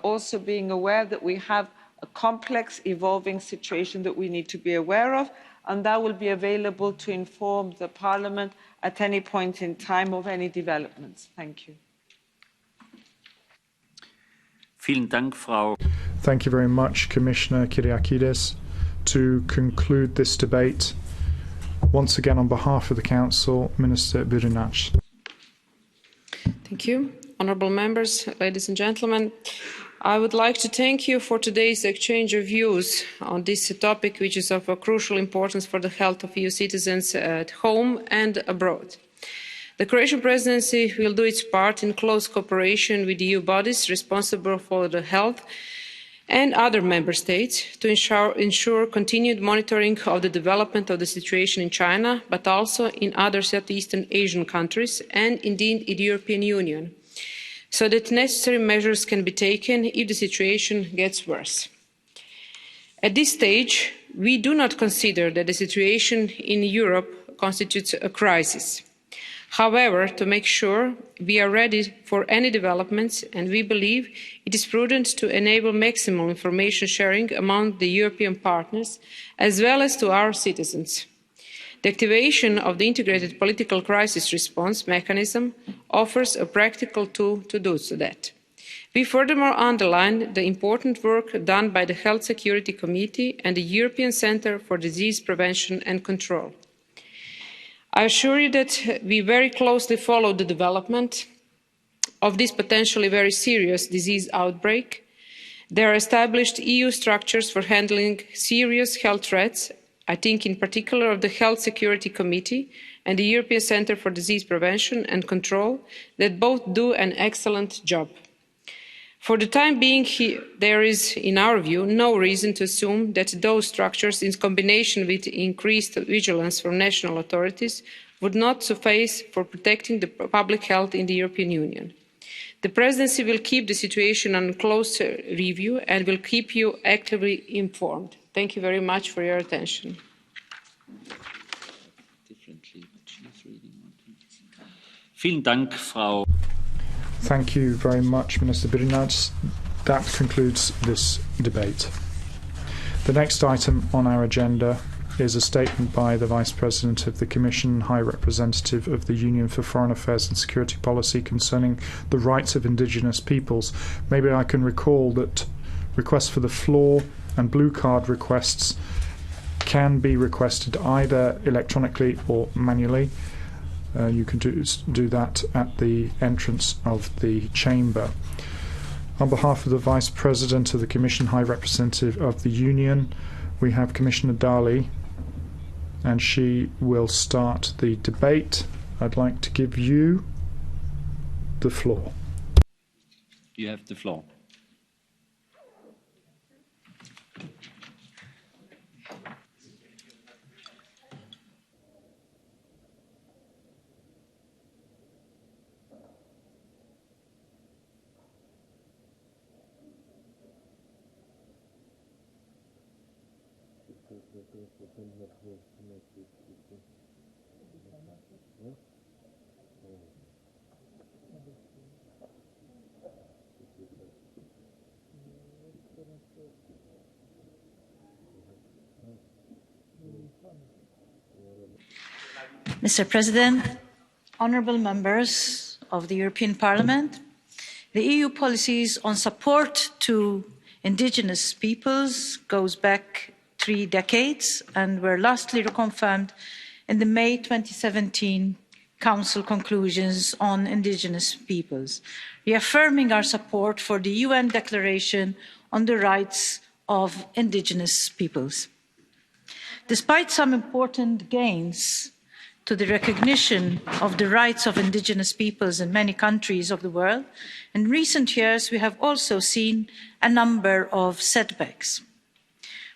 also being aware that we have a complex, evolving situation that we need to be aware of, and that will be available to inform the Parliament at any point in time of any developments. Thank you. Vielen Dank, Frau. Thank you very much, Commissioner Kyriakides. To conclude this debate, once again on behalf of the Council, Minister Birinac. Thank you. Honourable members, ladies and gentlemen, I would like to thank you for today's exchange of views on this topic, which is of a crucial importance for the health of EU citizens at home and abroad. The Croatian presidency will do its part in close cooperation with EU bodies responsible for the health and other member states to ensure continued monitoring of the development of the situation in China, but also in other Southeastern Asian countries and indeed in the European Union, so that necessary measures can be taken if the situation gets worse. At this stage, we do not consider that the situation in Europe constitutes a crisis. However, to make sure we are ready for any developments, and we believe it is prudent to enable maximum information sharing among the European partners, as well as to our citizens. The activation of the integrated political crisis response mechanism offers a practical tool to do that. We furthermore underline the important work done by the Health Security Committee and the European Centre for Disease Prevention and Control. I assure you that we very closely follow the development of this potentially very serious disease outbreak. There are established EU structures for handling serious health threats. I think in particular of the Health Security Committee and the European Centre for Disease Prevention and Control, that both do an excellent job. For the time being, there is, in our view, no reason to assume that those structures, in combination with increased vigilance from national authorities, would not suffice for protecting the public health in the European Union. The Presidency will keep the situation under close review and will keep you actively informed. Thank you very much for your attention. Vielen Dank, Frau. Thank you very much, Minister Brinac. That concludes this debate. The next item on our agenda is a statement by the Vice President of the Commission, High Representative of the Union for Foreign Affairs and Security Policy concerning the rights of indigenous peoples. Maybe I can recall that requests for the floor and blue card requests can be requested either electronically or manually. You can do that at the entrance of the chamber. On behalf of the Vice President of the Commission, High Representative of the Union, we have Commissioner Dalli, and she will start the debate. I'd like to give you the floor. You have the floor. Mr. President, honourable members of the European Parliament, the EU policies on support to indigenous peoples goes back 3 decades and were lastly reconfirmed in the May 2017 Council conclusions on indigenous peoples, reaffirming our support for the UN Declaration on the Rights of Indigenous Peoples. Despite some important gains to the recognition of the rights of indigenous peoples in many countries of the world, in recent years we have also seen a number of setbacks.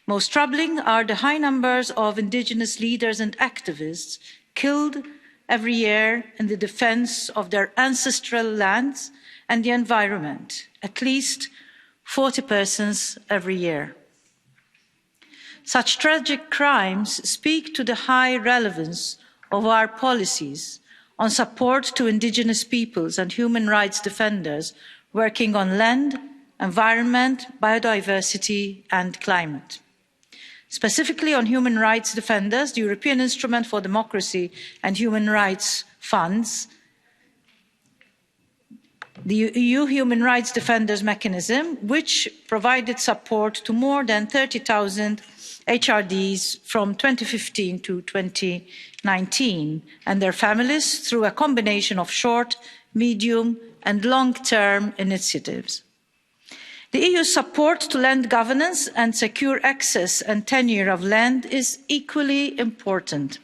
Most troubling are the high numbers of indigenous leaders and activists killed every year in the defence of their ancestral lands and the environment, at least 40 persons every year. Such tragic crimes speak to the high relevance of our policies on support to indigenous peoples and human rights defenders working on land, environment, biodiversity and climate. Specifically on human rights defenders, the European Instrument for Democracy and Human Rights funds, the EU Human Rights Defenders Mechanism, which provided support to more than 30,000 HRDs from 2015 to 2019 and their families through a combination of short, medium and long-term initiatives. The EU's support to land governance and secure access and tenure of land is equally important.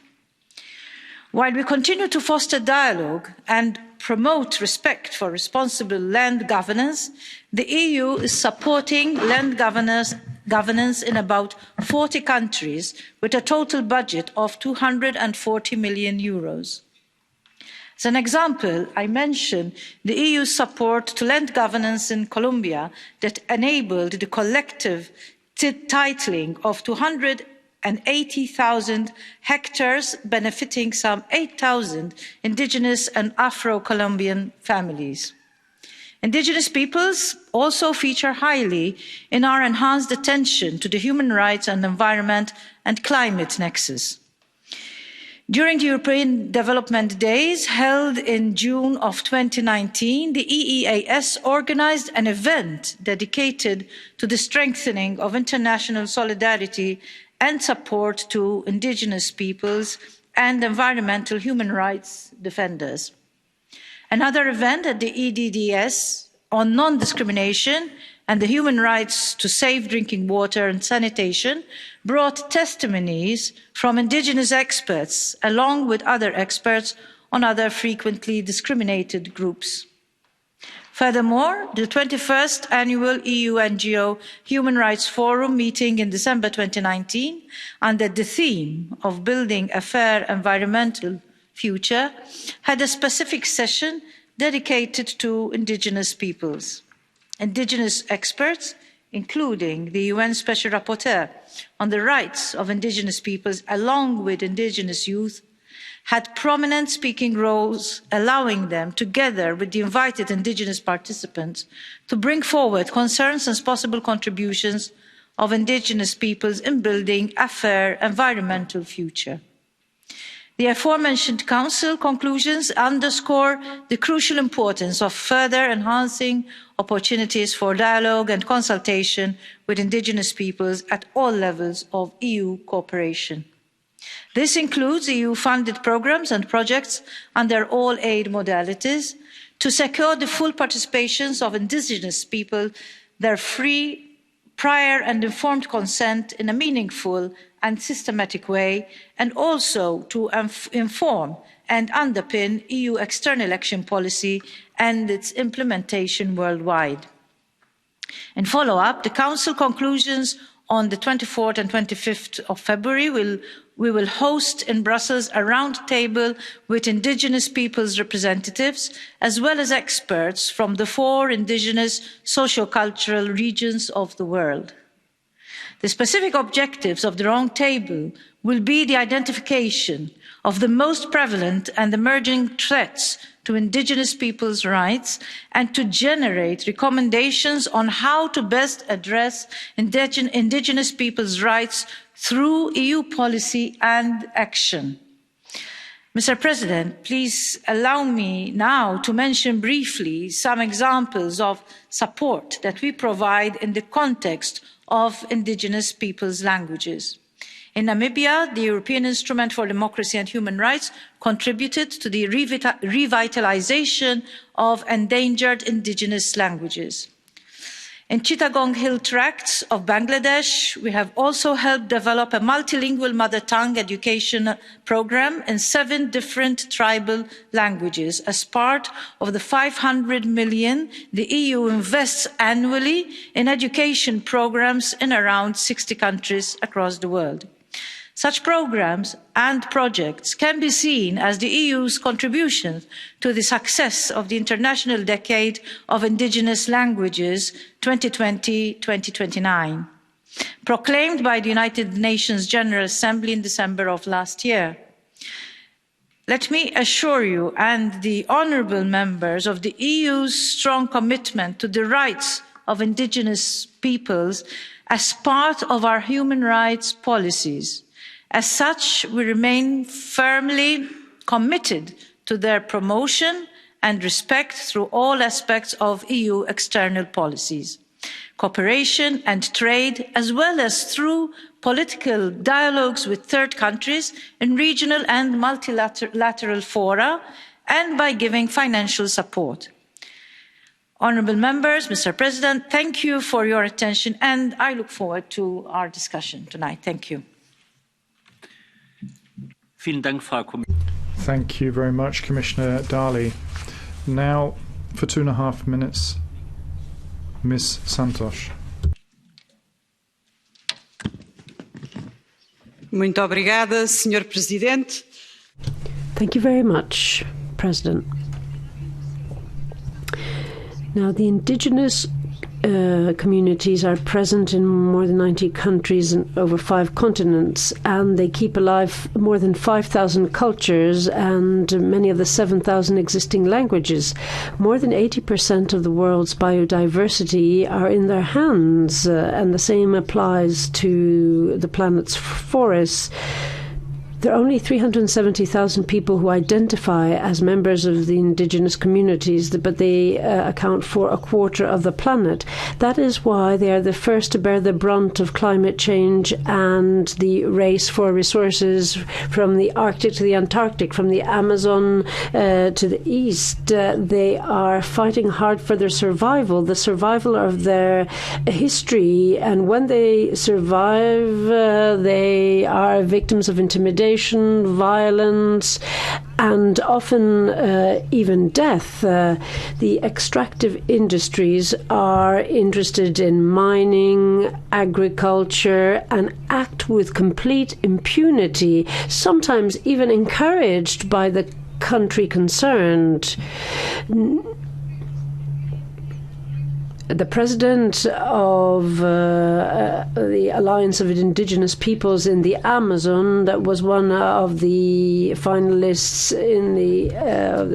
While we continue to foster dialogue and promote respect for responsible land governance, the EU is supporting land governance in about 40 countries with a total budget of €240 million. As an example, I mention the EU's support to land governance in Colombia that enabled the collective titling of 280,000 hectares, benefiting some 8,000 indigenous and Afro-Colombian families. Indigenous peoples also feature highly in our enhanced attention to the human rights and environment and climate nexus. During the European Development Days held in June of 2019, the EEAS organised an event dedicated to the strengthening of international solidarity and support to indigenous peoples and environmental human rights defenders. Another event at the EDDS on non-discrimination and the human rights to safe drinking water and sanitation brought testimonies from indigenous experts along with other experts on other frequently discriminated groups. Furthermore, the 21st annual EU NGO Human Rights Forum meeting in December 2019 under the theme of building a fair environmental future had a specific session dedicated to indigenous peoples. Indigenous experts, including the UN Special Rapporteur on the rights of indigenous peoples, along with indigenous youth, had prominent speaking roles, allowing them, together with the invited indigenous participants, to bring forward concerns and possible contributions of indigenous peoples in building a fair environmental future. The aforementioned Council conclusions underscore the crucial importance of further enhancing opportunities for dialogue and consultation with indigenous peoples at all levels of EU cooperation. This includes EU-funded programmes and projects under all aid modalities to secure the full participation of indigenous people, their free, prior and informed consent in a meaningful and systematic way, and also to inform and underpin EU external action policy and its implementation worldwide. In follow-up, the Council conclusions on the 24th and 25th of February we will host in Brussels a round table with indigenous peoples' representatives, as well as experts from the 4 indigenous socio-cultural regions of the world. The specific objectives of the round table will be the identification of the most prevalent and emerging threats to indigenous peoples' rights and to generate recommendations on how to best address indigenous peoples' rights through EU policy and action. Mr. President, please allow me now to mention briefly some examples of support that we provide in the context of indigenous peoples' languages. In Namibia, the European Instrument for Democracy and Human Rights contributed to the revitalisation of endangered indigenous languages. In Chittagong Hill Tracts of Bangladesh, we have also helped develop a multilingual mother tongue education programme in 7 different tribal languages as part of the 500 million the EU invests annually in education programmes in around 60 countries across the world. Such programmes and projects can be seen as the EU's contribution to the success of the International Decade of Indigenous Languages 2020-2029, proclaimed by the United Nations General Assembly in December of last year. Let me assure you and the honourable members of the EU's strong commitment to the rights of indigenous peoples as part of our human rights policies. As such, we remain firmly committed to their promotion and respect through all aspects of EU external policies, cooperation and trade, as well as through political dialogues with third countries in regional and multilateral fora, and by giving financial support. Honourable members, Mr. President, thank you for your attention, and I look forward to our discussion tonight. Thank you. Thank you very much, Commissioner Dalli. Now, for 2.5 minutes, Ms. Santos. Muito obrigada, Sr. Presidente. Thank you very much, President. Now, the indigenous communities are present in more than 90 countries and over 5 continents, and they keep alive more than 5,000 cultures and many of the 7,000 existing languages. More than 80% of the world's biodiversity are in their hands, and the same applies to the planet's forests. There are only 370,000 people who identify as members of the indigenous communities, but they account for 1/4 of the planet. That is why they are the first to bear the brunt of climate change and the race for resources from the Arctic to the Antarctic, from the Amazon to the east. They are fighting hard for their survival, the survival of their history, and when they survive, they are victims of intimidation, violence, and often even death. The extractive industries are interested in mining, agriculture, and act with complete impunity, sometimes even encouraged by the country concerned. The president of the Alliance of Indigenous Peoples in the Amazon, that was one of the finalists in the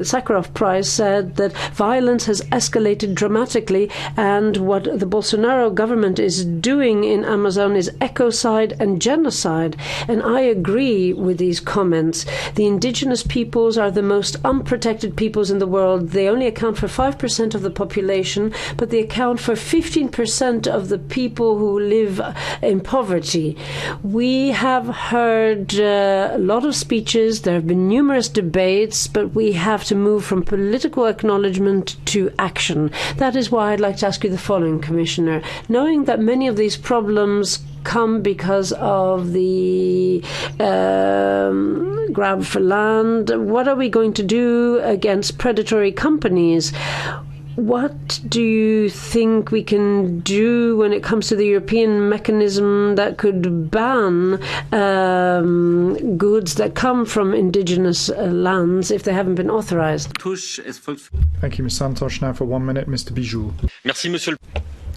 Sakharov Prize, said that violence has escalated dramatically, and what the Bolsonaro government is doing in Amazon is ecocide and genocide. And I agree with these comments. The indigenous peoples are the most unprotected peoples in the world. They only account for 5% of the population, but they account for 15% of the people who live in poverty. We have heard a lot of speeches, there have been numerous debates, but we have to move from political acknowledgement to action. That is why I'd like to ask you the following, Commissioner. Knowing that many of these problems come because of the grab for land, what are we going to do against predatory companies? What do you think we can do when it comes to the European mechanism that could ban goods that come from indigenous lands if they haven't been authorized? Thank you, Ms. Santos. Now for 1 minute, Mr. Bijou.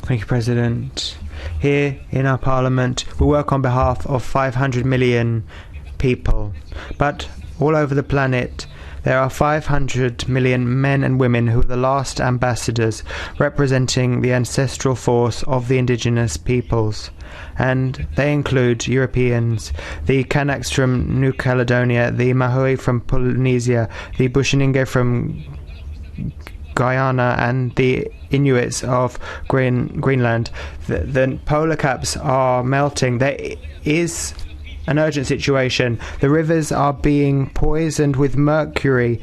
Thank you, President. Here in our Parliament, we work on behalf of 500 million people. But all over the planet, there are 500 million men and women who are the last ambassadors representing the ancestral force of the indigenous peoples. And they include Europeans, the Kanaks from New Caledonia, the Mahui from Polynesia, the Bushininge from Guyana, and the Inuits of Greenland. The polar caps are melting. There is an urgent situation. The rivers are being poisoned with mercury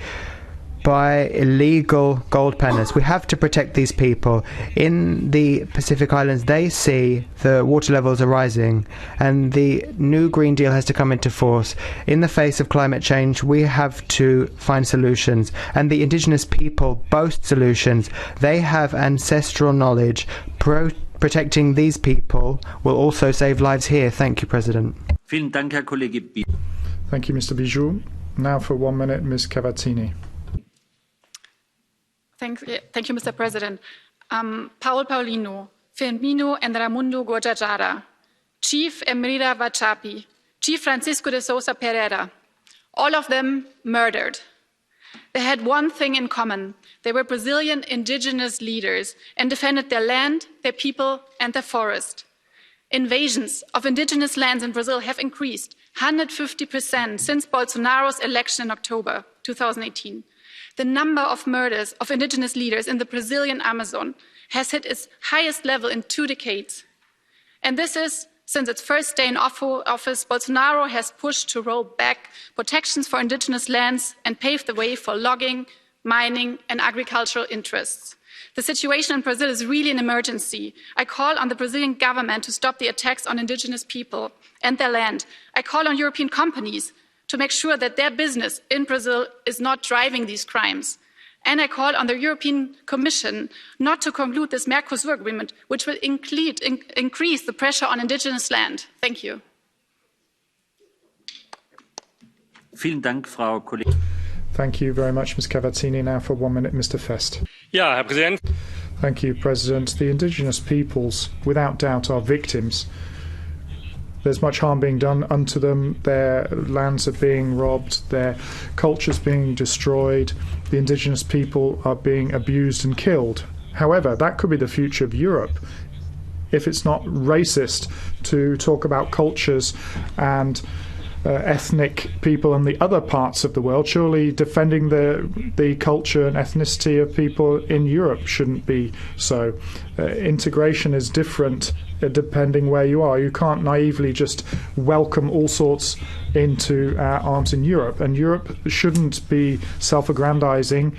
by illegal gold panels. We have to protect these people. In the Pacific Islands, they see the water levels are rising, and the new Green Deal has to come into force. In the face of climate change, we have to find solutions, and the indigenous people boast solutions. They have ancestral knowledge. Protecting these people will also save lives here. Thank you, President. Thank you, Mr. Bijou. Now for 1 minute, Ms. Cavazzini. Thank you, Mr. President. Paul Paulino, Firmino and Raimundo Guajajara, Chief Emerita Vachapi, Chief Francisco de Sousa Pereira, all of them murdered. They had one thing in common. They were Brazilian indigenous leaders and defended their land, their people, and their forest. Invasions of indigenous lands in Brazil have increased 150% since Bolsonaro's election in October 2018. The number of murders of indigenous leaders in the Brazilian Amazon has hit its highest level in 2 decades. And this is since its first day in office, Bolsonaro has pushed to roll back protections for indigenous lands and pave the way for logging, mining, and agricultural interests. The situation in Brazil is really an emergency. I call on the Brazilian government to stop the attacks on indigenous people and their land. I call on European companies to make sure that their business in Brazil is not driving these crimes. And I call on the European Commission not to conclude this Mercosur agreement, which will increase the pressure on indigenous land. Thank you. Thank you very much, Ms. Cavazzini. Now for 1 minute, Mr. Fest. Ja, Herr Präsident. Thank you, President. The indigenous peoples, without doubt, are victims. There's much harm being done unto them. Their lands are being robbed. Their cultures being destroyed. The indigenous people are being abused and killed. However, that could be the future of Europe if it's not racist to talk about cultures and ethnic people in the other parts of the world. Surely defending the culture and ethnicity of people in Europe shouldn't be so. Integration is different depending where you are. You can't naively just welcome all sorts into our arms in Europe. And Europe shouldn't be self-aggrandizing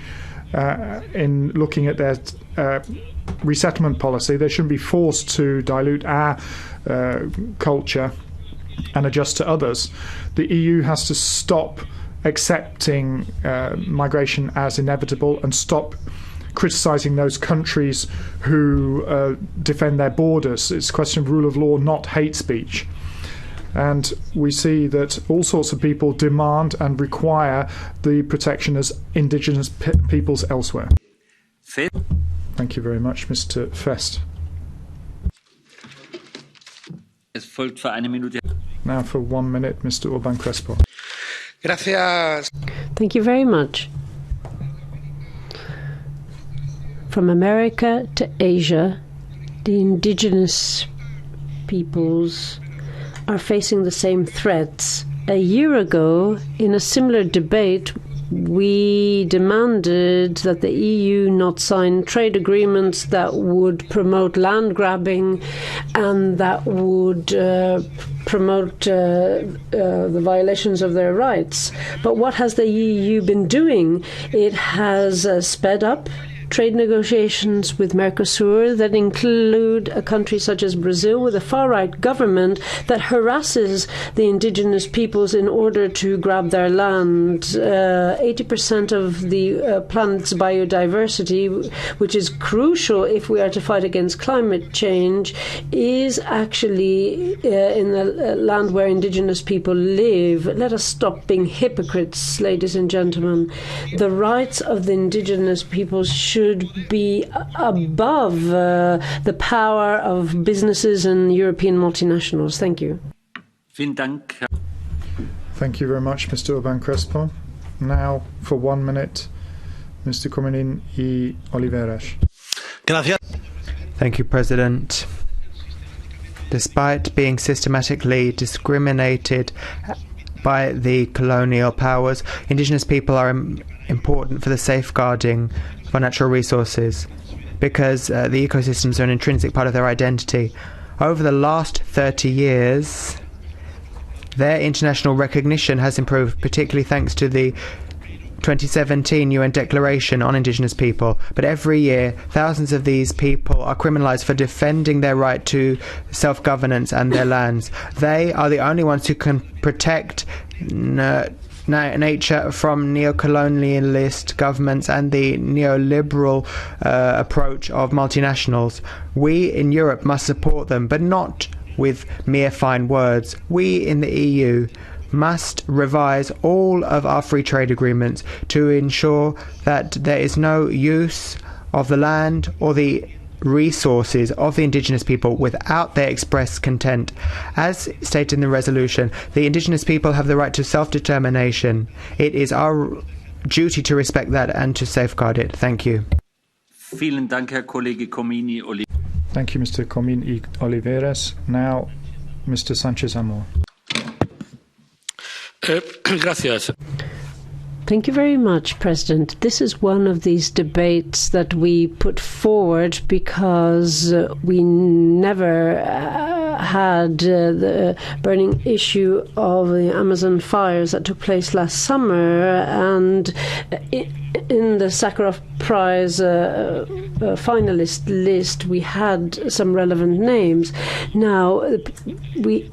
in looking at their resettlement policy. They shouldn't be forced to dilute our culture and adjust to others. The EU has to stop accepting migration as inevitable and stop criticising those countries who defend their borders. It's a question of rule of law, not hate speech. And we see that all sorts of people demand and require the protection as indigenous peoples elsewhere. Thank you very much, Mr. Fest. Now for 1 minute, Mr. Urban Crespo. Thank you very much. From America to Asia, the indigenous peoples are facing the same threats. A year ago, in a similar debate, we demanded that the EU not sign trade agreements that would promote land grabbing and that would promote the violations of their rights. But what has the EU been doing? It has sped up trade negotiations with Mercosur that include a country such as Brazil with a far-right government that harasses the indigenous peoples in order to grab their land. 80% of the planet's biodiversity, which is crucial if we are to fight against climate change, is actually in the land where indigenous people live. Let us stop being hypocrites, ladies and gentlemen. The rights of the indigenous peoples should be above the power of businesses and European multinationals. Thank you. Thank you very much, Mr. Urban Crespo. Now, for 1 minute, Mr. Comín y Oliveras. Thank you, President. Despite being systematically discriminated by the colonial powers, indigenous people are important for the safeguarding of our natural resources because the ecosystems are an intrinsic part of their identity. Over the last 30 years, their international recognition has improved, particularly thanks to the 2017 UN Declaration on Indigenous People. But every year, thousands of these people are criminalized for defending their right to self-governance and their lands. They are the only ones who can protect nature from neo-colonialist governments and the neoliberal approach of multinationals. We in Europe must support them, but not with mere fine words. We in the EU must revise all of our free trade agreements to ensure that there is no use of the land or the resources of the indigenous people without their express consent. As stated in the resolution, the indigenous people have the right to self-determination. It is our duty to respect that and to safeguard it. Thank you. Thank you, Mr. Comín y Oliveras. Now, Mr. Sánchez Amor. Thank you very much, President. This is one of these debates that we put forward because we never had the burning issue of the Amazon fires that took place last summer, and in the Sakharov Prize finalist list we had some relevant names. Now, we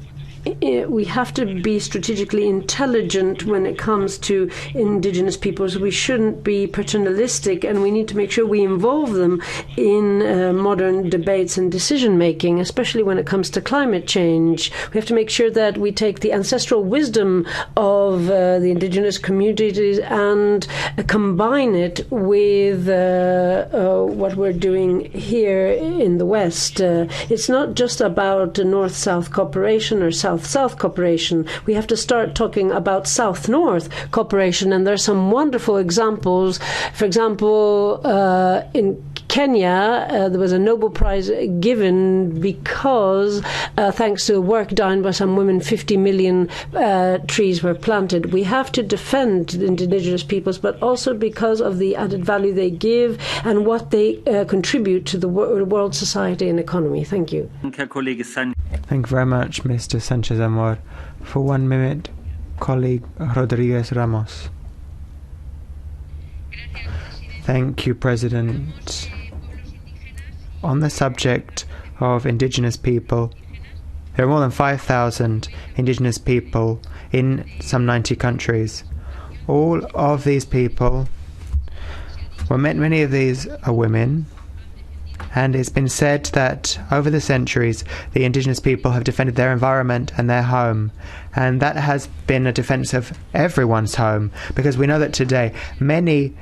have to be strategically intelligent when it comes to indigenous peoples. We shouldn't be paternalistic, and we need to make sure we involve them in modern debates and decision making, especially when it comes to climate change. We have to make sure that we take the ancestral wisdom of the indigenous communities and combine it with what we're doing here in the West. It's not just about North-South cooperation or South-South cooperation. We have to start talking about South-North cooperation, and there are some wonderful examples. For example, in Kenya, there was a Nobel Prize given because, thanks to work done by some women, 50 million trees were planted. We have to defend the indigenous peoples, but also because of the added value they give and what they contribute to the world society and economy. Thank you. Thank you very much, Mr. Sanchez Amor. For 1 minute, colleague Rodriguez Ramos. Thank you, President. On the subject of indigenous people, there are more than 5,000 indigenous people in some 90 countries. All of these people, many of these are women, And it's been said that over the centuries, the indigenous people have defended their environment and their home. And that has been a defense of everyone's home, because we know that today many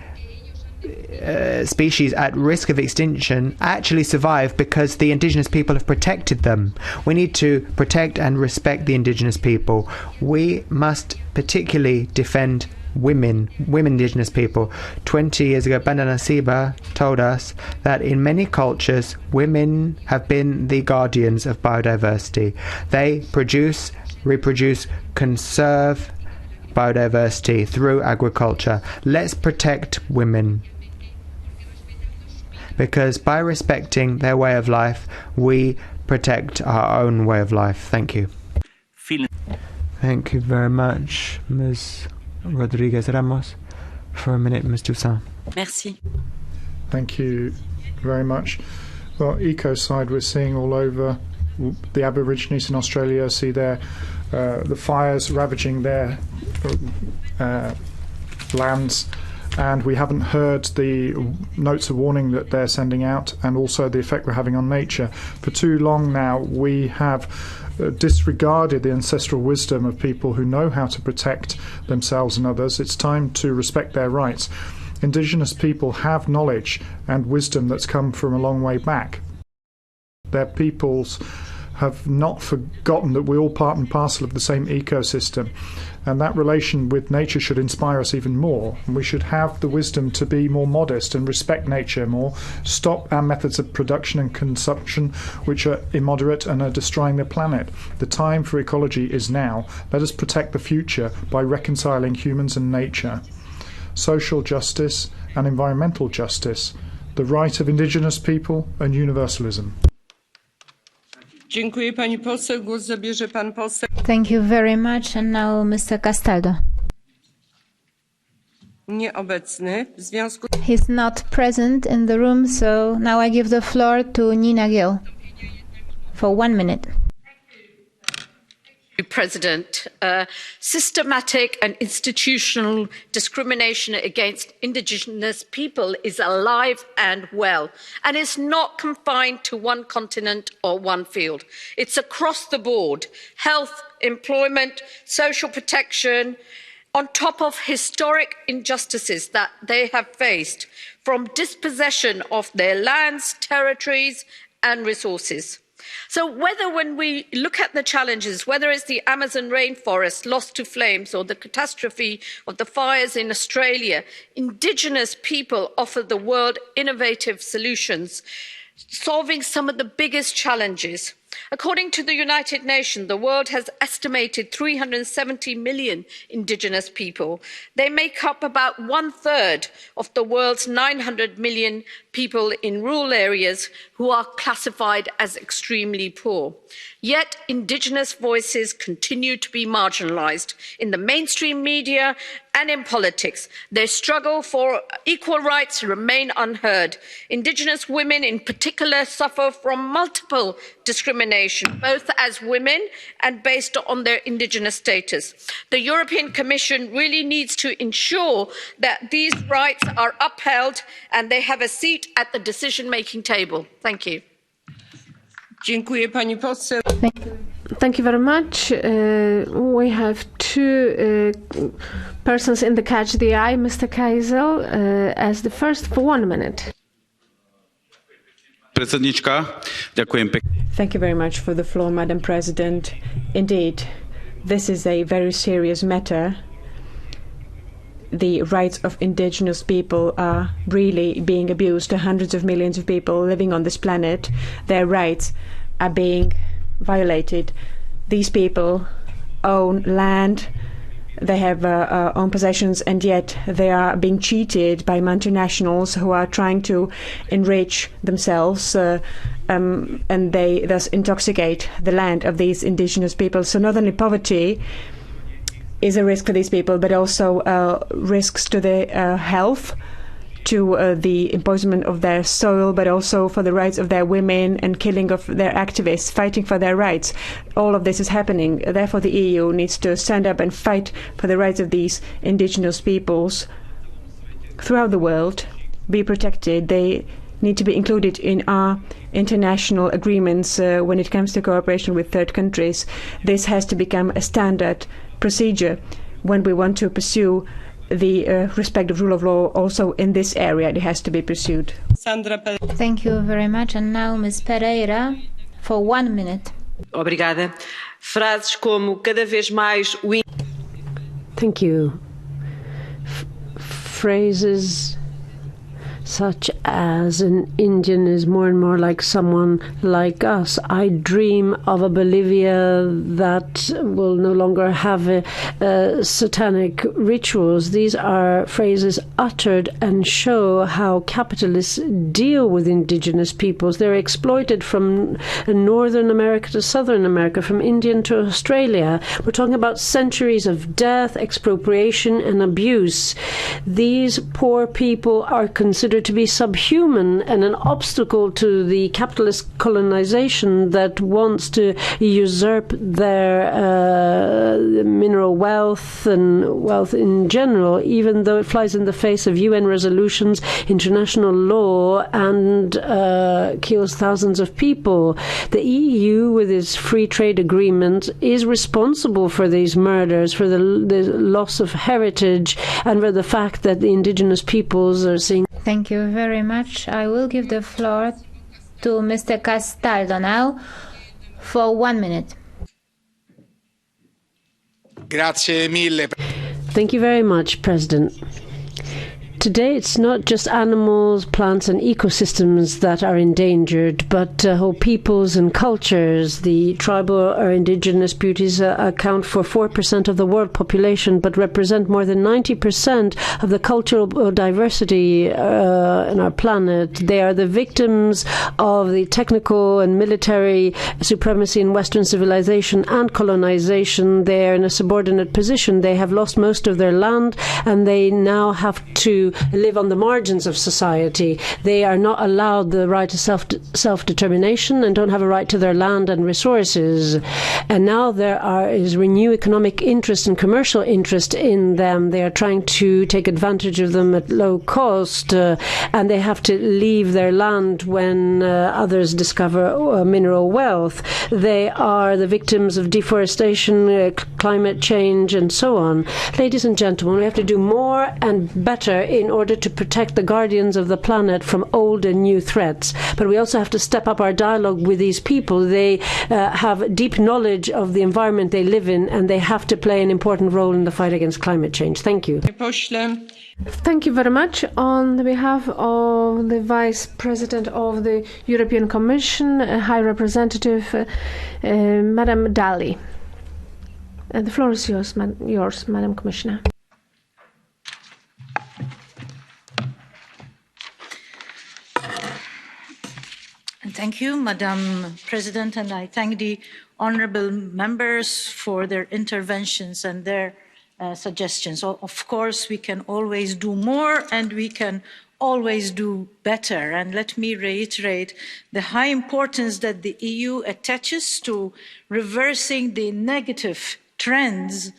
species at risk of extinction actually survive because the indigenous people have protected them. We need to protect and respect the indigenous people. We must particularly defend women indigenous people. 20 years ago, Bandana Siba told us that in many cultures, women have been the guardians of biodiversity. They produce, reproduce, conserve biodiversity through agriculture. Let's protect women, because by respecting their way of life, we protect our own way of life. Thank you. Thank you very much, Ms. Rodriguez Ramos. For a minute, Ms. Toussaint. Merci. Thank you very much. Well, ecocide we're seeing all over. The Aborigines in Australia see the fires ravaging their lands, and we haven't heard the notes of warning that they're sending out, and also the effect we're having on nature. For too long now, we have disregarded the ancestral wisdom of people who know how to protect themselves and others. It's time to respect their rights. Indigenous people have knowledge and wisdom that's come from a long way back. Their peoples have not forgotten that we're all part and parcel of the same ecosystem, and that relation with nature should inspire us even more. And we should have the wisdom to be more modest and respect nature more, stop our methods of production and consumption which are immoderate and are destroying the planet. The time for ecology is now. Let us protect the future by reconciling humans and nature. Social justice and environmental justice, the right of indigenous people and universalism. Thank you very much. And now Mr. Castaldo. He's not present in the room, so now I give the floor to Nina Gill for 1 minute. President, systematic and institutional discrimination against indigenous people is alive and well, and is not confined to one continent or one field. It's across the board: health, employment, social protection, on top of historic injustices that they have faced, from dispossession of their lands, territories and resources. So when we look at the challenges, whether it's the Amazon rainforest lost to flames or the catastrophe of the fires in Australia, indigenous people offer the world innovative solutions, solving some of the biggest challenges. According to the United Nations, the world has estimated 370 million indigenous people. They make up about 1/3 of the world's 900 million people in rural areas who are classified as extremely poor. Yet indigenous voices continue to be marginalised in the mainstream media and in politics. Their struggle for equal rights remain unheard. Indigenous women in particular suffer from multiple discrimination, both as women and based on their indigenous status. The European Commission really needs to ensure that these rights are upheld and they have a seat at the decision-making table. Thank you. Thank you very much. We have two persons in the catch the eye. Mr. Kaisel as the first for 1 minute. Thank you very much for the floor, Madam President. Indeed, this is a very serious matter. The rights of indigenous people are really being abused. Hundreds of millions of people living on this planet, their rights are being violated. These people own land, they have own possessions, and yet they are being cheated by multinationals who are trying to enrich themselves, and they thus intoxicate the land of these indigenous people. So not only poverty is a risk for these people, but also risks to their health, to the impoverishment of their soil, but also for the rights of their women and killing of their activists fighting for their rights. All of this is happening. Therefore, the EU needs to stand up and fight for the rights of these indigenous peoples throughout the world, be protected. They need to be included in our international agreements when it comes to cooperation with third countries. This has to become a standard procedure when we want to pursue the respect of rule of law also in this area. It has to be pursued. Thank you very much. And now Ms. Pereira for 1 minute. Obrigada. Frases como cada vez mais o... Thank you. Phrases such as an Indian is more and more like someone like us. I dream of a Bolivia that will no longer have satanic rituals. These are phrases uttered and show how capitalists deal with indigenous peoples. They're exploited from Northern America to Southern America, from India to Australia. We're talking about centuries of death, expropriation, and abuse. These poor people are considered to be subhuman and an obstacle to the capitalist colonization that wants to usurp their mineral wealth and wealth in general, even though it flies in the face of UN resolutions, international law, and kills thousands of people. The EU, with its free trade agreement, is responsible for these murders, for the loss of heritage, and for the fact that the indigenous peoples are seeing. Thank you very much. I will give the floor to Mr. Castaldo now for 1 minute. Grazie mille. Thank you very much, President. Today, it's not just animals, plants, and ecosystems that are endangered, but whole peoples and cultures. The tribal or indigenous beauties account for 4% of the world population, but represent more than 90% of the cultural diversity in our planet. They are the victims of the technical and military supremacy in Western civilization and colonization. They are in a subordinate position. They have lost most of their land, and they now have to live on the margins of society. They are not allowed the right to self-determination and don't have a right to their land and resources. And now there is renewed economic interest and commercial interest in them. They are trying to take advantage of them at low cost, and they have to leave their land when others discover mineral wealth. They are the victims of deforestation, climate change, and so on. Ladies and gentlemen, we have to do more and better in order to protect the guardians of the planet from old and new threats. But we also have to step up our dialogue with these people. They have deep knowledge of the environment they live in, and they have to play an important role in the fight against climate change. Thank you. Thank you very much. On behalf of the Vice President of the European Commission, High Representative, Madam Dalli. The floor is yours, Madam Commissioner. Thank you, Madam President, and I thank the honourable members for their interventions and their suggestions. Of course, we can always do more and we can always do better. And let me reiterate the high importance that the EU attaches to reversing the negative trends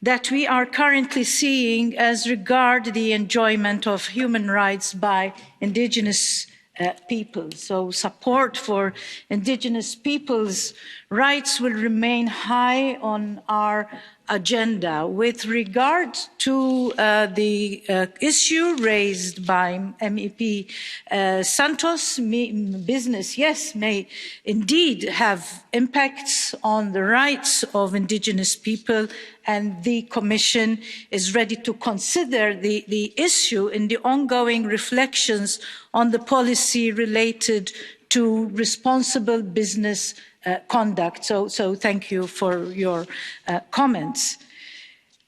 that we are currently seeing as regard the enjoyment of human rights by indigenous people. So support for indigenous peoples' rights will remain high on our agenda. With regard to the issue raised by MEP Santos, business, yes, may indeed have impacts on the rights of indigenous people, and the Commission is ready to consider the issue in the ongoing reflections on the policy related to responsible business conduct. So thank you for your comments.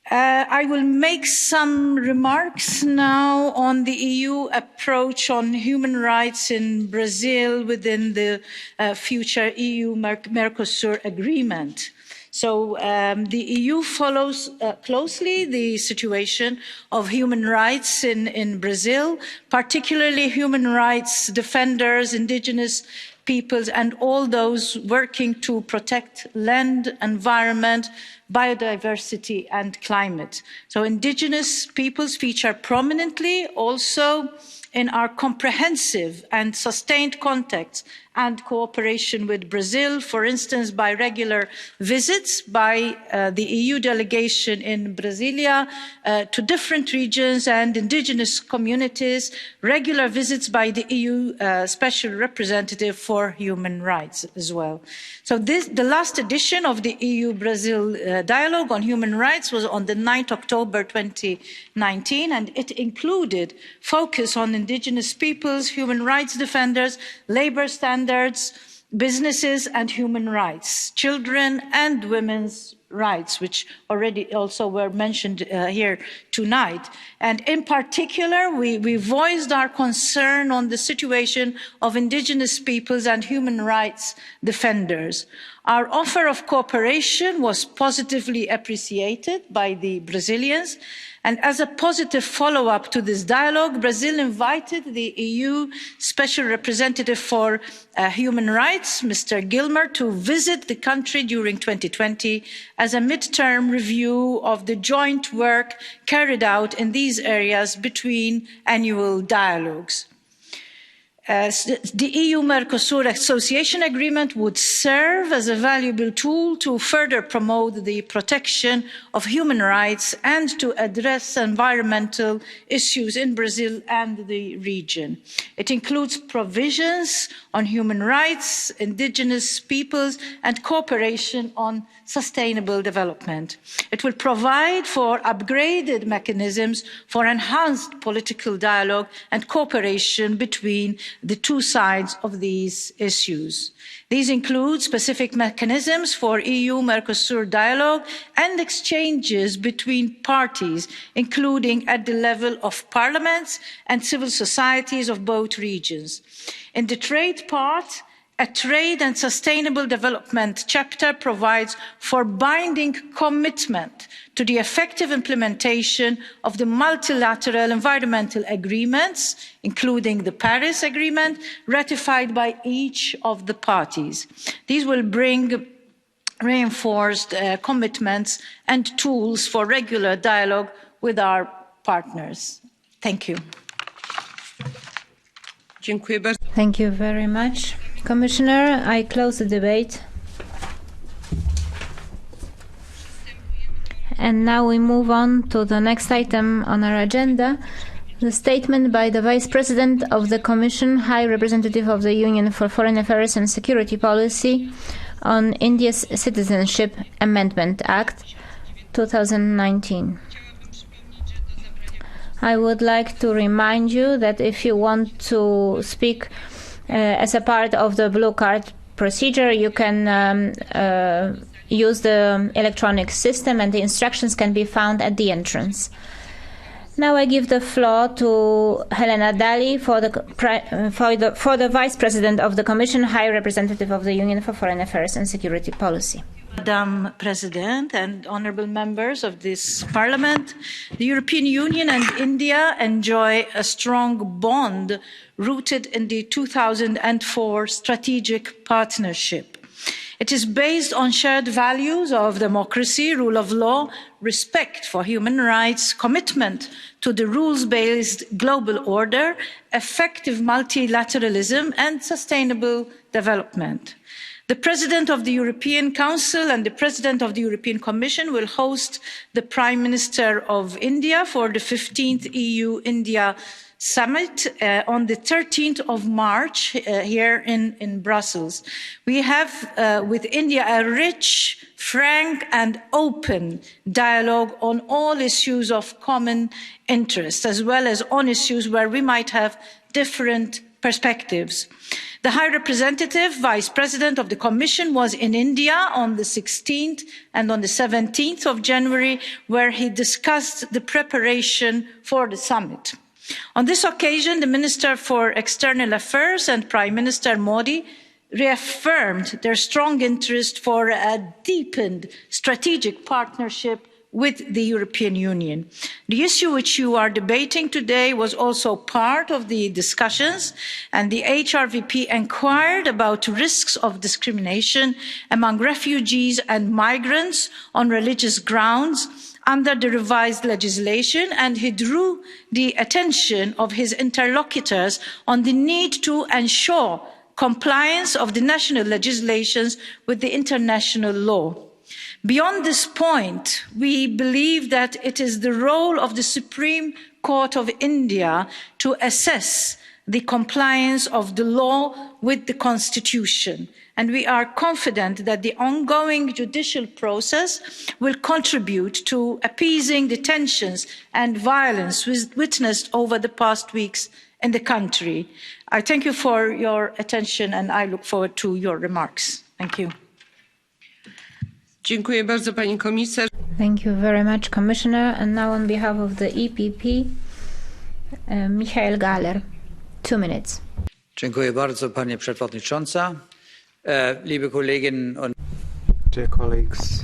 I will make some remarks now on the EU approach on human rights in Brazil within the future EU-Mercosur agreement. So the EU follows closely the situation of human rights in Brazil, particularly human rights defenders, indigenous peoples, and all those working to protect land, environment, biodiversity and climate. So indigenous peoples feature prominently also in our comprehensive and sustained contacts and cooperation with Brazil, for instance, by regular visits by the EU delegation in Brasilia to different regions and indigenous communities, regular visits by the EU Special Representative for Human Rights as well. So the last edition of the EU-Brazil dialogue on human rights was on the 9th October 2019, and it included focus on indigenous peoples, human rights defenders, labour standards, businesses and human rights, children and women's rights, which already also were mentioned here tonight. And in particular, we voiced our concern on the situation of indigenous peoples and human rights defenders. Our offer of cooperation was positively appreciated by the Brazilians. And as a positive follow-up to this dialogue, Brazil invited the EU Special Representative for Human Rights, Mr. Gilmer, to visit the country during 2020 as a mid-term review of the joint work carried out in these areas between annual dialogues. The EU-Mercosur Association Agreement would serve as a valuable tool to further promote the protection of human rights and to address environmental issues in Brazil and the region. It includes provisions on human rights, indigenous peoples and cooperation on sustainable development. It will provide for upgraded mechanisms for enhanced political dialogue and cooperation between the two sides of these issues. These include specific mechanisms for EU-Mercosur dialogue and exchanges between parties, including at the level of parliaments and civil societies of both regions. In the trade part, a trade and sustainable development chapter provides for binding commitment to the effective implementation of the multilateral environmental agreements, including the Paris Agreement, ratified by each of the parties. These will bring reinforced commitments and tools for regular dialogue with our partners. Thank you. Thank you very much. Commissioner, I close the debate. And now we move on to the next item on our agenda, the statement by the Vice President of the Commission, High Representative of the Union for Foreign Affairs and Security Policy on India's Citizenship Amendment Act 2019. I would like to remind you that if you want to speak as a part of the blue card procedure, you can use the electronic system and the instructions can be found at the entrance. Now I give the floor to Helena Dalli for the Vice President of the Commission, High Representative of the Union for Foreign Affairs and Security Policy. Madam President and honourable members of this Parliament, the European Union and India enjoy a strong bond rooted in the 2004 strategic partnership. It is based on shared values of democracy, rule of law, respect for human rights, commitment to the rules-based global order, effective multilateralism and sustainable development. The President of the European Council and the President of the European Commission will host the Prime Minister of India for the 15th EU-India Summit on the 13th of March here in Brussels. We have with India a rich, frank and open dialogue on all issues of common interest, as well as on issues where we might have different perspectives. The High Representative, Vice President of the Commission, was in India on the 16th and on the 17th of January, where he discussed the preparation for the summit. On this occasion, the Minister for External Affairs and Prime Minister Modi reaffirmed their strong interest for a deepened strategic partnership with the European Union. The issue which you are debating today was also part of the discussions, and the HRVP inquired about risks of discrimination among refugees and migrants on religious grounds under the revised legislation, and he drew the attention of his interlocutors on the need to ensure compliance of the national legislations with the international law. Beyond this point, we believe that it is the role of the Supreme Court of India to assess the compliance of the law with the Constitution, and we are confident that the ongoing judicial process will contribute to appeasing the tensions and violence witnessed over the past weeks in the country. I thank you for your attention and I look forward to your remarks. Thank you. Thank you very much, Commissioner. And now on behalf of the EPP, Michael Gahler. 2 minutes. Dziękuję bardzo, Pani Przewodnicząca. Liebe Kolleginnen und Dear colleagues,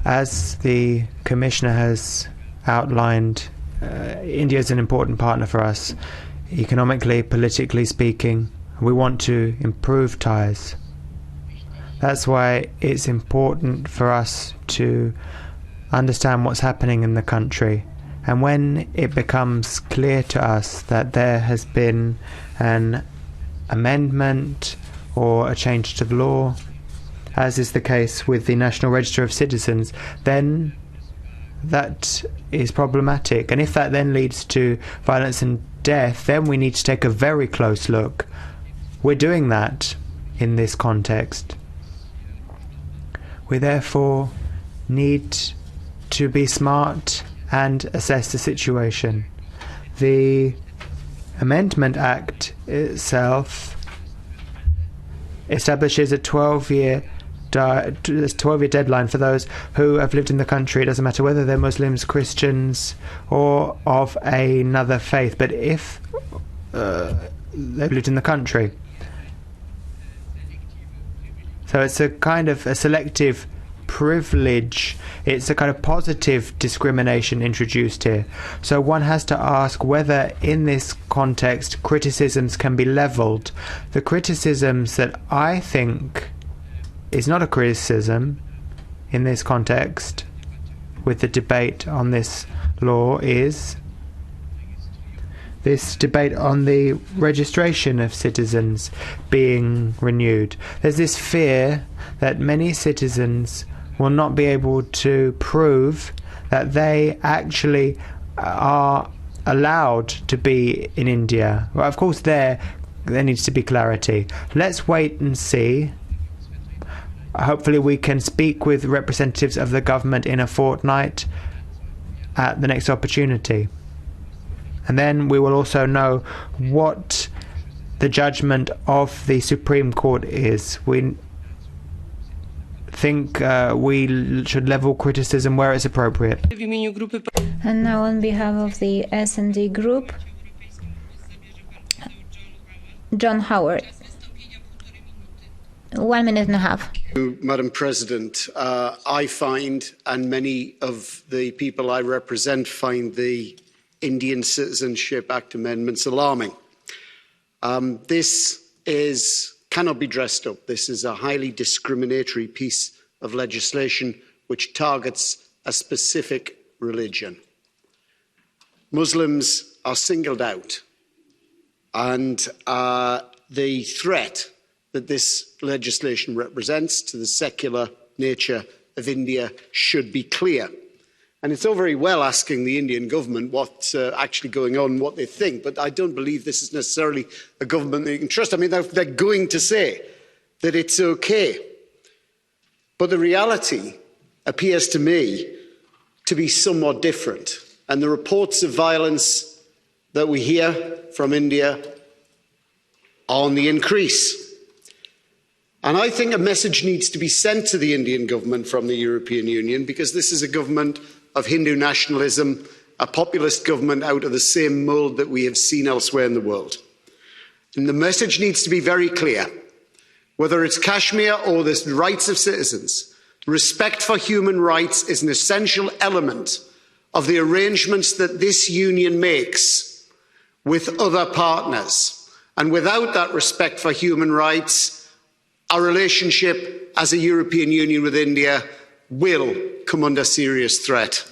as the Commissioner has outlined, India is an important partner for us, economically, politically speaking. We want to improve ties. That's why it's important for us to understand what's happening in the country. And when it becomes clear to us that there has been an amendment or a change to the law, as is the case with the National Register of Citizens, then that is problematic. And if that then leads to violence and death, then we need to take a very close look. We're doing that in this context. We therefore need to be smart and assess the situation. The Amendment Act itself establishes a 12-year deadline for those who have lived in the country. It doesn't matter whether they're Muslims, Christians, or of another faith, but if they've lived in the country. So it's a kind of a selective privilege. It's a kind of positive discrimination introduced here. So one has to ask whether in this context criticisms can be levelled. The criticisms that I think is not a criticism in this context with the debate on this law is this debate on the registration of citizens being renewed. There's this fear that many citizens will not be able to prove that they actually are allowed to be in India. Well, of course, there needs to be clarity. Let's wait and see. Hopefully we can speak with representatives of the government in a fortnight at the next opportunity. And then we will also know what the judgment of the Supreme Court is. We think we should level criticism where it's appropriate. And now on behalf of the S&D Group, John Howard. 1 minute and a half. Madam President, I find, and many of the people I represent find, the Indian Citizenship Act amendments alarming. This cannot be dressed up. This is a highly discriminatory piece of legislation which targets a specific religion. Muslims are singled out, and the threat that this legislation represents to the secular nature of India should be clear. And it's all very well asking the Indian government what's actually going on, what they think, but I don't believe this is necessarily a government that you can trust. I mean, they're going to say that it's okay. But the reality appears to me to be somewhat different. And the reports of violence that we hear from India are on the increase. And I think a message needs to be sent to the Indian government from the European Union, because this is a government of Hindu nationalism, a populist government out of the same mould that we have seen elsewhere in the world. And the message needs to be very clear. Whether it's Kashmir or the rights of citizens Respect for human rights is an essential element of the arrangements that this union makes with other partners. And without that respect for human rights, our relationship as a European Union with India will come under serious threat.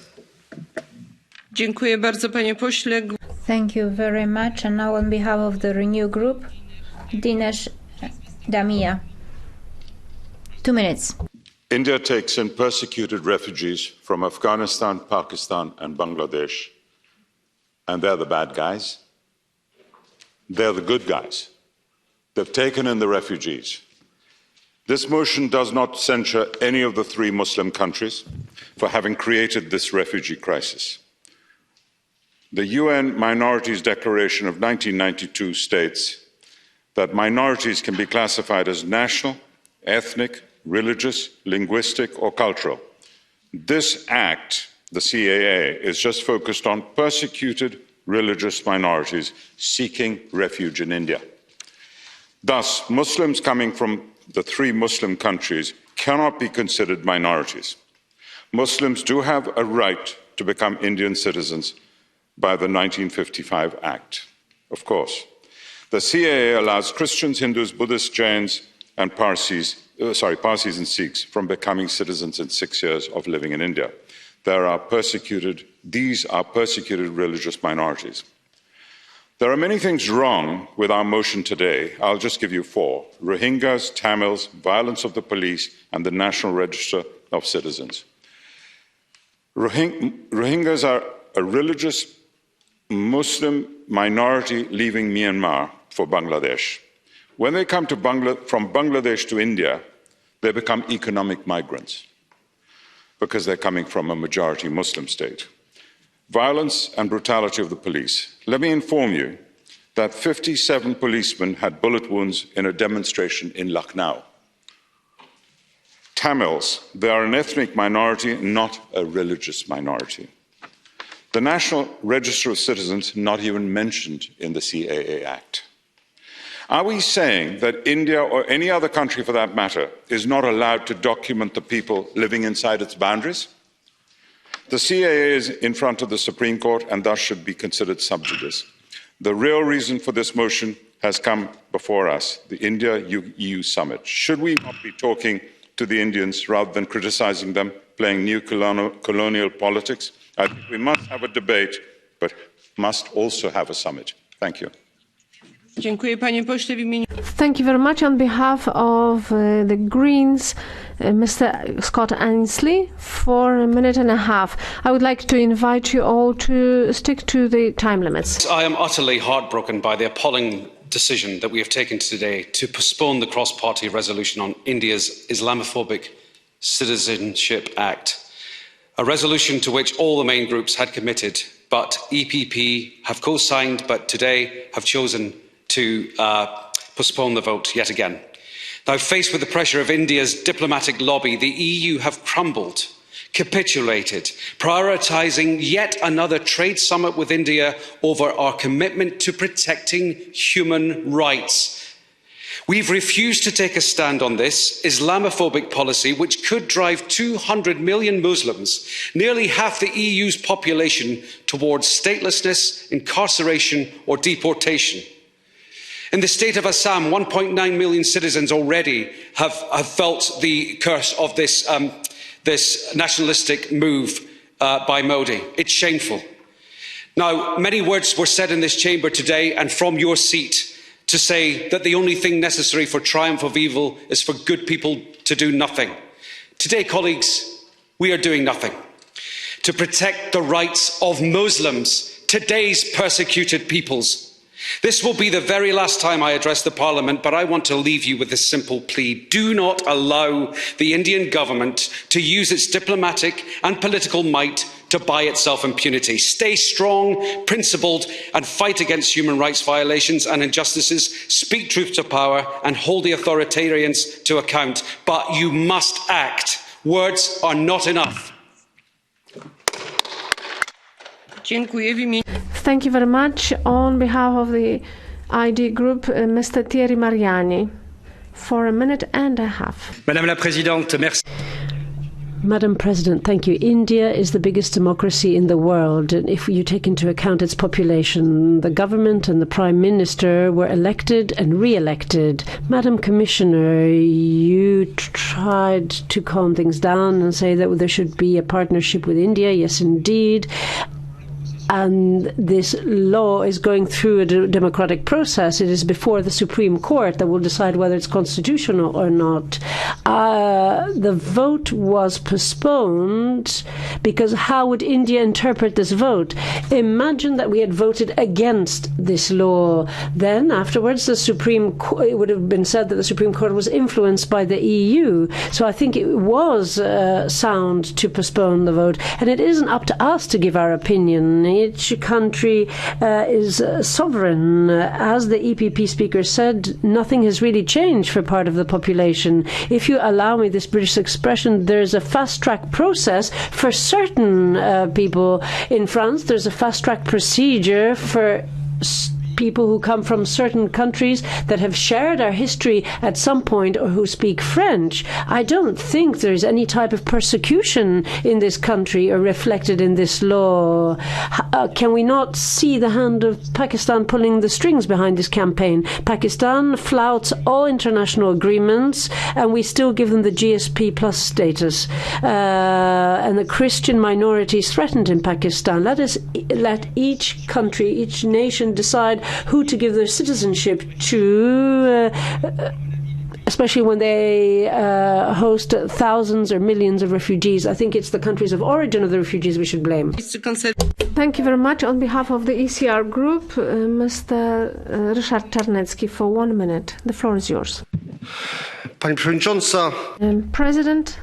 Dziękuję bardzo, panie pośle. Thank you very much. And now on behalf of the Renew Group, Dinesh Damia. 2 minutes. India takes in persecuted refugees from Afghanistan, Pakistan and Bangladesh. And they're the bad guys. They're the good guys. They've taken in the refugees. This motion does not censure any of the 3 Muslim countries for having created this refugee crisis. The UN Minorities Declaration of 1992 states that minorities can be classified as national, ethnic, religious, linguistic or cultural. This act, the CAA, is just focused on persecuted religious minorities seeking refuge in India. Thus, Muslims coming from the 3 Muslim countries cannot be considered minorities. Muslims do have a right to become Indian citizens by the 1955 Act, of course. The CAA allows Christians, Hindus, Buddhists, Jains and Parsis and Sikhs from becoming citizens in 6 years of living in India. These are persecuted religious minorities. There are many things wrong with our motion today. I'll just give you 4. Rohingyas, Tamils, violence of the police, and the National Register of Citizens. Rohingyas are a religious Muslim minority leaving Myanmar for Bangladesh. When they come from Bangladesh to India, they become economic migrants because they're coming from a majority Muslim state. Violence and brutality of the police. Let me inform you that 57 policemen had bullet wounds in a demonstration in Lucknow. Tamils, they are an ethnic minority, not a religious minority. The National Register of Citizens, not even mentioned in the CAA Act. Are we saying that India, or any other country for that matter, is not allowed to document the people living inside its boundaries? The CAA is in front of the Supreme Court and thus should be considered sub judice. The real reason for this motion has come before us, the India-EU summit. Should we not be talking to the Indians rather than criticising them, playing new colonial politics? I think we must have a debate, but must also have a summit. Thank you. Thank you very much. On behalf of the Greens, Mr. Scott Ainsley, for a minute and a half. I would like to invite you all to stick to the time limits. I am utterly heartbroken by the appalling decision that we have taken today to postpone the cross-party resolution on India's Islamophobic Citizenship Act, a resolution to which all the main groups had committed, but EPP have co-signed, but today have chosen to postpone the vote yet again. Now, faced with the pressure of India's diplomatic lobby, the EU have crumbled, capitulated, prioritising yet another trade summit with India over our commitment to protecting human rights. We've refused to take a stand on this Islamophobic policy, which could drive 200 million Muslims, nearly half the EU's population, towards statelessness, incarceration or deportation. In the state of Assam, 1.9 million citizens already have felt the curse of this nationalistic move by Modi. It's shameful. Now, many words were said in this chamber today and from your seat to say that the only thing necessary for triumph of evil is for good people to do nothing. Today, colleagues, we are doing nothing to protect the rights of Muslims, today's persecuted peoples. This will be the very last time I address the Parliament, but I want to leave you with a simple plea. Do not allow the Indian government to use its diplomatic and political might to buy itself impunity. Stay strong, principled, and fight against human rights violations and injustices. Speak truth to power and hold the authoritarians to account. But you must act. Words are not enough. Thank you very much. On behalf of the ID Group, Mr. Thierry Mariani, for a minute and a half. Madame la Présidente, merci. Madam President, thank you. India is the biggest democracy in the world, and if you take into account its population, the government and the Prime Minister were elected and re-elected. Madam Commissioner, you tried to calm things down and say that there should be a partnership with India. Yes, indeed. And this law is going through a democratic process. It is before the Supreme Court that will decide whether it's constitutional or not. The vote was postponed because how would India interpret this vote? Imagine that we had voted against this law. Then afterwards, it would have been said that the Supreme Court was influenced by the EU. So I think it was sound to postpone the vote. And it isn't up to us to give our opinion. Each country is sovereign. As the EPP speaker said, nothing has really changed for part of the population. If you allow me this British expression, there's a fast-track process for certain people. In France, there's a fast-track procedure for people who come from certain countries that have shared our history at some point or who speak French. I don't think there's any type of persecution in this country or reflected in this law. Can we not see the hand of Pakistan pulling the strings behind this campaign? Pakistan flouts all international agreements and we still give them the GSP plus status. And the Christian minorities threatened in Pakistan. Let each country, each nation decide who to give their citizenship to, especially when they host thousands or millions of refugees. I think it's the countries of origin of the refugees we should blame. Thank you very much. On behalf of the ECR group, Mr. Ryszard Czarnecki for 1 minute. The floor is yours. Pani Przewodnicząca. President,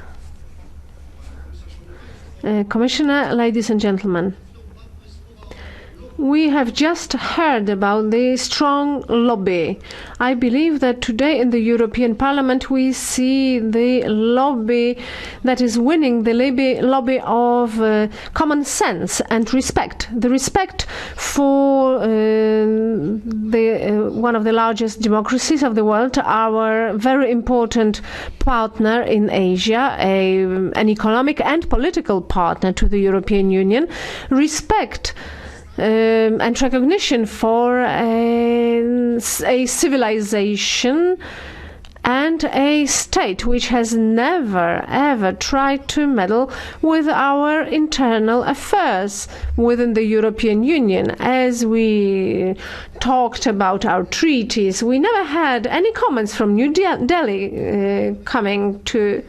Commissioner, ladies and gentlemen. We have just heard about the strong lobby. I believe that today in the European Parliament we see the lobby that is winning, the lobby of common sense and respect. The respect for one of the largest democracies of the world, our very important partner in Asia, an economic and political partner to the European Union. Respect and recognition for a civilization and a state which has never ever tried to meddle with our internal affairs within the European Union. As we talked about our treaties, we never had any comments from New Delhi coming to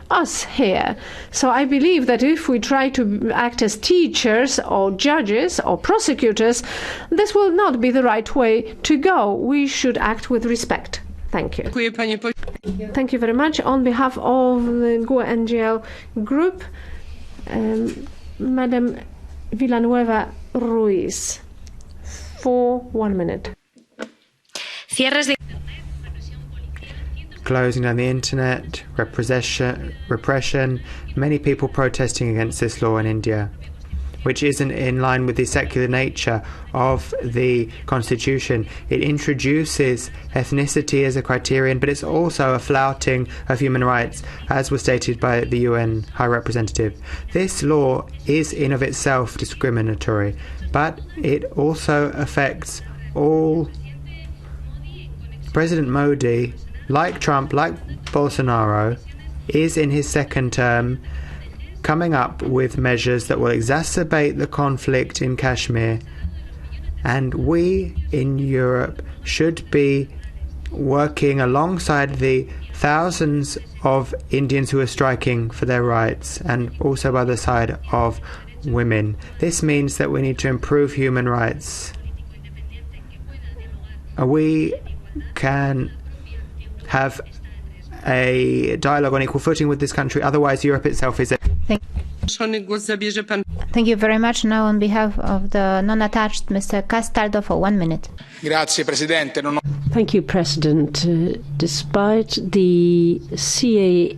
us here. So I believe that if we try to act as teachers or judges or prosecutors, this will not be the right way to go. We should act with respect. Thank you. Thank you very much. On behalf of the GUE NGL group, Madam Villanueva Ruiz, for 1 minute. Closing down the internet, repression, many people protesting against this law in India, which isn't in line with the secular nature of the constitution. It introduces ethnicity as a criterion, but it's also a flouting of human rights, as was stated by the UN High Representative. This law is in of itself discriminatory, but it also affects all. President Modi, like Trump, like Bolsonaro, is in his second term coming up with measures that will exacerbate the conflict in Kashmir. And we in Europe should be working alongside the thousands of Indians who are striking for their rights, and also by the side of women. This means that we need to improve human rights. We can have a dialogue on equal footing with this country, otherwise Europe itself is a... Thank you very much. Now on behalf of the non-attached, Mr. Castaldo for 1 minute. Thank you, President. Despite the CAA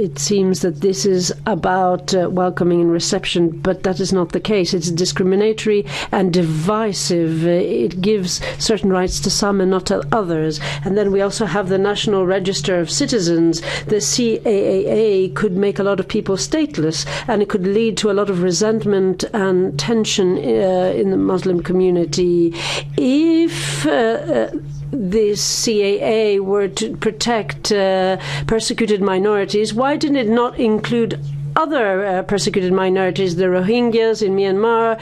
it seems that this is about welcoming and reception, but that is not the case. It's discriminatory and divisive. It gives certain rights to some and not to others. And then we also have the National Register of Citizens. The CAA could make a lot of people stateless, and it could lead to a lot of resentment and tension in the Muslim community. If the CAA were to protect persecuted minorities, why didn't it not include other persecuted minorities, the Rohingyas in Myanmar,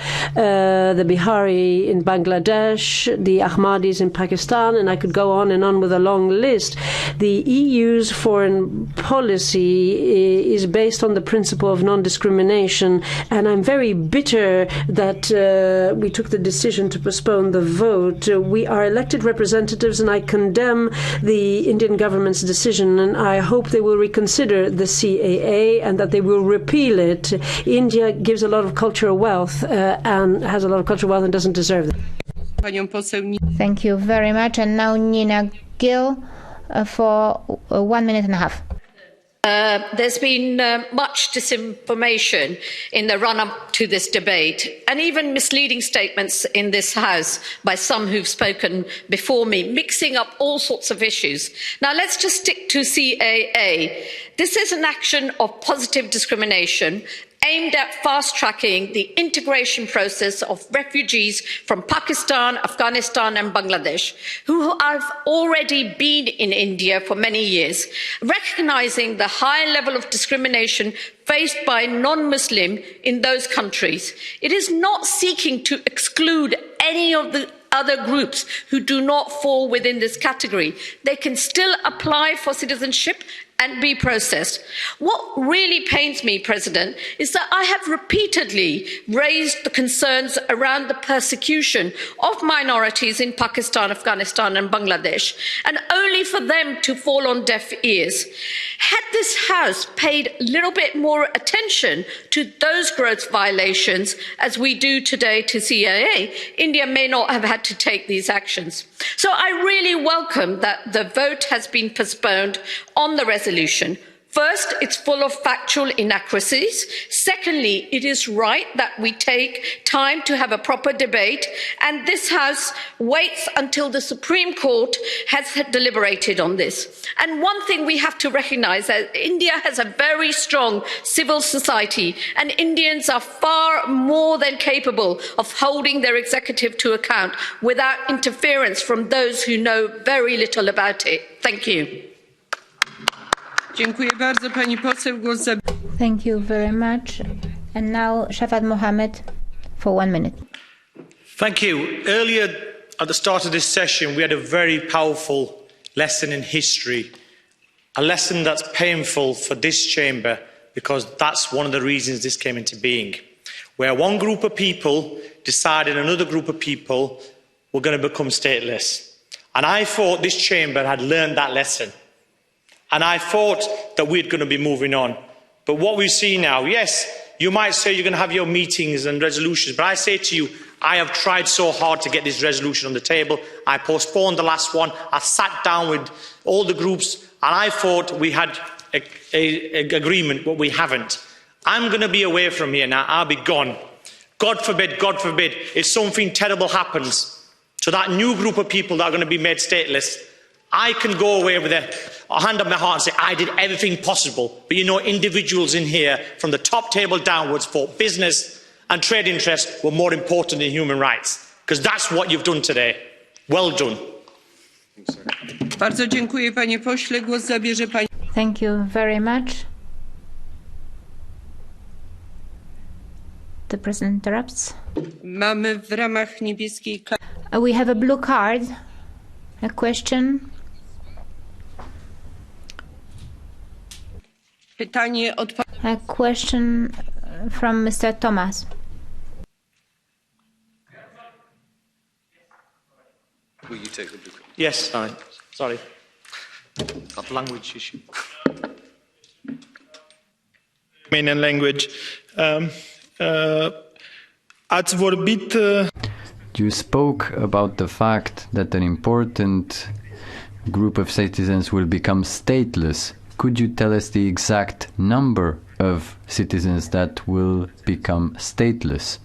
the Bihari in Bangladesh, the Ahmadis in Pakistan, and I could go on and on with a long list. The EU's foreign policy is based on the principle of non-discrimination, and I'm very bitter that we took the decision to postpone the vote. We are elected representatives, and I condemn the Indian government's decision, and I hope they will reconsider the CAA and that they will repeal it. India gives a lot of cultural wealth and has a lot of cultural wealth and doesn't deserve it. Thank you very much. And now Nina Gill for 1 minute and a half. There's been much disinformation in the run-up to this debate, and even misleading statements in this House by some who've spoken before me, mixing up all sorts of issues. Now, let's just stick to CAA. This is an action of positive discrimination aimed at fast-tracking the integration process of refugees from Pakistan, Afghanistan and Bangladesh, who have already been in India for many years, recognising the high level of discrimination faced by non-Muslim in those countries. It is not seeking to exclude any of the other groups who do not fall within this category. They can still apply for citizenship and be processed. What really pains me, President, is that I have repeatedly raised the concerns around the persecution of minorities in Pakistan, Afghanistan and Bangladesh, and only for them to fall on deaf ears. Had this House paid a little bit more attention to those gross violations, as we do today to CAA, India may not have had to take these actions. So I really welcome that the vote has been postponed on the resolution. First, it's full of factual inaccuracies. Secondly, it is right that we take time to have a proper debate, and this House waits until the Supreme Court has deliberated on this. And one thing we have to recognise that India has a very strong civil society, and Indians are far more than capable of holding their executive to account without interference from those who know very little about it. Thank you. Thank you very much. And now Shafat Mohammed for 1 minute. Thank you. Earlier at the start of this session, we had a very powerful lesson in history, a lesson that's painful for this chamber because that's one of the reasons this came into being, where one group of people decided another group of people were going to become stateless. And I thought this chamber had learned that lesson. And I thought that we're going to be moving on. But what we see now, yes, you might say you're going to have your meetings and resolutions, but I say to you, I have tried so hard to get this resolution on the table. I postponed the last one. I sat down with all the groups, and I thought we had an agreement, but we haven't. I'm going to be away from here now. I'll be gone. God forbid, if something terrible happens to that new group of people that are going to be made stateless, I can go away with a hand on my heart and say I did everything possible. But you know, individuals in here from the top table downwards thought business and trade interests were more important than human rights, because that's what you've done today. Well done. Thank you very much. The President interrupts. We have a blue card. A question. A question from Mr. Thomas. Will you take the blue card? Yes, sorry. Got language issue. Romanian language. Ați vorbit. You spoke about the fact that an important group of citizens will become stateless could you tell us the exact number of citizens that will become stateless?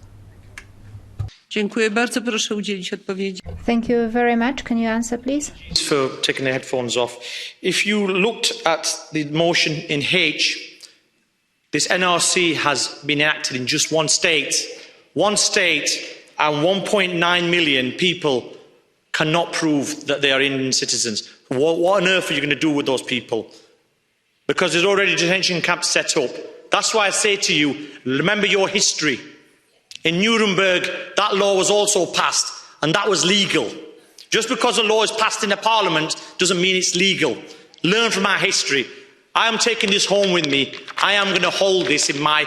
Dziękuję bardzo. Proszę udzielić odpowiedzi. Thank you very much. Can you answer, please? For taking the headphones off. If you looked at the motion in H, this NRC has been enacted in just one state, and 1.9 million people cannot prove that they are Indian citizens. What on earth are you going to do with those people? Because there's already detention camps set up. That's why I say to you, remember your history. In Nuremberg, that law was also passed, and that was legal. Just because a law is passed in a parliament doesn't mean it's legal. Learn from our history. I am taking this home with me. I am going to hold this in my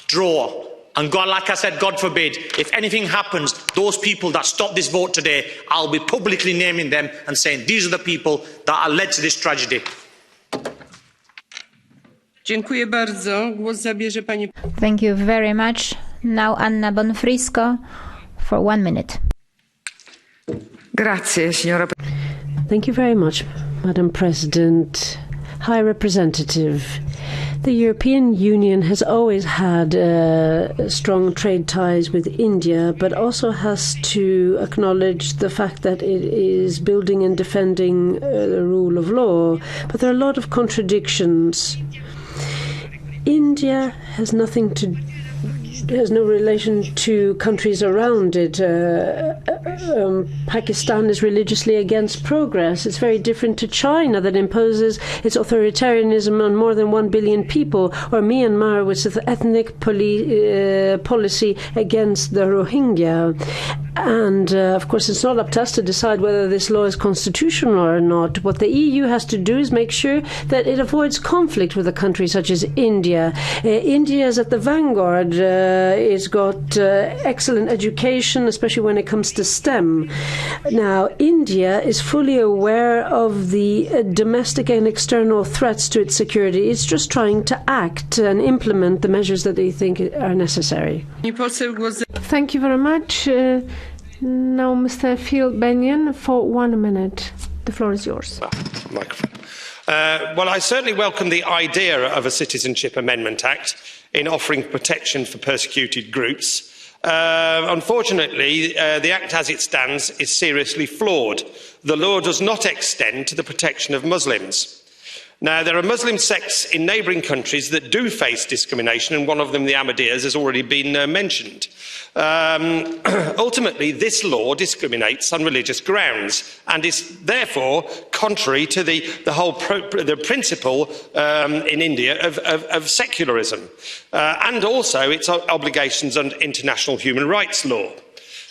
drawer. And God, like I said, God forbid, if anything happens, those people that stop this vote today, I'll be publicly naming them and saying, these are the people that are led to this tragedy. Dziękuję bardzo. Głos zabierze pani. Thank you very much. Now Anna Bonfrisco for 1 minute. Grazie, signora. Thank you very much, Madam President. High Representative. The European Union has always had strong trade ties with India, but also has to acknowledge the fact that it is building and defending the rule of law. But there are a lot of contradictions. India has no relation to countries around it. Pakistan is religiously against progress. It's very different to China that imposes its authoritarianism on more than 1 billion people, or Myanmar, which is the ethnic policy against the Rohingya. And, of course, it's not up to us to decide whether this law is constitutional or not. What the EU has to do is make sure that it avoids conflict with a country such as India. India is at the vanguard. It's got excellent education, especially when it comes to STEM. Now, India is fully aware of the domestic and external threats to its security. It's just trying to act and implement the measures that they think are necessary. Thank you very much. Now, Mr. Phil Bennion, for 1 minute. The floor is yours. Microphone. Well, I certainly welcome the idea of a Citizenship Amendment Act in offering protection for persecuted groups. Unfortunately, the Act as it stands is seriously flawed. The law does not extend to the protection of Muslims. Now, there are Muslim sects in neighbouring countries that do face discrimination, and one of them, the Ahmadiyas, has already been mentioned. Ultimately, this law discriminates on religious grounds and is therefore contrary to the principle in India of secularism and also its obligations under international human rights law.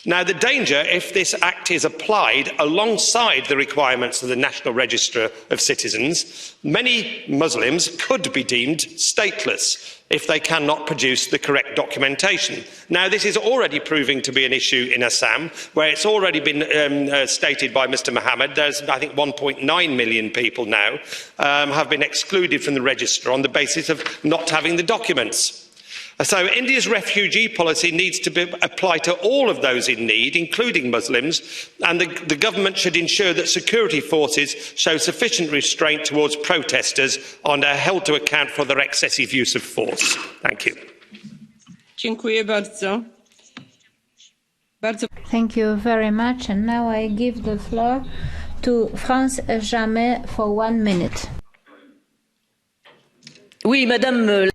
Now, the danger, if this Act is applied alongside the requirements of the National Register of Citizens, many Muslims could be deemed stateless if they cannot produce the correct documentation. Now, this is already proving to be an issue in Assam, where it's already been stated by Mr Mohammed. There's, I think, 1.9 million people now have been excluded from the register on the basis of not having the documents. So India's refugee policy needs to apply to all of those in need, including Muslims, and the government should ensure that security forces show sufficient restraint towards protesters and are held to account for their excessive use of force. Thank you. Thank you very much. And now I give the floor to France Jamet for 1 minute. Oui, Madame.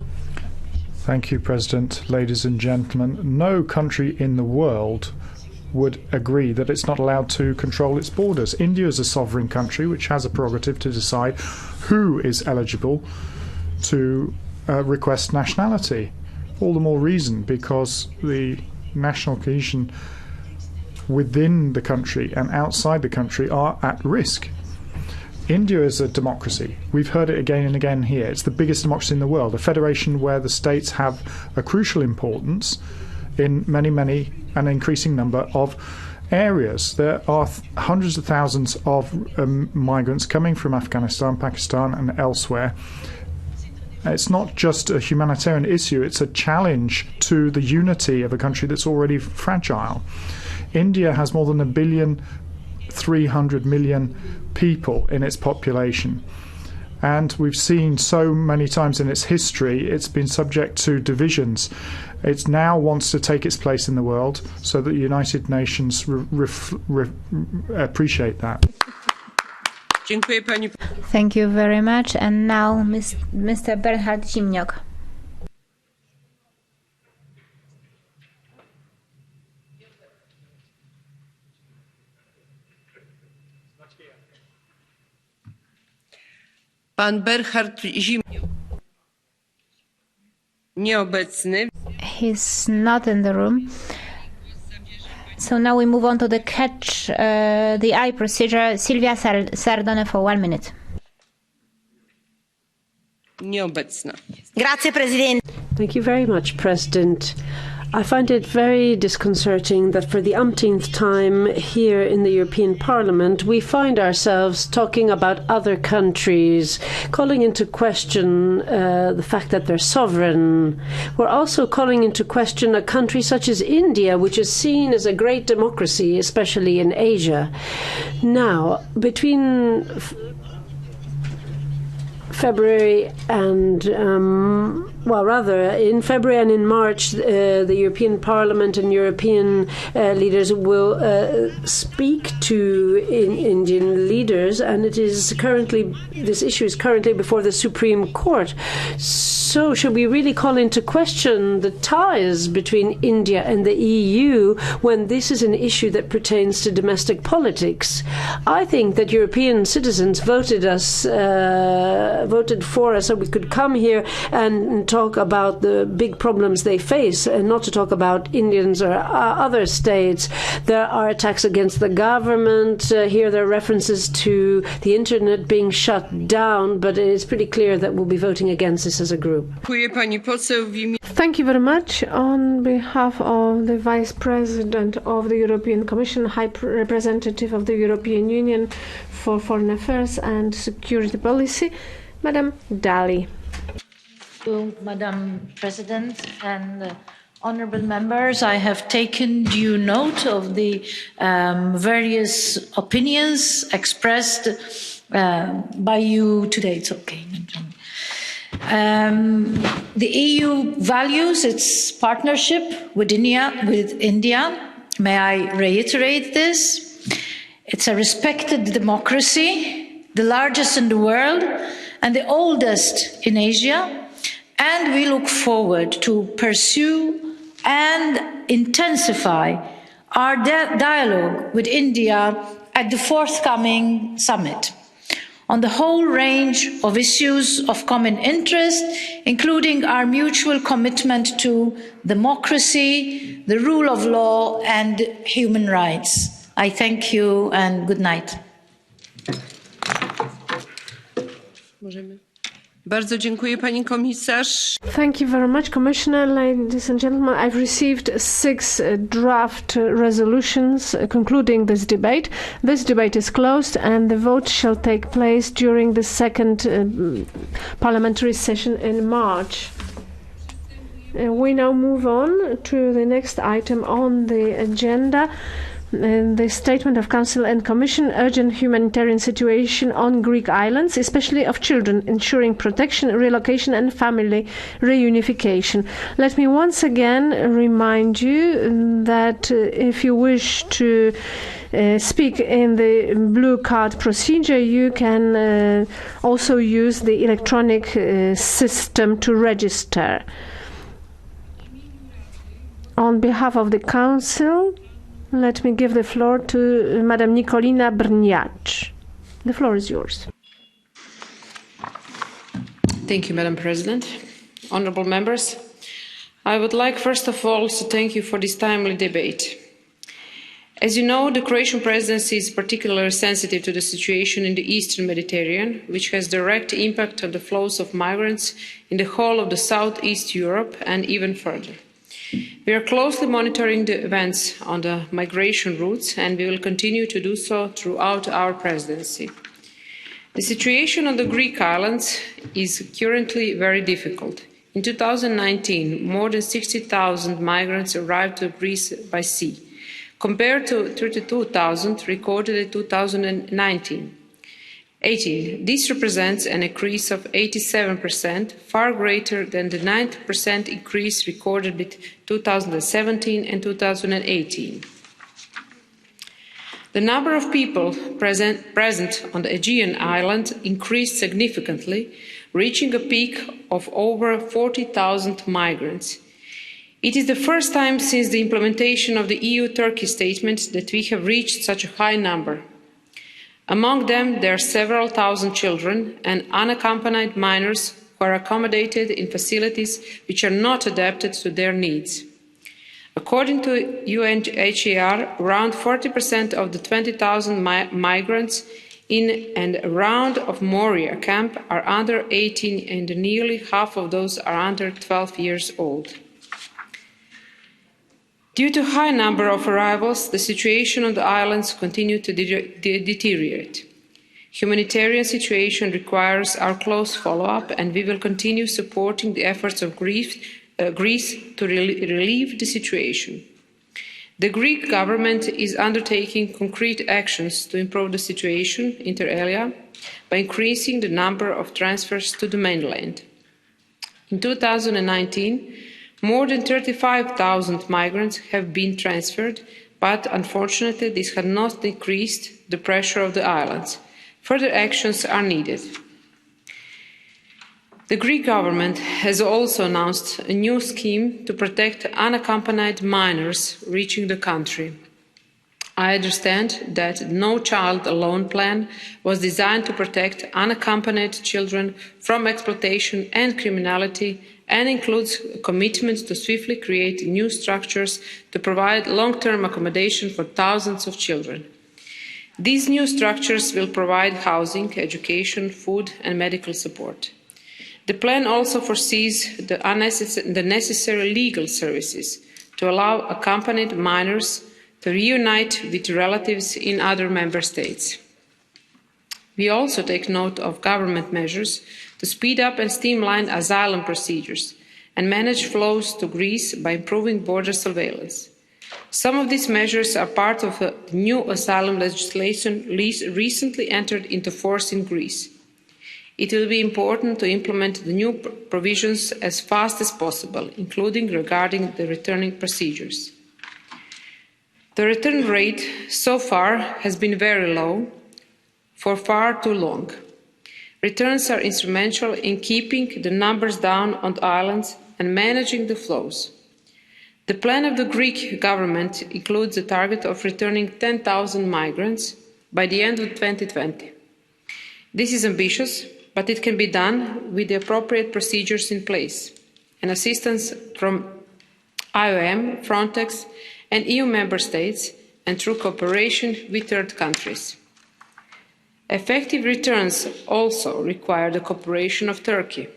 Thank you, President. Ladies and gentlemen, no country in the world would agree that it's not allowed to control its borders. India is a sovereign country which has a prerogative to decide who is eligible to request nationality. All the more reason because the national cohesion within the country and outside the country are at risk. India is a democracy. We've heard it again and again here. It's the biggest democracy in the world, a federation where the states have a crucial importance in many, an increasing number of areas. There are hundreds of thousands of migrants coming from Afghanistan, Pakistan and elsewhere. It's not just a humanitarian issue, it's a challenge to the unity of a country that's already fragile. India has more than 1.3 billion people in its population. And we've seen so many times in its history, it's been subject to divisions. It now wants to take its place in the world, so that the United Nations appreciate that. Thank you very much. And now Mr. Bernhard Zimniok. Pan Bernhard Zimniok nieobecny. He's not in the room. So now we move on to the catch the eye procedure. Silvia Sardone for 1 minute. Nieobecna. Grazie, Presidente. Thank you very much, President. I find it very disconcerting that for the umpteenth time here in the European Parliament, we find ourselves talking about other countries, calling into question the fact that they're sovereign. We're also calling into question a country such as India, which is seen as a great democracy, especially in Asia. Now, between February and in February and in March, the European Parliament and European leaders will speak to Indian leaders, and this issue is currently before the Supreme Court. So should we really call into question the ties between India and the EU when this is an issue that pertains to domestic politics? I think that European citizens voted for us so we could come here and talk about the big problems they face and not to talk about Indians or other states. There are attacks against the government. Here there are references to the internet being shut down, but it is pretty clear that we'll be voting against this as a group. Thank you very much. On behalf of the Vice President of the European Commission, High Representative of the European Union for Foreign Affairs and Security Policy, Madam Dalli. Madam President and honourable members, I have taken due note of the various opinions expressed by you today. It's okay. The EU values its partnership with India. May I reiterate this? It's a respected democracy, the largest in the world and the oldest in Asia, and we look forward to pursue and intensify our dialogue with India at the forthcoming summit on the whole range of issues of common interest, including our mutual commitment to democracy, the rule of law and human rights. I thank you and good night. Bardzo dziękuję, pani komisarz. Thank you very much, Commissioner. Ladies and gentlemen, I've received 6 draft resolutions concluding this debate. This debate is closed and the vote shall take place during the second parliamentary session in March. We now move on to the next item on the agenda. The statement of Council and Commission, urgent humanitarian situation on Greek islands, especially of children, ensuring protection, relocation and family reunification. Let me once again remind you that if you wish to speak in the blue card procedure, you can also use the electronic system to register. On behalf of the Council, let me give the floor to Madam Nikolina Brniac. The floor is yours. Thank you, Madam President. Honourable members, I would like first of all to thank you for this timely debate. As you know, the Croatian presidency is particularly sensitive to the situation in the Eastern Mediterranean, which has direct impact on the flows of migrants in the whole of the South-East Europe and even further. We are closely monitoring the events on the migration routes and we will continue to do so throughout our presidency. The situation on the Greek islands is currently very difficult. In 2019, more than 60,000 migrants arrived to Greece by sea, compared to 32,000 recorded in 2019. 18. This represents an increase of 87%, far greater than the 90% increase recorded between 2017 and 2018. The number of people present on the Aegean island increased significantly, reaching a peak of over 40,000 migrants. It is the first time since the implementation of the EU-Turkey statement that we have reached such a high number. Among them, there are several thousand children and unaccompanied minors who are accommodated in facilities which are not adapted to their needs. According to UNHCR, around 40% of the 20,000 migrants in and around of Moria camp are under 18 and nearly half of those are under 12 years old. Due to a high number of arrivals, the situation on the islands continues to deteriorate. Humanitarian situation requires our close follow-up, and we will continue supporting the efforts of Greece to relieve the situation. The Greek government is undertaking concrete actions to improve the situation inter alia by increasing the number of transfers to the mainland. In 2019, more than 35,000 migrants have been transferred, but unfortunately this has not decreased the pressure of the islands. Further actions are needed. The Greek government has also announced a new scheme to protect unaccompanied minors reaching the country. I understand that the No Child Alone plan was designed to protect unaccompanied children from exploitation and criminality, and includes a commitment to swiftly create new structures to provide long-term accommodation for thousands of children. These new structures will provide housing, education, food and medical support. The plan also foresees the necessary legal services to allow accompanied minors to reunite with relatives in other member states. We also take note of government measures to speed up and streamline asylum procedures and manage flows to Greece by improving border surveillance. Some of these measures are part of the new asylum legislation recently entered into force in Greece. It will be important to implement the new provisions as fast as possible, including regarding the returning procedures. The return rate so far has been very low for far too long. Returns are instrumental in keeping the numbers down on the islands and managing the flows. The plan of the Greek government includes a target of returning 10,000 migrants by the end of 2020. This is ambitious, but it can be done with the appropriate procedures in place and assistance from IOM, Frontex and EU member states, and through cooperation with third countries. Effective returns also require the cooperation of Turkey.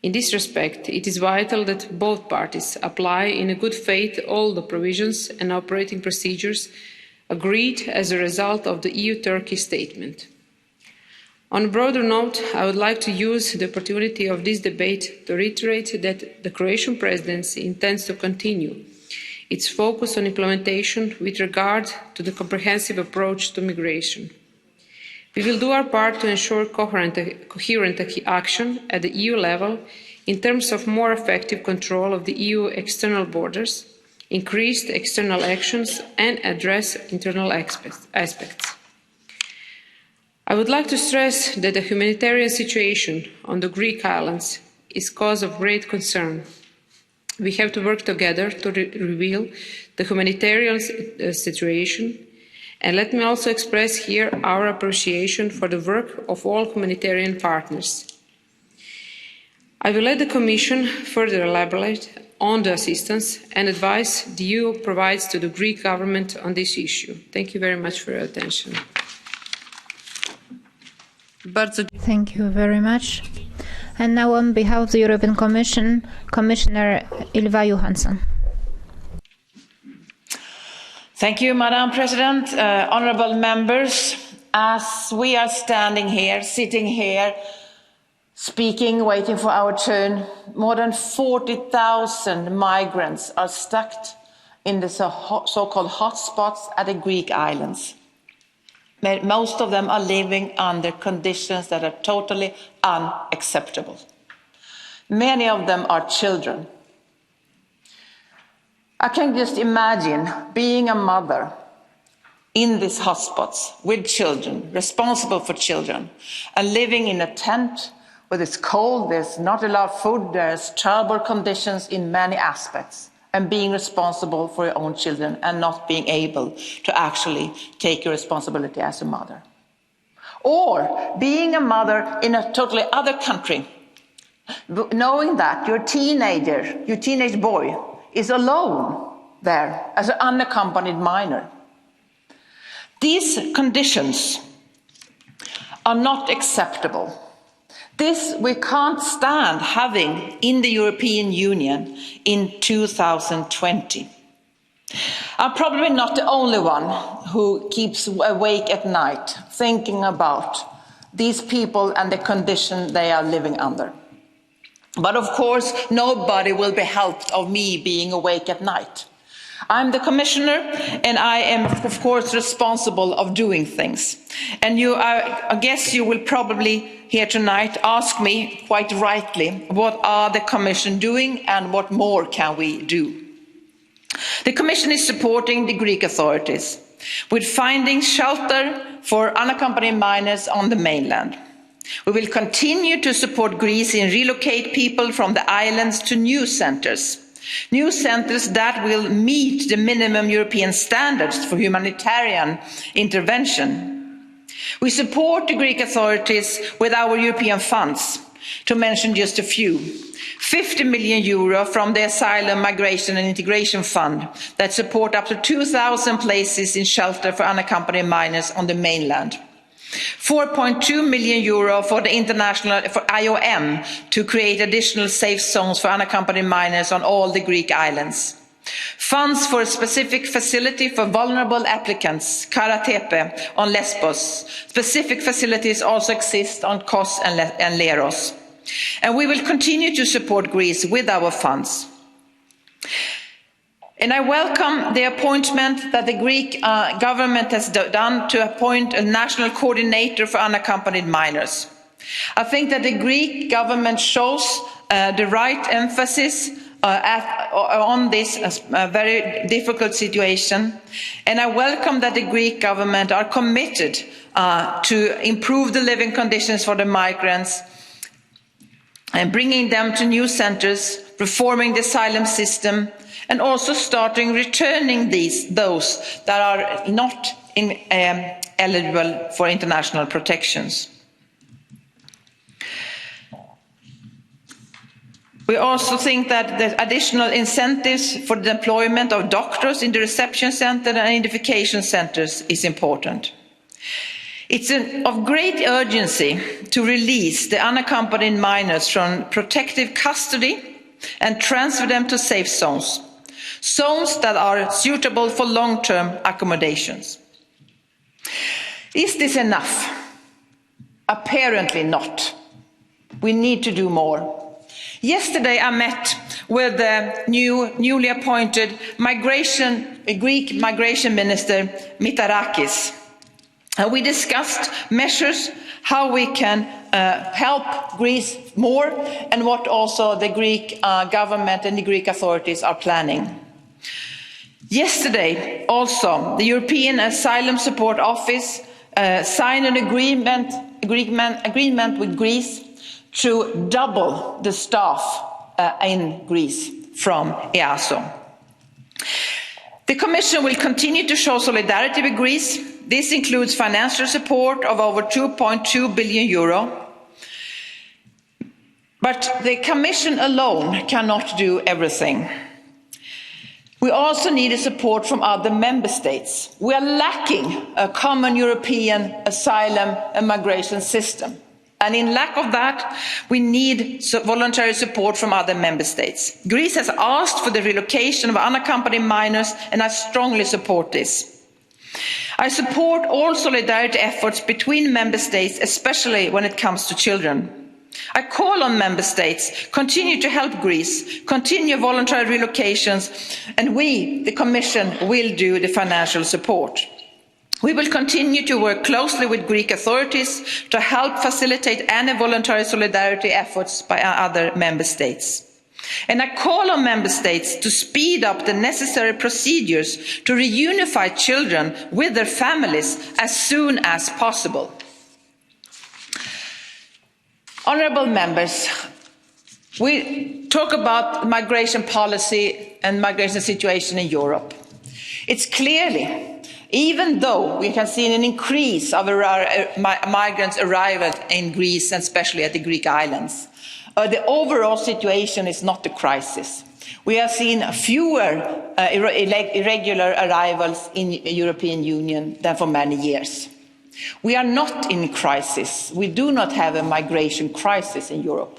In this respect, it is vital that both parties apply in good faith all the provisions and operating procedures agreed as a result of the EU-Turkey statement. On a broader note, I would like to use the opportunity of this debate to reiterate that the Croatian presidency intends to continue its focus on implementation with regard to the comprehensive approach to migration. We will do our part to ensure coherent action at the EU level in terms of more effective control of the EU external borders, increased external actions and address internal aspects. I would like to stress that the humanitarian situation on the Greek islands is cause of great concern. We have to work together to reveal the humanitarian situation, and let me also express here our appreciation for the work of all humanitarian partners. I will let the Commission further elaborate on the assistance and advice the EU provides to the Greek government on this issue. Thank you very much for your attention. Thank you very much. And now on behalf of the European Commission, Commissioner Ylva Johansson. Thank you, Madam President, honourable members. As we are standing here, sitting here, speaking, waiting for our turn, more than 40,000 migrants are stuck in the so-called hotspots at the Greek islands. Most of them are living under conditions that are totally unacceptable. Many of them are children. I can just imagine being a mother in these hotspots with children, responsible for children, and living in a tent where it's cold, there's not a lot of food, there's terrible conditions in many aspects, and being responsible for your own children and not being able to actually take your responsibility as a mother. Or being a mother in a totally other country, knowing that your teenage boy is alone there as an unaccompanied minor. These conditions are not acceptable. This we can't stand having in the European Union in 2020. I'm probably not the only one who keeps awake at night thinking about these people and the condition they are living under. But of course, nobody will be helped of me being awake at night. I'm the commissioner, and I am, of course, responsible of doing things. And I guess you will probably here tonight ask me, quite rightly, what are the Commission doing and what more can we do? The Commission is supporting the Greek authorities with finding shelter for unaccompanied minors on the mainland. We will continue to support Greece in relocate people from the islands to new centres that will meet the minimum European standards for humanitarian intervention. We support the Greek authorities with our European funds, to mention just a few. 50 million euro from the Asylum, Migration and Integration Fund that support up to 2,000 places in shelter for unaccompanied minors on the mainland. 4.2 million euro for the for IOM to create additional safe zones for unaccompanied minors on all the Greek islands. Funds for a specific facility for vulnerable applicants, Karatepe, on Lesbos. Specific facilities also exist on Kos and Leros. And we will continue to support Greece with our funds. And I welcome the appointment that the Greek government has done to appoint a national coordinator for unaccompanied minors. I think that the Greek government shows the right emphasis on this very difficult situation. And I welcome that the Greek government are committed to improve the living conditions for the migrants and bringing them to new centres, reforming the asylum system, and also starting returning those that are not eligible for international protections. We also think that the additional incentives for the deployment of doctors in the reception centre and identification centres is important. It's of great urgency to release the unaccompanied minors from protective custody and transfer them to safe zones that are suitable for long-term accommodations. Is this enough? Apparently not. We need to do more. Yesterday I met with the newly appointed Greek migration minister, Mitarakis. And we discussed measures, how we can help Greece more, and what also the Greek government and the Greek authorities are planning. Yesterday, also, the European Asylum Support Office signed an agreement with Greece to double the staff in Greece from EASO. The Commission will continue to show solidarity with Greece. This includes financial support of over 2.2 billion euro. But the Commission alone cannot do everything. We also need support from other member states. We are lacking a common European asylum and migration system. And in lack of that, we need voluntary support from other member states. Greece has asked for the relocation of unaccompanied minors, and I strongly support this. I support all solidarity efforts between member states, especially when it comes to children. I call on member states to continue to help Greece, continue voluntary relocations, and we, the Commission, will do the financial support. We will continue to work closely with Greek authorities to help facilitate any voluntary solidarity efforts by other member states. And I call on member states to speed up the necessary procedures to reunify children with their families as soon as possible. Honourable members, we talk about migration policy and migration situation in Europe. It's clearly, even though we can see an increase of migrants arriving in Greece and especially at the Greek islands, the overall situation is not a crisis. We have seen fewer irregular arrivals in the European Union than for many years. We are not in crisis. We do not have a migration crisis in Europe.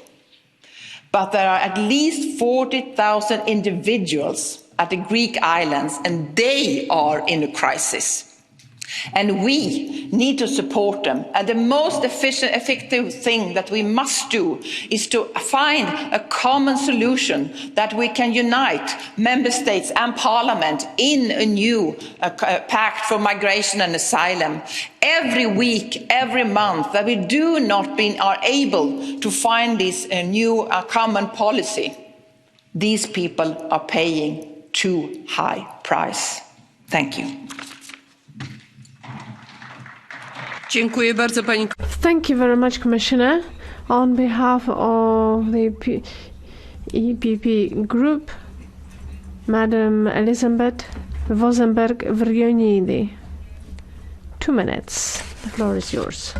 But there are at least 40,000 individuals at the Greek islands, and they are in a crisis. And we need to support them. And the most effective thing that we must do is to find a common solution that we can unite member states and parliament in a new pact for migration and asylum. Every week, every month that we are able to find this new common policy, these people are paying too high price. Thank you. Thank you very much, Commissioner. On behalf of the EPP Group, Madam Elizabeth Vozenberg-Vrionidi. 2 minutes. The floor is yours.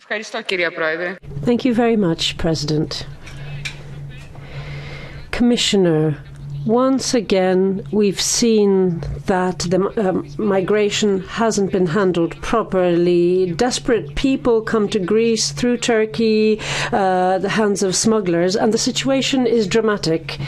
Thank you very much, President. Commissioner, once again, we've seen that the migration hasn't been handled properly. Desperate people come to Greece through Turkey, the hands of smugglers, and the situation is dramatic.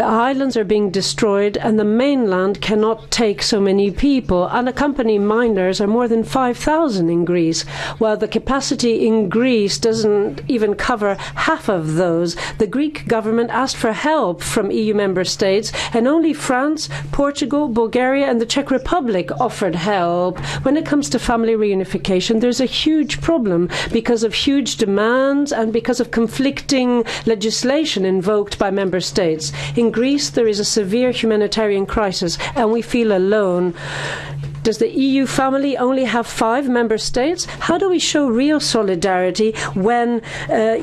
Islands are being destroyed and the mainland cannot take so many people. Unaccompanied minors are more than 5,000 in Greece, while the capacity in Greece doesn't even cover half of those. The Greek government asked for help from EU member states, and only France, Portugal, Bulgaria and the Czech Republic offered help. When it comes to family reunification, there's a huge problem because of huge demands and because of conflicting legislation invoked by member states. In Greece, there is a severe humanitarian crisis, and we feel alone. Does the EU family only have 5 member states? How do we show real solidarity when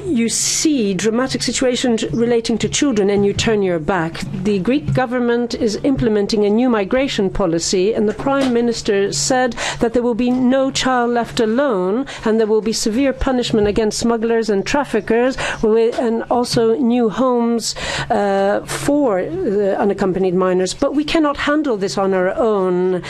you see dramatic situations relating to children and you turn your back? The Greek government is implementing a new migration policy, and the Prime Minister said that there will be no child left alone and there will be severe punishment against smugglers and traffickers, and also new homes for unaccompanied minors. But we cannot handle this on our own.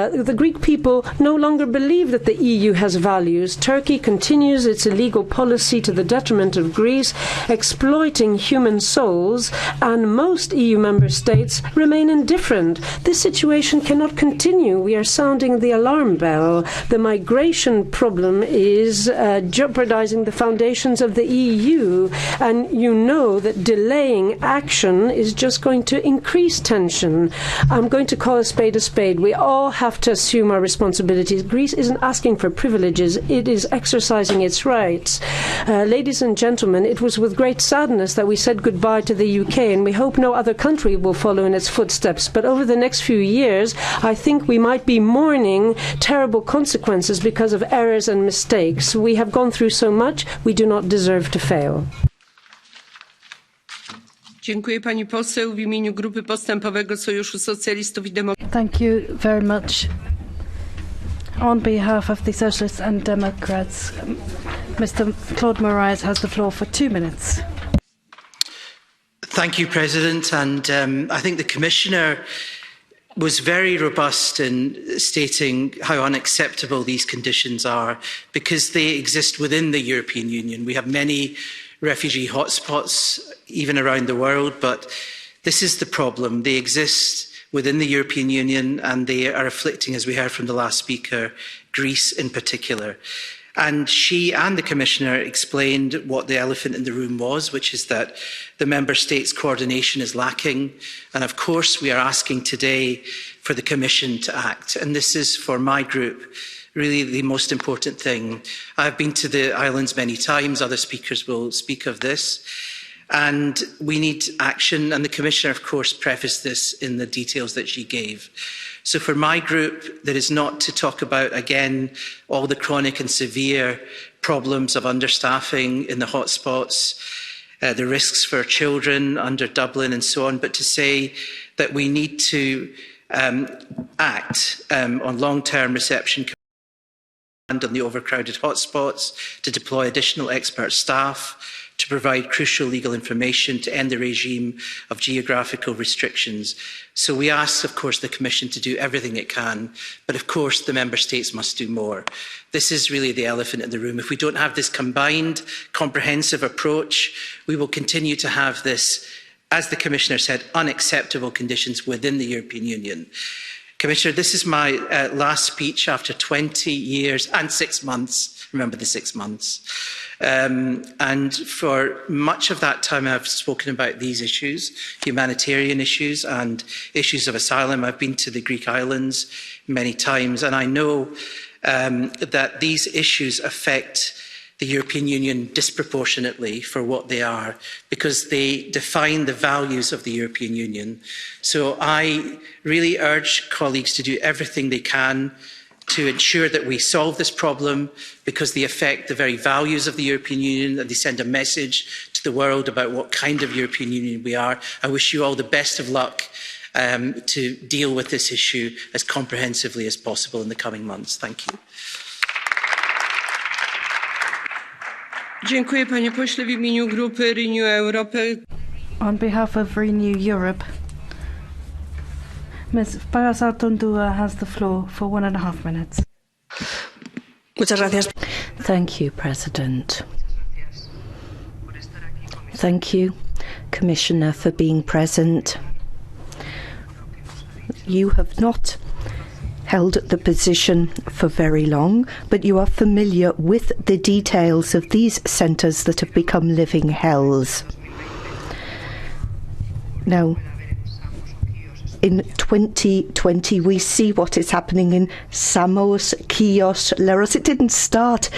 The Greek people no longer believe that the EU has values. Turkey continues its illegal policy to the detriment of Greece, exploiting human souls, and most EU member states remain indifferent. This situation cannot continue. We are sounding the alarm bell. The migration problem is jeopardizing the foundations of the EU, and you know that delaying action is just going to increase tension. I'm going to call a spade a spade. We all have to assume our responsibilities. Greece isn't asking for privileges, it is exercising its rights. Ladies and gentlemen, it was with great sadness that we said goodbye to the UK, and we hope no other country will follow in its footsteps. But over the next few years, I think we might be mourning terrible consequences because of errors and mistakes. We have gone through so much, we do not deserve to fail. Dziękuję pani poseł. W imieniu Grupy Postępowego Sojuszu Socjalistów i Demokratów. Thank you very much. On behalf of the Socialists and Democrats, Mr. Claude Moraes has the floor for 2 minutes. Thank you, President. And I think the Commissioner was very robust in stating how unacceptable these conditions are, because they exist within the European Union. We have many refugee hotspots even around the world, but this is the problem. They exist within the European Union and they are afflicting, as we heard from the last speaker, Greece in particular. And she and the Commissioner explained what the elephant in the room was, which is that the Member States' coordination is lacking. And of course, we are asking today for the Commission to act. And this is, for my group, really the most important thing. I've been to the islands many times. Other speakers will speak of this. And we need action. And the Commissioner, of course, prefaced this in the details that she gave. So for my group, that is not to talk about, again, all the chronic and severe problems of understaffing in the hotspots, the risks for children under Dublin and so on, but to say that we need to act on long-term reception and on the overcrowded hotspots, to deploy additional expert staff, to provide crucial legal information, to end the regime of geographical restrictions. So we ask, of course, the Commission to do everything it can, but of course the Member States must do more. This is really the elephant in the room. If we don't have this combined, comprehensive approach, we will continue to have this, as the Commissioner said, unacceptable conditions within the European Union. Commissioner, this is my last speech after 20 years and 6 months. Remember the 6 months. And for much of that time, I've spoken about these issues, humanitarian issues and issues of asylum. I've been to the Greek islands many times, and I know that these issues affect the European Union disproportionately for what they are, because they define the values of the European Union. So I really urge colleagues to do everything they can to ensure that we solve this problem, because they affect the very values of the European Union, and they send a message to the world about what kind of European Union we are. I wish you all the best of luck to deal with this issue as comprehensively as possible in the coming months. Thank you. Dziękuję, panie pośle, w imieniu grupy Renew Europe. On behalf of Renew Europe, Ms. Pagasartundua has the floor for 1.5 minutes. Muchas gracias. Thank you, President. Thank you, Commissioner, for being present. You have not held the position for very long, but you are familiar with the details of these centres that have become living hells. Now, in 2020, we see what is happening in Samos, Chios, Leros. It didn't start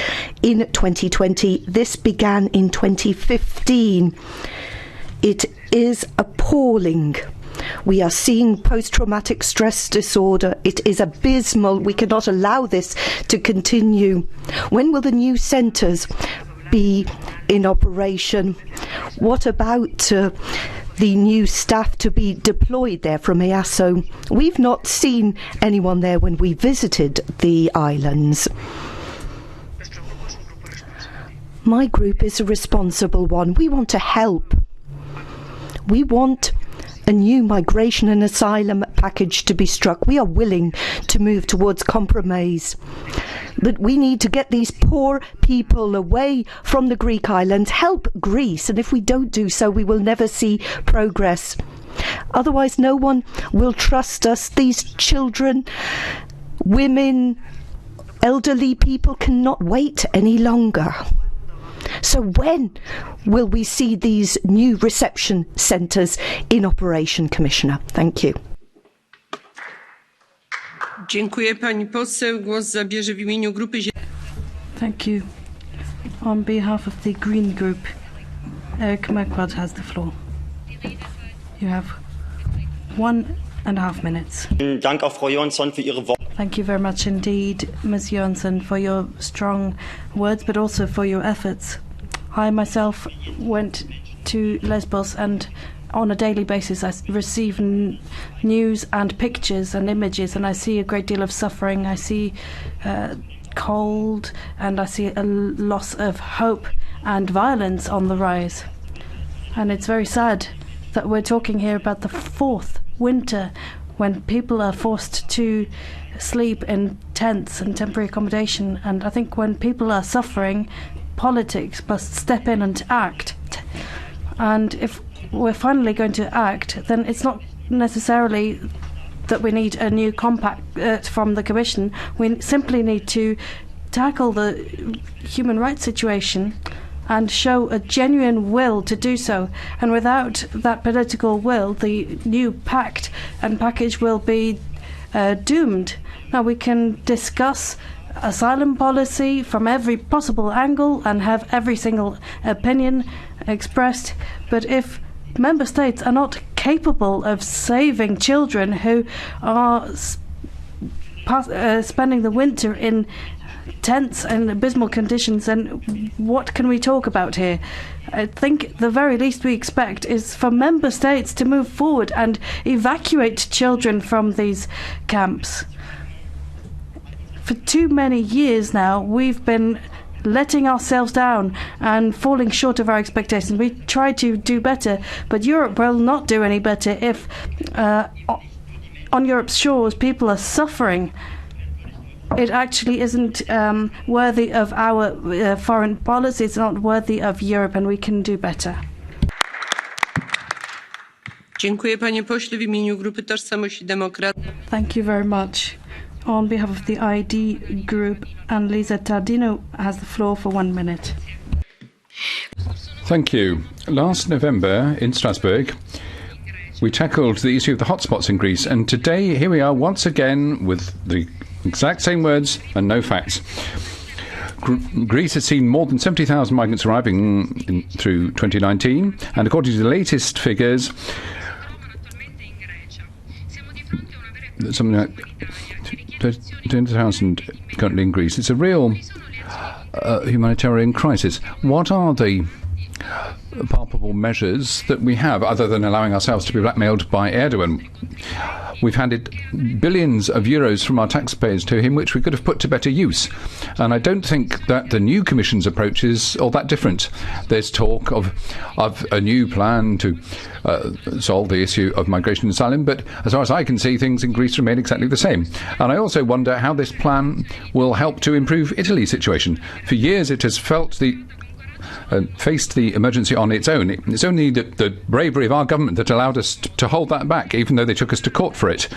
in 2020. This began in 2015. It is appalling. We are seeing post-traumatic stress disorder. It is abysmal. We cannot allow this to continue. When will the new centres be in operation? What about the new staff to be deployed there from EASO? We've not seen anyone there when we visited the islands. My group is a responsible one. We want to help. We want a new migration and asylum package to be struck. We are willing to move towards compromise. But we need to get these poor people away from the Greek islands, help Greece, and if we don't do so, we will never see progress. Otherwise, no one will trust us. These children, women, elderly people cannot wait any longer. So when will we see these new reception centres in operation, Commissioner? Thank you. Dziękuję, pani poseł. Głos zabierze w imieniu grupy. Thank you. On behalf of the Green Group, Eric Marquardt has the floor. You have 1.5 minutes. Dank auch Frau Johansson für Ihre Worte. Thank you very much indeed, Ms. Johansson, for your strong words, but also for your efforts. I myself went to Lesbos, and on a daily basis I receive news and pictures and images, and I see a great deal of suffering. I see cold, and I see a loss of hope and violence on the rise. And it's very sad that we're talking here about the fourth winter when people are forced to sleep in tents and temporary accommodation. And I think when people are suffering, politics must step in and act. And if we're finally going to act, then it's not necessarily that we need a new compact from the Commission. We simply need to tackle the human rights situation and show a genuine will to do so. And without that political will, the new pact and package will be doomed. Now, we can discuss asylum policy from every possible angle and have every single opinion expressed, but if member states are not capable of saving children who are spending the winter in tense and abysmal conditions, then what can we talk about here? I think the very least we expect is for member states to move forward and evacuate children from these camps. For too many years now, we've been letting ourselves down and falling short of our expectations. We try to do better, but Europe will not do any better if on Europe's shores people are suffering. It actually isn't worthy of our foreign policy. It's not worthy of Europe, and we can do better. Dziękuję, panie pośle, w imieniu Grupy Tożsamość i Demokracja. Thank you very much. On behalf of the ID group, Annalisa Tardino has the floor for 1 minute. Thank you. Last November in Strasbourg, we tackled the issue of the hotspots in Greece, and today here we are once again with the exact same words and no facts. Greece has seen more than 70,000 migrants arriving through 2019, and according to the latest figures, something like 20,000 currently in Greece. It's a real humanitarian crisis. What are the palpable measures that we have, other than allowing ourselves to be blackmailed by Erdogan? We've handed billions of euros from our taxpayers to him, which we could have put to better use. And I don't think that the new Commission's approach is all that different. There's talk of a new plan to solve the issue of migration and asylum, but as far as I can see, things in Greece remain exactly the same. And I also wonder how this plan will help to improve Italy's situation. For years it has faced the emergency on its own. It's only the bravery of our government that allowed us to hold that back, even though they took us to court for it.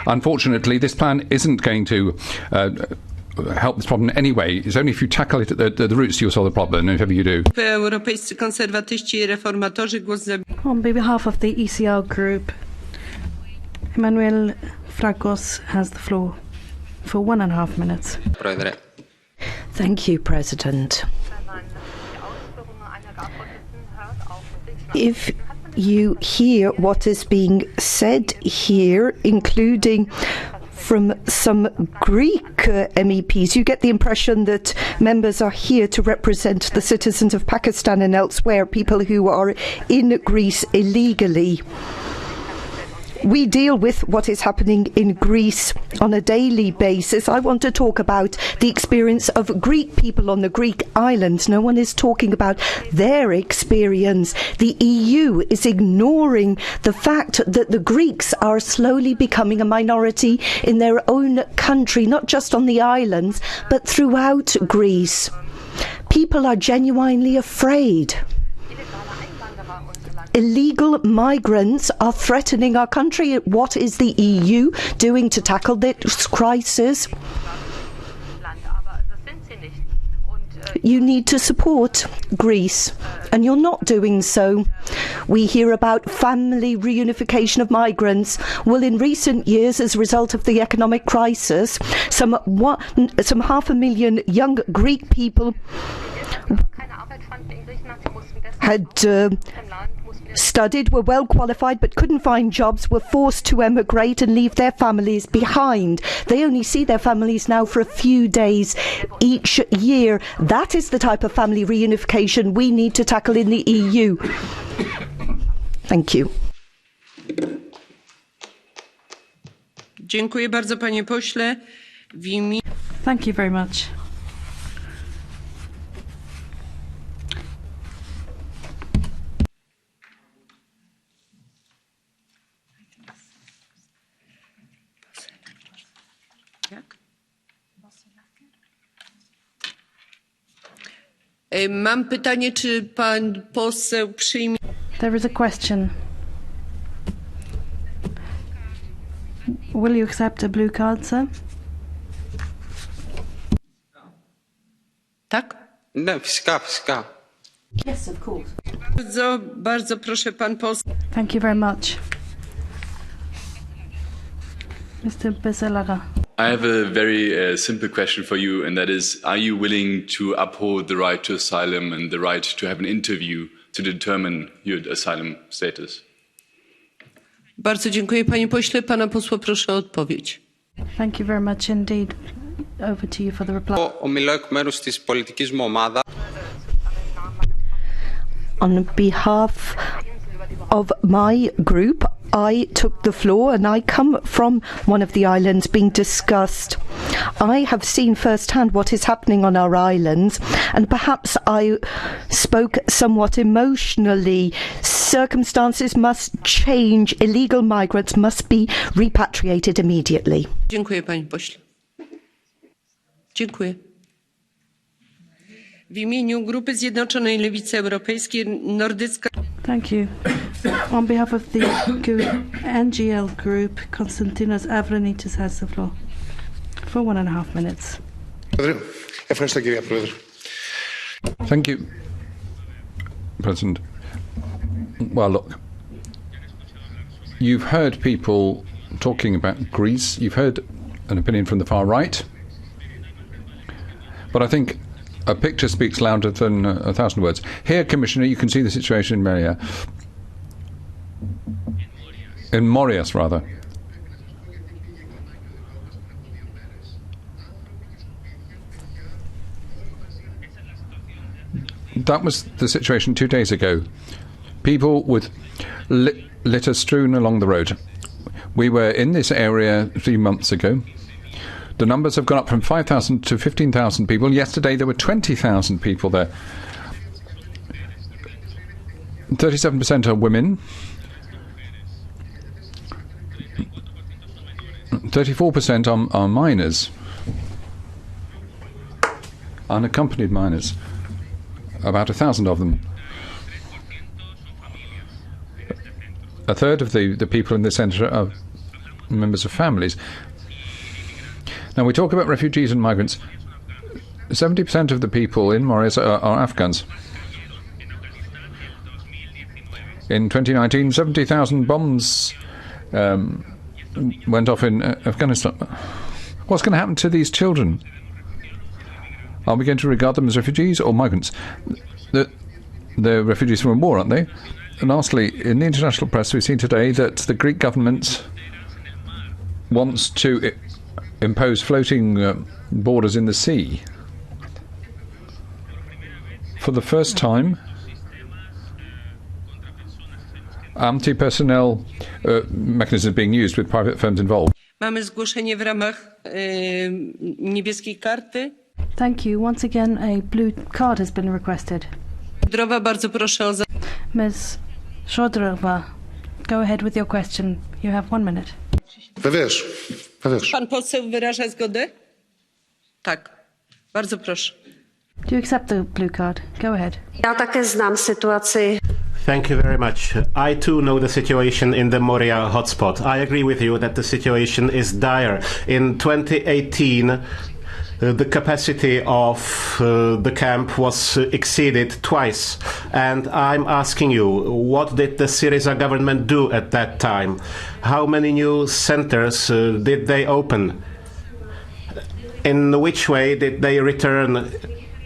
Unfortunately, this plan isn't going to help this problem anyway. It's only if you tackle it at the roots you'll solve the problem, and if ever you do. On behalf of the ECR group, Emmanuel Fragos has the floor for 1.5 minutes. Thank you, President. If you hear what is being said here, including from some Greek MEPs, you get the impression that members are here to represent the citizens of Pakistan and elsewhere, people who are in Greece illegally. We deal with what is happening in Greece on a daily basis. I want to talk about the experience of Greek people on the Greek islands. No one is talking about their experience. The EU is ignoring the fact that the Greeks are slowly becoming a minority in their own country, not just on the islands, but throughout Greece. People are genuinely afraid. Illegal migrants are threatening our country. What is the EU doing to tackle this crisis? You need to support Greece, and you're not doing so. We hear about family reunification of migrants. Well, in recent years, as a result of the economic crisis, some 500,000 young Greek people had studied, were well qualified, but couldn't find jobs, were forced to emigrate and leave their families behind. They only see their families now for a few days each year. That is the type of family reunification we need to tackle in the EU. Thank you. Dziękuję bardzo, panie pośle. Thank you very much. Mam pytanie, czy pan poseł przyjmie... There is a question. Will you accept a blue card, sir? Ναι, φυσικά. Yes, of course. Bardzo proszę pan poseł. Thank you very much. Mr. Bezelaga. I have a very simple question for you, and that is, are you willing to uphold the right to asylum and the right to have an interview to determine your asylum status? Bardzo dziękuję, panie pośle. Pana posła proszę o odpowiedź. Thank you very much indeed. Over to you for the reply. Ομιλώ εκ μέρους της πολιτικής μου ομάδας. On behalf of my group, I took the floor and I come from one of the islands being discussed. I have seen firsthand what is happening on our islands, and perhaps I spoke somewhat emotionally. Circumstances must change. Illegal migrants must be repatriated immediately. Dziękuję, panie pośle. Dziękuję. W imieniu Grupy Zjednoczonej Lewicy Europejskiej Nordycka. Thank you. On behalf of the NGL group, Konstantinos Avranitis has the floor for 1.5 minutes. Thank you, President. Well, look, you've heard people talking about Greece. You've heard an opinion from the far right. But I think a picture speaks louder than 1,000 words. Here, Commissioner, you can see the situation in Moria. In Morias, rather. That was the situation 2 days ago. People with litter strewn along the road. We were in this area 3 months ago. The numbers have gone up from 5,000 to 15,000 people. Yesterday there were 20,000 people there. 37% are women. 34% are minors. Unaccompanied minors. About 1,000 of them. A third of the people in the centre are members of families. Now, we talk about refugees and migrants. 70% of the people in Moria are Afghans. In 2019, 70,000 bombs went off in Afghanistan. What's going to happen to these children? Are we going to regard them as refugees or migrants? They're refugees from a war, aren't they? And lastly, in the international press, we've seen today that the Greek government wants to impose floating borders in the sea. For the first time, anti-personnel mechanisms being used with private firms involved. Mamy zgłoszenie w ramach niebieskiej karty. Thank you. Once again, a blue card has been requested. Szodrova, bardzo proszę o... Ms. Szodrova, go ahead with your question. You have 1 minute. Βεβαίως. Pan poseł wyraża zgodę? Tak. Bardzo proszę. Do you accept the blue card? Go ahead. Já také znám situaci. Thank you very much. I too know the situation in the Moria hotspot. I agree with you that the situation is dire. In 2018, the capacity of the camp was exceeded twice. And I'm asking you, what did the Syriza government do at that time? How many new centers did they open? In which way did they return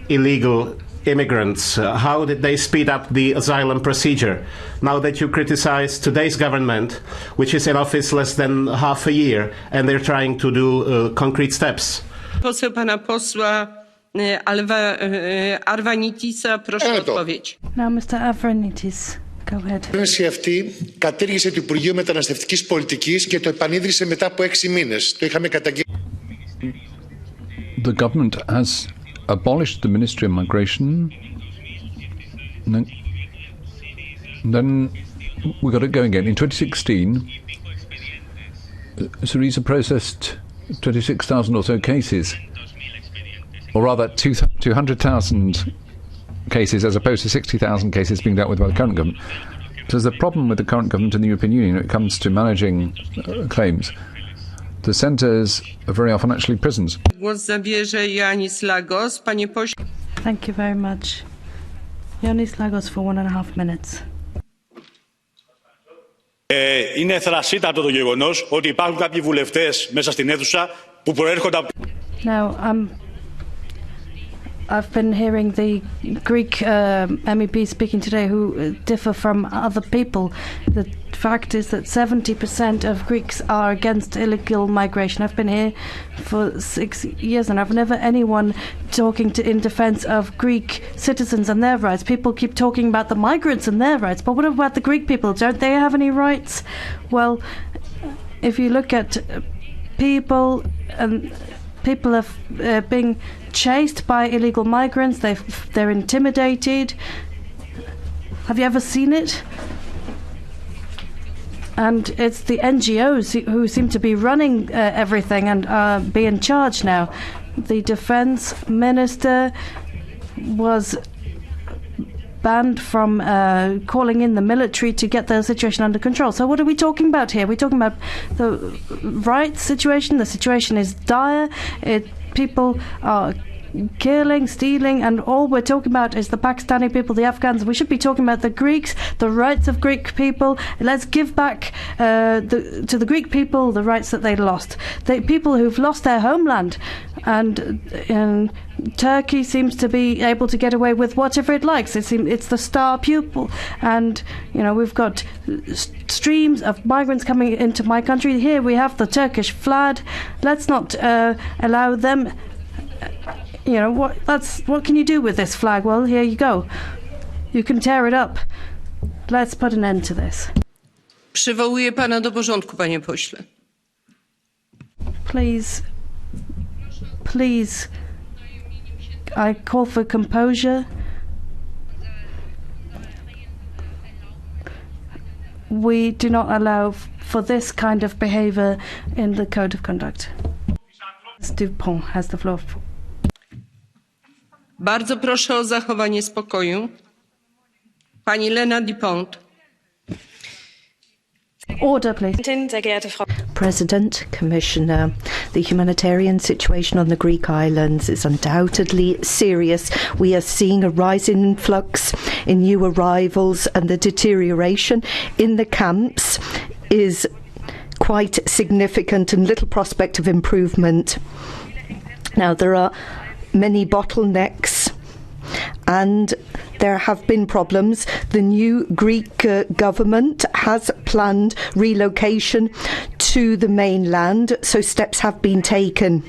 illegal immigrants? How did they speed up the asylum procedure? Now that you criticize today's government, which is in office less than half a year, and they're trying to do concrete steps. Poseł pana posła Arvanitisa, proszę o odpowiedź. Now, Mr. Avranitis, go ahead. Η κυβέρνηση αυτή κατήργησε το Υπουργείο Μεταναστευτικής Πολιτικής και το επανίδρυσε μετά από 6 μήνες. Το είχαμε καταγγείλει. The government has abolished the Ministry of Migration. Then we got it going again. In 2016, Syriza processed 26,000 or so cases, or rather 200,000 cases as opposed to 60,000 cases being dealt with by the current government. So there's a problem with the current government in the European Union when it comes to managing claims. The centres are very often actually prisons. Głos zabierze Yanis Lagos. Panie pośle. Thank you very much. Ioannis Lagos for 1.5 minutes. Είναι θρασίτατο το γεγονός ότι υπάρχουν κάποιοι βουλευτές μέσα στην αίθουσα που προέρχονται από... Now, I've been hearing the Greek MEPs speaking today who differ from other people. The fact is that 70% of Greeks are against illegal migration. I've been here for 6 years and I've never anyone talking in defence of Greek citizens and their rights. People keep talking about the migrants and their rights, but what about the Greek people? Don't they have any rights? Well, if you look at people and people are being chased by illegal migrants, they're intimidated. Have you ever seen it? And it's the NGOs who seem to be running everything and be in charge now. The defense minister was banned from calling in the military to get the situation under control. So what are we talking about here? We're talking about the rights situation. The situation is dire. People are killing, stealing, and all we're talking about is the Pakistani people, the Afghans. We should be talking about the Greeks, the rights of Greek people. Let's give back to the Greek people the rights that they lost. The people who've lost their homeland, and Turkey seems to be able to get away with whatever it likes. It's the star pupil, and we've got streams of migrants coming into my country. Here we have the Turkish flag. Let's not allow them. What can you do with this flag? Well, here you go. You can tear it up. Let's put an end to this. Przywołuję pana do porządku, panie pośle. Please, I call for composure. We do not allow for this kind of behaviour in the Code of Conduct. Dupont has the floor. Bardzo proszę o zachowanie spokoju. Pani Lena Dupont. Order, please. President, Commissioner, the humanitarian situation on the Greek islands is undoubtedly serious. We are seeing a rise in influx in new arrivals, and the deterioration in the camps is quite significant and little prospect of improvement. Now, there are many bottlenecks and there have been problems. The new Greek government has planned relocation to the mainland, so steps have been taken.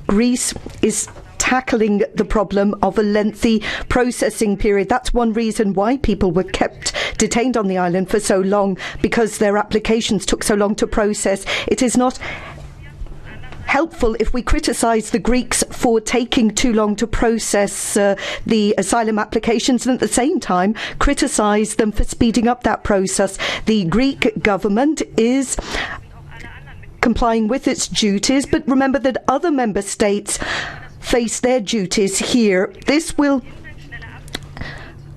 Greece is tackling the problem of a lengthy processing period. That's one reason why people were kept detained on the island for so long, because their applications took so long to process. It is not helpful if we criticise the Greeks for taking too long to process the asylum applications and at the same time criticise them for speeding up that process. The Greek government is complying with its duties, but remember that other member states face their duties here. This will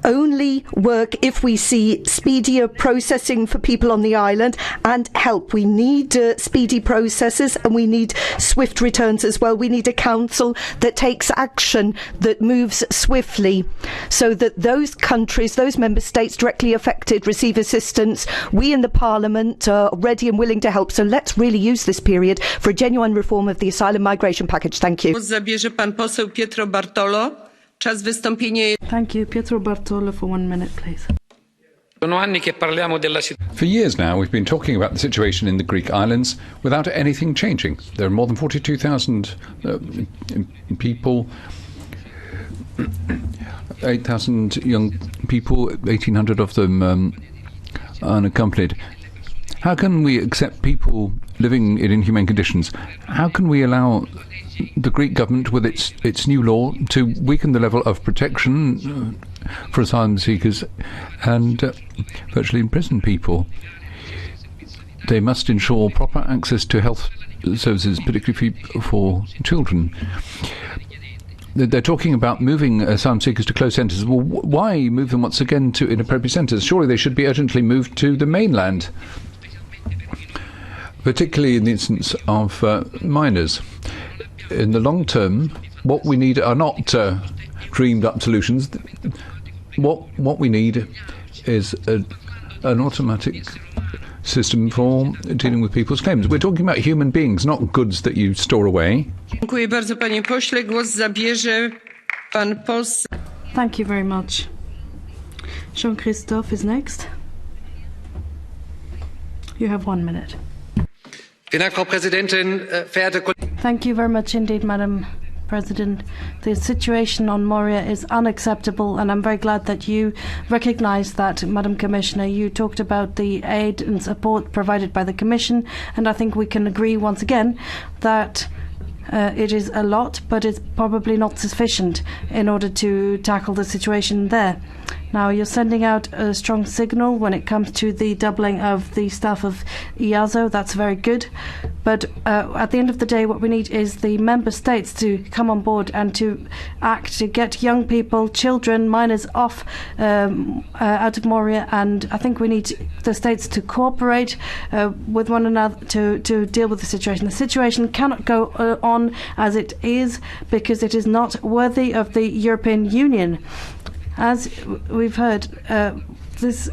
only work if we see speedier processing for people on the island and help. We need speedy processes and we need swift returns as well. We need a council that takes action, that moves swiftly, so that those countries, those member states directly affected receive assistance. We in the Parliament are ready and willing to help, so let's really use this period for a genuine reform of the asylum migration package. Thank you. Zabierze pan poseł Pietro Bartolo. Czas wystąpienia. Thank you. Pietro Bartolo for 1 minute, please. For years now, we've been talking about the situation in the Greek islands without anything changing. There are more than 42,000 people, 8,000 young people, 1,800 of them unaccompanied. How can we accept people living in inhumane conditions? How can we allow the Greek government, with its new law, to weaken the level of protection for asylum seekers and virtually imprison people? They must ensure proper access to health services, particularly for children. They're talking about moving asylum seekers to closed centres. Well, why move them once again to inappropriate centres? Surely they should be urgently moved to the mainland, particularly in the instance of minors. In the long term, what we need are not dreamed up solutions. What we need is an automatic system for dealing with people's claims. We're talking about human beings, not goods that you store away. Dziękuję bardzo, panie pośle. Głos zabierze pan poseł. Thank you very much. Jean-Christophe is next. You have 1 minute. Frau Präsidentin, verehrte Kollegen. Thank you very much indeed, Madam President. The situation on Moria is unacceptable, and I'm very glad that you recognise that, Madam Commissioner. You talked about the aid and support provided by the Commission, and I think we can agree once again that it is a lot, but it's probably not sufficient in order to tackle the situation there. Now, you're sending out a strong signal when it comes to the doubling of the staff of EASO. That's very good. But at the end of the day, what we need is the member states to come on board and to act to get young people, children, minors off out of Moria. And I think we need the states to cooperate with one another to deal with the situation. The situation cannot go on as it is, because it is not worthy of the European Union. As we've heard, this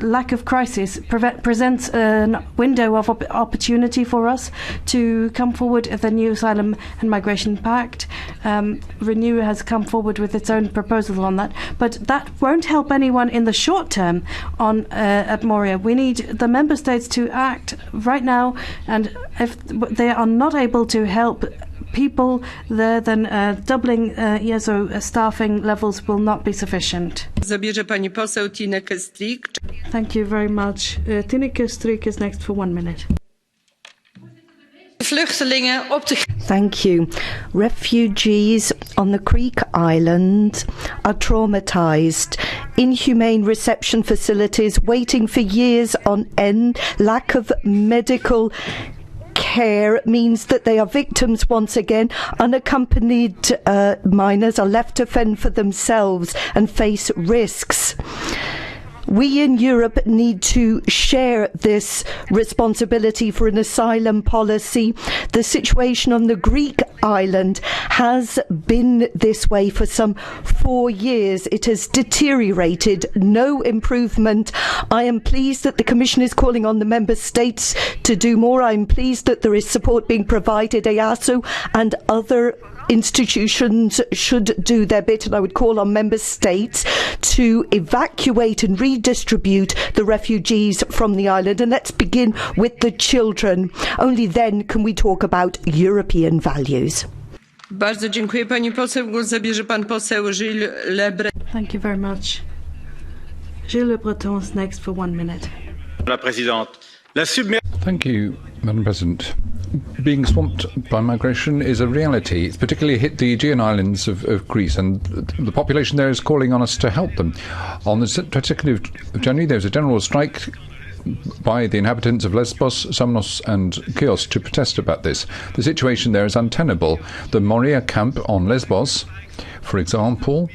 lack of crisis presents a window of opportunity for us to come forward with a new asylum and migration pact. Renew has come forward with its own proposal on that, but that won't help anyone in the short term on at Moria. We need the member states to act right now, and if they are not able to help people there, then doubling EASO staffing levels will not be sufficient. Zabierze pani poseł Tineke Strik. Thank you very much. Tineke Strik is next for 1 minute. Thank you. Refugees on the Greek island are traumatised. Inhumane reception facilities waiting for years on end, lack of medical care means that they are victims once again. Unaccompanied minors are left to fend for themselves and face risks. We in Europe need to share this responsibility for an asylum policy. The situation on the Greek island has been this way for some 4 years. It has deteriorated, no improvement. I am pleased that the Commission is calling on the Member States to do more. I am pleased that there is support being provided. EASO and other institutions should do their bit, and I would call on Member States to evacuate and redistribute the refugees from the island. And let's begin with the children. Only then can we talk about European values. Bardzo dziękuję pani poseł. Głos zabierze pan poseł Gilles Le Breton. Thank you very much. Gilles Le Breton is next for 1 minute. Thank you, Madam President. Being swamped by migration is a reality. It's particularly hit the Aegean islands of Greece, and the population there is calling on us to help them. On the 22nd of January, there was a general strike by the inhabitants of Lesbos, Samos and Chios to protest about this. The situation there is untenable. The Moria camp on Lesbos, for example,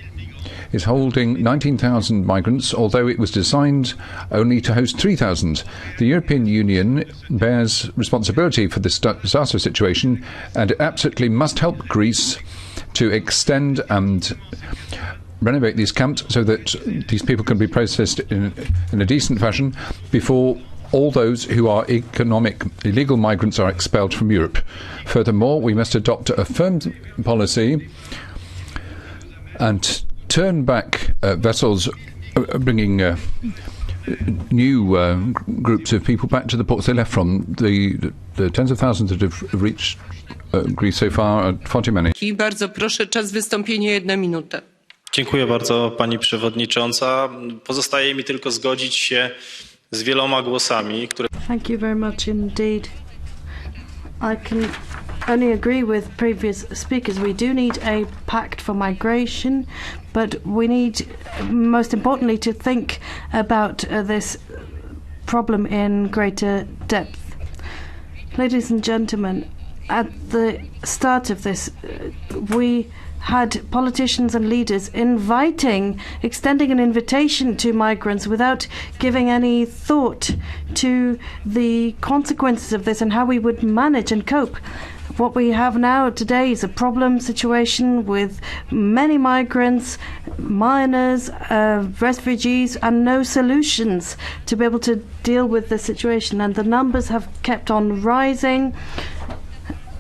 is holding 19,000 migrants, although it was designed only to host 3,000. The European Union bears responsibility for this disaster situation, and it absolutely must help Greece to extend and renovate these camps so that these people can be processed in a decent fashion before all those who are illegal migrants are expelled from Europe. Furthermore, we must adopt a firm policy and turn back vessels bringing new groups of people back to the ports they left from. The tens of thousands that have reached Greece so far are far too many. Bardzo proszę, czas wystąpienia 1 minuta. Dziękuję bardzo, pani przewodnicząca. Pozostaje mi tylko zgodzić się z wieloma głosami, które... Thank you very much indeed. I can only agree with previous speakers. We do need a pact for migration, but we need, most importantly, to think about this problem in greater depth. Ladies and gentlemen, at the start of this, we had politicians and leaders extending an invitation to migrants without giving any thought to the consequences of this and how we would manage and cope. What we have now today is a problem situation with many migrants, minors, refugees, and no solutions to be able to deal with the situation. And the numbers have kept on rising.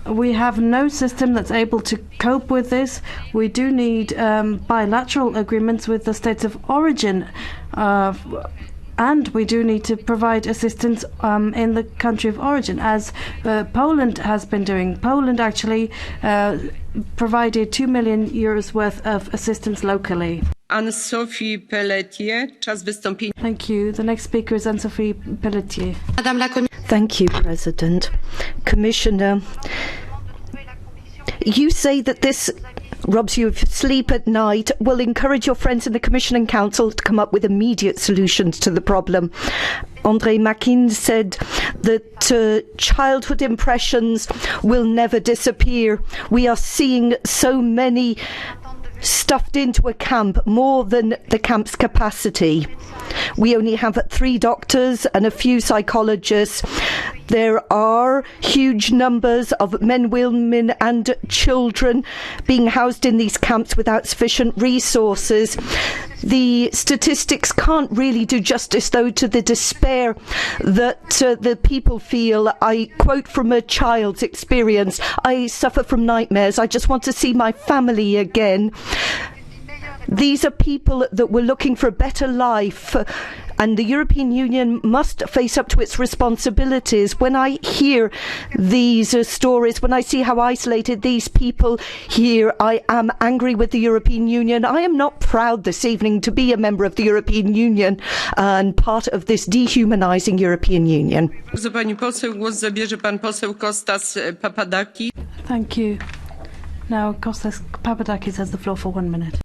We have no system that's able to cope with this. We do need bilateral agreements with the states of origin, and we do need to provide assistance in the country of origin, as Poland has been doing. Poland actually provided €2 million worth of assistance locally. Anne-Sophie Pelletier, czas wystąpienia. Thank you. The next speaker is Anne-Sophie Pelletier. Thank you, President. Commissioner, you say that this robs you of sleep at night. Will encourage your friends in the Commission and Council to come up with immediate solutions to the problem. André Makin said that childhood impressions will never disappear. We are seeing so many stuffed into a camp, more than the camp's capacity. We only have 3 doctors and a few psychologists. There are huge numbers of men, women and children being housed in these camps without sufficient resources. The statistics can't really do justice, though, to the despair that the people feel. I quote from a child's experience: I suffer from nightmares. I just want to see my family again. These are people that were looking for a better life, and the European Union must face up to its responsibilities. When I hear these stories, when I see how isolated these people here, I am angry with the European Union. I am not proud this evening to be a member of the European Union and part of this dehumanising European Union. Pani poseł, głos zabierze pan poseł Kostas Papadakis. Thank you. Now Kostas Papadakis has the floor for 1 minute.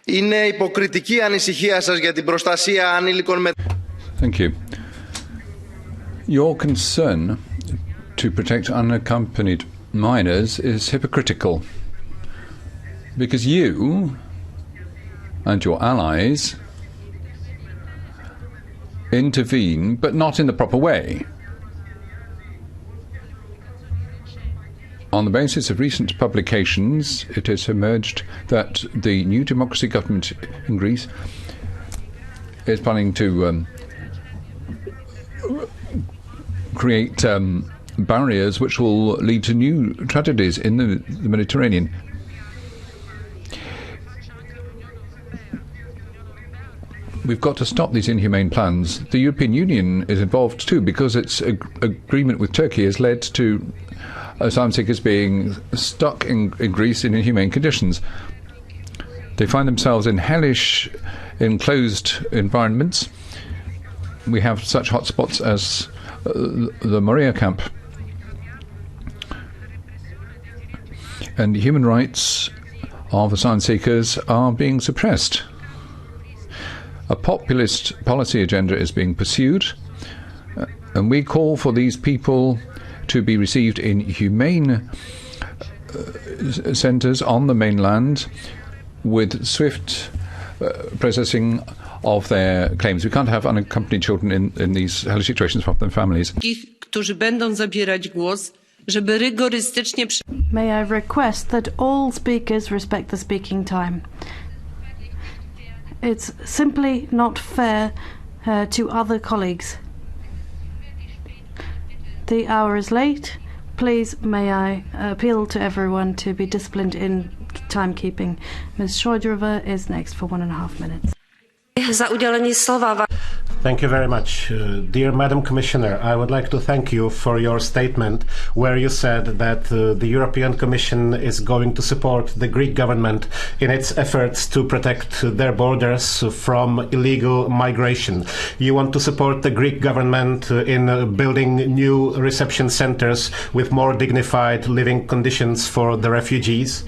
Είναι υποκριτική ανησυχία σας για την προστασία ανήλικων με... Thank you. Your concern to protect unaccompanied minors is hypocritical, because you and your allies intervene, but not in the proper way. On the basis of recent publications, it has emerged that the New Democracy government in Greece is planning to create barriers which will lead to new tragedies in the Mediterranean. We've got to stop these inhumane plans. The European Union is involved too, because its agreement with Turkey has led to asylum seekers being stuck in Greece in inhumane conditions. They find themselves in hellish, enclosed environments. We have such hotspots as the Moria camp. And human rights of asylum seekers are being suppressed. A populist policy agenda is being pursued, and we call for these people to be received in humane centres on the mainland with swift processing of their claims. We can't have unaccompanied children in these hellish situations from their families. Którzy będą zabierać głos, żeby rygorystycznie... May I request that all speakers respect the speaking time? It's simply not fair to other colleagues. The hour is late. Please, may I appeal to everyone to be disciplined in timekeeping. Ms. Šojdrova is next for 1.5 minutes. Thank you very much. Dear Madam Commissioner, I would like to thank you for your statement where you said that the European Commission is going to support the Greek government in its efforts to protect their borders from illegal migration. You want to support the Greek government in building new reception centres with more dignified living conditions for the refugees,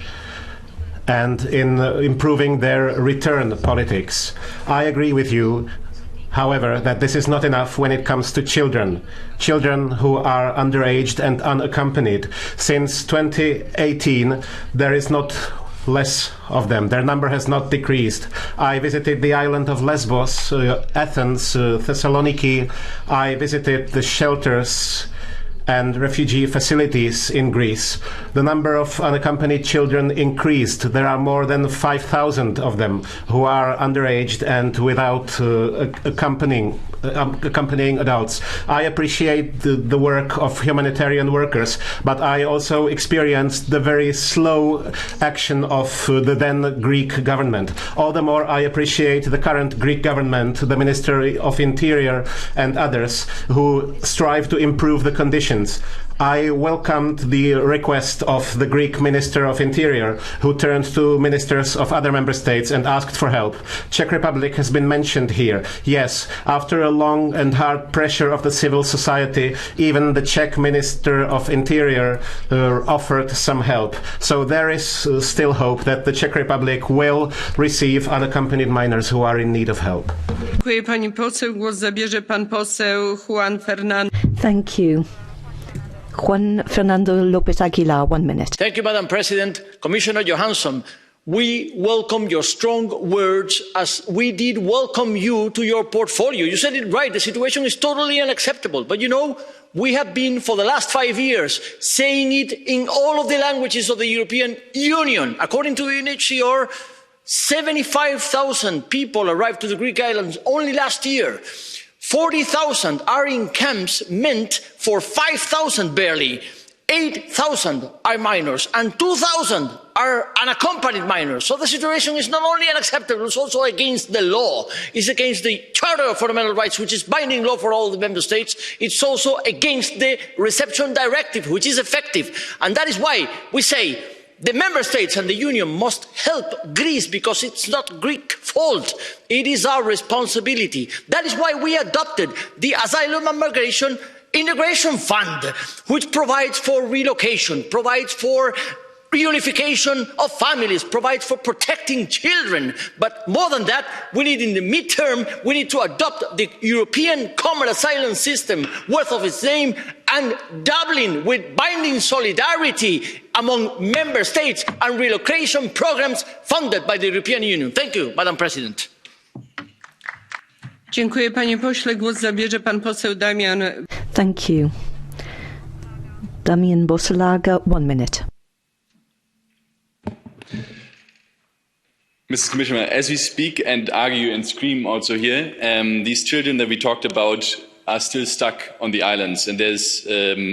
and in improving their return politics. I agree with you, however, that this is not enough when it comes to children who are underage and unaccompanied. Since 2018, there is not less of them. Their number has not decreased. I visited the island of Lesbos, Athens, Thessaloniki. I visited the shelters and refugee facilities in Greece. The number of unaccompanied children increased. There are more than 5,000 of them who are underage and without accompanying adults. I appreciate the work of humanitarian workers, but I also experienced the very slow action of the then Greek government. All the more I appreciate the current Greek government, the Ministry of Interior and others who strive to improve the conditions. I welcomed the request of the Greek Minister of Interior, who turned to ministers of other member states and asked for help. Czech Republic has been mentioned here. Yes, after a long and hard pressure of the civil society, even the Czech Minister of Interior offered some help. So there is still hope that the Czech Republic will receive unaccompanied minors who are in need of help. Dziękuję pani poseł. Głos zabierze pan poseł Juan Fernando. Thank you. Juan Fernando López Aguilar, 1 minute. Thank you, Madam President. Commissioner Johansson, we welcome your strong words as we did welcome you to your portfolio. You said it right. The situation is totally unacceptable. But, you know, we have been for the last 5 years saying it in all of the languages of the European Union. According to the UNHCR, 75,000 people arrived to the Greek islands only last year. 40,000 are in camps meant for 5,000 barely. 8,000 are minors and 2,000 are unaccompanied minors. So the situation is not only unacceptable, it's also against the law. It's against the Charter of Fundamental Rights, which is binding law for all the member states. It's also against the Reception Directive, which is effective. And that is why we say the member states and the union must help Greece, because it's not Greek fault. It is our responsibility. That is why we adopted the Asylum and Migration Integration Fund, which provides for relocation, provides for reunification of families, provides for protecting children. But more than that, we need in the midterm, we need to adopt the European Common Asylum System, worth of its name, and Dublin, with binding solidarity among member states and relocation programmes funded by the European Union. Thank you, Madam President. Dziękuję panie pośle. Głos zabierze pan poseł Damian. Thank you. Damian Boselaga, 1 minute. Mrs. Commissioner, as we speak and argue and scream also here, these children that we talked about are still stuck on the islands, and there's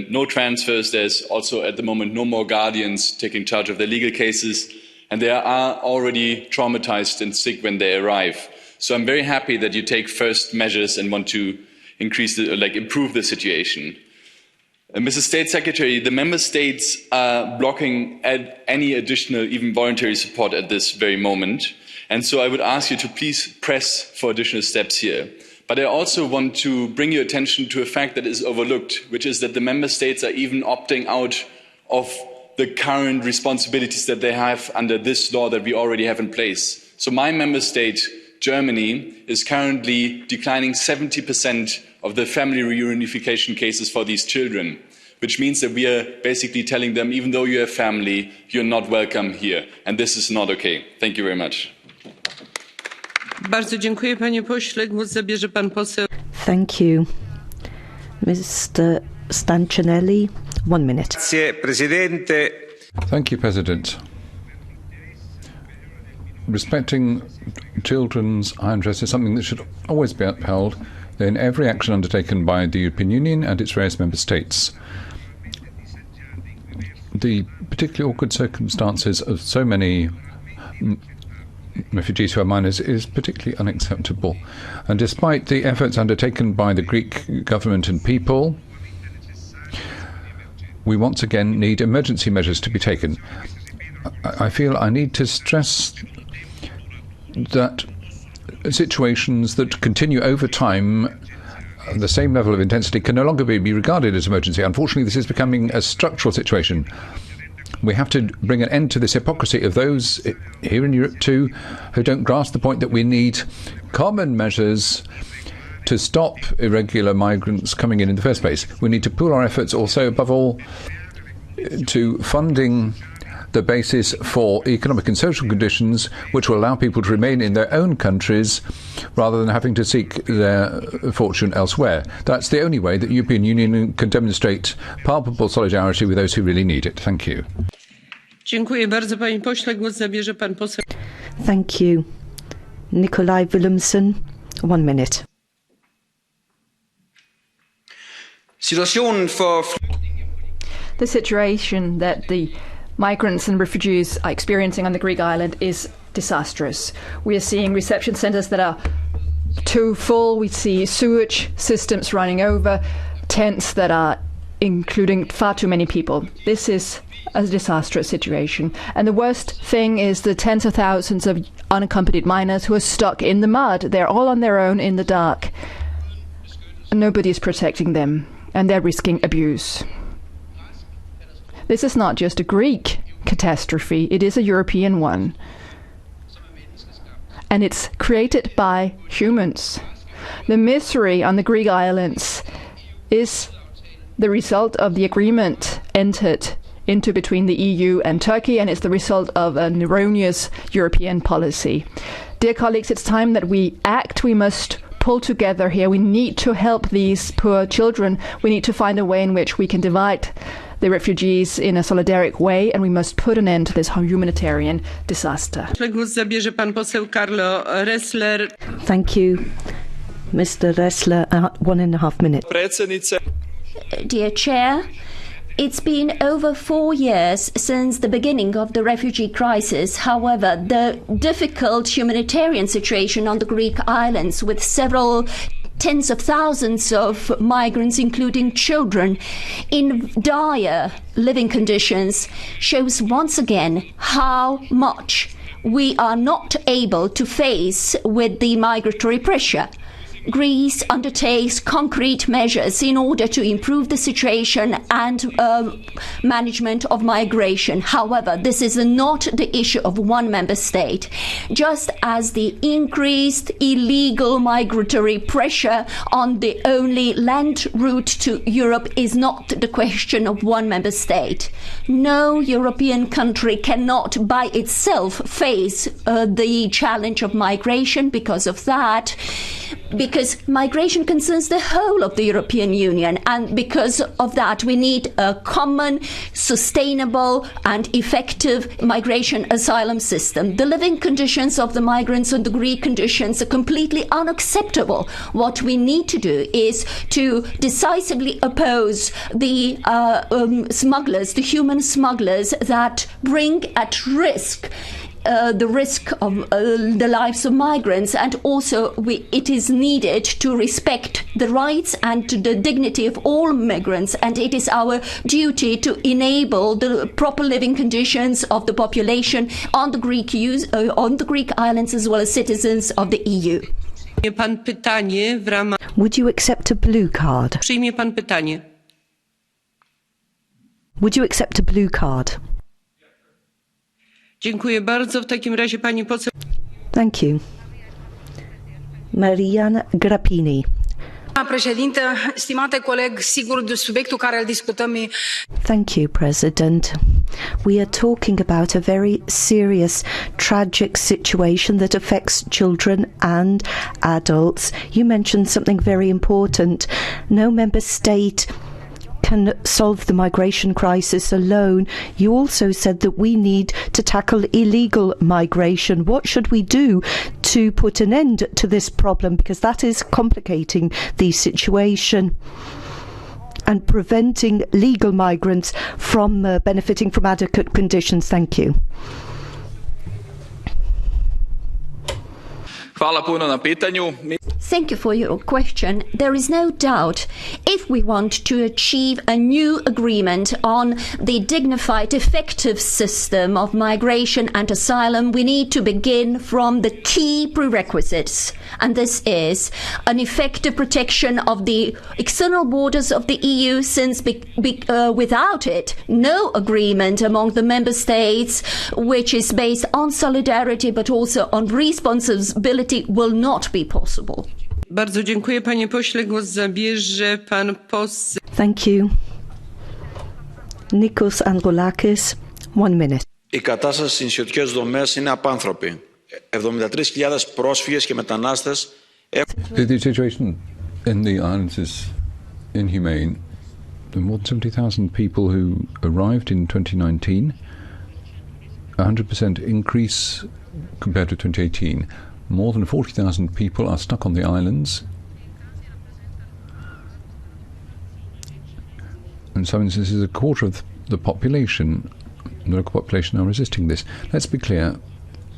no transfers. There's also at the moment no more guardians taking charge of their legal cases, and they are already traumatized and sick when they arrive. So I'm very happy that you take first measures and want to improve the situation. Mrs. State Secretary, the member states are blocking any additional, even voluntary support at this very moment. And so I would ask you to please press for additional steps here. But I also want to bring your attention to a fact that is overlooked, which is that the member states are even opting out of the current responsibilities that they have under this law that we already have in place. So my member state, Germany, is currently declining 70% of the family reunification cases for these children, which means that we are basically telling them, even though you have family, you're not welcome here. And this is not okay. Thank you very much. Bardzo dziękuję panie pośle. Głos zabierze pan poseł. Thank you. Mr. Stancinelli, 1 minute. Grazie, Presidente. Thank you, President. Respecting children's interests is something that should always be upheld in every action undertaken by the European Union and its various member states. The particularly awkward circumstances of so many refugees who are minors is particularly unacceptable. And despite the efforts undertaken by the Greek government and people, we once again need emergency measures to be taken. I feel I need to stress that situations that continue over time at the same level of intensity can no longer be regarded as emergency. Unfortunately, this is becoming a structural situation. We have to bring an end to this hypocrisy of those here in Europe too who don't grasp the point that we need common measures to stop irregular migrants coming in the first place. We need to pool our efforts also, above all, to funding the basis for economic and social conditions which will allow people to remain in their own countries rather than having to seek their fortune elsewhere. That's the only way that the European Union can demonstrate palpable solidarity with those who really need it. Thank you. Dziękuję bardzo, panie pośle. Głos zabierze pan poseł. Thank you. Nikolai Willumsen, 1 minute. The situation that the migrants and refugees are experiencing on the Greek island is disastrous. We are seeing reception centres that are too full. We see sewage systems running over, tents that are including far too many people. This is a disastrous situation. And the worst thing is the tens of thousands of unaccompanied minors who are stuck in the mud. They're all on their own in the dark. Nobody is protecting them, and they're risking abuse. This is not just a Greek catastrophe, it is a European one. And it's created by humans. The misery on the Greek islands is the result of the agreement entered into between the EU and Turkey, and it's the result of an erroneous European policy. Dear colleagues, it's time that we act. We must pull together here. We need to help these poor children. We need to find a way in which we can divide the refugees in a solidaric way, and we must put an end to this humanitarian disaster. Głos zabierze pan poseł Carlo Ressler. Thank you. Mr. Ressler, 1.5 minutes. Dear Chair, it's been over 4 years since the beginning of the refugee crisis. However, the difficult humanitarian situation on the Greek islands, with several tens of thousands of migrants, including children, in dire living conditions, shows once again how much we are not able to face with the migratory pressure. Greece undertakes concrete measures in order to improve the situation and management of migration. However, this is not the issue of one member state. Just as the increased illegal migratory pressure on the only land route to Europe is not the question of one member state. No European country cannot by itself face the challenge of migration. Because of that, because migration concerns the whole of the European Union, and because of that we need a common, sustainable and effective migration asylum system. The living conditions of the migrants and the Greek conditions are completely unacceptable. What we need to do is to decisively oppose the smugglers, the human smugglers that bring at risk the risk of the lives of migrants, and also it is needed to respect the rights and the dignity of all migrants, and it is our duty to enable the proper living conditions of the population on the Greek islands as well as citizens of the EU. Would you accept a blue card? Przyjmie pan pytanie. Would you accept a blue card? Dziękuję bardzo. W takim razie pani poseł. Thank you. Mariana Grappini. Doamna președintă, stimate coleg, sigur subiectul care îl discutăm e... Thank you, President. We are talking about a very serious, tragic situation that affects children and adults. You mentioned something very important. No member state can solve the migration crisis alone. You also said that we need to tackle illegal migration. What should we do to put an end to this problem? Because that is complicating the situation and preventing legal migrants from benefiting from adequate conditions. Thank you. Thank you for your question. There is no doubt, if we want to achieve a new agreement on the dignified, effective system of migration and asylum, we need to begin from the key prerequisites. And this is an effective protection of the external borders of the EU, since without it, no agreement among the member states, which is based on solidarity but also on responsibility, will not be possible. Bardzo dziękuję, panie pośle. Głos zabierze pan poseł. Thank you. Nikos Androulakis, 1 minute. Η κατάσταση στις νησιωτικές δομές είναι απάνθρωπη. 73.000 πρόσφυγες και μετανάστες έχουν... The situation in the islands is inhumane. More than 70,000 people who arrived in 2019, 100% increase compared to 2018. More than 40,000 people are stuck on the islands. In some instances, a quarter of the population, the local population, are resisting this. Let's be clear,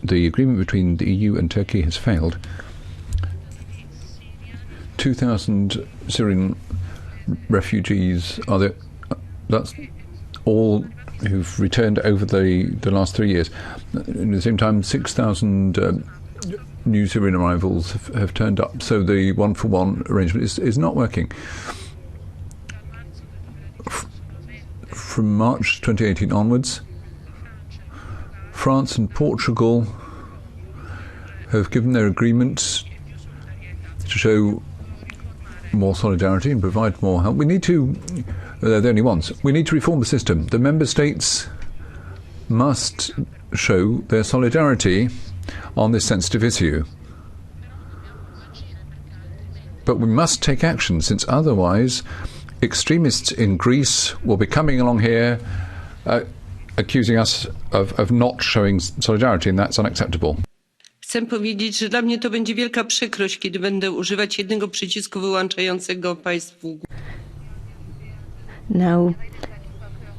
the agreement between the EU and Turkey has failed. 2,000 Syrian refugees are there. That's all who've returned over the last 3 years. At the same time, 6,000 new Syrian arrivals have turned up, so the one-for-one arrangement is not working. From March 2018 onwards, France and Portugal have given their agreement to show more solidarity and provide more help. We need to, they're the only ones, we need to reform the system. The member states must show their solidarity on this sensitive issue. But we must take action, since otherwise extremists in Greece will be coming along here accusing us of not showing solidarity, and that's unacceptable. Chcę powiedzieć, że dla mnie to będzie wielka przykrość, kiedy będę używać jednego przycisku wyłączającego państwu. Now,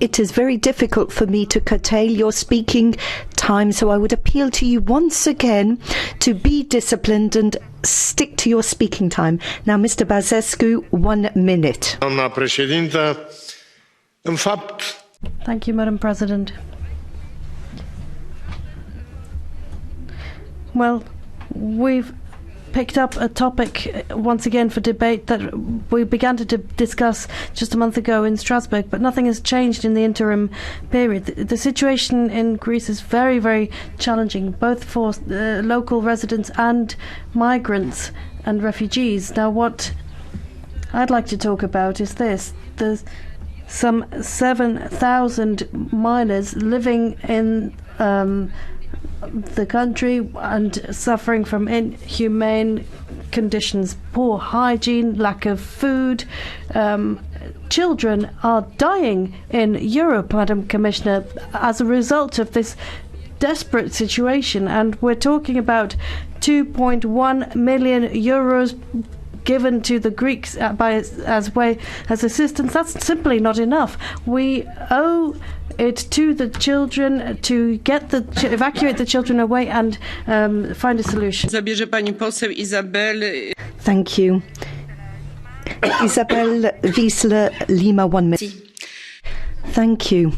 it is very difficult for me to curtail your speaking time, so I would appeal to you once again to be disciplined and stick to your speaking time. Now, Mr. Bazescu, 1 minute. Doamna președintă, în fapt... Thank you, Madam President. Well, we've picked up a topic once again for debate that we began to discuss just a month ago in Strasbourg, but nothing has changed in the interim period. The situation in Greece is very, very challenging, both for local residents and migrants and refugees. Now, what I'd like to talk about is this. There's some 7,000 minors living in the country and suffering from inhumane conditions, poor hygiene, lack of food. Children are dying in Europe, Madam Commissioner, as a result of this desperate situation, and we're talking about 2.1 million euros given to the Greeks as assistance. That's simply not enough. We owe it to the children to evacuate the children away and find a solution. Zabierze pani poseł Izabel. Thank you. Isabel Wiesler Lima, 1 minute. Thank you.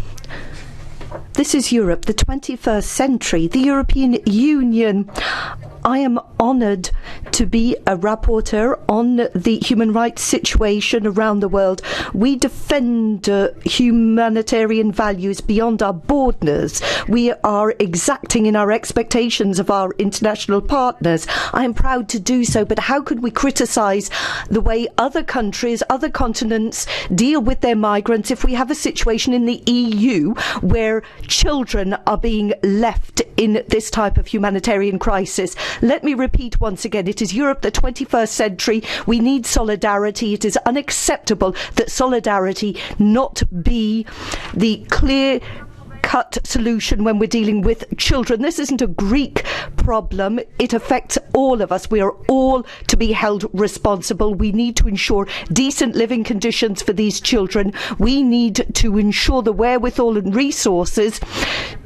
This is Europe, the 21st century, the European Union. I am honoured to be a rapporteur on the human rights situation around the world. We defend humanitarian values beyond our borders. We are exacting in our expectations of our international partners. I am proud to do so, but how could we criticise the way other countries, other continents deal with their migrants if we have a situation in the EU where children are being left in this type of humanitarian crisis? Let me repeat once again, it is Europe, the 21st century. We need solidarity. It is unacceptable that solidarity not be the clear-cut solution when we're dealing with children. This isn't a Greek problem. It affects all of us. We are all to be held responsible. We need to ensure decent living conditions for these children. We need to ensure the wherewithal and resources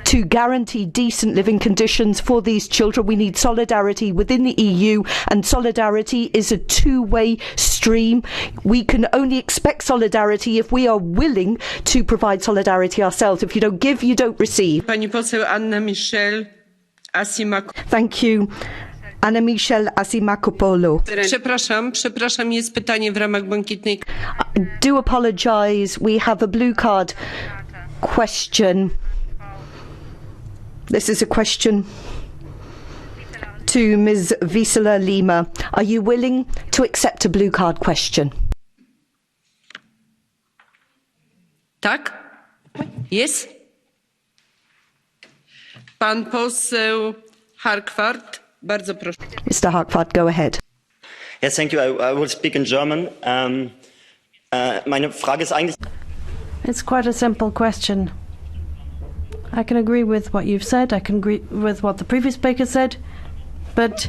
to guarantee decent living conditions for these children. We need solidarity within the EU, and solidarity is a two-way stream. We can only expect solidarity if we are willing to provide solidarity ourselves. If you don't give, you don't receive. Pani poseł Anna Michel Asimakopoulos. Thank you. Anna Michel Asimakopoulos. Przepraszam, jest pytanie w ramach błękitnej. I do apologise. We have a blue card question. This is a question to Ms. Wiesler Lima. Are you willing to accept a blue card question? Tak? Yes? Pan poseł Harkwart, bardzo proszę. Mr. Harkwart, go ahead. Yes, thank you. I will speak in German. Meine Frage ist eigentlich... It's quite a simple question. I can agree with what you've said. I can agree with what the previous speaker said. But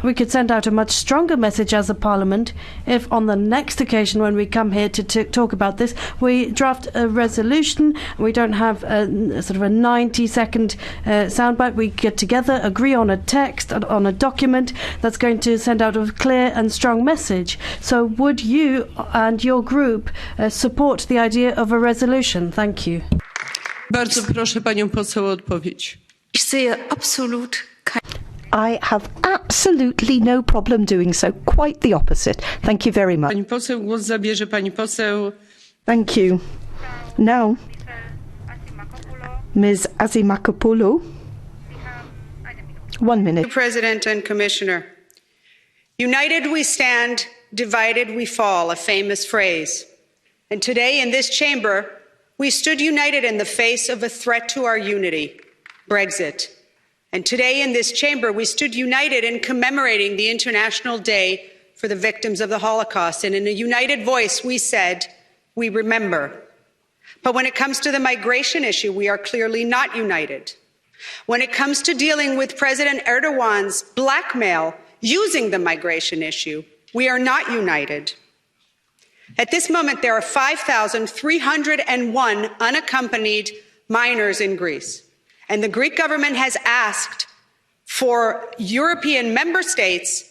we could send out a much stronger message as a parliament if on the next occasion when we come here to talk about this, we draft a resolution. We don't have a sort of a 90-second soundbite. We get together, agree on a text, on a document that's going to send out a clear and strong message. So would you and your group support the idea of a resolution? Thank you. Bardzo proszę panią poseł o odpowiedź. Ich sehe absolut I have absolutely no problem doing so. Quite the opposite. Thank you very much. Pani poseł, głos zabierze pani poseł. Thank you. Now, Ms. Asimakopoulou. 1 minute. President and Commissioner. United we stand, divided we fall, a famous phrase. And today in this chamber, we stood united in the face of a threat to our unity, Brexit. And today in this chamber, we stood united in commemorating the International Day for the Victims of the Holocaust. And in a united voice, we said, we remember. But when it comes to the migration issue, we are clearly not united. When it comes to dealing with President Erdogan's blackmail using the migration issue, we are not united. At this moment, there are 5,301 unaccompanied minors in Greece. And the Greek government has asked for European member states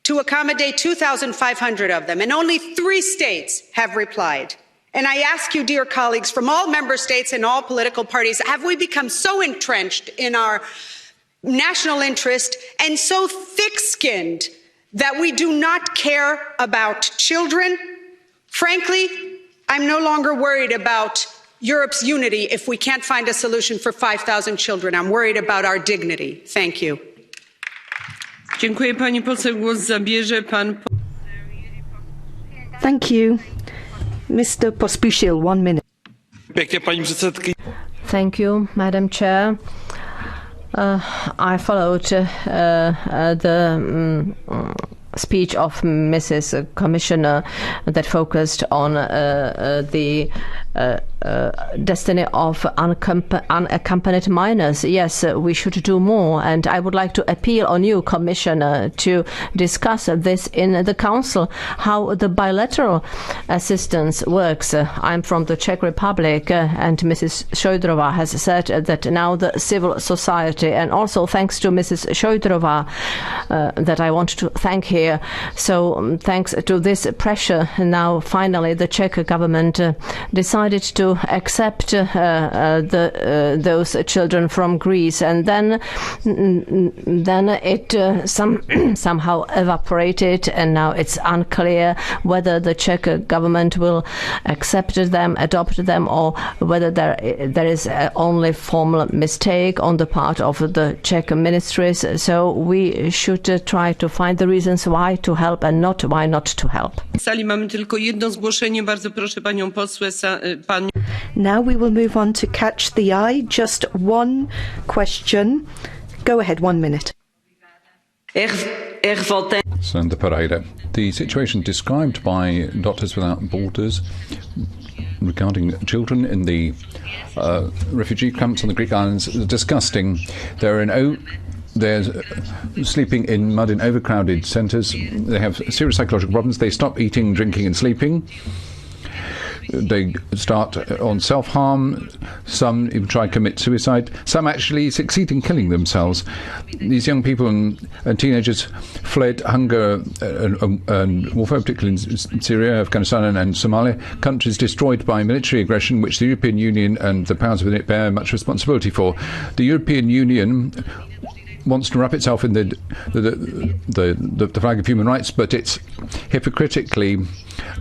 to accommodate 2,500 of them. And only 3 states have replied. And I ask you, dear colleagues, from all member states and all political parties, have we become so entrenched in our national interest and so thick-skinned that we do not care about children? Frankly, I'm no longer worried about Europe's unity if we can't find a solution for 5,000 children. I'm worried about our dignity. Thank you. Dziękuję pani poseł. Głos zabierze pan. Thank you. Mr. Pospíšil, 1 minute. Pěkně, paní předsedkyně. Thank you, Madam Chair. I followed the speech of Mrs. Commissioner that focused on the destiny of unaccompanied minors. Yes, we should do more, and I would like to appeal on you, Commissioner, to discuss this in the Council, how the bilateral assistance works. I'm from the Czech Republic, and Mrs. Šojdrová has said that now the civil society, and also thanks to Mrs. Šojdrová, that I want to thank here. So thanks to this pressure, now finally the Czech government decided to accept those children from Greece, and then it somehow evaporated, and now it's unclear whether the Czech government will accept them, adopt them, or whether there is only formal mistake on the part of the Czech ministries. So we should try to find the reasons why to help and not why not to help. W sali mamy tylko jedno zgłoszenie. Bardzo proszę panią posłę. Now we will move on to catch the eye. Just one question. Go ahead, 1 minute. Senator Pereira, the situation described by Doctors Without Borders regarding children in the refugee camps on the Greek islands is disgusting. They're sleeping in mud in overcrowded centres. They have serious psychological problems. They stop eating, drinking and sleeping. They start on self-harm. Some even try to commit suicide. Some actually succeed in killing themselves. These young people and teenagers fled hunger and warfare, particularly in Syria, Afghanistan and Somalia, countries destroyed by military aggression, which the European Union and the powers within it bear much responsibility for. The European Union wants to wrap itself in the flag of human rights, but it's hypocritically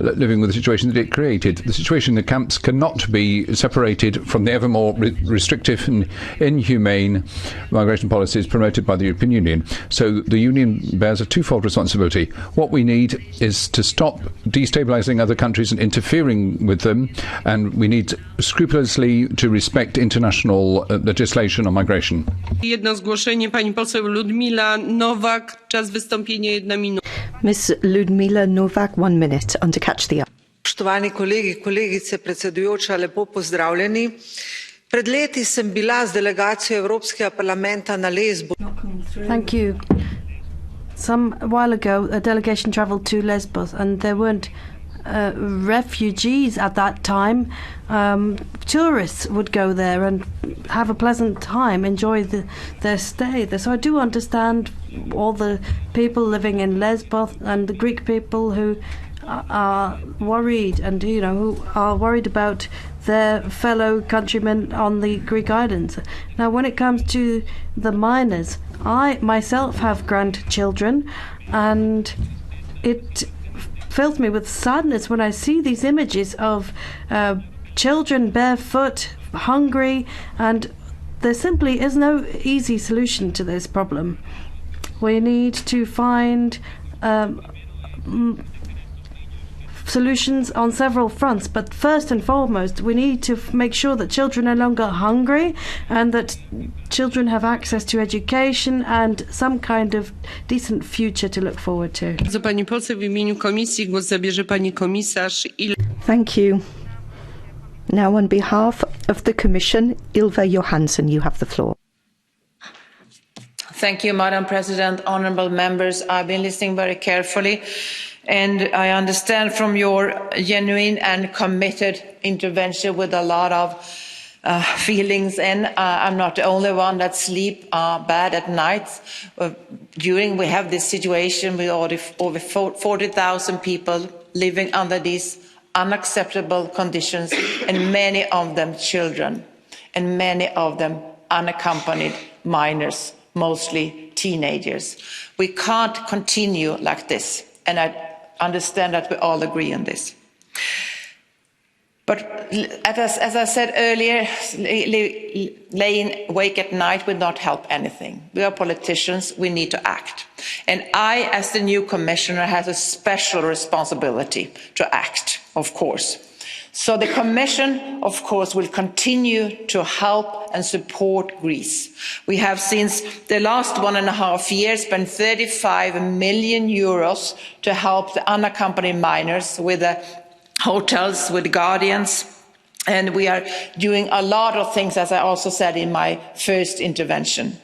living with the situation that it created. The situation in the camps cannot be separated from the ever more restrictive and inhumane migration policies promoted by the European Union. So the Union bears a twofold responsibility. What we need is to stop destabilising other countries and interfering with them, and we need scrupulously to respect international legislation on migration. Jedno zgłoszenie, pani poseł Ludmila Nowak, czas wystąpienia 1 minuta. Ms. Ludmila Novak, 1 minute, under Catch the Eye. Spoštovani kolegi, kolegice, predsedujoča, lepo pozdravljeni. Pred leti sem bila z delegacijo Evropskega parlamenta na Lesbu. Thank you. Some while ago, a delegation travelled to Lesbos, and there weren't refugees at that time. Tourists would go there and have a pleasant time, enjoy their stay there. So I do understand all the people living in Lesbos and the Greek people who are worried, and who are worried about their fellow countrymen on the Greek islands. Now, when it comes to the minors, I myself have grandchildren, and it fills me with sadness when I see these images of children barefoot, hungry, and there simply is no easy solution to this problem. We need to find solutions on several fronts, but first and foremost we need to make sure that children are no longer hungry and that children have access to education and some kind of decent future to look forward to. Pani poseł, w imieniu komisji głos zabierze pani komisarz. Thank you. Now on behalf of the Commission, Ylva Johansson, you have the floor. Thank you, Madam President, honourable members. I've been listening very carefully, and I understand from your genuine and committed intervention with a lot of feelings, and I'm not the only one that sleep bad at night. We have this situation with over 40,000 people living under these unacceptable conditions, and many of them children, and many of them unaccompanied minors, mostly teenagers. We can't continue like this, and I understand that we all agree on this. But as I said earlier, laying awake at night will not help anything. We are politicians, we need to act. And I, as the new commissioner, have a special responsibility to act, of course. So the Commission, of course, will continue to help and support Greece. We have, since the last 1.5 years, spent 35 million euros to help the unaccompanied minors with the hotels, with guardians, and we are doing a lot of things, as I also said in my first intervention.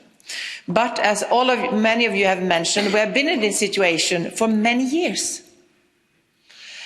But as many of you have mentioned, we have been in this situation for many years.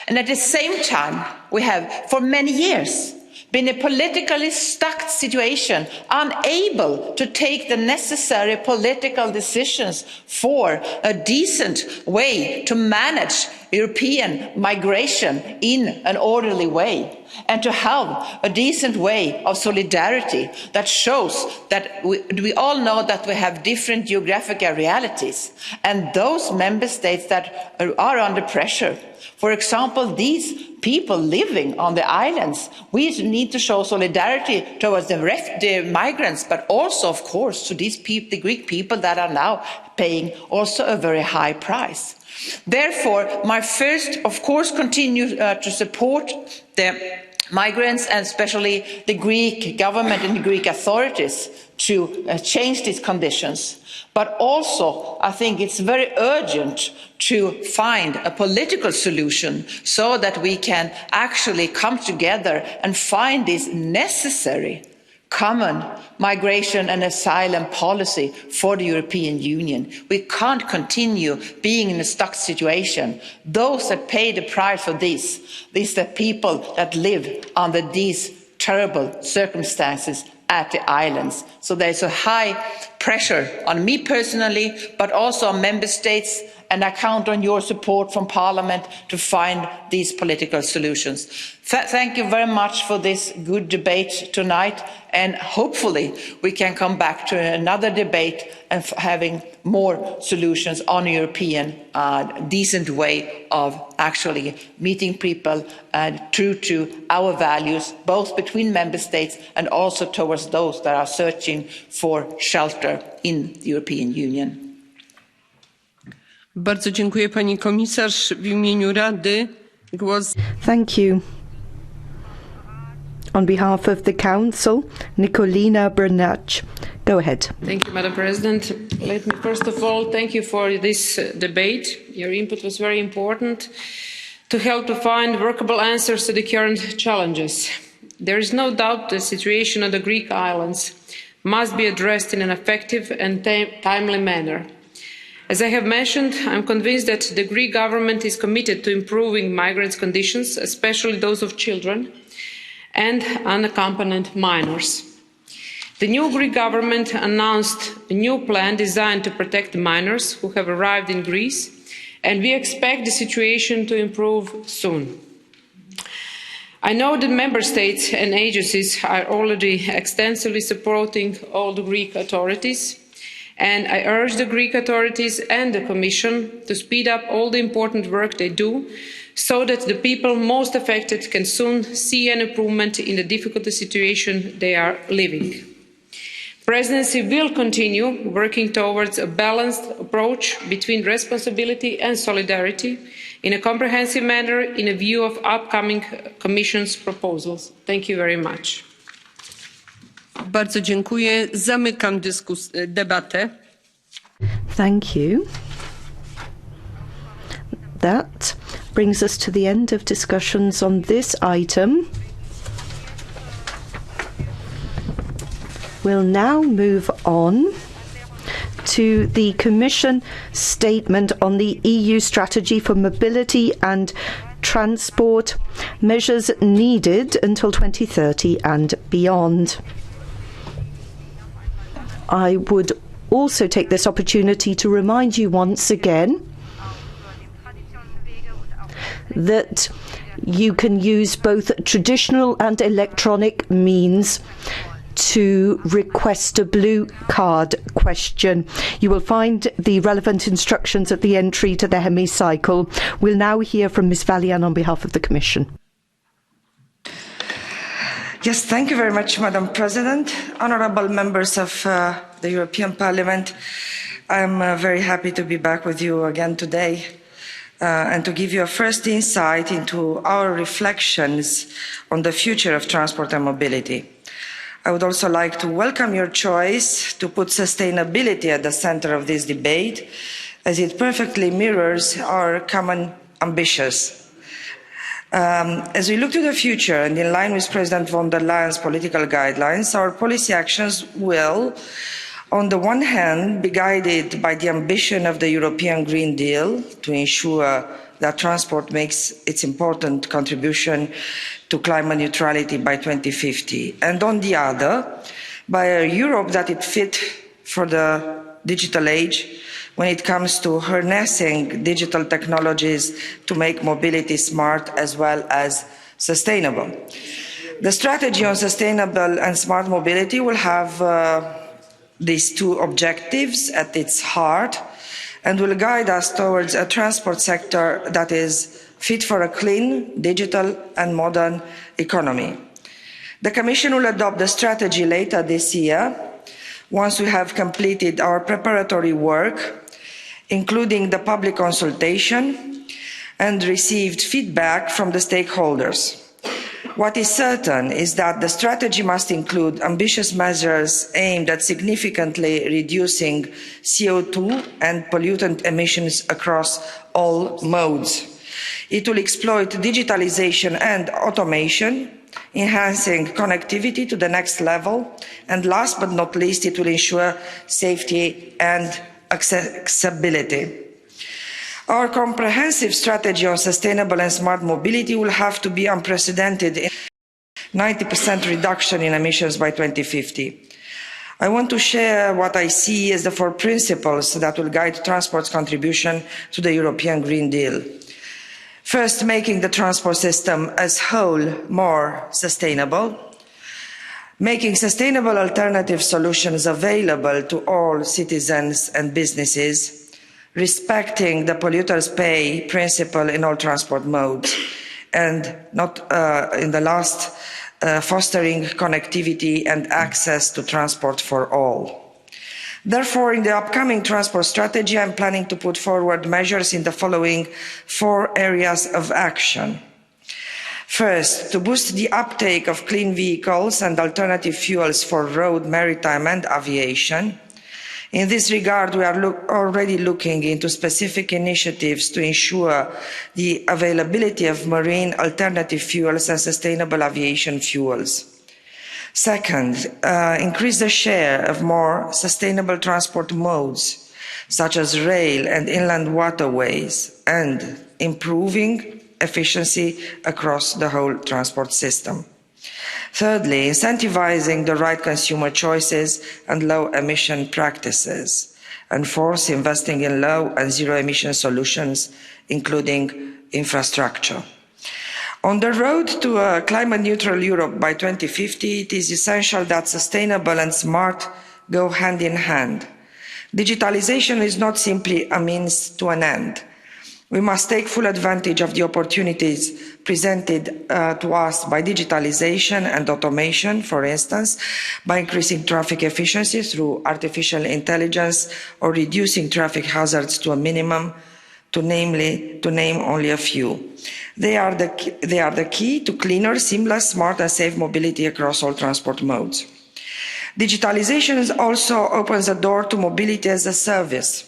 And at the same time, we have, for many years, been in a politically stuck situation, unable to take the necessary political decisions for a decent way to manage European migration in an orderly way, and to have a decent way of solidarity that shows that we all know that we have different geographical realities, and those member states that are under pressure, for example, these people living on the islands, we need to show solidarity towards the migrants, but also, of course, to these people, the Greek people that are now paying also a very high price. Therefore, my first, of course, continue to support the migrants, and especially the Greek government and the Greek authorities, to change these conditions. But also, I think it's very urgent to find a political solution so that we can actually come together and find this necessary common migration and asylum policy for the European Union. We can't continue being in a stuck situation. Those that pay the price for these are people that live under these terrible circumstances at the islands. So there's a high pressure on me personally, but also on member states and I count on your support from Parliament to find these political solutions. Thank you very much for this good debate tonight, and hopefully we can come back to another debate and having more solutions on a European decent way of actually meeting people and true to our values, both between member states and also towards those that are searching for shelter in the European Union. Bardzo dziękuję pani komisarz. W imieniu Rady głos. Thank you. On behalf of the Council, Nicolina Brnjac. Go ahead. Thank you, Madam President. Let me first of all thank you for this debate. Your input was very important to help to find workable answers to the current challenges. There is no doubt the situation on the Greek islands must be addressed in an effective and timely manner. As I have mentioned, I'm convinced that the Greek government is committed to improving migrants' conditions, especially those of children and unaccompanied minors. The new Greek government announced a new plan designed to protect minors who have arrived in Greece, and we expect the situation to improve soon. I know that member states and agencies are already extensively supporting all the Greek authorities, and I urge the Greek authorities and the Commission to speed up all the important work they do so that the people most affected can soon see an improvement in the difficult situation they are living. The Presidency will continue working towards a balanced approach between responsibility and solidarity in a comprehensive manner in a view of upcoming Commission's proposals. Thank you very much. Bardzo dziękuję. Zamykam debatę. Thank you. That brings us to the end of discussions on this item. We'll now move on to the Commission statement on the EU strategy for mobility and transport, measures needed until 2030 and beyond. I would also take this opportunity to remind you once again that you can use both traditional and electronic means to request a blue card question. You will find the relevant instructions at the entry to the hemicycle. We'll now hear from Ms. Valian on behalf of the Commission. Yes, thank you very much, Madam President. Honourable members of the European Parliament, I'm very happy to be back with you again today and to give you a first insight into our reflections on the future of transport and mobility. I would also like to welcome your choice to put sustainability at the centre of this debate, as it perfectly mirrors our common ambitions. As we look to the future and in line with President von der Leyen's political guidelines, our policy actions will, on the one hand, be guided by the ambition of the European Green Deal to ensure that transport makes its important contribution to climate neutrality by 2050, and on the other, by a Europe that is fit for the digital age when it comes to harnessing digital technologies to make mobility smart as well as sustainable. The strategy on sustainable and smart mobility will have these two objectives at its heart and will guide us towards a transport sector that is fit for a clean, digital and modern economy. The Commission will adopt the strategy later this year, once we have completed our preparatory work, including the public consultation, and received feedback from the stakeholders. What is certain is that the strategy must include ambitious measures aimed at significantly reducing CO2 and pollutant emissions across all modes. It will exploit digitalisation and automation, enhancing connectivity to the next level, and last but not least, it will ensure safety and accessibility. Our comprehensive strategy on sustainable and smart mobility will have to be unprecedented in 90% reduction in emissions by 2050. I want to share what I see as the 4 principles that will guide transport's contribution to the European Green Deal. First, making the transport system as a whole more sustainable. Making sustainable alternative solutions available to all citizens and businesses. Respecting the polluters pay principle in all transport modes. And not in the last, fostering connectivity and access to transport for all. Therefore, in the upcoming transport strategy, I'm planning to put forward measures in the following 4 areas of action. First, to boost the uptake of clean vehicles and alternative fuels for road, maritime and aviation. In this regard, we are already looking into specific initiatives to ensure the availability of marine alternative fuels and sustainable aviation fuels. Second, increase the share of more sustainable transport modes, such as rail and inland waterways, and improving efficiency across the whole transport system. Thirdly, incentivizing the right consumer choices and low emission practices. And fourth, investing in low and zero emission solutions, including infrastructure. On the road to a climate neutral Europe by 2050, it is essential that sustainable and smart go hand in hand. Digitalization is not simply a means to an end. We must take full advantage of the opportunities presented to us by digitalization and automation, for instance, by increasing traffic efficiency through artificial intelligence or reducing traffic hazards to a minimum, to name only a few. They are the key to cleaner, seamless, smart and safe mobility across all transport modes. Digitalization also opens the door to mobility as a service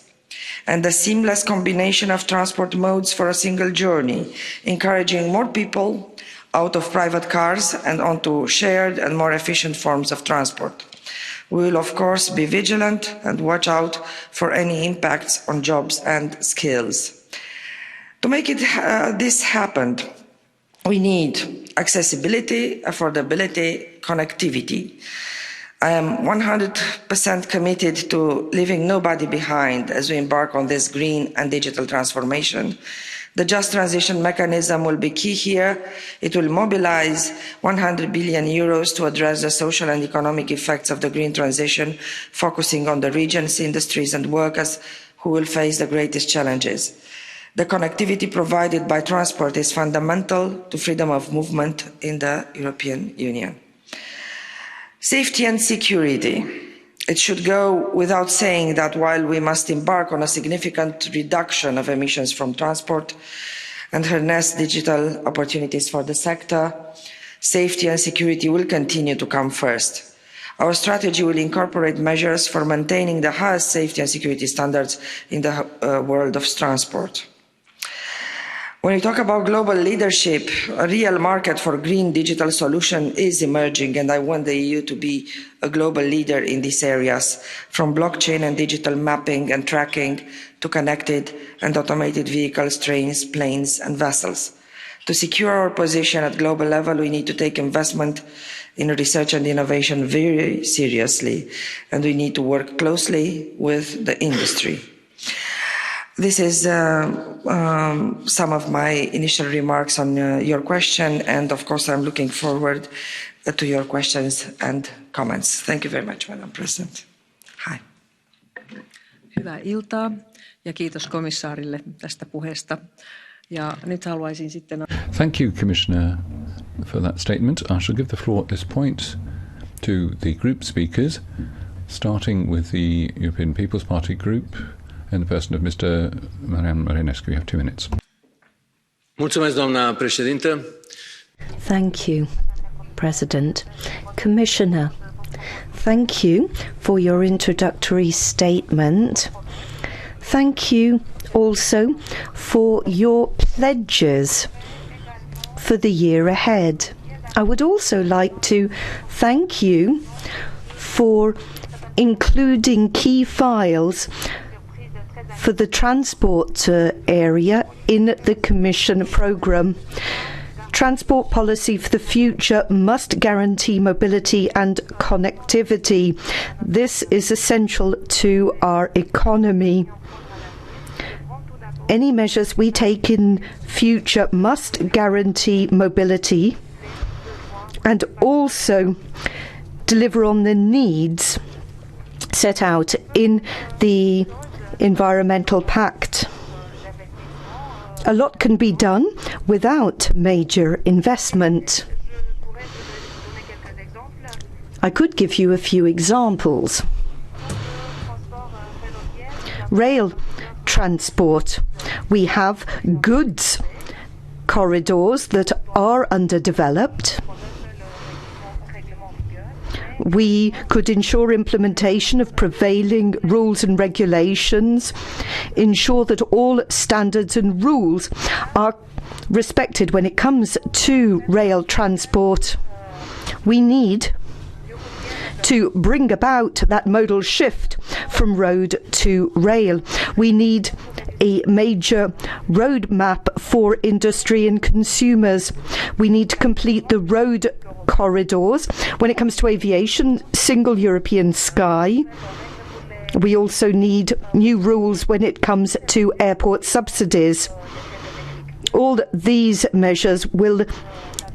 and the seamless combination of transport modes for a single journey, encouraging more people out of private cars and onto shared and more efficient forms of transport. We will, of course, be vigilant and watch out for any impacts on jobs and skills. To make this happen, we need accessibility, affordability, connectivity. I am 100% committed to leaving nobody behind as we embark on this green and digital transformation. The Just Transition mechanism will be key here. It will mobilise €100 billion to address the social and economic effects of the green transition, focusing on the regions, industries and workers who will face the greatest challenges. The connectivity provided by transport is fundamental to freedom of movement in the European Union. Safety and security. It should go without saying that while we must embark on a significant reduction of emissions from transport and harness digital opportunities for the sector, safety and security will continue to come first. Our strategy will incorporate measures for maintaining the highest safety and security standards in the world of transport. When we talk about global leadership, a real market for green digital solution is emerging, and I want the EU to be a global leader in these areas, from blockchain and digital mapping and tracking to connected and automated vehicles, trains, planes and vessels. To secure our position at global level, we need to take investment in research and innovation very seriously, and we need to work closely with the industry. This is some of my initial remarks on your question, and of course I'm looking forward to your questions and comments. Thank you very much, Madam President. Hi. Hyvää iltaa ja kiitos komissaarille tästä puheesta. Ja nyt haluaisin sitten... Thank you, Commissioner, for that statement. I shall give the floor at this point to the group speakers, starting with the European People's Party group. In the person of Mr. Marian Marinescu, you have 2 minutes. Mulțumesc, doamna președintă. Thank you, President. Commissioner, thank you for your introductory statement. Thank you also for your pledges for the year ahead. I would also like to thank you for including key files for the transport area in the Commission programme. Transport policy for the future must guarantee mobility and connectivity. This is essential to our economy. Any measures we take in future must guarantee mobility and also deliver on the needs set out in the Environmental Pact. A lot can be done without major investment. I could give you a few examples. Rail transport. We have goods corridors that are underdeveloped. We could ensure implementation of prevailing rules and regulations, ensure that all standards and rules are respected when it comes to rail transport. We need to bring about that modal shift from road to rail. We need a major roadmap for industry and consumers. We need to complete the road corridors. When it comes to aviation, single European sky. We also need new rules when it comes to airport subsidies. All these measures will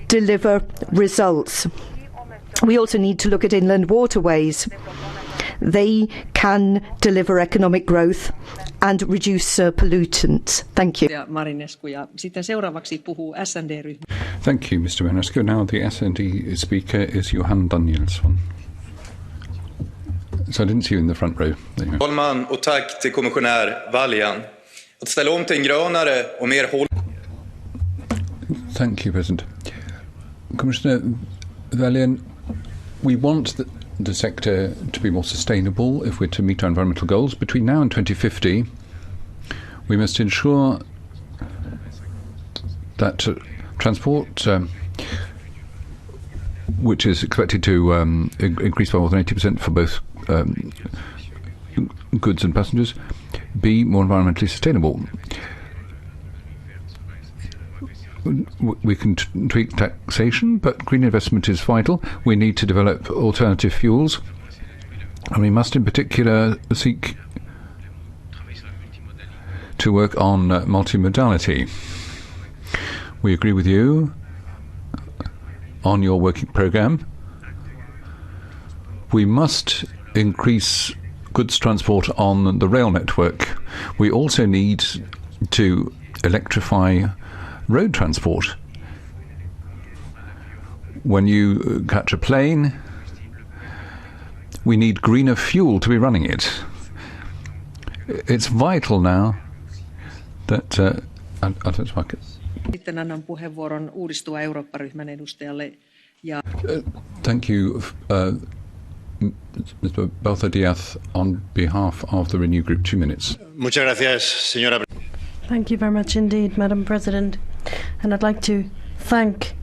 deliver results. We also need to look at inland waterways. They can deliver economic growth and reduce pollutants. Thank you. Thank you, Mr. Marinescu. Now the SND speaker is Johan Danielsson. So I didn't see you in the front row. Talman och tack till kommissionär Vălean. Att ställa om till en grönare och mer Thank you, President. Commissioner Vălean, we want the sector to be more sustainable if we're to meet our environmental goals. Between now and 2050, we must ensure that transport, which is expected to increase by more than 80% for both goods and passengers, be more environmentally sustainable. We can tweak taxation, but green investment is vital. We need to develop alternative fuels, and we must in particular seek to work on multimodality. We agree with you on your working programme. We must increase goods transport on the rail network. We also need to electrify road transport. When you catch a plane, we need greener fuel to be running it. It's vital now that Sitten annan puheenvuoron Uudistuva Eurooppa-ryhmän edustajalle. Thank you, Mr. Balthadiath, on behalf of the Renew Group. 2 minutes. Muchas gracias, señora. Thank you very much indeed, Madam President. And I'd like to thank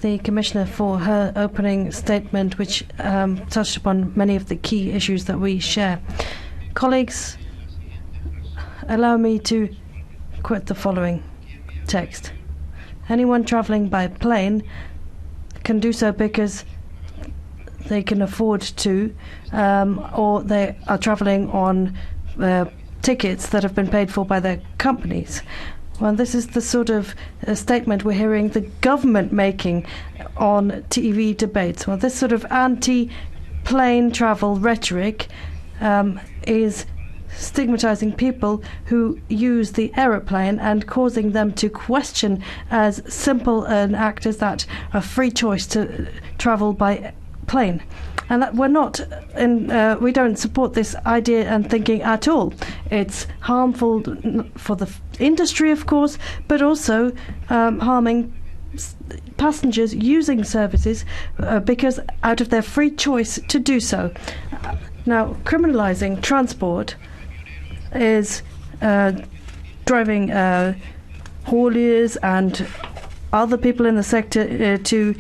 the Commissioner for her opening statement, which touched upon many of the key issues that we share. Colleagues, allow me to quote the following text. Anyone travelling by plane can do so because they can afford to, or they are travelling on tickets that have been paid for by their companies. Well, this is the sort of statement we're hearing the government making on TV debates. Well, this sort of anti-plane travel rhetoric is stigmatizing people who use the aeroplane and causing them to question as simple an act as that, a free choice to travel by plane. And that we don't support this idea and thinking at all. It's harmful for the industry, of course, but also harming passengers using services because out of their free choice to do so. Now, criminalising transport is driving hauliers and other people in the sector to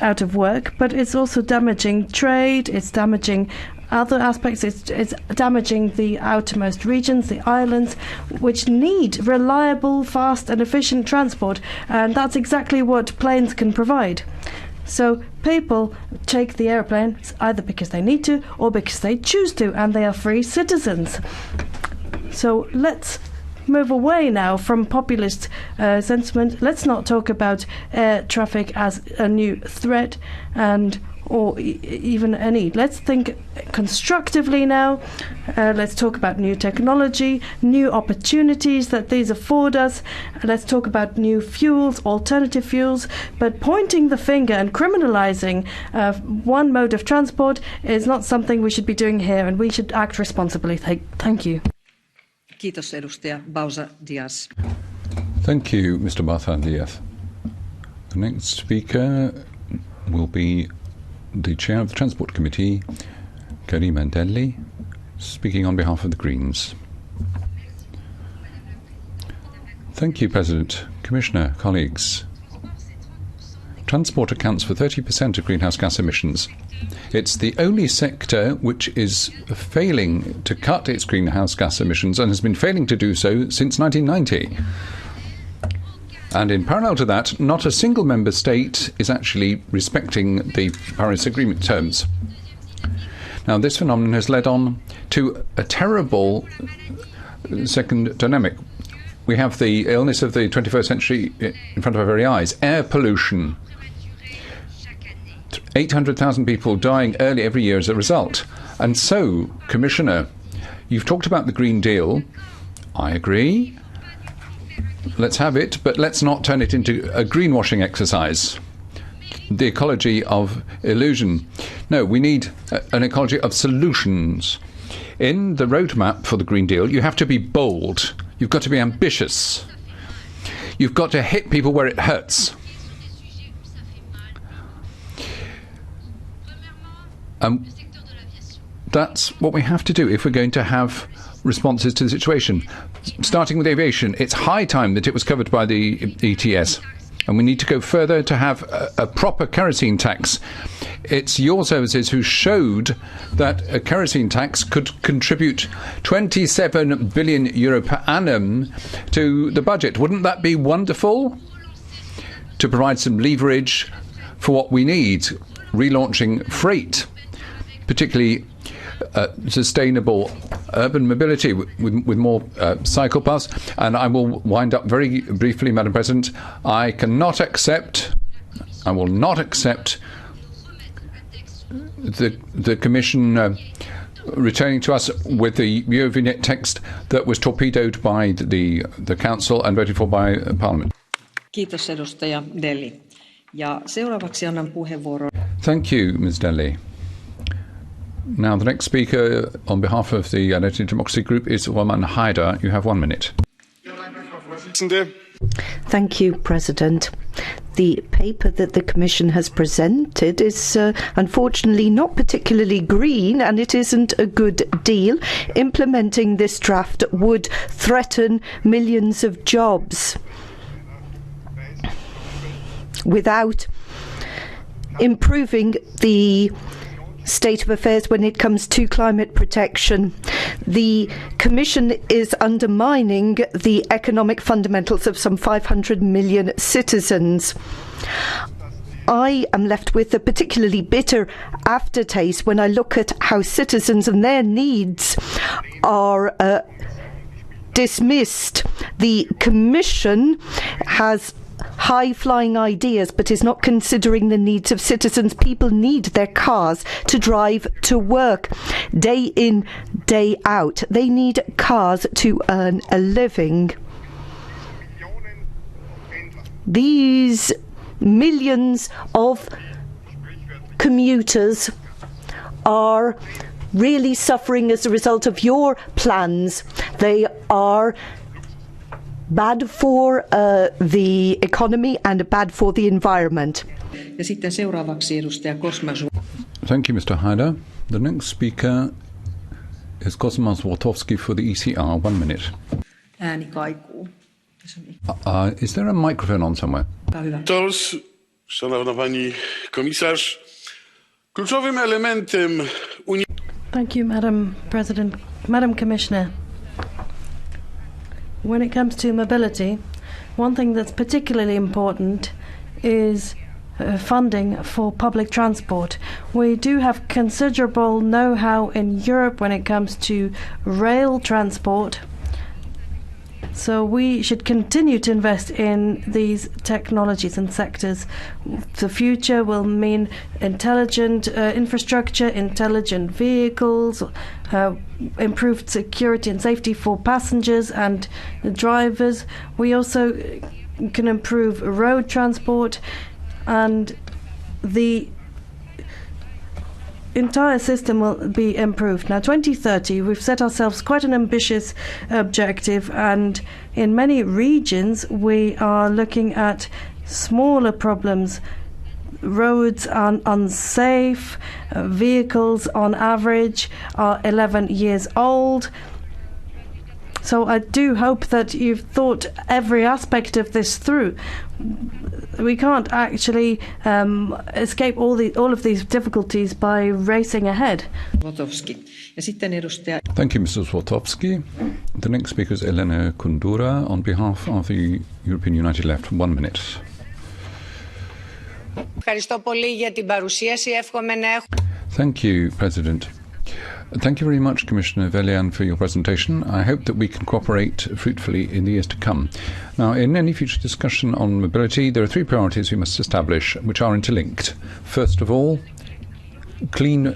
out of work, but it's also damaging trade, it's damaging other aspects, it's damaging the outermost regions, the islands, which need reliable, fast and efficient transport, and that's exactly what planes can provide. So people take the airplanes either because they need to or because they choose to, and they are free citizens. So let's move away now from populist sentiment. Let's not talk about air traffic as a new threat or even any. Let's think constructively now. Let's talk about new technology, new opportunities that these afford us. Let's talk about new fuels, alternative fuels. But pointing the finger and criminalizing one mode of transport is not something we should be doing here, and we should act responsibly. Thank you. Kiitos, edustaja Bausa Diaz. Thank you, Mr. Bausa Diaz. The next speaker will be the Chair of the Transport Committee, Karima Delli, speaking on behalf of the Greens. Thank you, President, Commissioner, colleagues. Transport accounts for 30% of greenhouse gas emissions. It's the only sector which is failing to cut its greenhouse gas emissions and has been failing to do so since 1990. And in parallel to that, not a single member state is actually respecting the Paris Agreement terms. Now, this phenomenon has led on to a terrible second dynamic. We have the illness of the 21st century in front of our very eyes, air pollution. 800,000 people dying early every year as a result. And so, Commissioner, you've talked about the Green Deal. I agree. Let's have it, but let's not turn it into a greenwashing exercise. The ecology of illusion. No, we need an ecology of solutions. In the roadmap for the Green Deal, you have to be bold. You've got to be ambitious. You've got to hit people where it hurts. That's what we have to do if we're going to have responses to the situation. Starting with aviation, it's high time that it was covered by the ETS. And we need to go further to have a proper kerosene tax. It's your services who showed that a kerosene tax could contribute 27 billion euro per annum to the budget. Wouldn't that be wonderful? To provide some leverage for what we need, relaunching freight, particularly sustainable urban mobility with more cycle paths. And I will wind up very briefly, Madam President. I will not accept the Commission returning to us with the Eurovignette text that was torpedoed by the Council and voted for by Parliament. Kiitos, edustaja Delli. Ja seuraavaksi annan puheenvuoron. Thank you, Ms. Delli. Now, the next speaker on behalf of the Identity and Democracy Group is Roman Haider. You have 1 minute. Thank you, President. The paper that the Commission has presented is unfortunately not particularly green, and it isn't a good deal. Implementing this draft would threaten millions of jobs without improving the state of affairs when it comes to climate protection. The Commission is undermining the economic fundamentals of some 500 million citizens. I am left with a particularly bitter aftertaste when I look at how citizens and their needs are dismissed. The Commission has high-flying ideas but is not considering the needs of citizens. People need their cars to drive to work day in, day out. They need cars to earn a living. These millions of commuters are really suffering as a result of your plans. They are bad for the economy and bad for the environment. Ja sitten seuraavaksi edustaja Kosmas. Thank you, Mr. Haider. The next speaker is Kosmas Wotowski for the ECR. 1 minute. Ääni kaikuu. Is there a microphone on somewhere? Szanowna pani komisarz, kluczowym elementem Unii... Thank you, Madam President. Madam Commissioner, when it comes to mobility, one thing that's particularly important is funding for public transport. We do have considerable know-how in Europe when it comes to rail transport, so we should continue to invest in these technologies and sectors. The future will mean intelligent infrastructure, intelligent vehicles, improved security and safety for passengers and drivers. We also can improve road transport, and the entire system will be improved. Now, 2030, we've set ourselves quite an ambitious objective, and in many regions we are looking at smaller problems. Roads are unsafe, vehicles on average are 11 years old. So I do hope that you've thought every aspect of this through. We can't actually escape all of these difficulties by racing ahead. Ja sitten edustaja. Thank you, Mrs. Złotowski. The next speaker is Elena Kundura on behalf of the European United Left. 1 minute. Ευχαριστώ πολύ για την παρουσίαση. Εύχομαι να έχω. Thank you, President. Thank you very much, Commissioner Vălean, for your presentation. I hope that we can cooperate fruitfully in the years to come. Now, in any future discussion on mobility, there are 3 priorities we must establish, which are interlinked. First of all, clean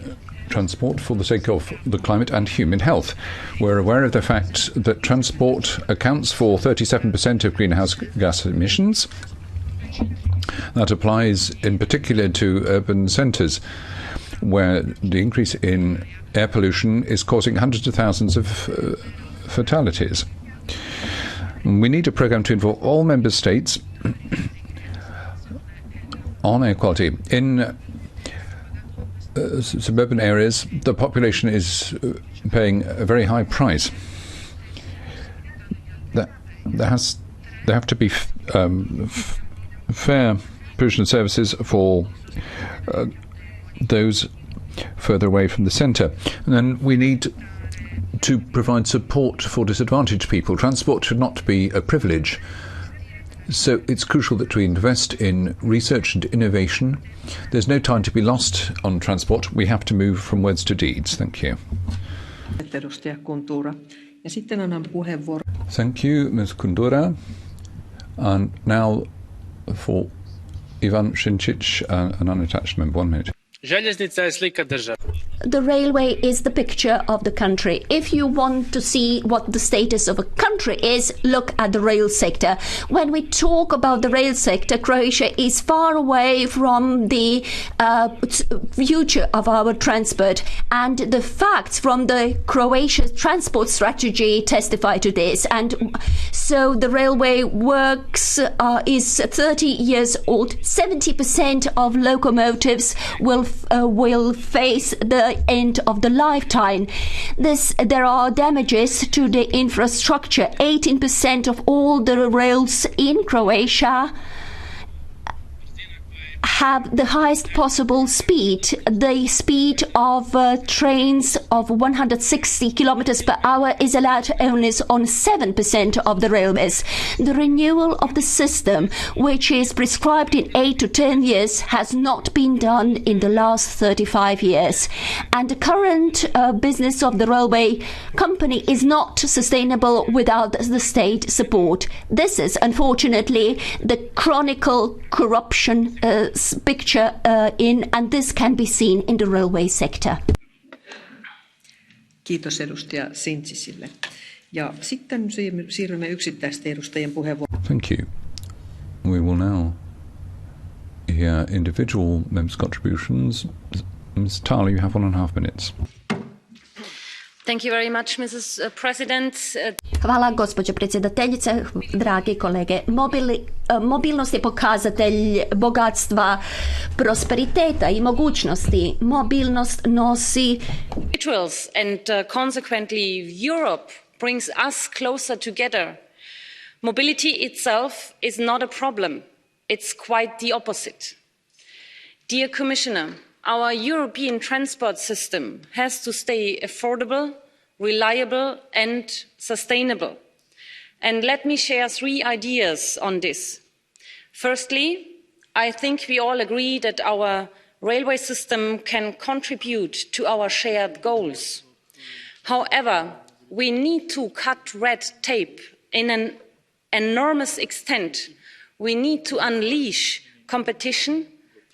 transport for the sake of the climate and human health. We're aware of the fact that transport accounts for 37% of greenhouse gas emissions. That applies in particular to urban centres, where the increase in air pollution is causing hundreds of thousands of fatalities. We need a programme to involve all member states on air quality. In suburban areas, the population is paying a very high price. There have to be fair pollution services for those further away from the centre. And then we need to provide support for disadvantaged people. Transport should not be a privilege. So it's crucial that we invest in research and innovation. There's no time to be lost on transport. We have to move from words to deeds. Thank you. Edustaja Kundura. Ja sitten annan puheenvuoron. Thank you, Ms. Kundura. And now for Ivan Šinčić, an unattached member. 1 minute. The railway is the picture of the country. If you want to see what the status of a country is, look at the rail sector. When we talk about the rail sector, Croatia is far away from the future of our transport, and the facts from the Croatian transport strategy testify to this. And so the railway works is 30 years old. 70% of locomotives will face the end of the lifetime. There are damages to the infrastructure. 18% of all the rails in Croatia have the highest possible speed. The speed of trains of 160 kilometers per hour is allowed only on 7% of the railways. The renewal of the system, which is prescribed in 8 to 10 years, has not been done in the last 35 years. And the current business of the railway company is not sustainable without the state support. This is unfortunately the chronicle corruption picture and this can be seen in the railway sector. Kiitos edustaja Sintsisille. Ja sitten siirrymme yksittäisten edustajien puheenvuoroon. Thank you. We will now hear individual members' contributions. Ms. Thaler, you have 1.5 minutes. Thank you very much, Mrs. President. Hvala, gospođo predsjedateljice, dragi kolege. Mobilnost je pokazatelj bogatstva, prosperiteta I mogućnosti. Mobilnost nosi Rituals and consequently Europe brings us closer together. Mobility itself is not a problem. It's quite the opposite. Dear Commissioner, Our European transport system has to stay affordable, reliable and sustainable. And let me share 3 ideas on this. Firstly, I think we all agree that our railway system can contribute to our shared goals. However, we need to cut red tape in an enormous extent. We need to unleash competition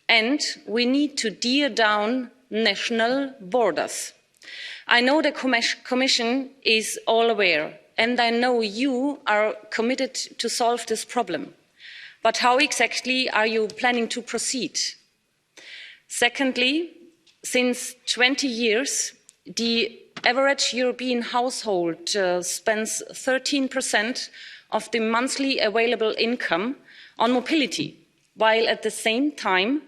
and we need to tear down national borders. I know the Commission is all aware, and I know you are committed to solve this problem. But how exactly are you planning to proceed? Secondly, since 20 years, the average European household spends 13% of the monthly available income on mobility, while at the same time,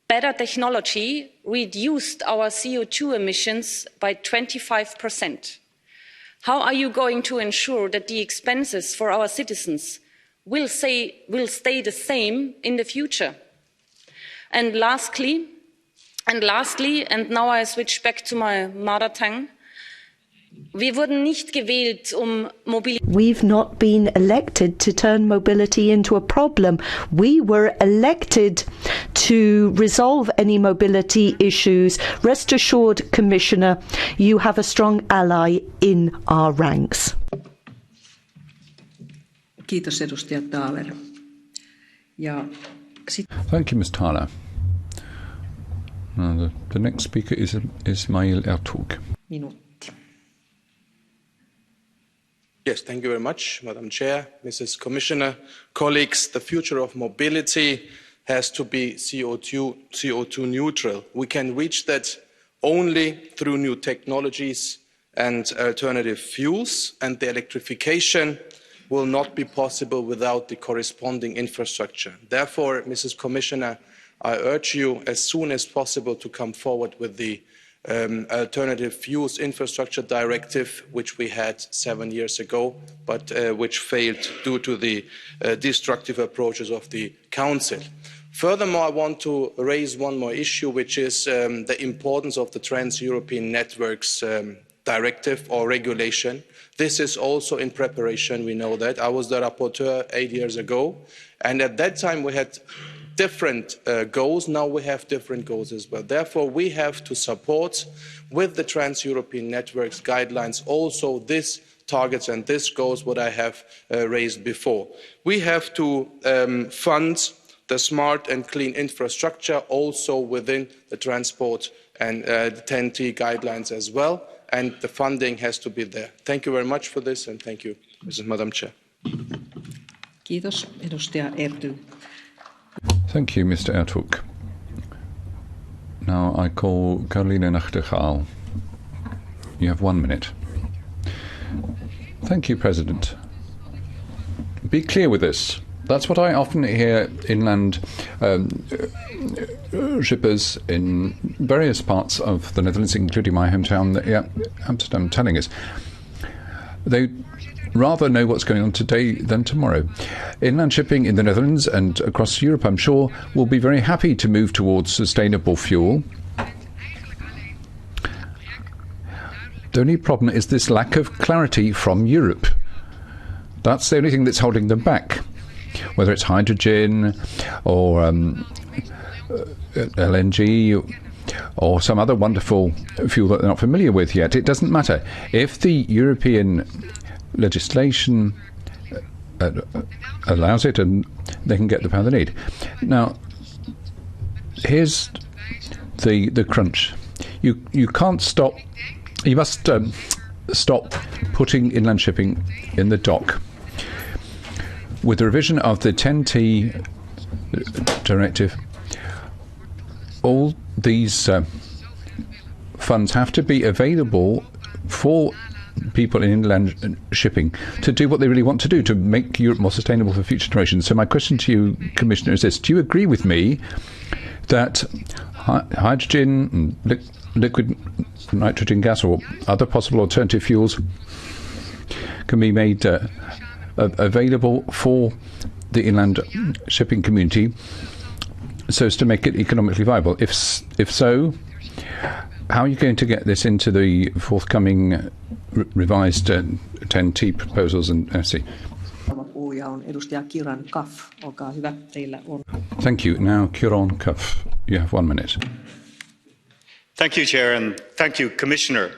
better technology reduced our CO2 emissions by 25%. How are you going to ensure that the expenses for our citizens will stay the same in the future? And lastly, and now I switch back to my mother tongue, wir wurden nicht gewählt, Mobilität. We've not been elected to turn mobility into a problem. We were elected to resolve any mobility issues. Rest assured, Commissioner, you have a strong ally in our ranks. Kiitos, edustaja Thaler. Thank you, Ms. Thaler. Now, the next speaker is Ismail Ertug. Yes, thank you very much, Madam Chair, Mrs. Commissioner, colleagues. The future of mobility has to be CO2 neutral. We can reach that only through new technologies and alternative fuels, and the electrification will not be possible without the corresponding infrastructure. Therefore, Mrs. Commissioner, I urge you as soon as possible to come forward with the alternative fuels infrastructure directive, which we had 7 years ago, but which failed due to the destructive approaches of the Council. Furthermore, I want to raise one more issue, which is the importance of the Trans-European Networks directive or regulation. This is also in preparation, we know that. I was the rapporteur 8 years ago, and at that time we had different goals. Now we have different goals as well. Therefore, we have to support with the Trans-European Networks guidelines also these targets and these goals, what I have raised before. We have to fund the smart and clean infrastructure also within the transport and the TEN-T guidelines as well, and the funding has to be there. Thank you very much for this, and thank you, Madam Chair. Kiitos, edustaja Ertug. Thank you, Mr. Ertug. Now I call Caroline Nachtigall. You have 1 minute. Thank you, President. Be clear with this. That's what I often hear inland shippers in various parts of the Netherlands, including my hometown, Amsterdam, telling us. They rather know what's going on today than tomorrow. Inland shipping in the Netherlands and across Europe, I'm sure, will be very happy to move towards sustainable fuel. The only problem is this lack of clarity from Europe. That's the only thing that's holding them back. Whether it's hydrogen or LNG or some other wonderful fuel that they're not familiar with yet, it doesn't matter. If the European legislation allows it, and they can get the power they need. Now, here's the crunch. You can't stop. You must stop putting inland shipping in the dock. With the revision of the TEN-T directive, all these funds have to be available for people in inland shipping to do what they really want to do, to make Europe more sustainable for future generations. So my question to you, Commissioner, is this. Do you agree with me that hydrogen and liquid nitrogen gas or other possible alternative fuels can be made available for the inland shipping community so as to make it economically viable? If so, how are you going to get this into the forthcoming revised 10T proposals and FC? Thank you. Now, Kiran Kaf, you have 1 minute. Thank you, Chair, and thank you, Commissioner.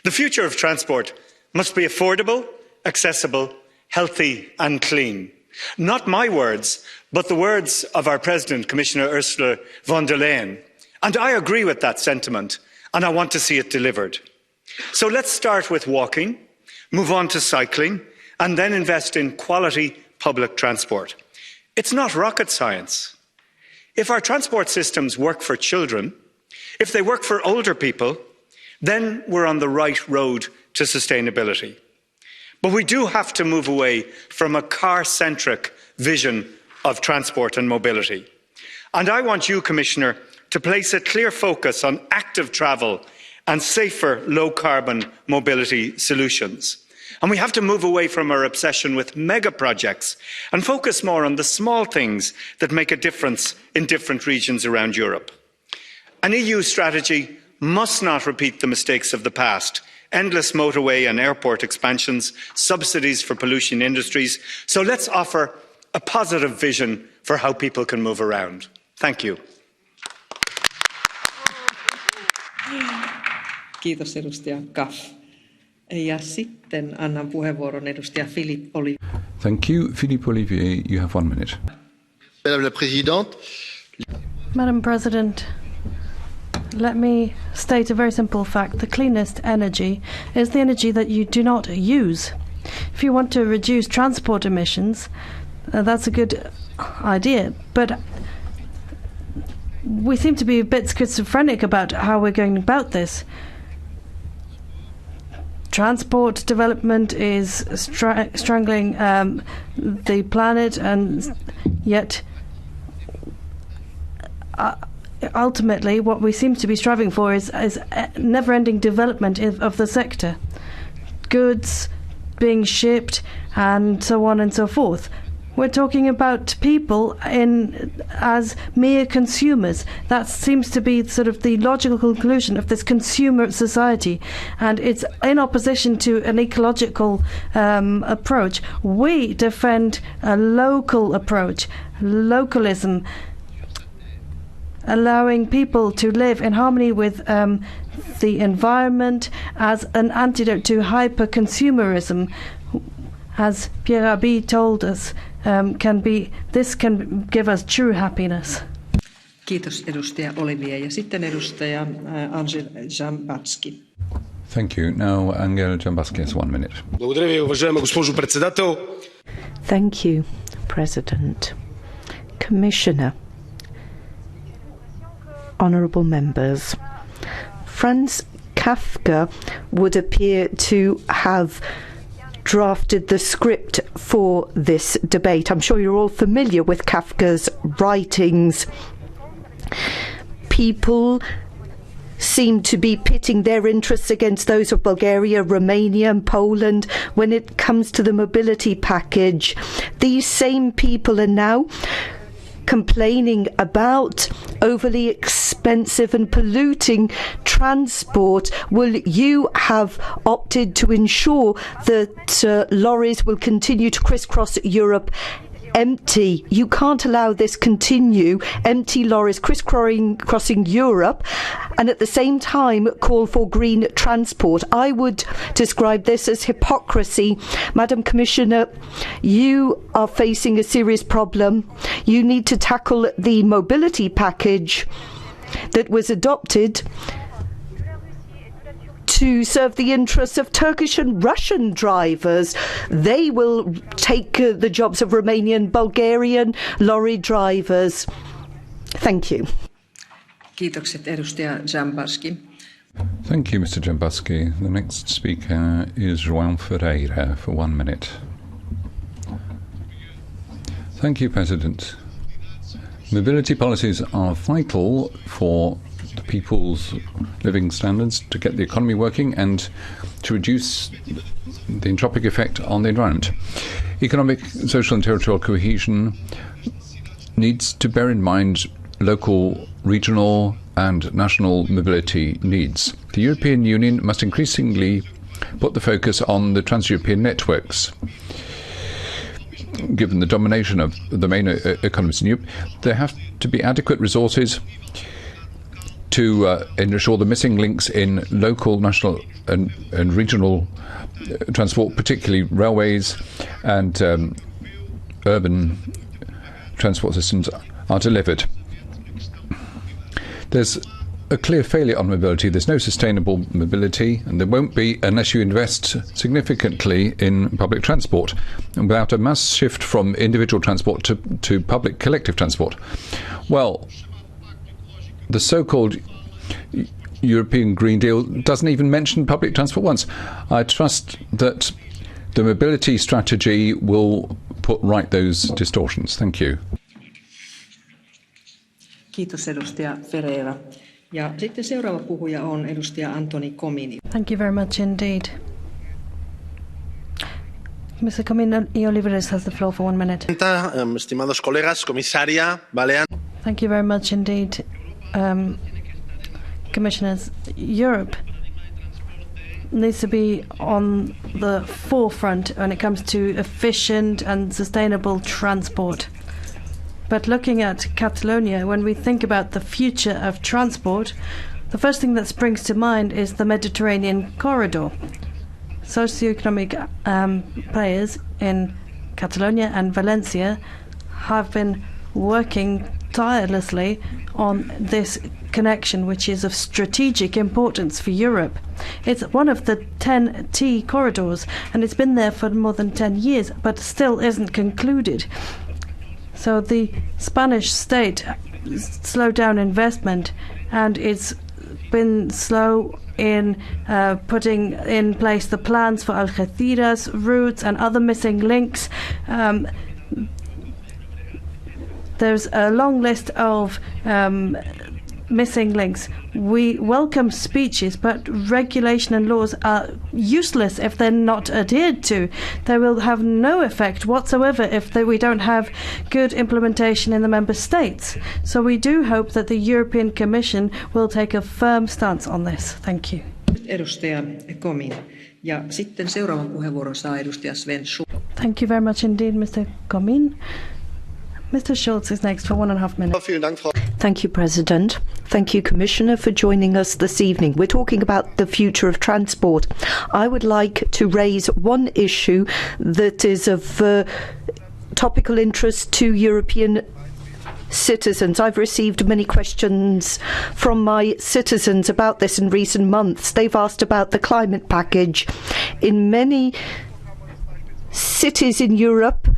The future of transport must be affordable, accessible, healthy and clean. Not my words, but the words of our President, Commissioner Ursula von der Leyen. And I agree with that sentiment, and I want to see it delivered. So let's start with walking, move on to cycling, and then invest in quality public transport. It's not rocket science. If our transport systems work for children, if they work for older people, then we're on the right road to sustainability. But we do have to move away from a car-centric vision of transport and mobility. And I want you, Commissioner, to place a clear focus on active travel and safer low-carbon mobility solutions. And we have to move away from our obsession with mega projects and focus more on the small things that make a difference in different regions around Europe. An EU strategy must not repeat the mistakes of the past. Endless motorway and airport expansions, subsidies for pollution industries. So let's offer a positive vision for how people can move around. Thank you. Kiitos edustaja Kaff. Ja sitten annan puheenvuoron edustaja Philippe Olivier. Thank you. Philippe Olivier, you have 1 minute. Madame la Présidente. Madam President, let me state a very simple fact. The cleanest energy is the energy that you do not use. If you want to reduce transport emissions, that's a good idea. But we seem to be a bit schizophrenic about how we're going about this. Transport development is strangling the planet, and yet ultimately what we seem to be striving for is never-ending development of the sector. Goods being shipped and so on and so forth. We're talking about people as mere consumers. That seems to be sort of the logical conclusion of this consumer society, and it's in opposition to an ecological approach. We defend a local approach, localism, allowing people to live in harmony with the environment as an antidote to hyper-consumerism. As Pierre Rabhi told us, this can give us true happiness. Kiitos edustaja Olivier ja sitten edustaja Angel Jambatski. Thank you. Now Angel Jambatski has 1 minute. Thank you, President. Commissioner, honourable members, Franz Kafka would appear to have drafted the script for this debate. I'm sure you're all familiar with Kafka's writings. People seem to be pitting their interests against those of Bulgaria, Romania and Poland when it comes to the mobility package. These same people are now complaining about overly expensive and polluting transport. Will you have opted to ensure that lorries will continue to crisscross Europe empty? You can't allow this continue, empty lorries crisscrossing Europe, and at the same time call for green transport. I would describe this as hypocrisy. Madam Commissioner, you are facing a serious problem. You need to tackle the mobility package that was adopted to serve the interests of Turkish and Russian drivers. They will take the jobs of Romanian, Bulgarian lorry drivers. Thank you. Kiitokset edustaja Jambatski. Thank you, Mr. Jambatski. The next speaker is João Ferreira for 1 minute. Thank you, President. Mobility policies are vital for the people's living standards, to get the economy working and to reduce the entropic effect on the environment. Economic, social and territorial cohesion needs to bear in mind local, regional and national mobility needs. The European Union must increasingly put the focus on the trans-European networks. Given the domination of the main economies in Europe, there have to be adequate resources to ensure the missing links in local, national and regional transport, particularly railways and urban transport systems, are delivered. There's a clear failure on mobility. There's no sustainable mobility, and there won't be unless you invest significantly in public transport. And without a mass shift from individual transport to public collective transport, well, the so-called European Green Deal doesn't even mention public transport once. I trust that the mobility strategy will put right those distortions. Thank you. Kiitos edustaja Ferreira. Ja sitten seuraava puhuja on edustaja Antoni Comini. Thank you very much indeed. Mr. Comini Oliveres has the floor for 1 minute. Estimados colegas, comisaria Balean. Thank you very much indeed, Commissioners. Europe needs to be on the forefront when it comes to efficient and sustainable transport. But looking at Catalonia, when we think about the future of transport, the first thing that springs to mind is the Mediterranean corridor. Socioeconomic players in Catalonia and Valencia have been working tirelessly on this connection, which is of strategic importance for Europe. It's one of the 10 T corridors, and it's been there for more than 10 years, but still isn't concluded. So the Spanish state slowed down investment, and it's been slow in putting in place the plans for Algeciras routes and other missing links. There's a long list of missing links. We welcome speeches, but regulation and laws are useless if they're not adhered to. They will have no effect whatsoever if we don't have good implementation in the member states. So we do hope that the European Commission will take a firm stance on this. Thank you. Edustaja Comini. Ja sitten seuraavan puheenvuoron saa edustaja Sven Schulz. Thank you very much indeed, Mr. Comini. Mr. Schulz is next for 1.5 minutes. Thank you, President. Thank you, Commissioner, for joining us this evening. We're talking about the future of transport. I would like to raise one issue that is of topical interest to European citizens. I've received many questions from my citizens about this in recent months. They've asked about the climate package. In many cities in Europe,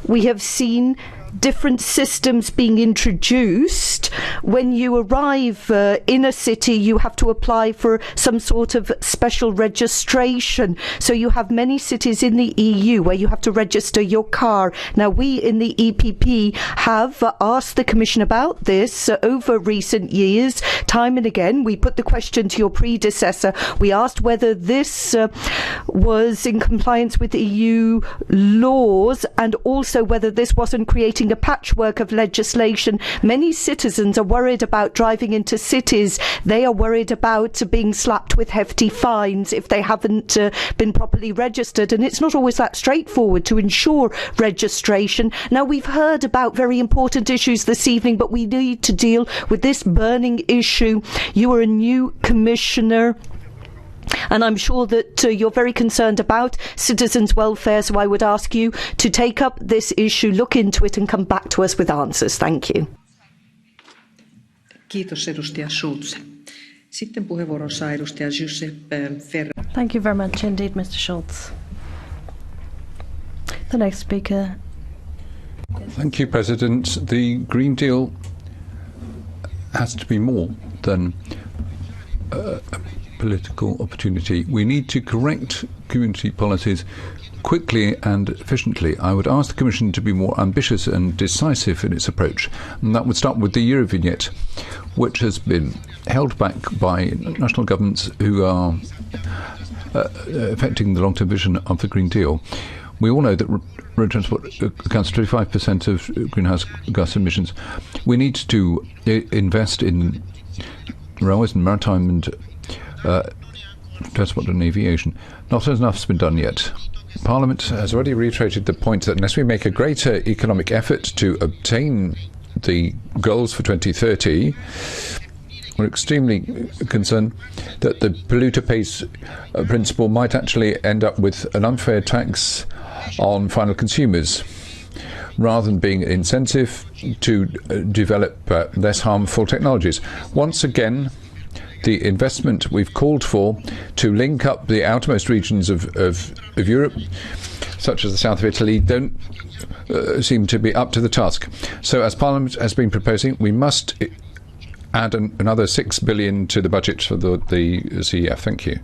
we have seen different systems being introduced. When you arrive in a city, you have to apply for some sort of special registration. So you have many cities in the EU where you have to register your car. Now, we in the EPP have asked the Commission about this over recent years. Time and again, we put the question to your predecessor. We asked whether this was in compliance with EU laws, and also whether this wasn't creating a patchwork of legislation. Many citizens are worried about driving into cities. They are worried about being slapped with hefty fines if they haven't been properly registered, and it's not always that straightforward to ensure registration. Now, we've heard about very important issues this evening, but we need to deal with this burning issue. You are a new commissioner, and I'm sure that you're very concerned about citizens' welfare, so I would ask you to take up this issue, look into it and come back to us with answers. Thank you. Kiitos edustaja Schulz. Sitten puheenvuoron saa edustaja Giuseppe Ferreira. Thank you very much indeed, Mr. Schulz. The next speaker. Thank you, President. The Green Deal has to be more than political opportunity. We need to correct community policies quickly and efficiently. I would ask the Commission to be more ambitious and decisive in its approach, and that would start with the Eurovignette, which has been held back by national governments who are affecting the long-term vision of the Green Deal. We all know that road transport accounts for 25% of greenhouse gas emissions. We need to invest in railways and maritime and transport and aviation. Not enough has been done yet. Parliament has already reiterated the point that unless we make a greater economic effort to obtain the goals for 2030, we're extremely concerned that the polluter pays principle might actually end up with an unfair tax on final consumers, rather than being an incentive to develop less harmful technologies. Once again, the investment we've called for to link up the outermost regions of Europe, such as the south of Italy, don't seem to be up to the task. So as Parliament has been proposing, we must add another 6 billion to the budget for the CEF. Thank you.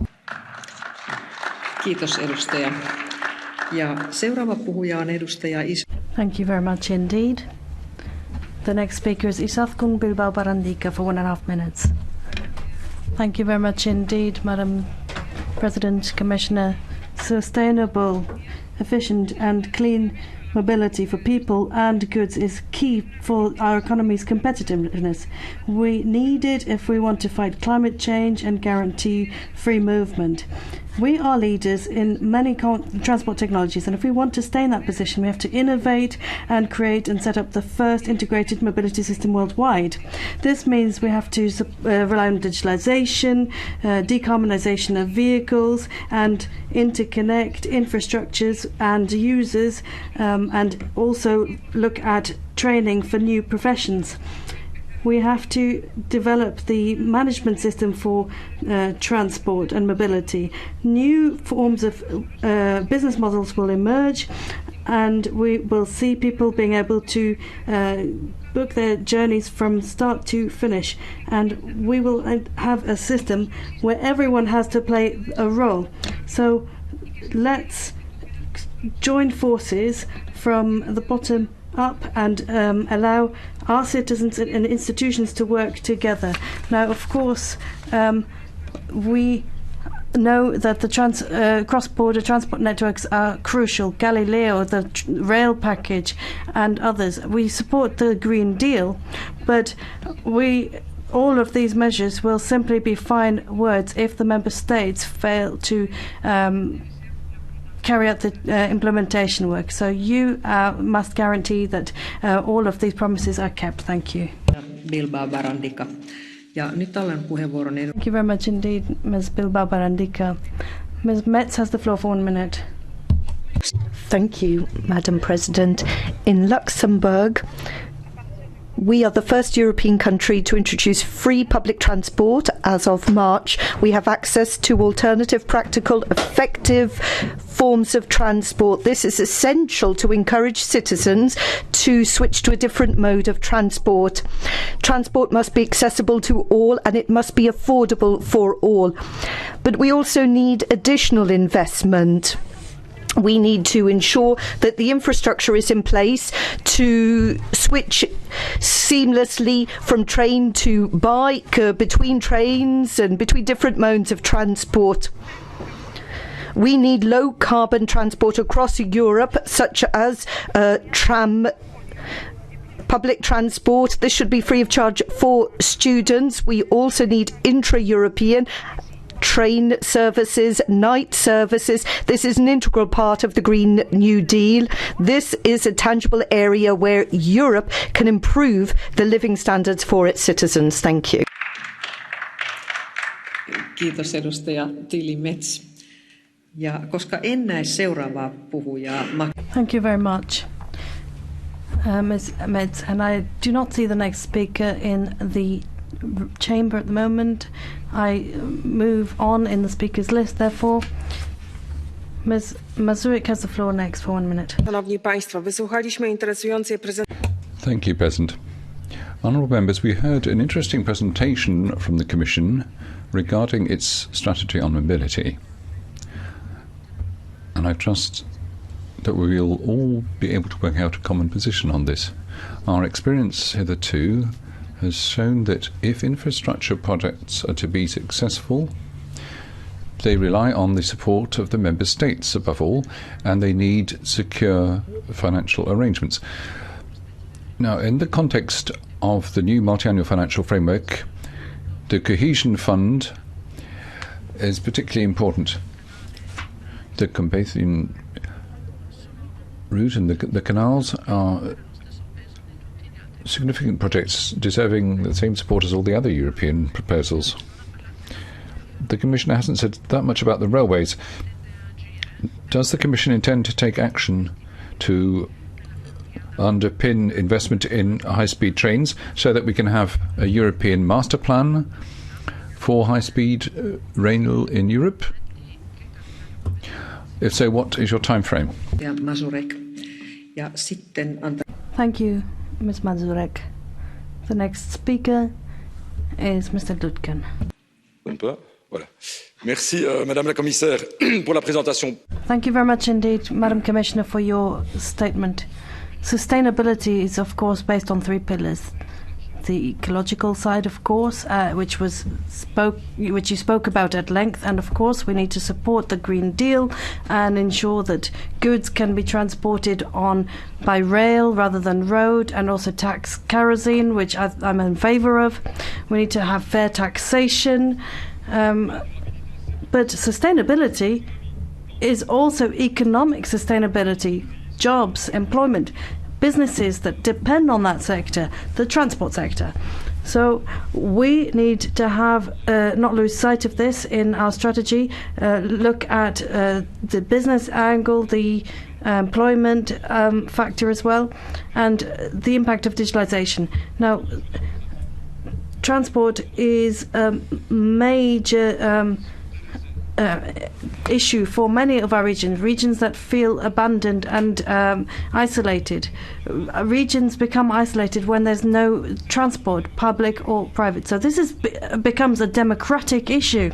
Kiitos edustaja. Ja seuraava puhuja on edustaja Thank you very much indeed. The next speaker is Isaskun Bilbao Barandica for 1.5 minutes. Thank you very much indeed, Madam President, Commissioner. Sustainable, efficient and clean mobility for people and goods is key for our economy's competitiveness. We need it if we want to fight climate change and guarantee free movement. We are leaders in many transport technologies, and if we want to stay in that position, we have to innovate and create and set up the first integrated mobility system worldwide. This means we have to rely on digitalization, decarbonisation of vehicles, and interconnect infrastructures and users, and also look at training for new professions. We have to develop the management system for transport and mobility. New forms of business models will emerge, and we will see people being able to book their journeys from start to finish. And we will have a system where everyone has to play a role. So let's join forces from the bottom up and allow our citizens and institutions to work together. Now, of course, we know that the cross-border transport networks are crucial. Galileo, the rail package, and others. We support the Green Deal, but all of these measures will simply be fine words if the member states fail to carry out the implementation work. So you must guarantee that all of these promises are kept. Thank you. Bilbao Barandica. Ja nyt annan puheenvuoron. Thank you very much indeed, Ms. Bilbao Barandica. Ms. Metz has the floor for 1 minute. Thank you, Madam President. In Luxembourg, we are the first European country to introduce free public transport. As of March, we have access to alternative, practical, effective forms of transport. This is essential to encourage citizens to switch to a different mode of transport. Transport must be accessible to all, and it must be affordable for all. But we also need additional investment. We need to ensure that the infrastructure is in place to switch seamlessly from train to bike, between trains and between different modes of transport. We need low carbon transport across Europe, such as tram, public transport. This should be free of charge for students. We also need intra-European train services, night services. This is an integral part of the Green New Deal. This is a tangible area where Europe can improve the living standards for its citizens. Thank you. Kiitos edustaja Tili Metz. Ja koska en näe seuraavaa puhujaa. Thank you very much, Ms. Metz, and I do not see the next speaker in the chamber at the moment. I move on in the speakers list, therefore. Ms. Mazurik has the floor next for 1 minute. Thank you, President. Honourable members, we heard an interesting presentation from the Commission regarding its strategy on mobility. And I trust that we will all be able to work out a common position on this. Our experience hitherto has shown that if infrastructure projects are to be successful, They rely on the support of the member states above all, and they need secure financial arrangements. Now, in the context of the new multi-annual financial framework, the cohesion fund is particularly important. The Carpathian route and the canals are significant projects deserving the same support as all the other European proposals. The Commissioner hasn't said that much about the railways. Does the Commission intend to take action to underpin investment in high-speed trains so that we can have a European master plan for high-speed rail in Europe? If so, what is your time frame? Thank you, Ms. Mazurek. The next speaker is Mr. Dutken. Voilà. Merci, Madame la Commissaire, pour la présentation. Thank you very much indeed, Madam Commissioner, for your statement. Sustainability is, of course, based on three pillars. The ecological side, of course, which you spoke about at length, and of course we need to support the Green Deal and ensure that goods can be transported by rail rather than road, and also tax kerosene, which I'm in favour of. We need to have fair taxation, but sustainability is also economic sustainability, jobs, employment, businesses that depend on that sector, the transport sector. So we need to have not lose sight of this in our strategy. Look at the business angle, the employment factor as well, and the impact of digitalization. Now, transport is a major issue for many of our regions that feel abandoned and isolated. Regions become isolated when there's no transport, public or private. So this becomes a democratic issue.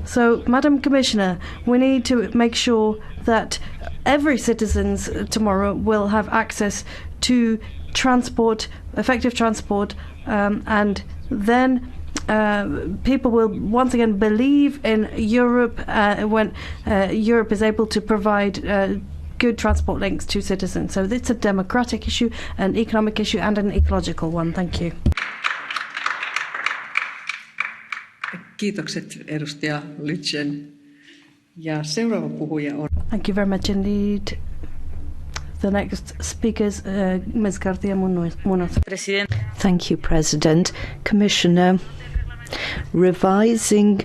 So, Madam Commissioner, we need to make sure that every citizen tomorrow will have access to transport, effective transport, and then people will once again believe in Europe when Europe is able to provide good transport links to citizens. So it's a democratic issue, an economic issue, and an ecological one. Thank you. Kiitokset, edustaja Lütjen. Ja seuraava puhuja on... Thank you very much indeed. The next speaker is Ms. García Munoz. Thank you, President. Commissioner, revising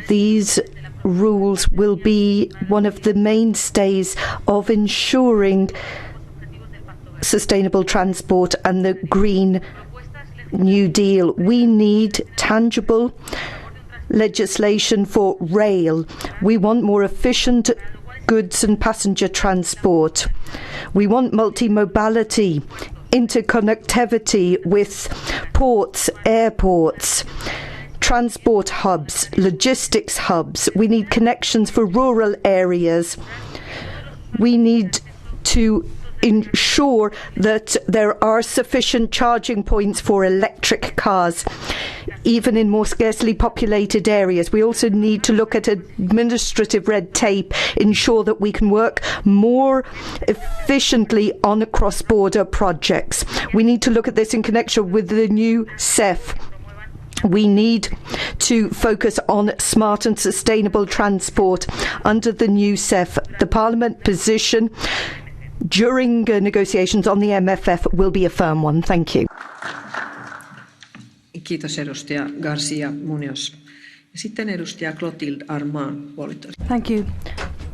these rules will be one of the mainstays of ensuring sustainable transport and the Green New Deal. We need tangible legislation for rail. We want more efficient goods and passenger transport. We want multimodality, interconnectivity with ports, airports, transport hubs, logistics hubs. We need connections for rural areas. We need to ensure that there are sufficient charging points for electric cars, even in more scarcely populated areas. We also need to look at administrative red tape, ensure that we can work more efficiently on cross-border projects. We need to look at this in connection with the new CEF. We need to focus on smart and sustainable transport under the new CEF. The Parliament position during negotiations on the MFF will be a firm one. Thank you. Kiitos, edustaja García Munoz. Ja sitten edustaja Clotilde Armand. Thank you.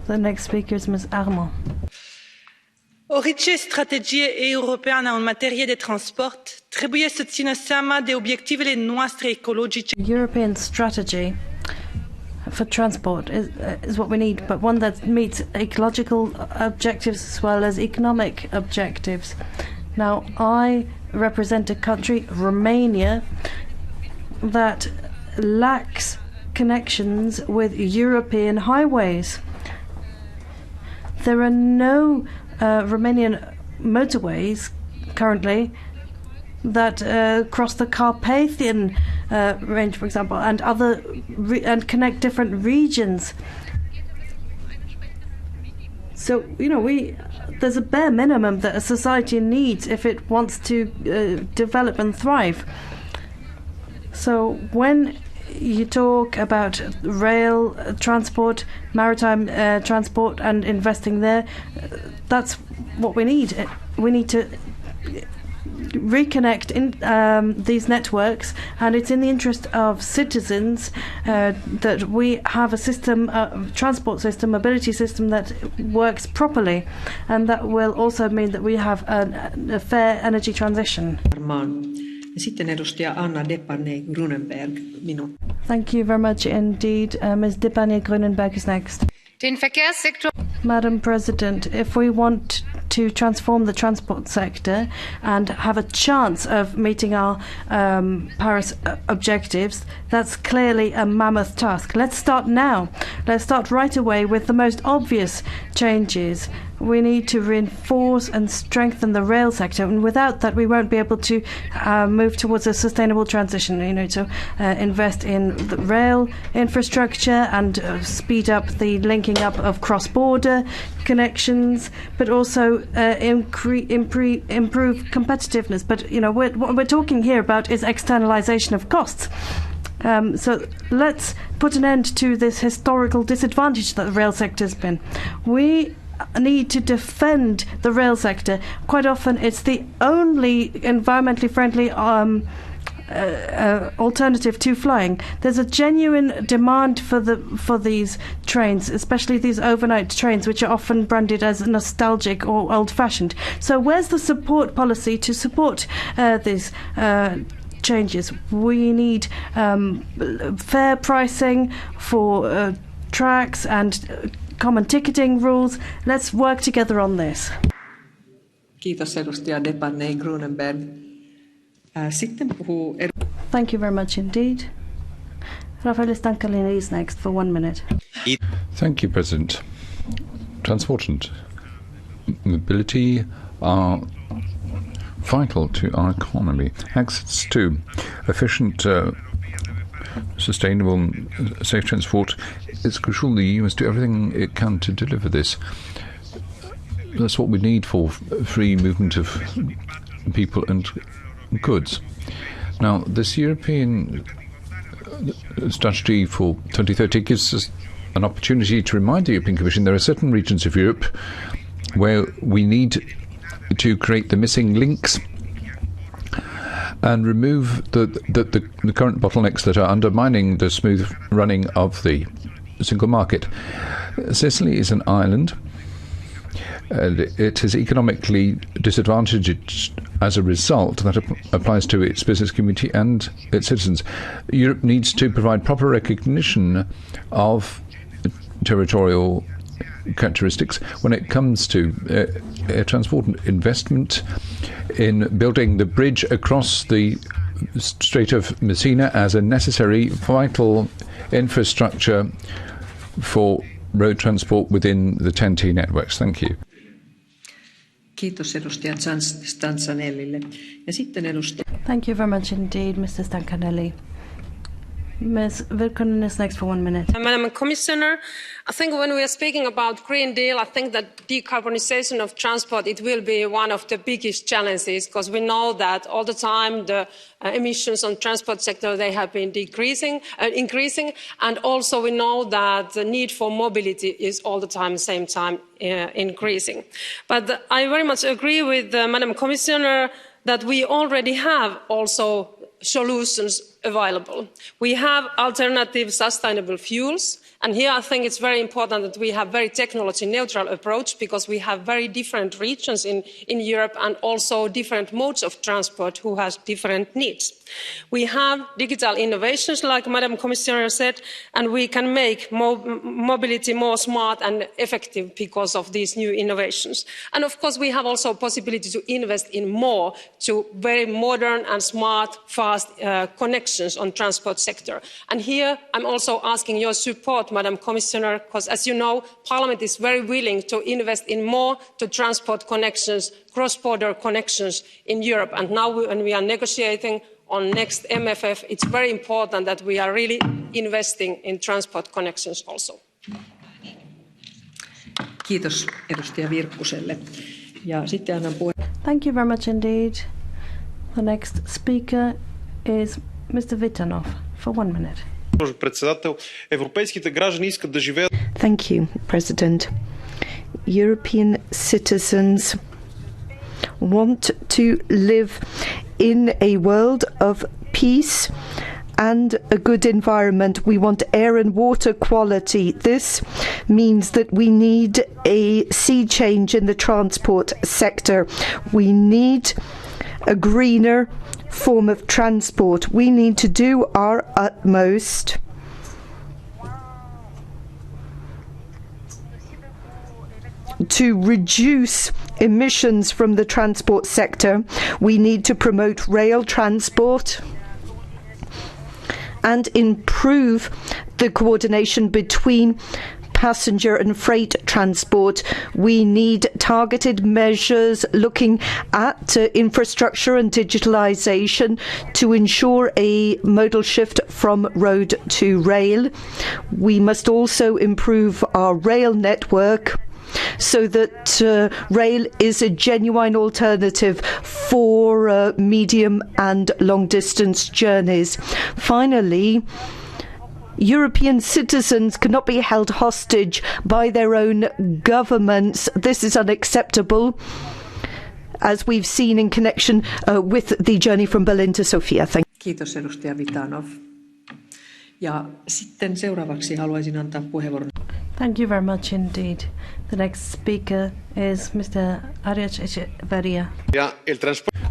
The next speaker is Ms. Armand. Orice strategie europeană în materie de transport trebuie să țină seama de obiectivele noastre ecologice. European strategy for transport is what we need, but one that meets ecological objectives as well as economic objectives. Now, I represent a country, Romania, that lacks connections with European highways. There are no Romanian motorways currently that cross the Carpathian range, for example, and and connect different regions. So, there's a bare minimum that a society needs if it wants to develop and thrive. So when you talk about rail transport, maritime transport and investing there, that's what we need. We need to reconnect in these networks, and it's in the interest of citizens that we have a system, transport system, mobility system that works properly, and that will also mean that we have a fair energy transition. Sitten edustaja Anna Depanne Grunenberg, minuutti. Thank you very much indeed. Ms. Depanne Grunenberg is next. Madam President, if we want to transform the transport sector and have a chance of meeting our Paris objectives, that's clearly a mammoth task. Let's start now. Let's start right away with the most obvious changes. We need to reinforce and strengthen the rail sector, and without that we won't be able to move towards a sustainable transition. To invest in the rail infrastructure and speed up the linking up of cross-border connections, but also improve competitiveness. But what we're talking here about is externalization of costs. So let's put an end to this historical disadvantage that the rail sector has been. We need to defend the rail sector. Quite often it's the only environmentally friendly alternative to flying. There's a genuine demand for these trains, especially these overnight trains, which are often branded as nostalgic or old-fashioned. So where's the support policy to support these changes? We need fair pricing for tracks and common ticketing rules. Let's work together on this. Kiitos edustaja Depanne Grunenberg. Sitten puhuu Thank you very much indeed. Rafael Stankalini is next for 1 minute. Thank you, President. Transport and mobility are vital to our economy. Access to efficient, sustainable, safe transport is crucial. The EU must do everything it can to deliver this. That's what we need for free movement of people and goods. Now, this European strategy for 2030 gives us an opportunity to remind the European Commission there are certain regions of Europe where we need to create the missing links and remove the current bottlenecks that are undermining the smooth running of the single market. Sicily is an island, and it is economically disadvantaged as a result. That applies to its business community and its citizens. Europe needs to provide proper recognition of territorial characteristics when it comes to air transport and investment in building the bridge across the Strait of Messina as a necessary vital infrastructure for road transport within the TEN-T networks. Thank you. Kiitos edustaja Stansanellille. Ja sitten edustaja. Thank you very much indeed, Mr. Stankanelli. Ms. Virkkunen is next for 1 minute. Madam Commissioner, I think when we are speaking about Green Deal, I think that decarbonisation of transport, it will be one of the biggest challenges, because we know that all the time the emissions on transport sector, they have been increasing, and also we know that the need for mobility is all the time, same time, increasing. But I very much agree with Madam Commissioner that we already have also solutions available. We have alternative sustainable fuels, and here I think it's very important that we have very technology neutral approach, because we have very different regions in Europe and also different modes of transport who has different needs. We have digital innovations, like Madam Commissioner said, and we can make mobility more smart and effective because of these new innovations. And of course, we have also a possibility to invest in more to very modern and smart, fast connections on transport sector. And here I'm also asking your support, note, Madam Commissioner, because as you know, Parliament is very willing to invest in more to transport connections, cross-border connections in Europe. And now when we are negotiating on next MFF, it's very important that we are really investing in transport connections also. Kiitos edustaja Virkkuselle. Ja sitten annan Thank you very much indeed. The next speaker is Mr. Vitanov for 1 minute. Thank you, President. European citizens want to live in a world of peace and a good environment. We want air and water quality. This means that we need a sea change in the transport sector. We need a greener form of transport. We need to do our utmost to reduce emissions from the transport sector. We need to promote rail transport and improve the coordination between passenger and freight transport. We need targeted measures looking at infrastructure and digitalisation to ensure a modal shift from road to rail. We must also improve our rail network so that rail is a genuine alternative for medium and long distance journeys. Finally, European citizens cannot be held hostage by their own governments. This is unacceptable, as we've seen in connection with the journey from Berlin to Sofia. Kiitos edustaja Vitanov. Ja sitten seuraavaksi haluaisin antaa puheenvuoron. Thank you very much indeed. The next speaker is Mr. Arias Echeverria.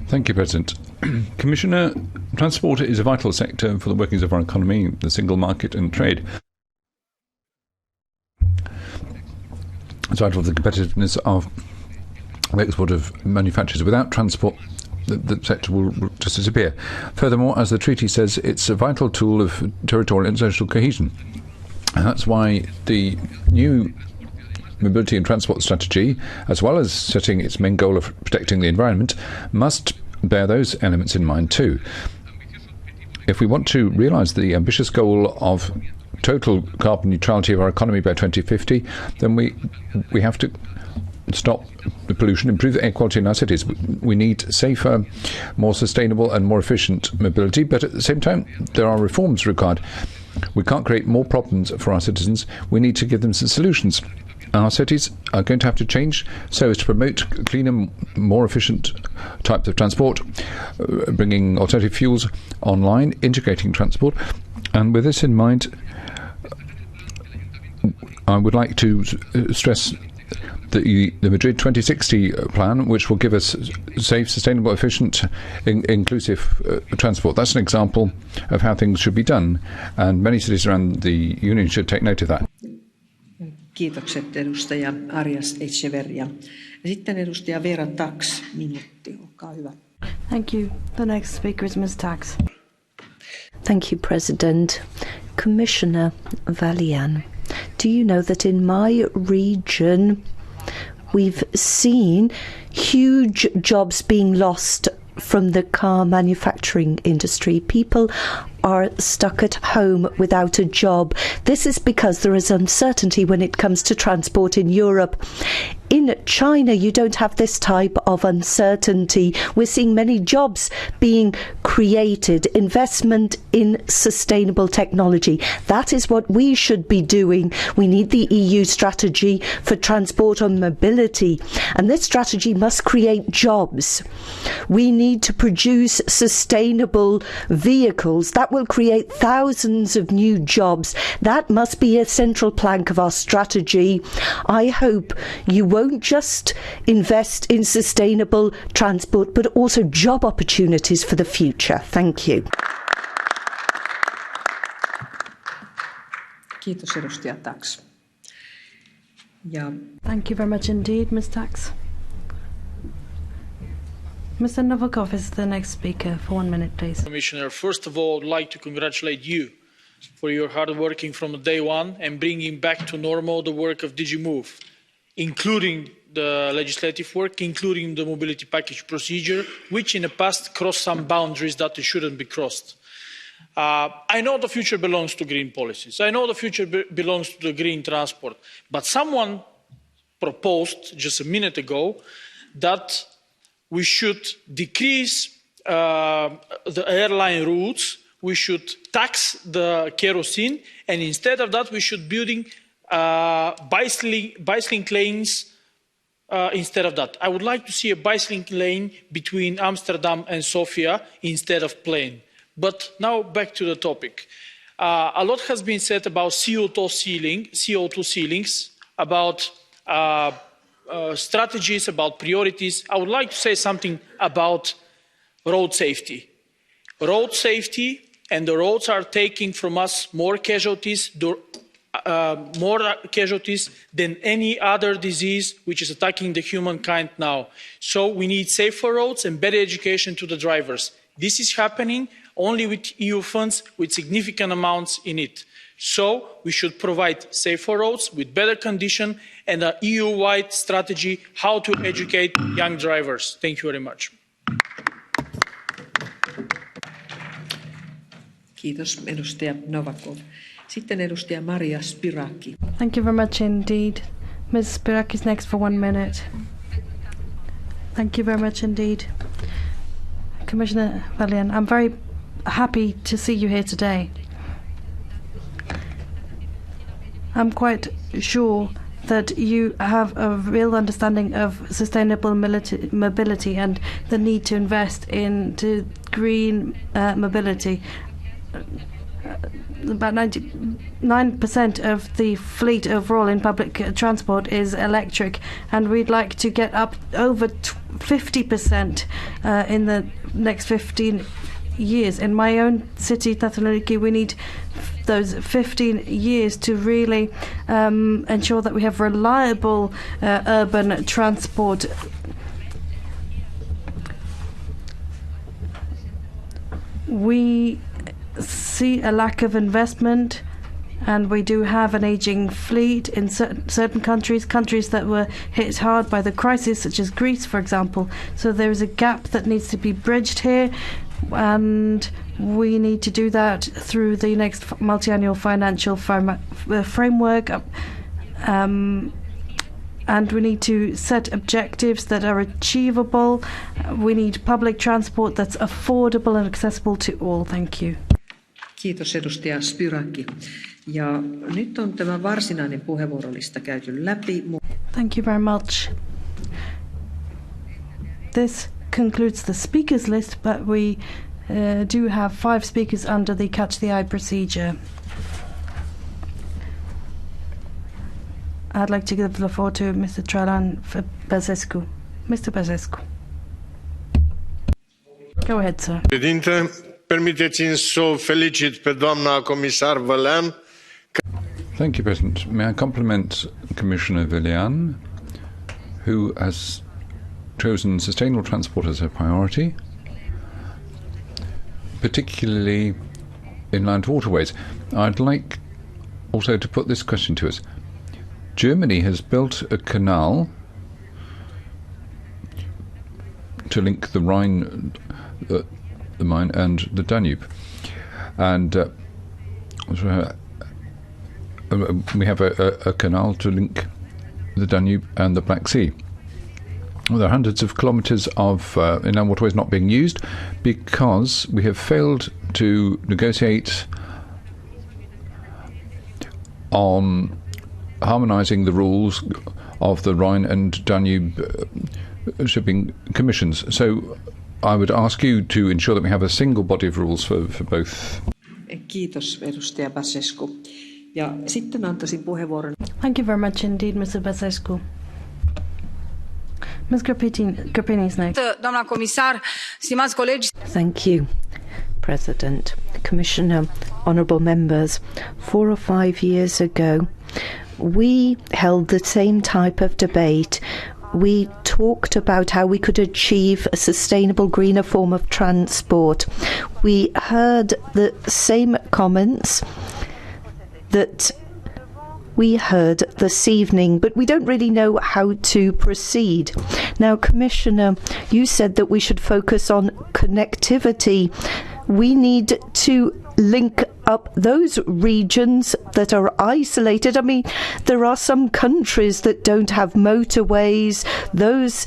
Thank you, President. Commissioner, transport is a vital sector for the workings of our economy, the single market and trade. It's vital for the competitiveness of the export of manufacturers. Without transport, the sector will just disappear. Furthermore, as the treaty says, it's a vital tool of territorial and social cohesion. And that's why the new mobility and transport strategy, as well as setting its main goal of protecting the environment, must bear those elements in mind too. If we want to realise the ambitious goal of total carbon neutrality of our economy by 2050, then we have to stop the pollution, improve air quality in our cities. We need safer, more sustainable and more efficient mobility, but at the same time there are reforms required. We can't create more problems for our citizens. We need to give them some solutions. Our cities are going to have to change so as to promote cleaner, more efficient types of transport, bringing alternative fuels online, integrating transport. And with this in mind, I would like to stress the Madrid 2060 plan, which will give us safe, sustainable, efficient, inclusive transport. That's an example of how things should be done, and many cities around the Union should take note of that. Kiitokset edustaja Arias Echeverria. Ja sitten edustaja Vera Tax, minuutti, olkaa hyvä. Thank you. The next speaker is Ms. Tax. Thank you, President. Commissioner Vălean, do you know that in my region we've seen huge jobs being lost from the car manufacturing industry? People are stuck at home without a job. This is because there is uncertainty when it comes to transport in Europe. In China, you don't have this type of uncertainty. We're seeing many jobs being created, investment in sustainable technology. That is what we should be doing. We need the EU strategy for transport and mobility, and this strategy must create jobs. We need to produce sustainable vehicles that will create thousands of new jobs. That must be a central plank of our strategy. I hope you won't just invest in sustainable transport, but also job opportunities for the future. Thank you. Kiitos edustaja Tax. Ja Thank you very much indeed, Ms. Tax. Mr. Novakov is the next speaker for 1 minute, please. Commissioner, first of all, I'd like to congratulate you for your hard working from day one and bringing back to normal the work of DG Move, including the legislative work, including the mobility package procedure, which in the past crossed some boundaries that it shouldn't be crossed. I know the future belongs to green policies. I know the future belongs to the green transport. But someone proposed just a minute ago that we should decrease the airline routes, we should tax the kerosene, and instead of that we should building bicycling lanes instead of that. I would like to see a bicycling lane between Amsterdam and Sofia instead of plane. But now back to the topic. A lot has been said about CO2 ceilings, about strategies, about priorities. I would like to say something about road safety. Road safety, and the roads are taking from us more casualties than any other disease which is attacking the humankind now. So we need safer roads and better education to the drivers. This is happening only with EU funds with significant amounts in it. So we should provide safer roads with better condition and an EU-wide strategy how to educate young drivers. Thank you very much. Kiitos, edustaja Novakov. Sitten edustaja Maria Spiraki. Thank you very much indeed. Ms. Spiraki is next for 1 minute. Thank you very much indeed. Commissioner Vălean, I'm very happy to see you here today. I'm quite sure that you have a real understanding of sustainable mobility and the need to invest into green mobility. About 99% of the fleet overall in public transport is electric, and we'd like to get up over 50% in the next 15 years. In my own city, Thessaloniki, we need those 15 years to really ensure that we have reliable urban transport. We see a lack of investment, and we do have an aging fleet in certain countries that were hit hard by the crisis, such as Greece, for example. So there is a gap that needs to be bridged here, and we need to do that through the next multi-annual financial framework. And we need to set objectives that are achievable. We need public transport that's affordable and accessible to all. Thank you. Kiitos edustaja Spiraki. Ja nyt on tämä varsinainen puheenvuorolista käyty läpi. Thank you very much. This concludes the speakers list, but we do have 5 speakers under the Catch the Eye procedure. I'd like to give the floor to Mr. Traian Băsescu. Mr. Băsescu. Go ahead, sir. Președinte, permiteți-mi să o felicit pe doamna comisar Vălean. Thank you, President. May I compliment Commissioner Vălean, who has chosen sustainable transport as a priority, particularly inland waterways. I'd like also to put this question to us. Germany has built a canal to link the Rhine, the Main and the Danube, and we have a canal to link the Danube and the Black Sea. Well, there are hundreds of kilometres of inland waterways not being used because we have failed to negotiate on harmonising the rules of the Rhine and Danube shipping commissions. So I would ask you to ensure that we have a single body of rules for both. Kiitos edustaja Băsescu. Ja sitten antaisin puheenvuoron. Thank you very much indeed, Mr. Băsescu. Ms. Grapini is next. Doamna comisar, stimați colegi. Thank you, President, Commissioner, honourable members. 4 or 5 years ago, we held the same type of debate. We talked about how we could achieve a sustainable, greener form of transport. We heard the same comments that we heard this evening, but we don't really know how to proceed. Now, Commissioner, you said that we should focus on connectivity. We need to link up those regions that are isolated. I mean, there are some countries that don't have motorways, those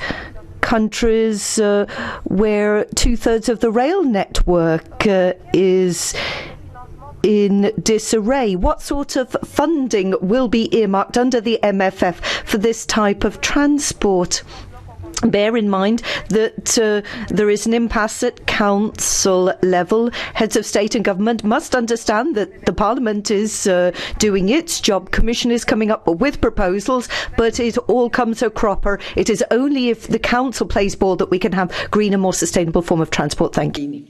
countries where 2/3 of the rail network is in disarray. What sort of funding will be earmarked under the MFF for this type of transport? Bear in mind that there is an impasse at council level. Heads of state and government must understand that the Parliament is doing its job. Commission is coming up with proposals, but it all comes a cropper. It is only if the council plays ball that we can have greener, more sustainable form of transport. Thank you.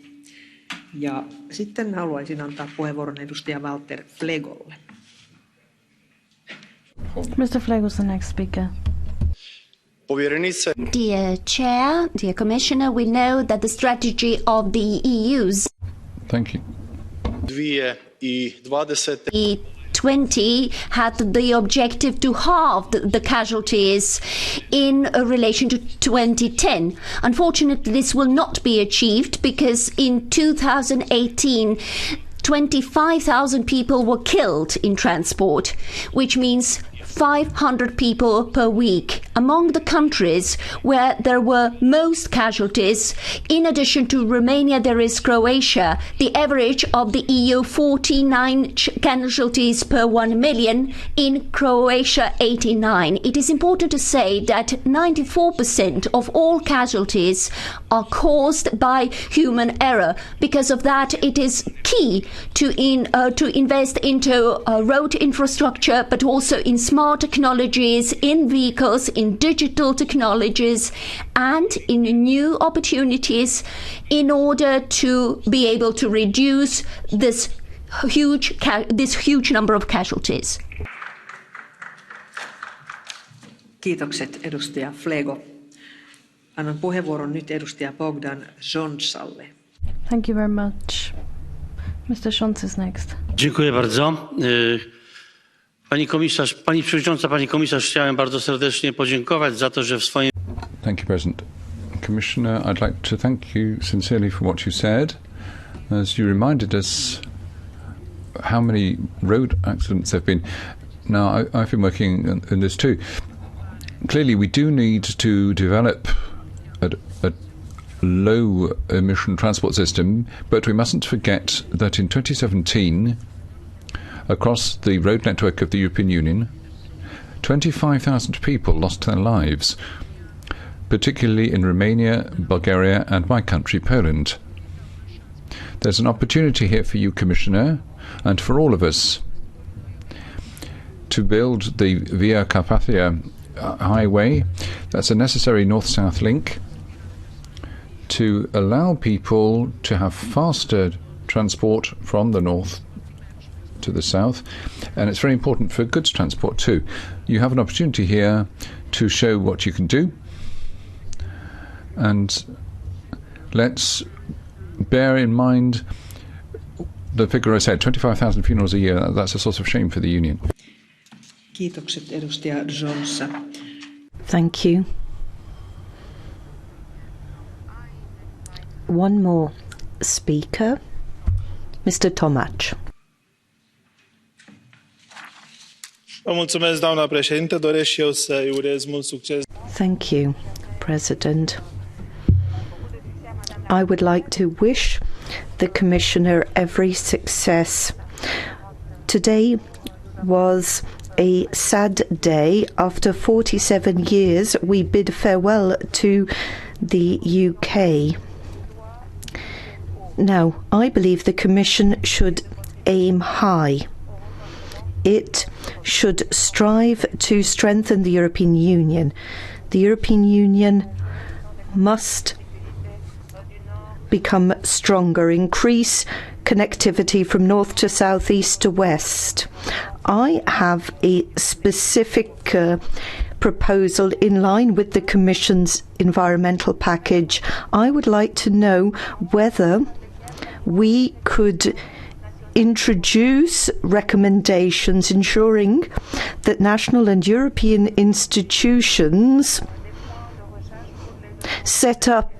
Ja sitten haluaisin antaa puheenvuoron edustaja Walter Flegolle. Mr. Flego's the next speaker. Dear Chair, dear Commissioner, we know that the strategy of the EU's Thank you. 2020 had the objective to halve the casualties in relation to 2010. Unfortunately, this will not be achieved because in 2018, 25,000 people were killed in transport, which means 500 people per week. Among the countries where there were most casualties, in addition to Romania, there is Croatia. The average of the EU, 49 casualties per 1 million. In Croatia, 89. It is important to say that 94% of all casualties are caused by human error. Because of that, it is key to invest into road infrastructure, but also in smart technologies, in vehicles, in digital technologies, and in new opportunities in order to be able to reduce this huge number of casualties. Kiitokset edustaja Flego. Annan puheenvuoron nyt edustaja Bogdan Johnsalle. Thank you very much. Mr. Jones is next. Dziękuję bardzo. Pani komisarz, pani przewodnicząca, pani komisarz, chciałem bardzo serdecznie podziękować za to, że w swoim... Thank you, President. Commissioner, I'd like to thank you sincerely for what you said, as you reminded us how many road accidents there have been. Now, I've been working in this too. Clearly, we do need to develop a low-emission transport system, but we mustn't forget that in 2017, across the road network of the European Union, 25,000 people lost their lives, particularly in Romania, Bulgaria and my country, Poland. There's an opportunity here for you, Commissioner, and for all of us to build the Via Carpathia highway. That's a necessary north-south link to allow people to have faster transport from the north to the south, and it's very important for goods transport too. You have an opportunity here to show what you can do, and let's bear in mind the figure I said, 25,000 funerals a year. That's a source of shame for the Union. Kiitokset edustaja Johnsa. Thank you. One more speaker, Mr. Tomac. Vă mulțumesc, doamna președintă. Doresc și eu să-i urez mult succes. Thank you, President. I would like to wish the Commissioner every success. Today was a sad day. After 47 years, we bid farewell to the UK. Now, I believe the Commission should aim high. It should strive to strengthen the European Union. The European Union must become stronger, increase connectivity from north to south, east to west. I have a specific proposal in line with the Commission's environmental package. I would like to know whether we could introduce recommendations ensuring that national and European institutions set up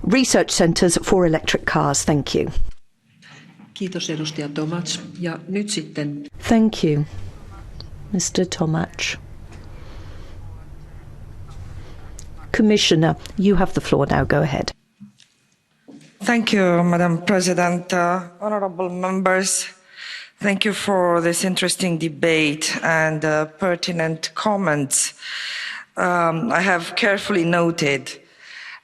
research centres for electric cars. Thank you. Kiitos edustaja Tomac. Ja nyt sitten... Thank you, Mr. Tomac. Commissioner, you have the floor now. Go ahead. Thank you, Madam President. Honourable members, thank you for this interesting debate and pertinent comments. I have carefully noted,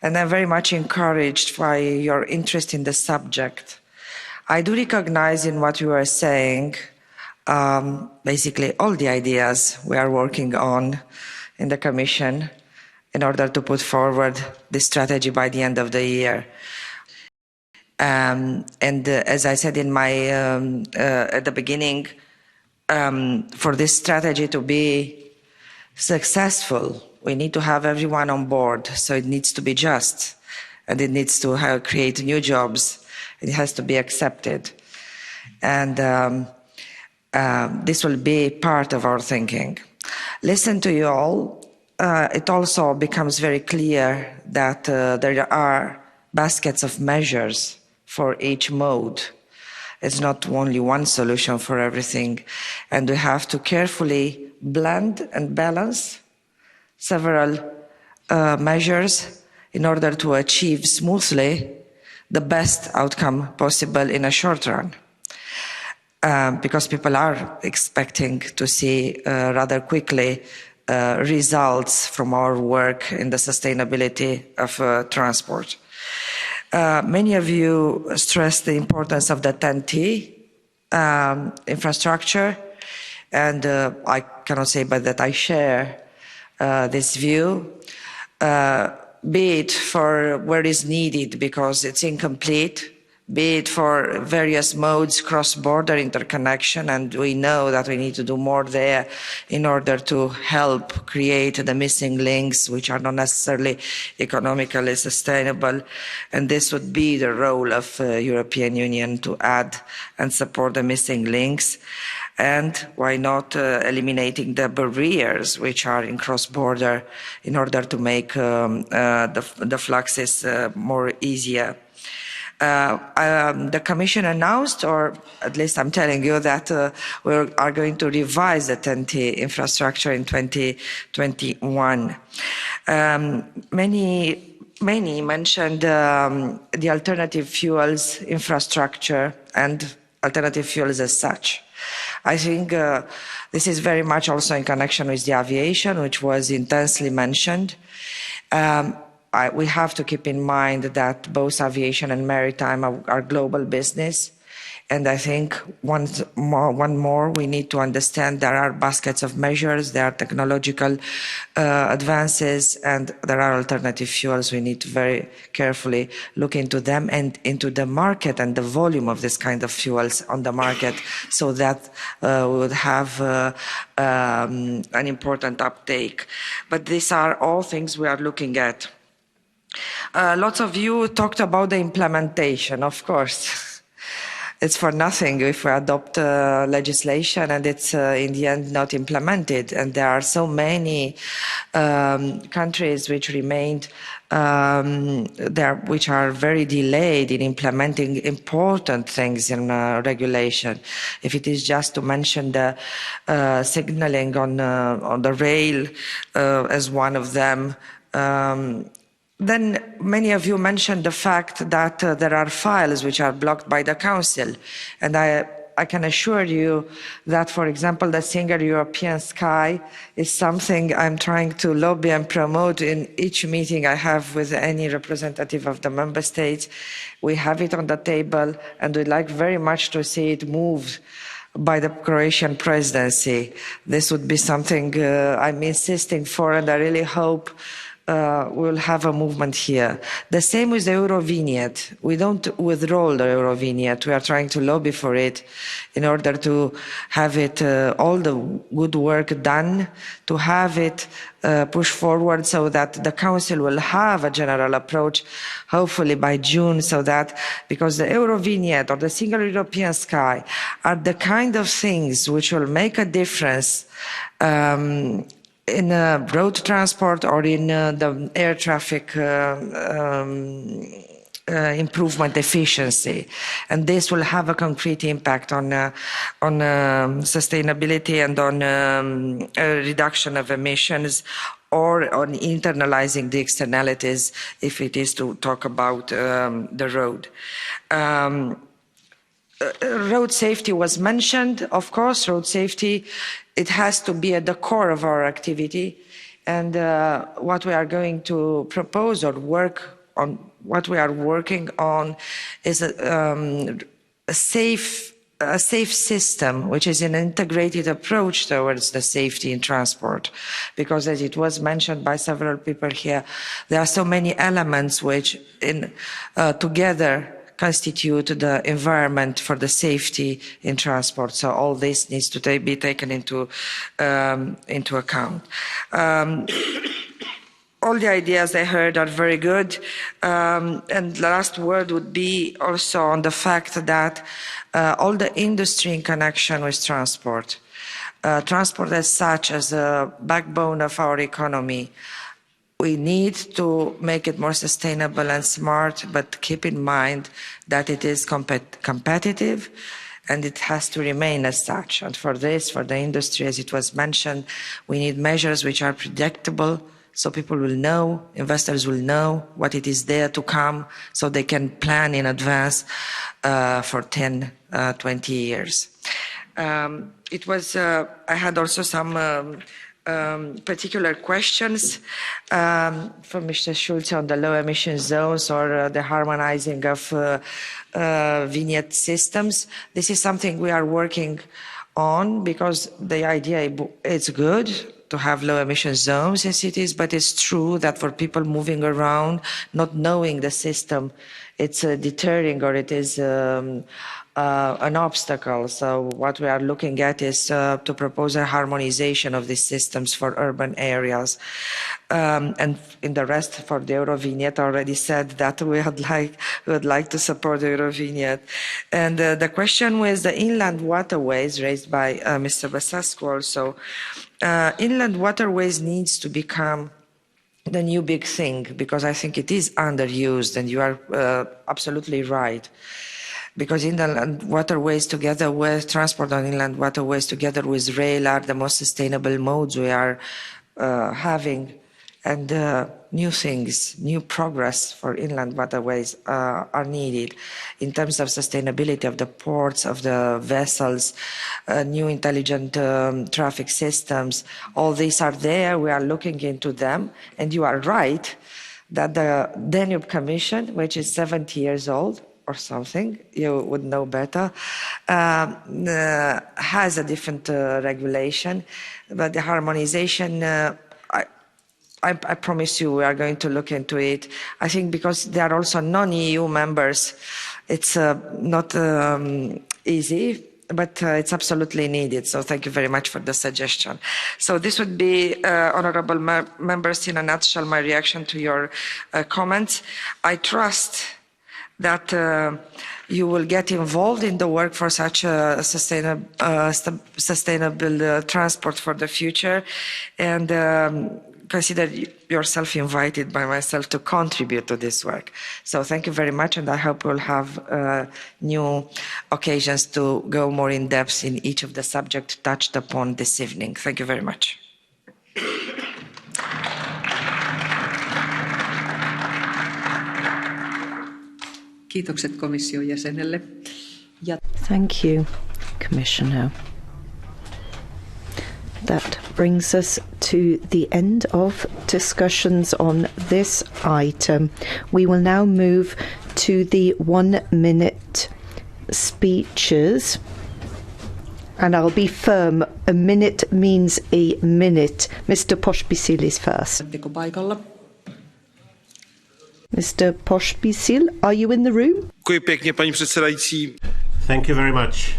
and I'm very much encouraged by your interest in the subject. I do recognise in what you are saying, basically all the ideas we are working on in the Commission in order to put forward this strategy by the end of the year. As I said in my at the beginning, for this strategy to be successful, we need to have everyone on board. So it needs to be just, and it needs to create new jobs. It has to be accepted, and this will be part of our thinking. Listen to you all. It also becomes very clear that there are baskets of measures for each mode. It's not only one solution for everything, and we have to carefully blend and balance several measures in order to achieve smoothly the best outcome possible in a short run. Because people are expecting to see rather quickly results from our work in the sustainability of transport. Many of you stressed the importance of the TEN-T infrastructure, and I cannot say but that I share this view, be it for where is needed because it's incomplete, be it for various modes, cross-border interconnection, and we know that we need to do more there in order to help create the missing links, which are not necessarily economically sustainable. And this would be the role of the European Union to add and support the missing links. And why not eliminating the barriers which are in cross-border in order to make the fluxes more easier. The Commission announced, or at least I'm telling you, that we are going to revise the TEN-T infrastructure in 2021. Many mentioned the alternative fuels infrastructure and alternative fuels as such. I think this is very much also in connection with the aviation, which was intensely mentioned. We have to keep in mind that both aviation and maritime are global business. And I think one more, we need to understand there are baskets of measures, there are technological advances, and there are alternative fuels. We need to very carefully look into them and into the market and the volume of this kind of fuels on the market so that we would have an important uptake. But these are all things we are looking at. Lots of you talked about the implementation, of course. It's for nothing if we adopt legislation and it's in the end not implemented. And there are so many countries which remained there, which are very delayed in implementing important things in regulation. If it is just to mention the signalling on the rail as one of them. Then many of you mentioned the fact that there are files which are blocked by the Council. And I can assure you that, for example, the Single European Sky is something I'm trying to lobby and promote in each meeting I have with any representative of the Member States. We have it on the table and we'd like very much to see it moved by the Croatian presidency. This would be something I'm insisting for, and I really hope we'll have a movement here. The same with the Eurovignette. We don't withdraw the Eurovignette. We are trying to lobby for it in order to have it, all the good work done, to have it push forward so that the Council will have a general approach, hopefully by June, so that, because the Eurovignette or the Single European Sky are the kind of things which will make a difference in road transport or in the air traffic improvement efficiency, and this will have a concrete impact on sustainability and on reduction of emissions, or on internalizing the externalities if it is to talk about the road. Road safety was mentioned. Of course, road safety, it has to be at the core of our activity, and what we are going to propose or work on, what we are working on, is a safe system, which is an integrated approach towards the safety in transport, because as it was mentioned by several people here, there are so many elements which together constitute the environment for the safety in transport. So all this needs to be taken into account. All the ideas I heard are very good. And the last word would be also on the fact that all the industry in connection with transport, transport as such as a backbone of our economy, we need to make it more sustainable and smart, but keep in mind that it is competitive and it has to remain as such. And for this, for the industry, as it was mentioned, we need measures which are predictable, so people will know, investors will know what it is there to come, so they can plan in advance for 10, 20 years. I had also some particular questions from Mr. Schulze on the low emission zones or the harmonizing of vignette systems. This is something we are working on, because the idea is good to have low emission zones in cities, but it's true that for people moving around, not knowing the system, it's deterring, or it is an obstacle. So what we are looking at is to propose a harmonization of these systems for urban areas. And in the rest, for the Eurovignette, I already said that we would like to support the Eurovignette. And the question with the inland waterways raised by Mr. Basescu also, inland waterways needs to become the new big thing, because I think it is underused, and you are absolutely right. Because inland waterways together with transport on inland waterways together with rail are the most sustainable modes we are having, and new things, new progress for inland waterways are needed in terms of sustainability of the ports, of the vessels, new intelligent traffic systems. All these are there, we are looking into them, and you are right that the Danube Commission, which is 70 years old, or something, you would know better, has a different regulation, but the harmonization, I promise you we are going to look into it. I think because they are also non-EU members, it's not easy, but it's absolutely needed. So thank you very much for the suggestion. So this would be, honourable members, in a nutshell, my reaction to your comments. I trust that you will get involved in the work for such a sustainable transport for the future, and consider yourself invited by myself to contribute to this work. So thank you very much, and I hope we'll have new occasions to go more in depth in each of the subjects touched upon this evening. Thank you very much. Kiitokset komission jäsenelle. Thank you, Commissioner. That brings us to the end of discussions on this item. We will now move to the 1-minute speeches. And I'll be firm, a minute means a minute. Mr. Pospisil is first. Oletteko paikalla? Mr. Pospisil, are you in the room? Paní předsedající. Thank you very much.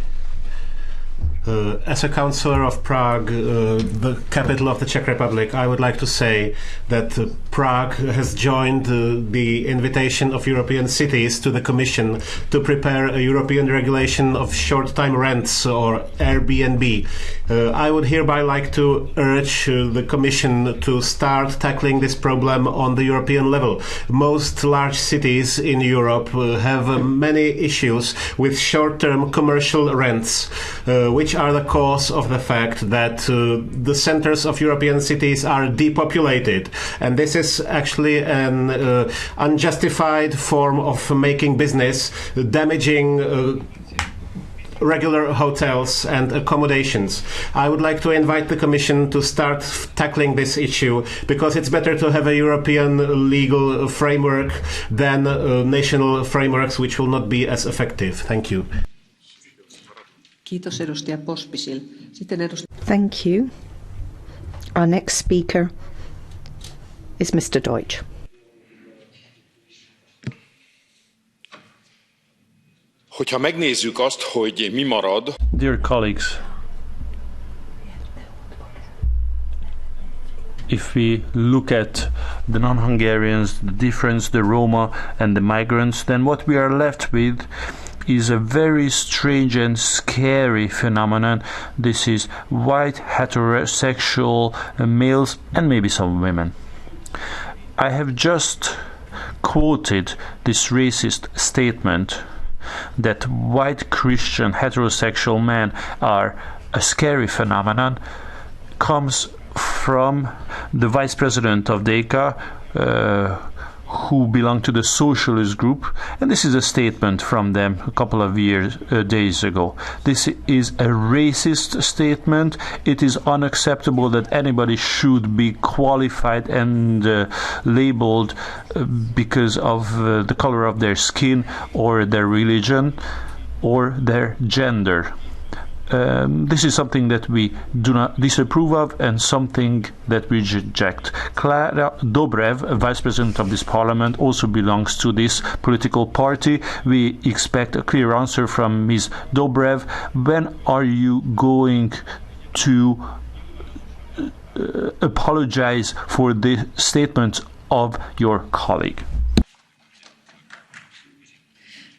As a councillor of Prague, the capital of the Czech Republic, I would like to say that Prague has joined the invitation of European cities to the Commission to prepare a European regulation of short-time rents, or Airbnb. I would hereby like to urge the Commission to start tackling this problem on the European level. Most large cities in Europe have many issues with short-term commercial rents, which are the cause of the fact that the centers of European cities are depopulated, and this is actually an unjustified form of making business, damaging regular hotels and accommodations. I would like to invite the Commission to start tackling this issue, because it's better to have a European legal framework than national frameworks which will not be as effective. Thank you. Kiitos edustaja Pospisil. Sitten Thank you. Our next speaker is Mr. Deutsch. Hogyha megnézzük azt, hogy mi marad. Dear colleagues, if we look at the non-Hungarians, the difference, the Roma and the migrants, then what we are left with is a very strange and scary phenomenon. This is white heterosexual males and maybe some women. I have just quoted this racist statement that white Christian heterosexual men are a scary phenomenon, comes from the vice president of DECA, who belong to the socialist group, and this is a statement from them a couple of days ago. This is a racist statement. It is unacceptable that anybody should be qualified and labeled because of the color of their skin or their religion or their gender. This is something that we do not disapprove of and something that we reject. Klára Dobrev, Vice President of this Parliament, also belongs to this political party. We expect a clear answer from Ms. Dobrev. When are you going to apologize for the statement of your colleague?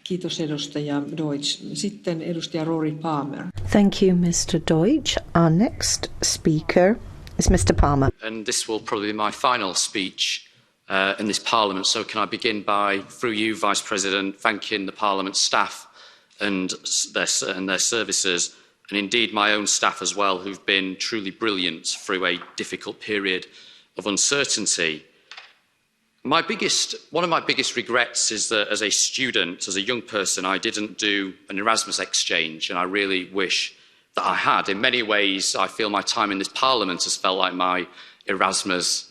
Kiitos edustaja Deutsch. Sitten edustaja Rory Palmer. Thank you, Mr. Deutsch. Our next speaker is Mr. Palmer. And this will probably be my final speech in this Parliament. So can I begin by, through you, Vice President, thanking the Parliament staff and their services, and indeed my own staff as well, who've been truly brilliant through a difficult period of uncertainty. One of my biggest regrets is that as a student, as a young person, I didn't do an Erasmus exchange, and I really wish that I had. In many ways, I feel my time in this Parliament has felt like my Erasmus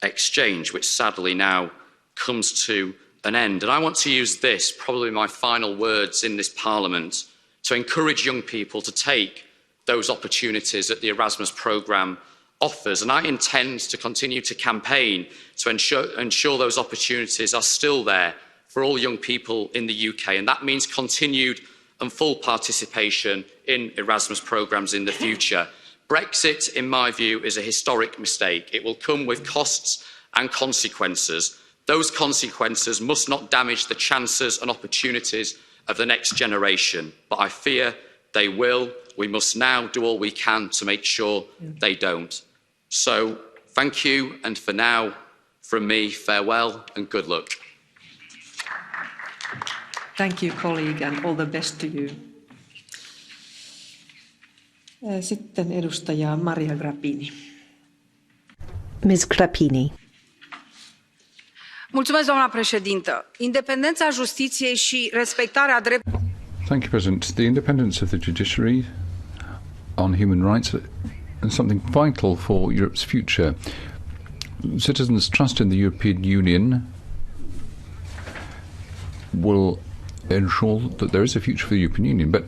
exchange, which sadly now comes to an end. And I want to use this, probably my final words in this Parliament, to encourage young people to take those opportunities that the Erasmus programme offers, and I intend to continue to campaign to ensure those opportunities are still there for all young people in the UK, and that means continued and full participation in Erasmus programmes in the future. Brexit, in my view, is a historic mistake. It will come with costs and consequences. Those consequences must not damage the chances and opportunities of the next generation, but I fear they will. We must now do all we can to make sure they don't. So, thank you, and for now, from me, farewell and good luck. Thank you, colleague, and all the best to you. Sitten edustaja Maria Grappini. Ms. Grappini. Mulțumesc, doamna președintă. Independența justiției și respectarea drepturilor. Thank you, President. The independence of the judiciary on human rights is something vital for Europe's future. Citizens' trust in the European Union will ensure that there is a future for the European Union. But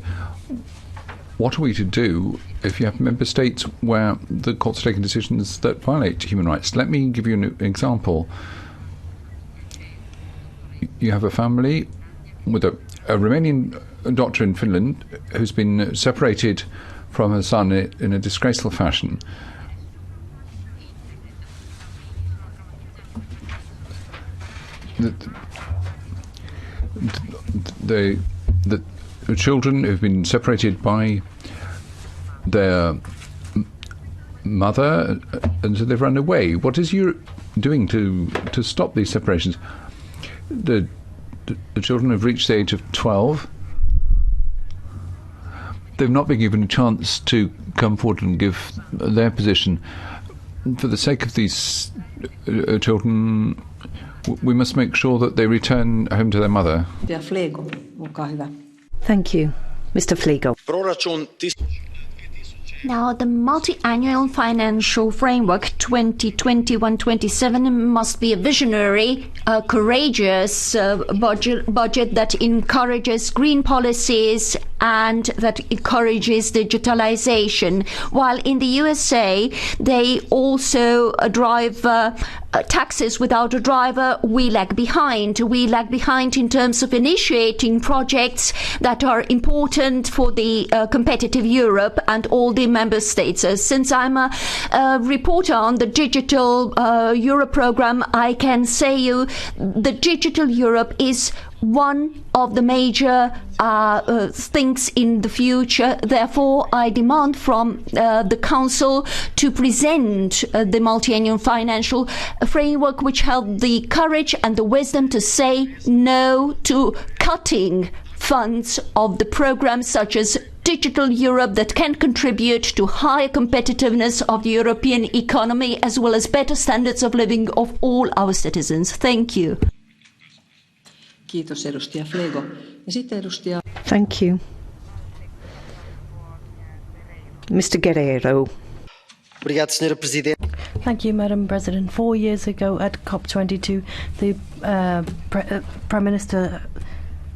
what are we to do if you have member states where the courts are taking decisions that violate human rights? Let me give you an example. you have a family with a Romanian doctor in Finland who's been separated from her son in a disgraceful fashion. The children who've been separated by their mother, and so they've run away. What is Europe doing to stop these separations? The children have reached the age of 12. They've not been given a chance to come forward and give their position. For the sake of these children, we must make sure that they return home to their mother. Thank you. Mr. Flego. Now, the multi-annual financial framework 2021-27 must be a visionary, courageous budget that encourages green policies and that encourages digitalization. While in the USA, they also drive taxes without a driver. We lag behind. We lag behind in terms of initiating projects that are important for the competitive Europe and all the member states. Since I'm a reporter on the Digital Europe program, I can say you the Digital Europe is one of the major things in the future. Therefore, I demand from the Council to present the multi-annual financial framework which held the courage and the wisdom to say no to cutting funds of the programs such as Digital Europe that can contribute to higher competitiveness of the European economy as well as better standards of living of all our citizens. Thank you. Kiitos edustaja Flego. Ja sitten edustaja... Thank you. Mr. Guerrero. Thank you, Madam President. 4 years ago at COP22, the Prime Minister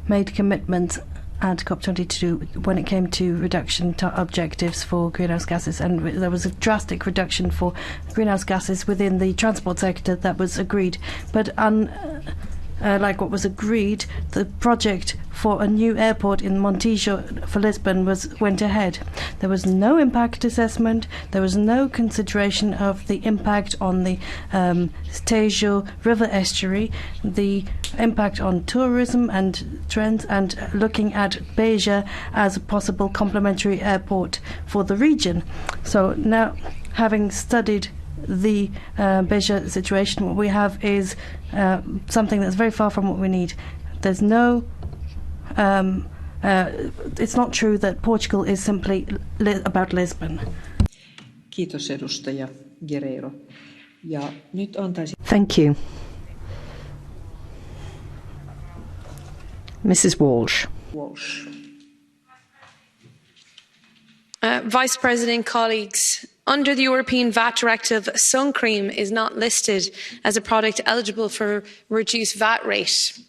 made commitments at COP22 when it came to reduction objectives for greenhouse gases, and there was a drastic reduction for greenhouse gases within the transport sector that was agreed. But like what was agreed, the project for a new airport in Montijo for Lisbon went ahead. There was no impact assessment. There was no consideration of the impact on the Tejo River estuary, the impact on tourism and trends, and looking at Beja as a possible complementary airport for the region. So now, having studied the Beja situation, what we have is something that's very far from what we need. There's no it's not true that Portugal is simply about Lisbon. Kiitos edustaja Guerrero. Ja nyt antaisin... Thank you. Mrs. Walsh. Vice President, colleagues, under the European VAT Directive, sun cream is not listed as a product eligible for reduced VAT rate.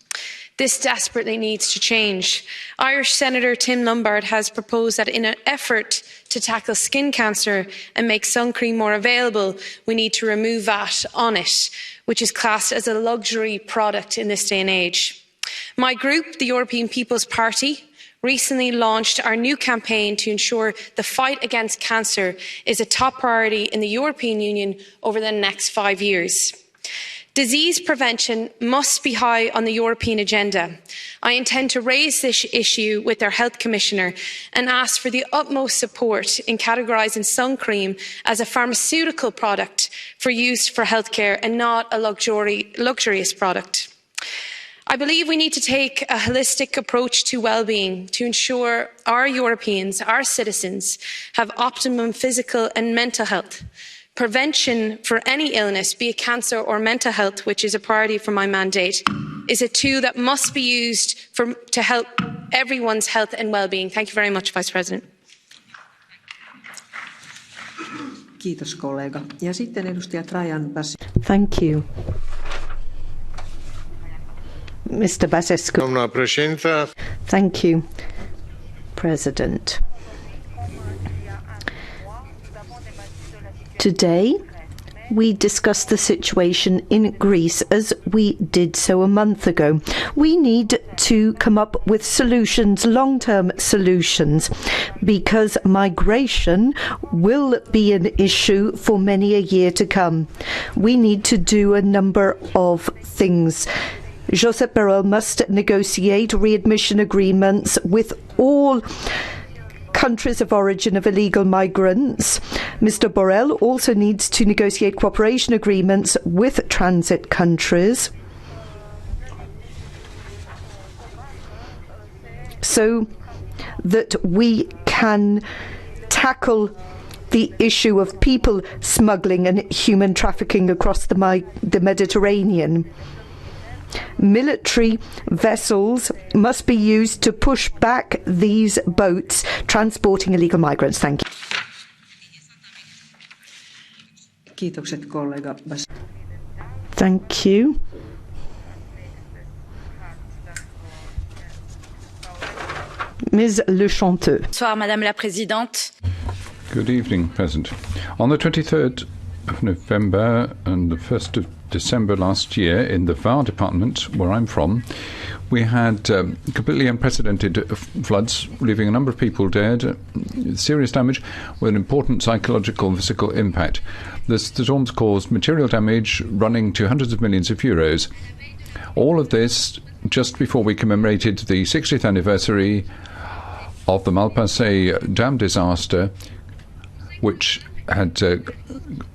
This desperately needs to change. Irish Senator Tim Lombard has proposed that in an effort to tackle skin cancer and make sun cream more available, we need to remove VAT on it, which is classed as a luxury product in this day and age. My group, the European People's Party, recently launched our new campaign to ensure the fight against cancer is a top priority in the European Union over the next 5 years. Disease prevention must be high on the European agenda. I intend to raise this issue with our Health Commissioner and ask for the utmost support in categorising sun cream as a pharmaceutical product for use for healthcare and not a luxurious product. I believe we need to take a holistic approach to well-being to ensure our Europeans, our citizens, have optimum physical and mental health. Prevention for any illness, be it cancer or mental health, which is a priority for my mandate, is a tool that must be used to help everyone's health and well-being. Thank you very much, Vice President. Kiitos kollega. Ja sitten edustaja Trajan Basescu. Thank you. Mr. Basescu. Thank you, President. Today, we discuss the situation in Greece as we did so a month ago. We need to come up with solutions, long-term solutions, because migration will be an issue for many a year to come. We need to do a number of things. Josep Borrell must negotiate readmission agreements with all countries of origin of illegal migrants. Mr. Borrell also needs to negotiate cooperation agreements with transit countries so that we can tackle the issue of people smuggling and human trafficking across the Mediterranean. Military vessels must be used to push back these boats transporting illegal migrants. Thank you. Kiitokset kollega. Thank you. Ms. Le Chanteux. Bonsoir, Madame la Présidente. Good evening, President. On the 23rd of November and the 1st of December last year, in the Var department, where I'm from, we had completely unprecedented floods, leaving a number of people dead, serious damage, with an important psychological and physical impact. The storms caused material damage running to hundreds of millions of euros. All of this just before we commemorated the 60th anniversary of the Malpasset dam disaster, which had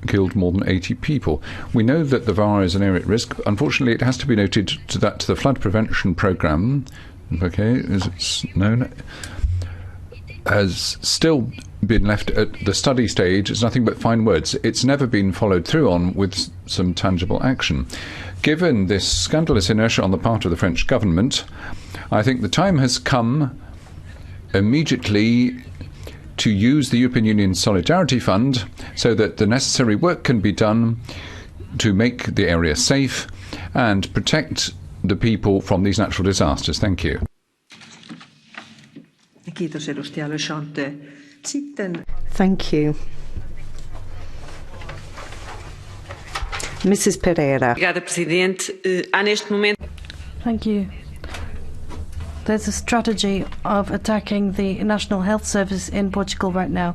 killed more than 80 people. We know that the Var is an area at risk. Unfortunately, it has to be noted that the flood prevention programme, as it's known, has still been left at the study stage. It's nothing but fine words. It's never been followed through on with some tangible action. Given this scandalous inertia on the part of the French government, I think the time has come immediately to use the European Union Solidarity Fund so that the necessary work can be done to make the area safe and protect the people from these natural disasters. Thank you. Kiitos edustaja Le Chanteux. Sitten Thank you. Mrs. Pereira. Obrigada, Presidente. Há neste momento. Thank you. There's a strategy of attacking the National Health Service in Portugal right now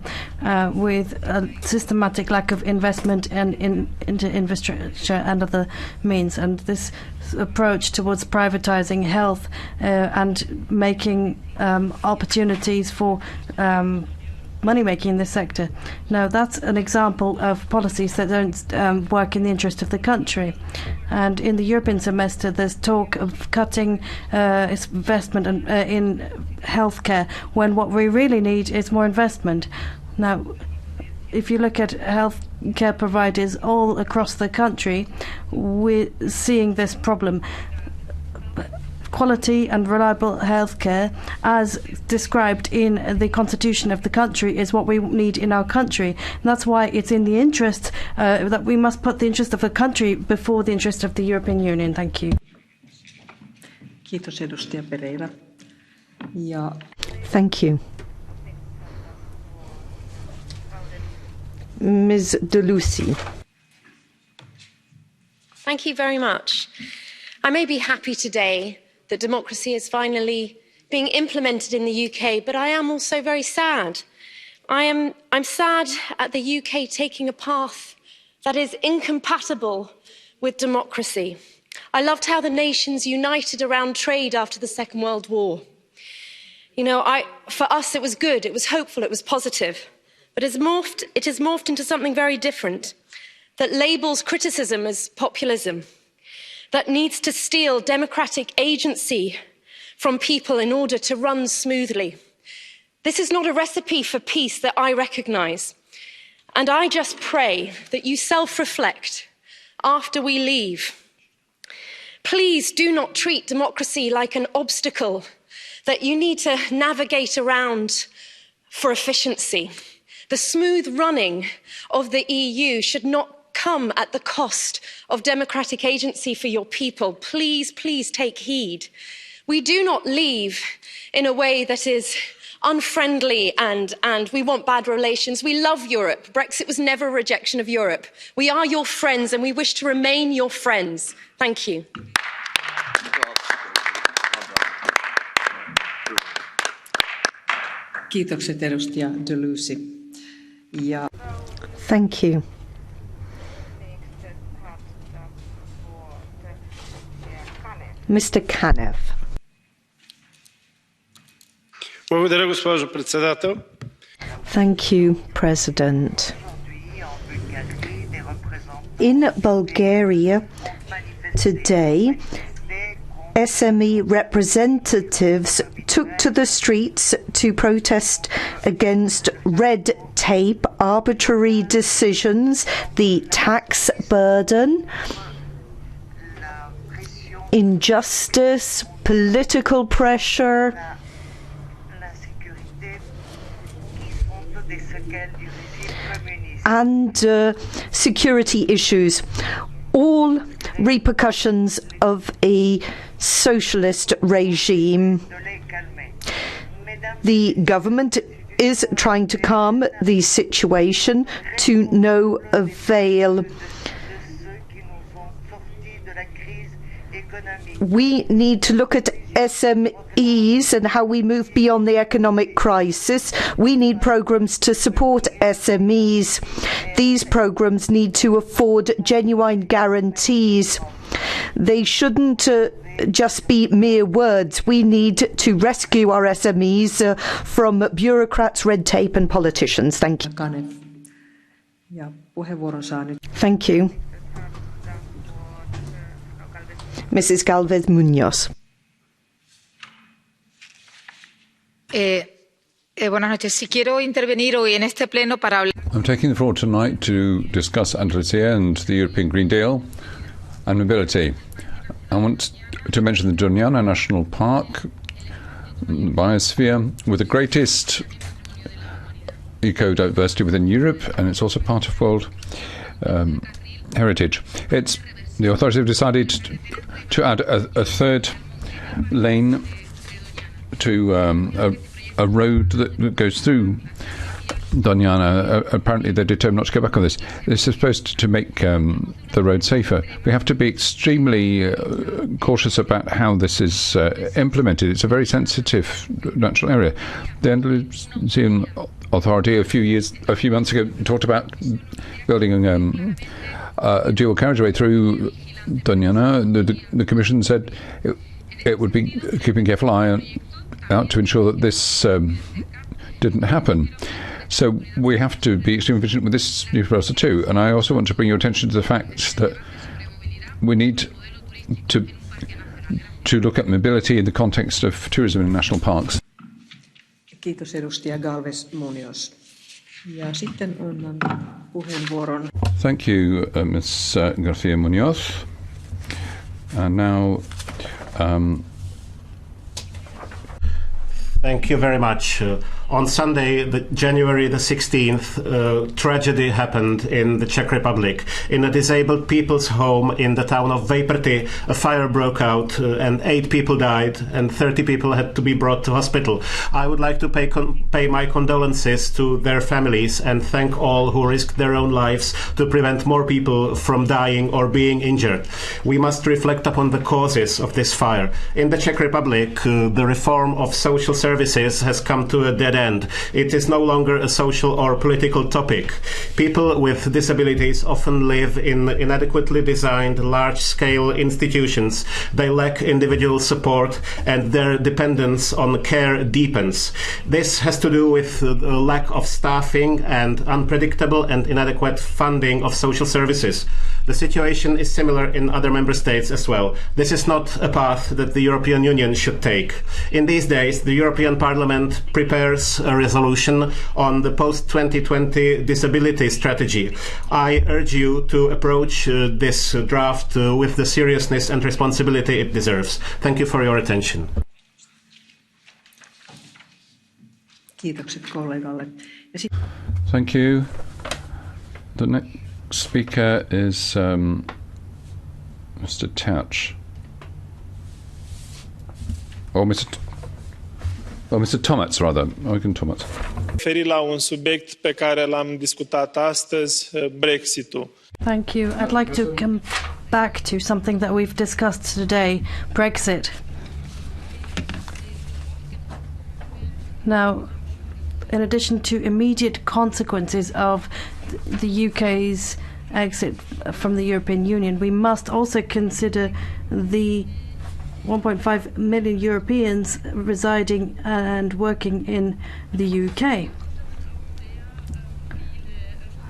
with a systematic lack of investment into infrastructure and other means. And this approach towards privatizing health and making opportunities for money-making in this sector. Now, that's an example of policies that don't work in the interest of the country. And in the European semester, there's talk of cutting investment in healthcare, when what we really need is more investment. Now, if you look at healthcare providers all across the country, we're seeing this problem. Quality and reliable healthcare, as described in the constitution of the country, is what we need in our country. And that's why it's in the interest that we must put the interest of the country before the interest of the European Union. Thank you. Kiitos edustaja Pereira. Ja Thank you. Ms. Delucy. Thank you very much. I may be happy today that democracy is finally being implemented in the UK, but I am also very sad. I'm sad at the UK taking a path that is incompatible with democracy. I loved how the nations united around trade after the Second World War. You know, for us it was good, it was hopeful, it was positive, but it has morphed into something very different, that labels criticism as populism, that needs to steal democratic agency from people in order to run smoothly. This is not a recipe for peace that I recognise. And I just pray that you self-reflect after we leave. Please do not treat democracy like an obstacle that you need to navigate around for efficiency. The smooth running of the EU should not come at the cost of democratic agency for your people. Please, please take heed. We do not leave in a way that is unfriendly and we want bad relations. We love Europe. Brexit was never a rejection of Europe. We are your friends and we wish to remain your friends. Thank you. Kiitokset edustaja Deleuze. Ja Thank you. Mr. Kanev. Благодаря, госпожо председател. Thank you, President. In Bulgaria today, SME representatives took to the streets to protest against red tape, arbitrary decisions, the tax burden, injustice, political pressure, and security issues, all repercussions of a socialist regime. The government is trying to calm the situation to no avail. We need to look at SMEs and how we move beyond the economic crisis. We need programs to support SMEs. These programs need to afford genuine guarantees. They shouldn't just be mere words. We need to rescue our SMEs from bureaucrats, red tape and politicians. Thank you. Thank you. Mrs. Galvez Muñoz. Buenas noches. Si quiero intervenir hoy en este pleno para hablar. I'm taking the floor tonight to discuss Andalusia and the European Green Deal and mobility. I want to mention the Doñana National Park, biosphere, with the greatest eco-diversity within Europe, and it's also part of World Heritage. The authorities have decided to add a third lane to a road that goes through Doñana. Apparently they're determined not to go back on this. This is supposed to make the road safer. We have to be extremely cautious about how this is implemented. It's a very sensitive natural area. The Andalusian authority a few months ago talked about building a dual carriageway through Doñana. The Commission said it would be keeping a careful eye out to ensure that this didn't happen. So we have to be extremely vigilant with this new proposal too. And I also want to bring your attention to the fact that we need to look at mobility in the context of tourism in national parks. Kiitos edustaja Galvez Muñoz. Ja sitten annan puheenvuoron. Thank you, Ms. Garcia Muñoz. And now, thank you very much. On Sunday, January the 16th, tragedy happened in the Czech Republic. In a disabled people's home in the town of Vejprty, a fire broke out and 8 people died and 30 people had to be brought to hospital. I would like to pay my condolences to their families and thank all who risked their own lives to prevent more people from dying or being injured. We must reflect upon the causes of this fire. In the Czech Republic, the reform of social services has come to a dead end. It is no longer a social or political topic. People with disabilities often live in inadequately designed large-scale institutions. They lack individual support and their dependence on care deepens. This has to do with the lack of staffing and unpredictable and inadequate funding of social services. The situation is similar in other member states as well. This is not a path that the European Union should take. In these days, the European Parliament prepares a resolution on the post-2020 disability strategy. I urge you to approach this draft with the seriousness and responsibility it deserves. Thank you for your attention. Kiitokset kollegalle. Thank you. The next speaker is Mr. Touch. Or Mr. Mr. Tomats, rather. Eugen Tomats. Referi la un subiect pe care l-am discutat astăzi, Brexitul. Thank you. I'd like to come back to something that we've discussed today, Brexit. Now, in addition to immediate consequences of the UK's exit from the European Union, we must also consider the 1.5 million Europeans residing and working in the UK.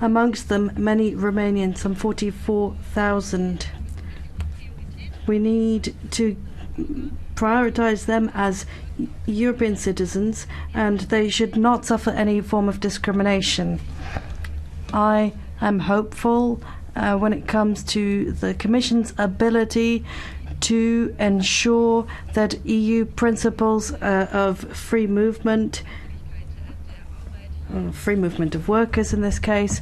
Amongst them, many Romanians, some 44,000. We need to prioritise them as European citizens, and they should not suffer any form of discrimination. I am hopeful when it comes to the Commission's ability to ensure that EU principles of free movement of workers in this case,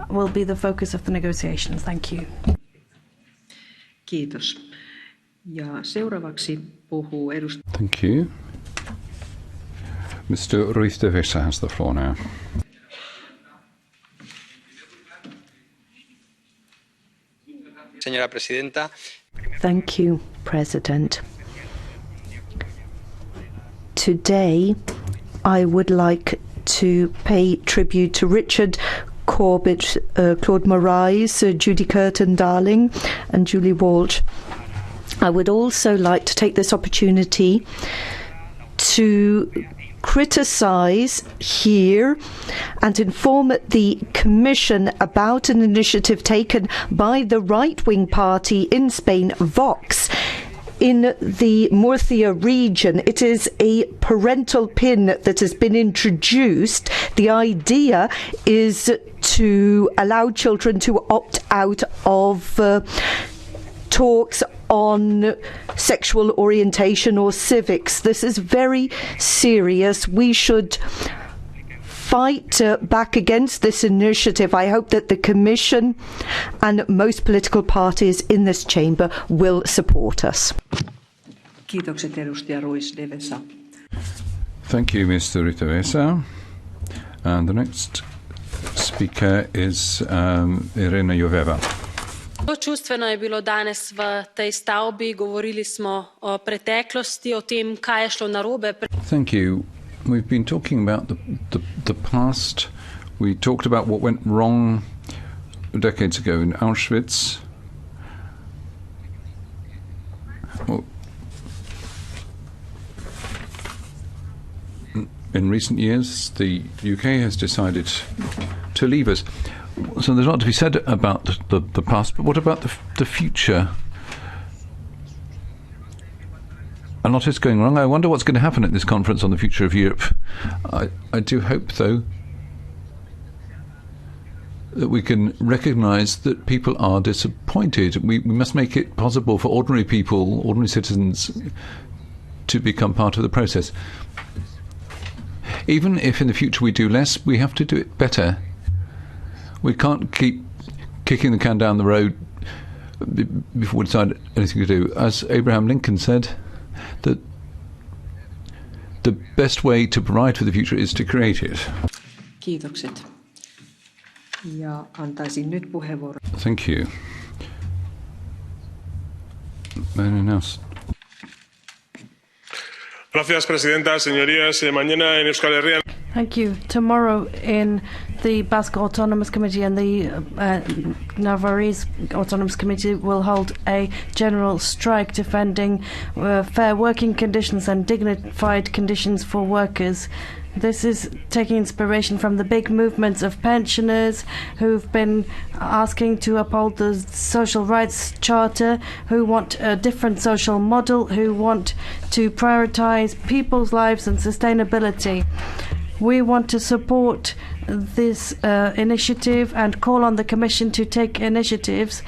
will be the focus of the negotiations. Thank you. Kiitos. Ja seuraavaksi puhuu edustaja. Thank you. Mr. Ruiz de Vesa has the floor now. Señora Presidenta. Thank you, President. Today, I would like to pay tribute to Richard Corbett, Claude Moraes, Judy Curtin-Darling and Julie Walsh. I would also like to take this opportunity to criticise here and inform the Commission about an initiative taken by the right-wing party in Spain, Vox, in the Murcia region. It is a parental pin that has been introduced. The idea is to allow children to opt out of talks on sexual orientation or civics. This is very serious. We should fight back against this initiative. I hope that the Commission and most political parties in this chamber will support us. Kiitokset edustaja Ruiz de Vesa. Thank you, Mr. Ruiz de Vesa. And the next speaker is Irena Joveva. Zelo čustveno je bilo danes v tej stavbi, govorili smo o preteklosti, o tem, kaj je šlo narobe. Thank you. We've been talking about the past. We talked about what went wrong decades ago in Auschwitz. In recent years, the UK has decided to leave us. So there's a lot to be said about the past, but what about the future? A lot is going wrong. I wonder what's going to happen at this conference on the future of Europe. I do hope, though, that we can recognise that people are disappointed. We must make it possible for ordinary people, ordinary citizens, to become part of the process. Even if in the future we do less, we have to do it better. We can't keep kicking the can down the road before we decide anything to do. As Abraham Lincoln said, that the best way to provide for the future is to create it. Kiitokset. Ja antaisin nyt puheenvuoron. Thank you. Anyone else? Gracias, Presidenta. Señorías, mañana en Euskal Herria. Thank you. Tomorrow in the Basque Autonomous Committee and the Navarrese Autonomous Committee will hold a general strike defending fair working conditions and dignified conditions for workers. This is taking inspiration from the big movements of pensioners who've been asking to uphold the Social Rights Charter, who want a different social model, who want to prioritise people's lives and sustainability. We want to support this initiative and call on the Commission to take initiatives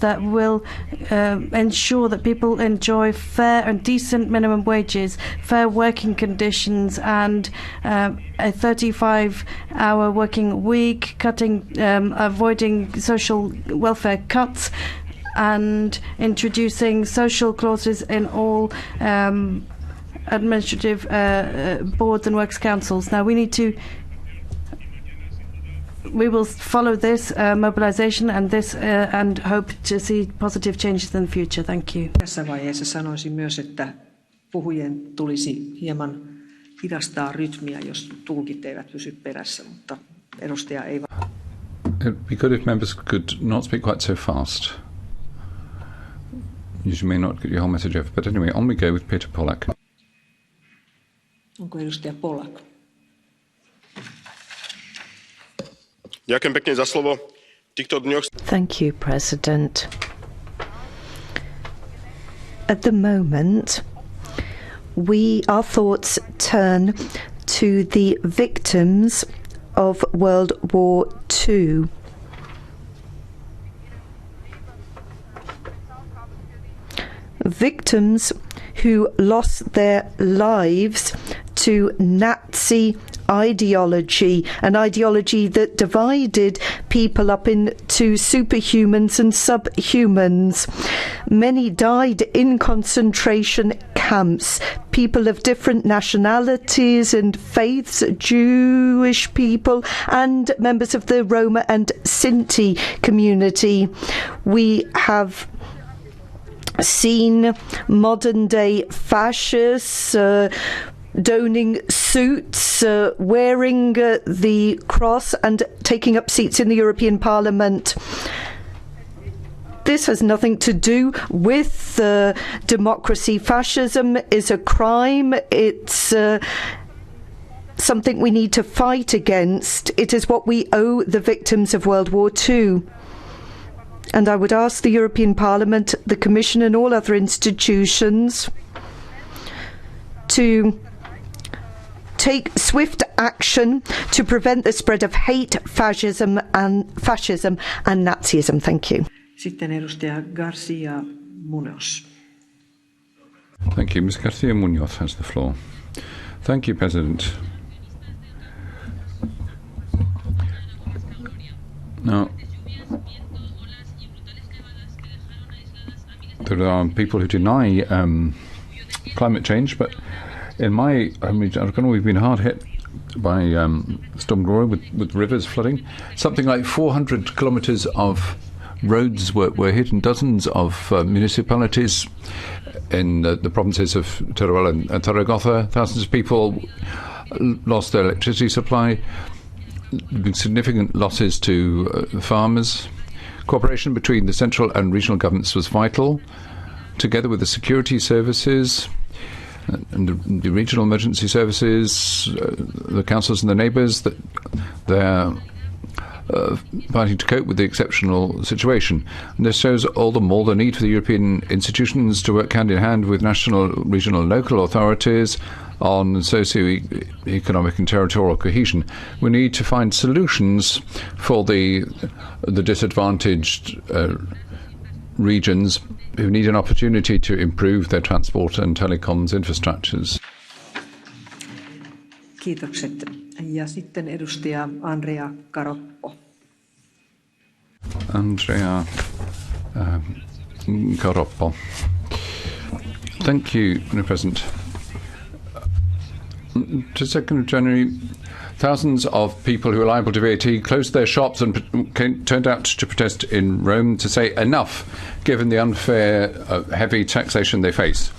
that will ensure that people enjoy fair and decent minimum wages, fair working conditions, and a 35-hour working week, avoiding social welfare cuts, and introducing social clauses in all administrative boards and works councils. Now we will follow this mobilisation and this and hope to see positive changes in the future. Thank you. Tässä vaiheessa sanoisin myös, että puhujien tulisi hieman hidastaa rytmiä, jos tulkit eivät pysy perässä, mutta edustaja ei. It'd be good if members could not speak quite so fast. You may not get your whole message over, but anyway, on we go with Peter Pollack. Onko edustaja Pollack? Ďakujem pekne za slovo. Thank you, President. At the moment, our thoughts turn to the victims of World War II. Victims who lost their lives to Nazi ideology, an ideology that divided people up into superhumans and subhumans. Many died in concentration camps, people of different nationalities and faiths, Jewish people and members of the Roma and Sinti community. We have seen modern-day fascists donning suits, wearing the cross and taking up seats in the European Parliament. This has nothing to do with democracy. Fascism is a crime. It's something we need to fight against. It is what we owe the victims of World War II. And I would ask the European Parliament, the Commission and all other institutions to take swift action to prevent the spread of hate, fascism and Nazism. Thank you. Sitten edustaja Garcia Munoz. Thank you. Ms. Garcia Munoz has the floor. Thank you, President. Now, there are people who deny climate change, but in my home region, we've been hard hit by Storm Gloria with rivers flooding. Something like 400 kilometres of roads were hit in dozens of municipalities in the provinces of Teruel and Zaragoza. Thousands of people lost their electricity supply. Significant losses to farmers. Cooperation between the central and regional governments was vital, together with the security services and the regional emergency services, the councils and the neighbours, that they're fighting to cope with the exceptional situation. And this shows all the more the need for the European institutions to work hand in hand with national, regional and local authorities on socio-economic and territorial cohesion. We need to find solutions for the disadvantaged regions who need an opportunity to improve their transport and telecoms infrastructures. Kiitokset. Ja sitten edustaja Andrea Caroppo. Andrea Caroppo. Thank you, Mr. President. To 2nd of January, thousands of people who are liable to VAT closed their shops and turned out to protest in Rome to say enough, given the unfair, heavy taxation they face.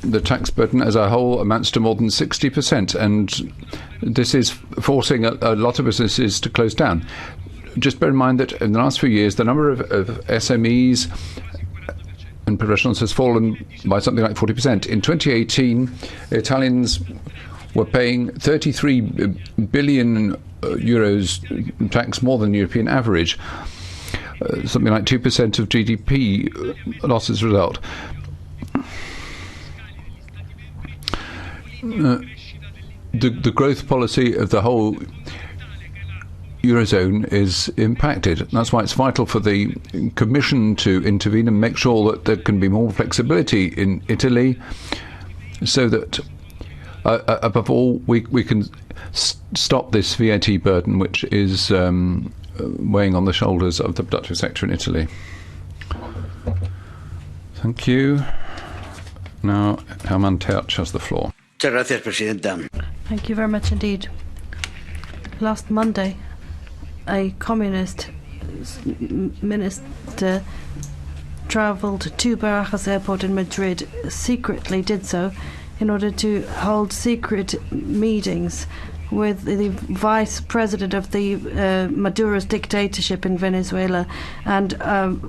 The tax burden as a whole amounts to more than 60%, and this is forcing a lot of businesses to close down. Just bear in mind that in the last few years, the number of SMEs and professionals has fallen by something like 40%. In 2018, Italians were paying 33 billion euros tax, more than the European average. Something like 2% of GDP loss as a result. The growth policy of the whole Eurozone is impacted. That's why it's vital for the Commission to intervene and make sure that there can be more flexibility in Italy, so that above all we can stop this VAT burden which is weighing on the shoulders of the productive sector in Italy. Thank you. Now, Herman Tertsch has the floor. Thank you very much indeed. Last Monday, a communist minister travelled to Barajas Airport in Madrid, secretly did so, in order to hold secret meetings with the vice president of the Maduro's dictatorship in Venezuela, and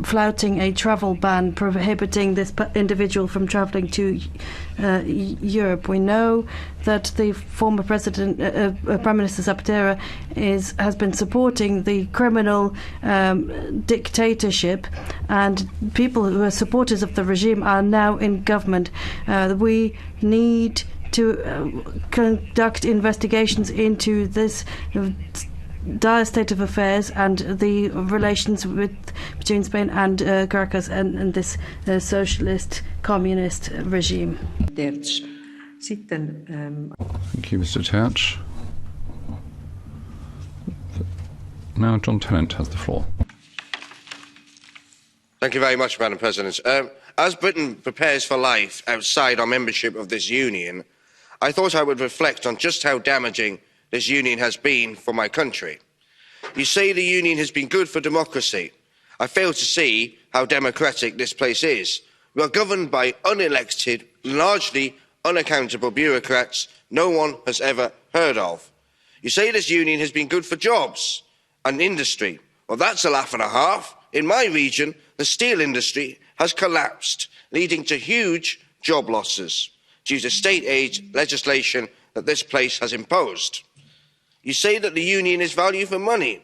flouting a travel ban prohibiting this individual from travelling to Europe. We know that the former president, Prime Minister Zapatero, has been supporting the criminal dictatorship, and people who are supporters of the regime are now in government. We need to conduct investigations into this dire state of affairs and the relations between Spain and Caracas and this socialist communist regime. Thank you, Mr. Tertsch. Now John Tennant has the floor. Thank you very much, Madam President. As Britain prepares for life outside our membership of this union, I thought I would reflect on just how damaging this union has been for my country. You say the union has been good for democracy. I fail to see how democratic this place is. We are governed by unelected, largely unaccountable bureaucrats no one has ever heard of. You say this union has been good for jobs and industry. Well, that's a laugh and a half. In my region, the steel industry has collapsed, leading to huge job losses due to state aid legislation that this place has imposed. You say that the union is value for money,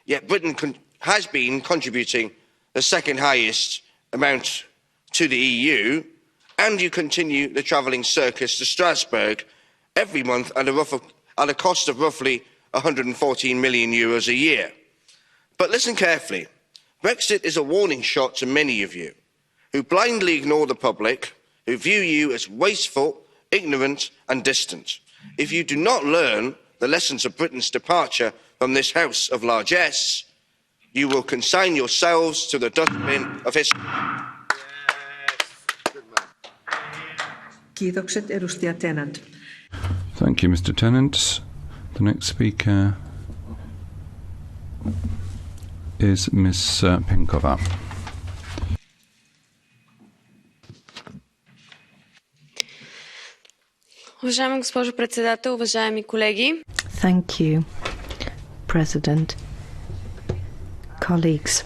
yet Britain has been contributing the second highest amount to the EU, and you continue the travelling circus to Strasbourg every month at a cost of roughly €114 million a year. But listen carefully. Brexit is a warning shot to many of you who blindly ignore the public, who view you as wasteful, ignorant and distant. If you do not learn the lessons of Britain's departure from this house of largesse, you will consign yourselves to the dustbin of history. Kiitokset, edustaja Tennant. Thank you, Mr. Tennant. The next speaker is Ms. Pinkova. Уважаема госпожо председател, уважаеми колеги. Thank you, President. Colleagues,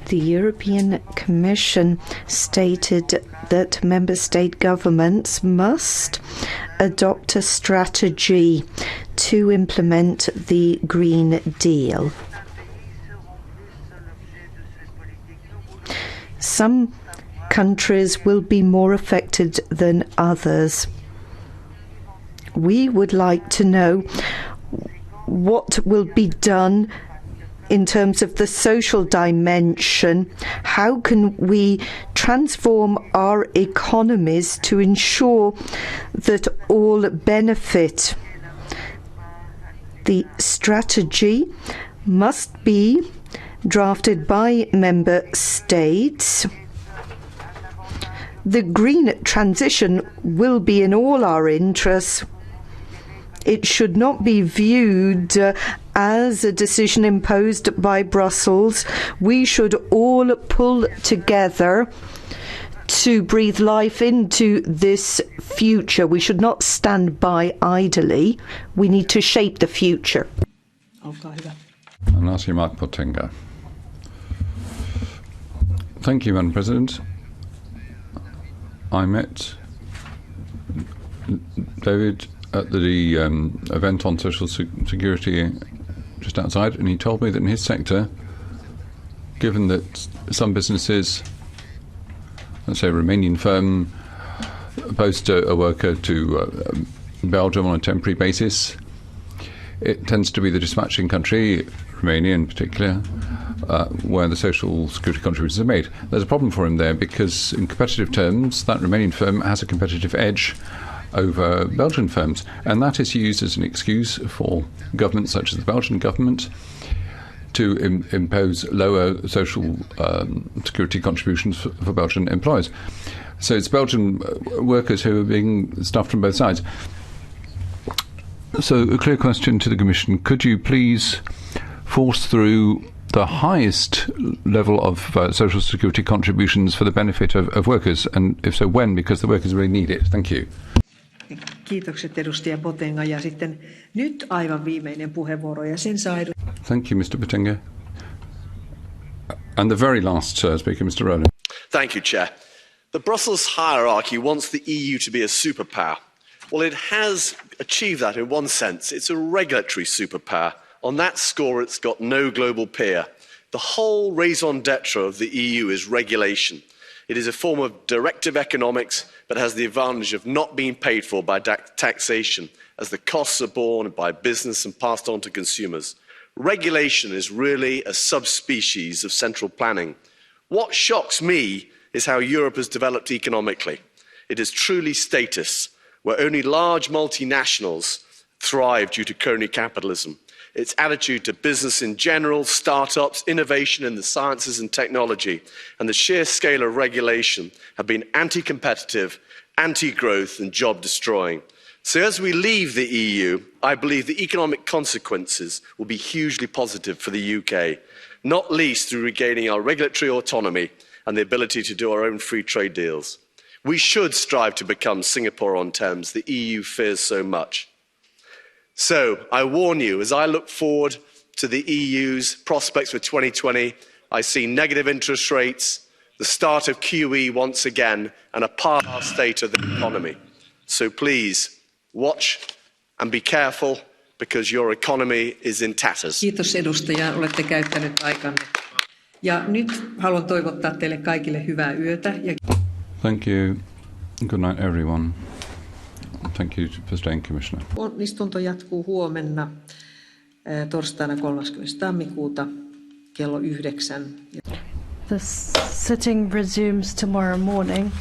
the European Commission stated that member state governments must adopt a strategy to implement the Green Deal. Some countries will be more affected than others. We would like to know what will be done in terms of the social dimension. How can we transform our economies to ensure that all benefit? The strategy must be drafted by member states. The green transition will be in all our interests. It should not be viewed as a decision imposed by Brussels. We should all pull together to breathe life into this future. We should not stand by idly. We need to shape the future. And lastly, Mark Potenga. Thank you, Madam President. I met David at the event on social security just outside, and he told me that in his sector, given that some businesses, let's say a Romanian firm, post a worker to Belgium on a temporary basis, it tends to be the dispatching country, Romania in particular, where the social security contributions are made. There's a problem for him there because in competitive terms, that Romanian firm has a competitive edge over Belgian firms, and that is used as an excuse for governments such as the Belgian government to impose lower social security contributions for Belgian employers. So it's Belgian workers who are being stuffed from both sides. So a clear question to the Commission. Could you please force through the highest level of social security contributions for the benefit of workers? And if so, when? Because the workers really need it. Thank you. Kiitokset edustaja Botenga. Ja sitten nyt aivan viimeinen puheenvuoro ja sen saa Thank you, Mr. Botenga. And the very last speaker, Mr. Rowland. Thank you, Chair. The Brussels hierarchy wants the EU to be a superpower. Well, it has achieved that in one sense. It's a regulatory superpower. On that score, it's got no global peer. The whole raison d'etre of the EU is regulation. It is a form of directive economics, but has the advantage of not being paid for by taxation, as the costs are borne by business and passed on to consumers. Regulation is really a subspecies of central planning. What shocks me is how Europe has developed economically. It is truly statist, where only large multinationals thrive due to crony capitalism. Its attitude to business in general, start-ups, innovation in the sciences and technology, and the sheer scale of regulation have been anti-competitive, anti-growth and job-destroying. So as we leave the EU, I believe the economic consequences will be hugely positive for the UK, not least through regaining our regulatory autonomy and the ability to do our own free trade deals. We should strive to become Singapore on Thames, the EU fears so much. So I warn you, as I look forward to the EU's prospects for 2020, I see negative interest rates, the start of QE once again, and a parlous state of the economy. So please, watch and be careful, because your economy is in tatters. Kiitos edustaja, olette käyttänyt aikanne. Ja nyt haluan toivottaa teille kaikille hyvää yötä. Thank you. Good night, everyone. Thank you for staying, Commissioner. Istunto jatkuu huomenna torstaina 30. tammikuuta kello 9. The sitting resumes tomorrow morning.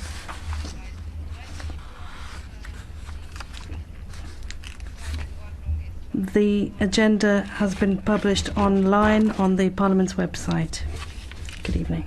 The agenda has been published online on the Parliament's website. Good evening.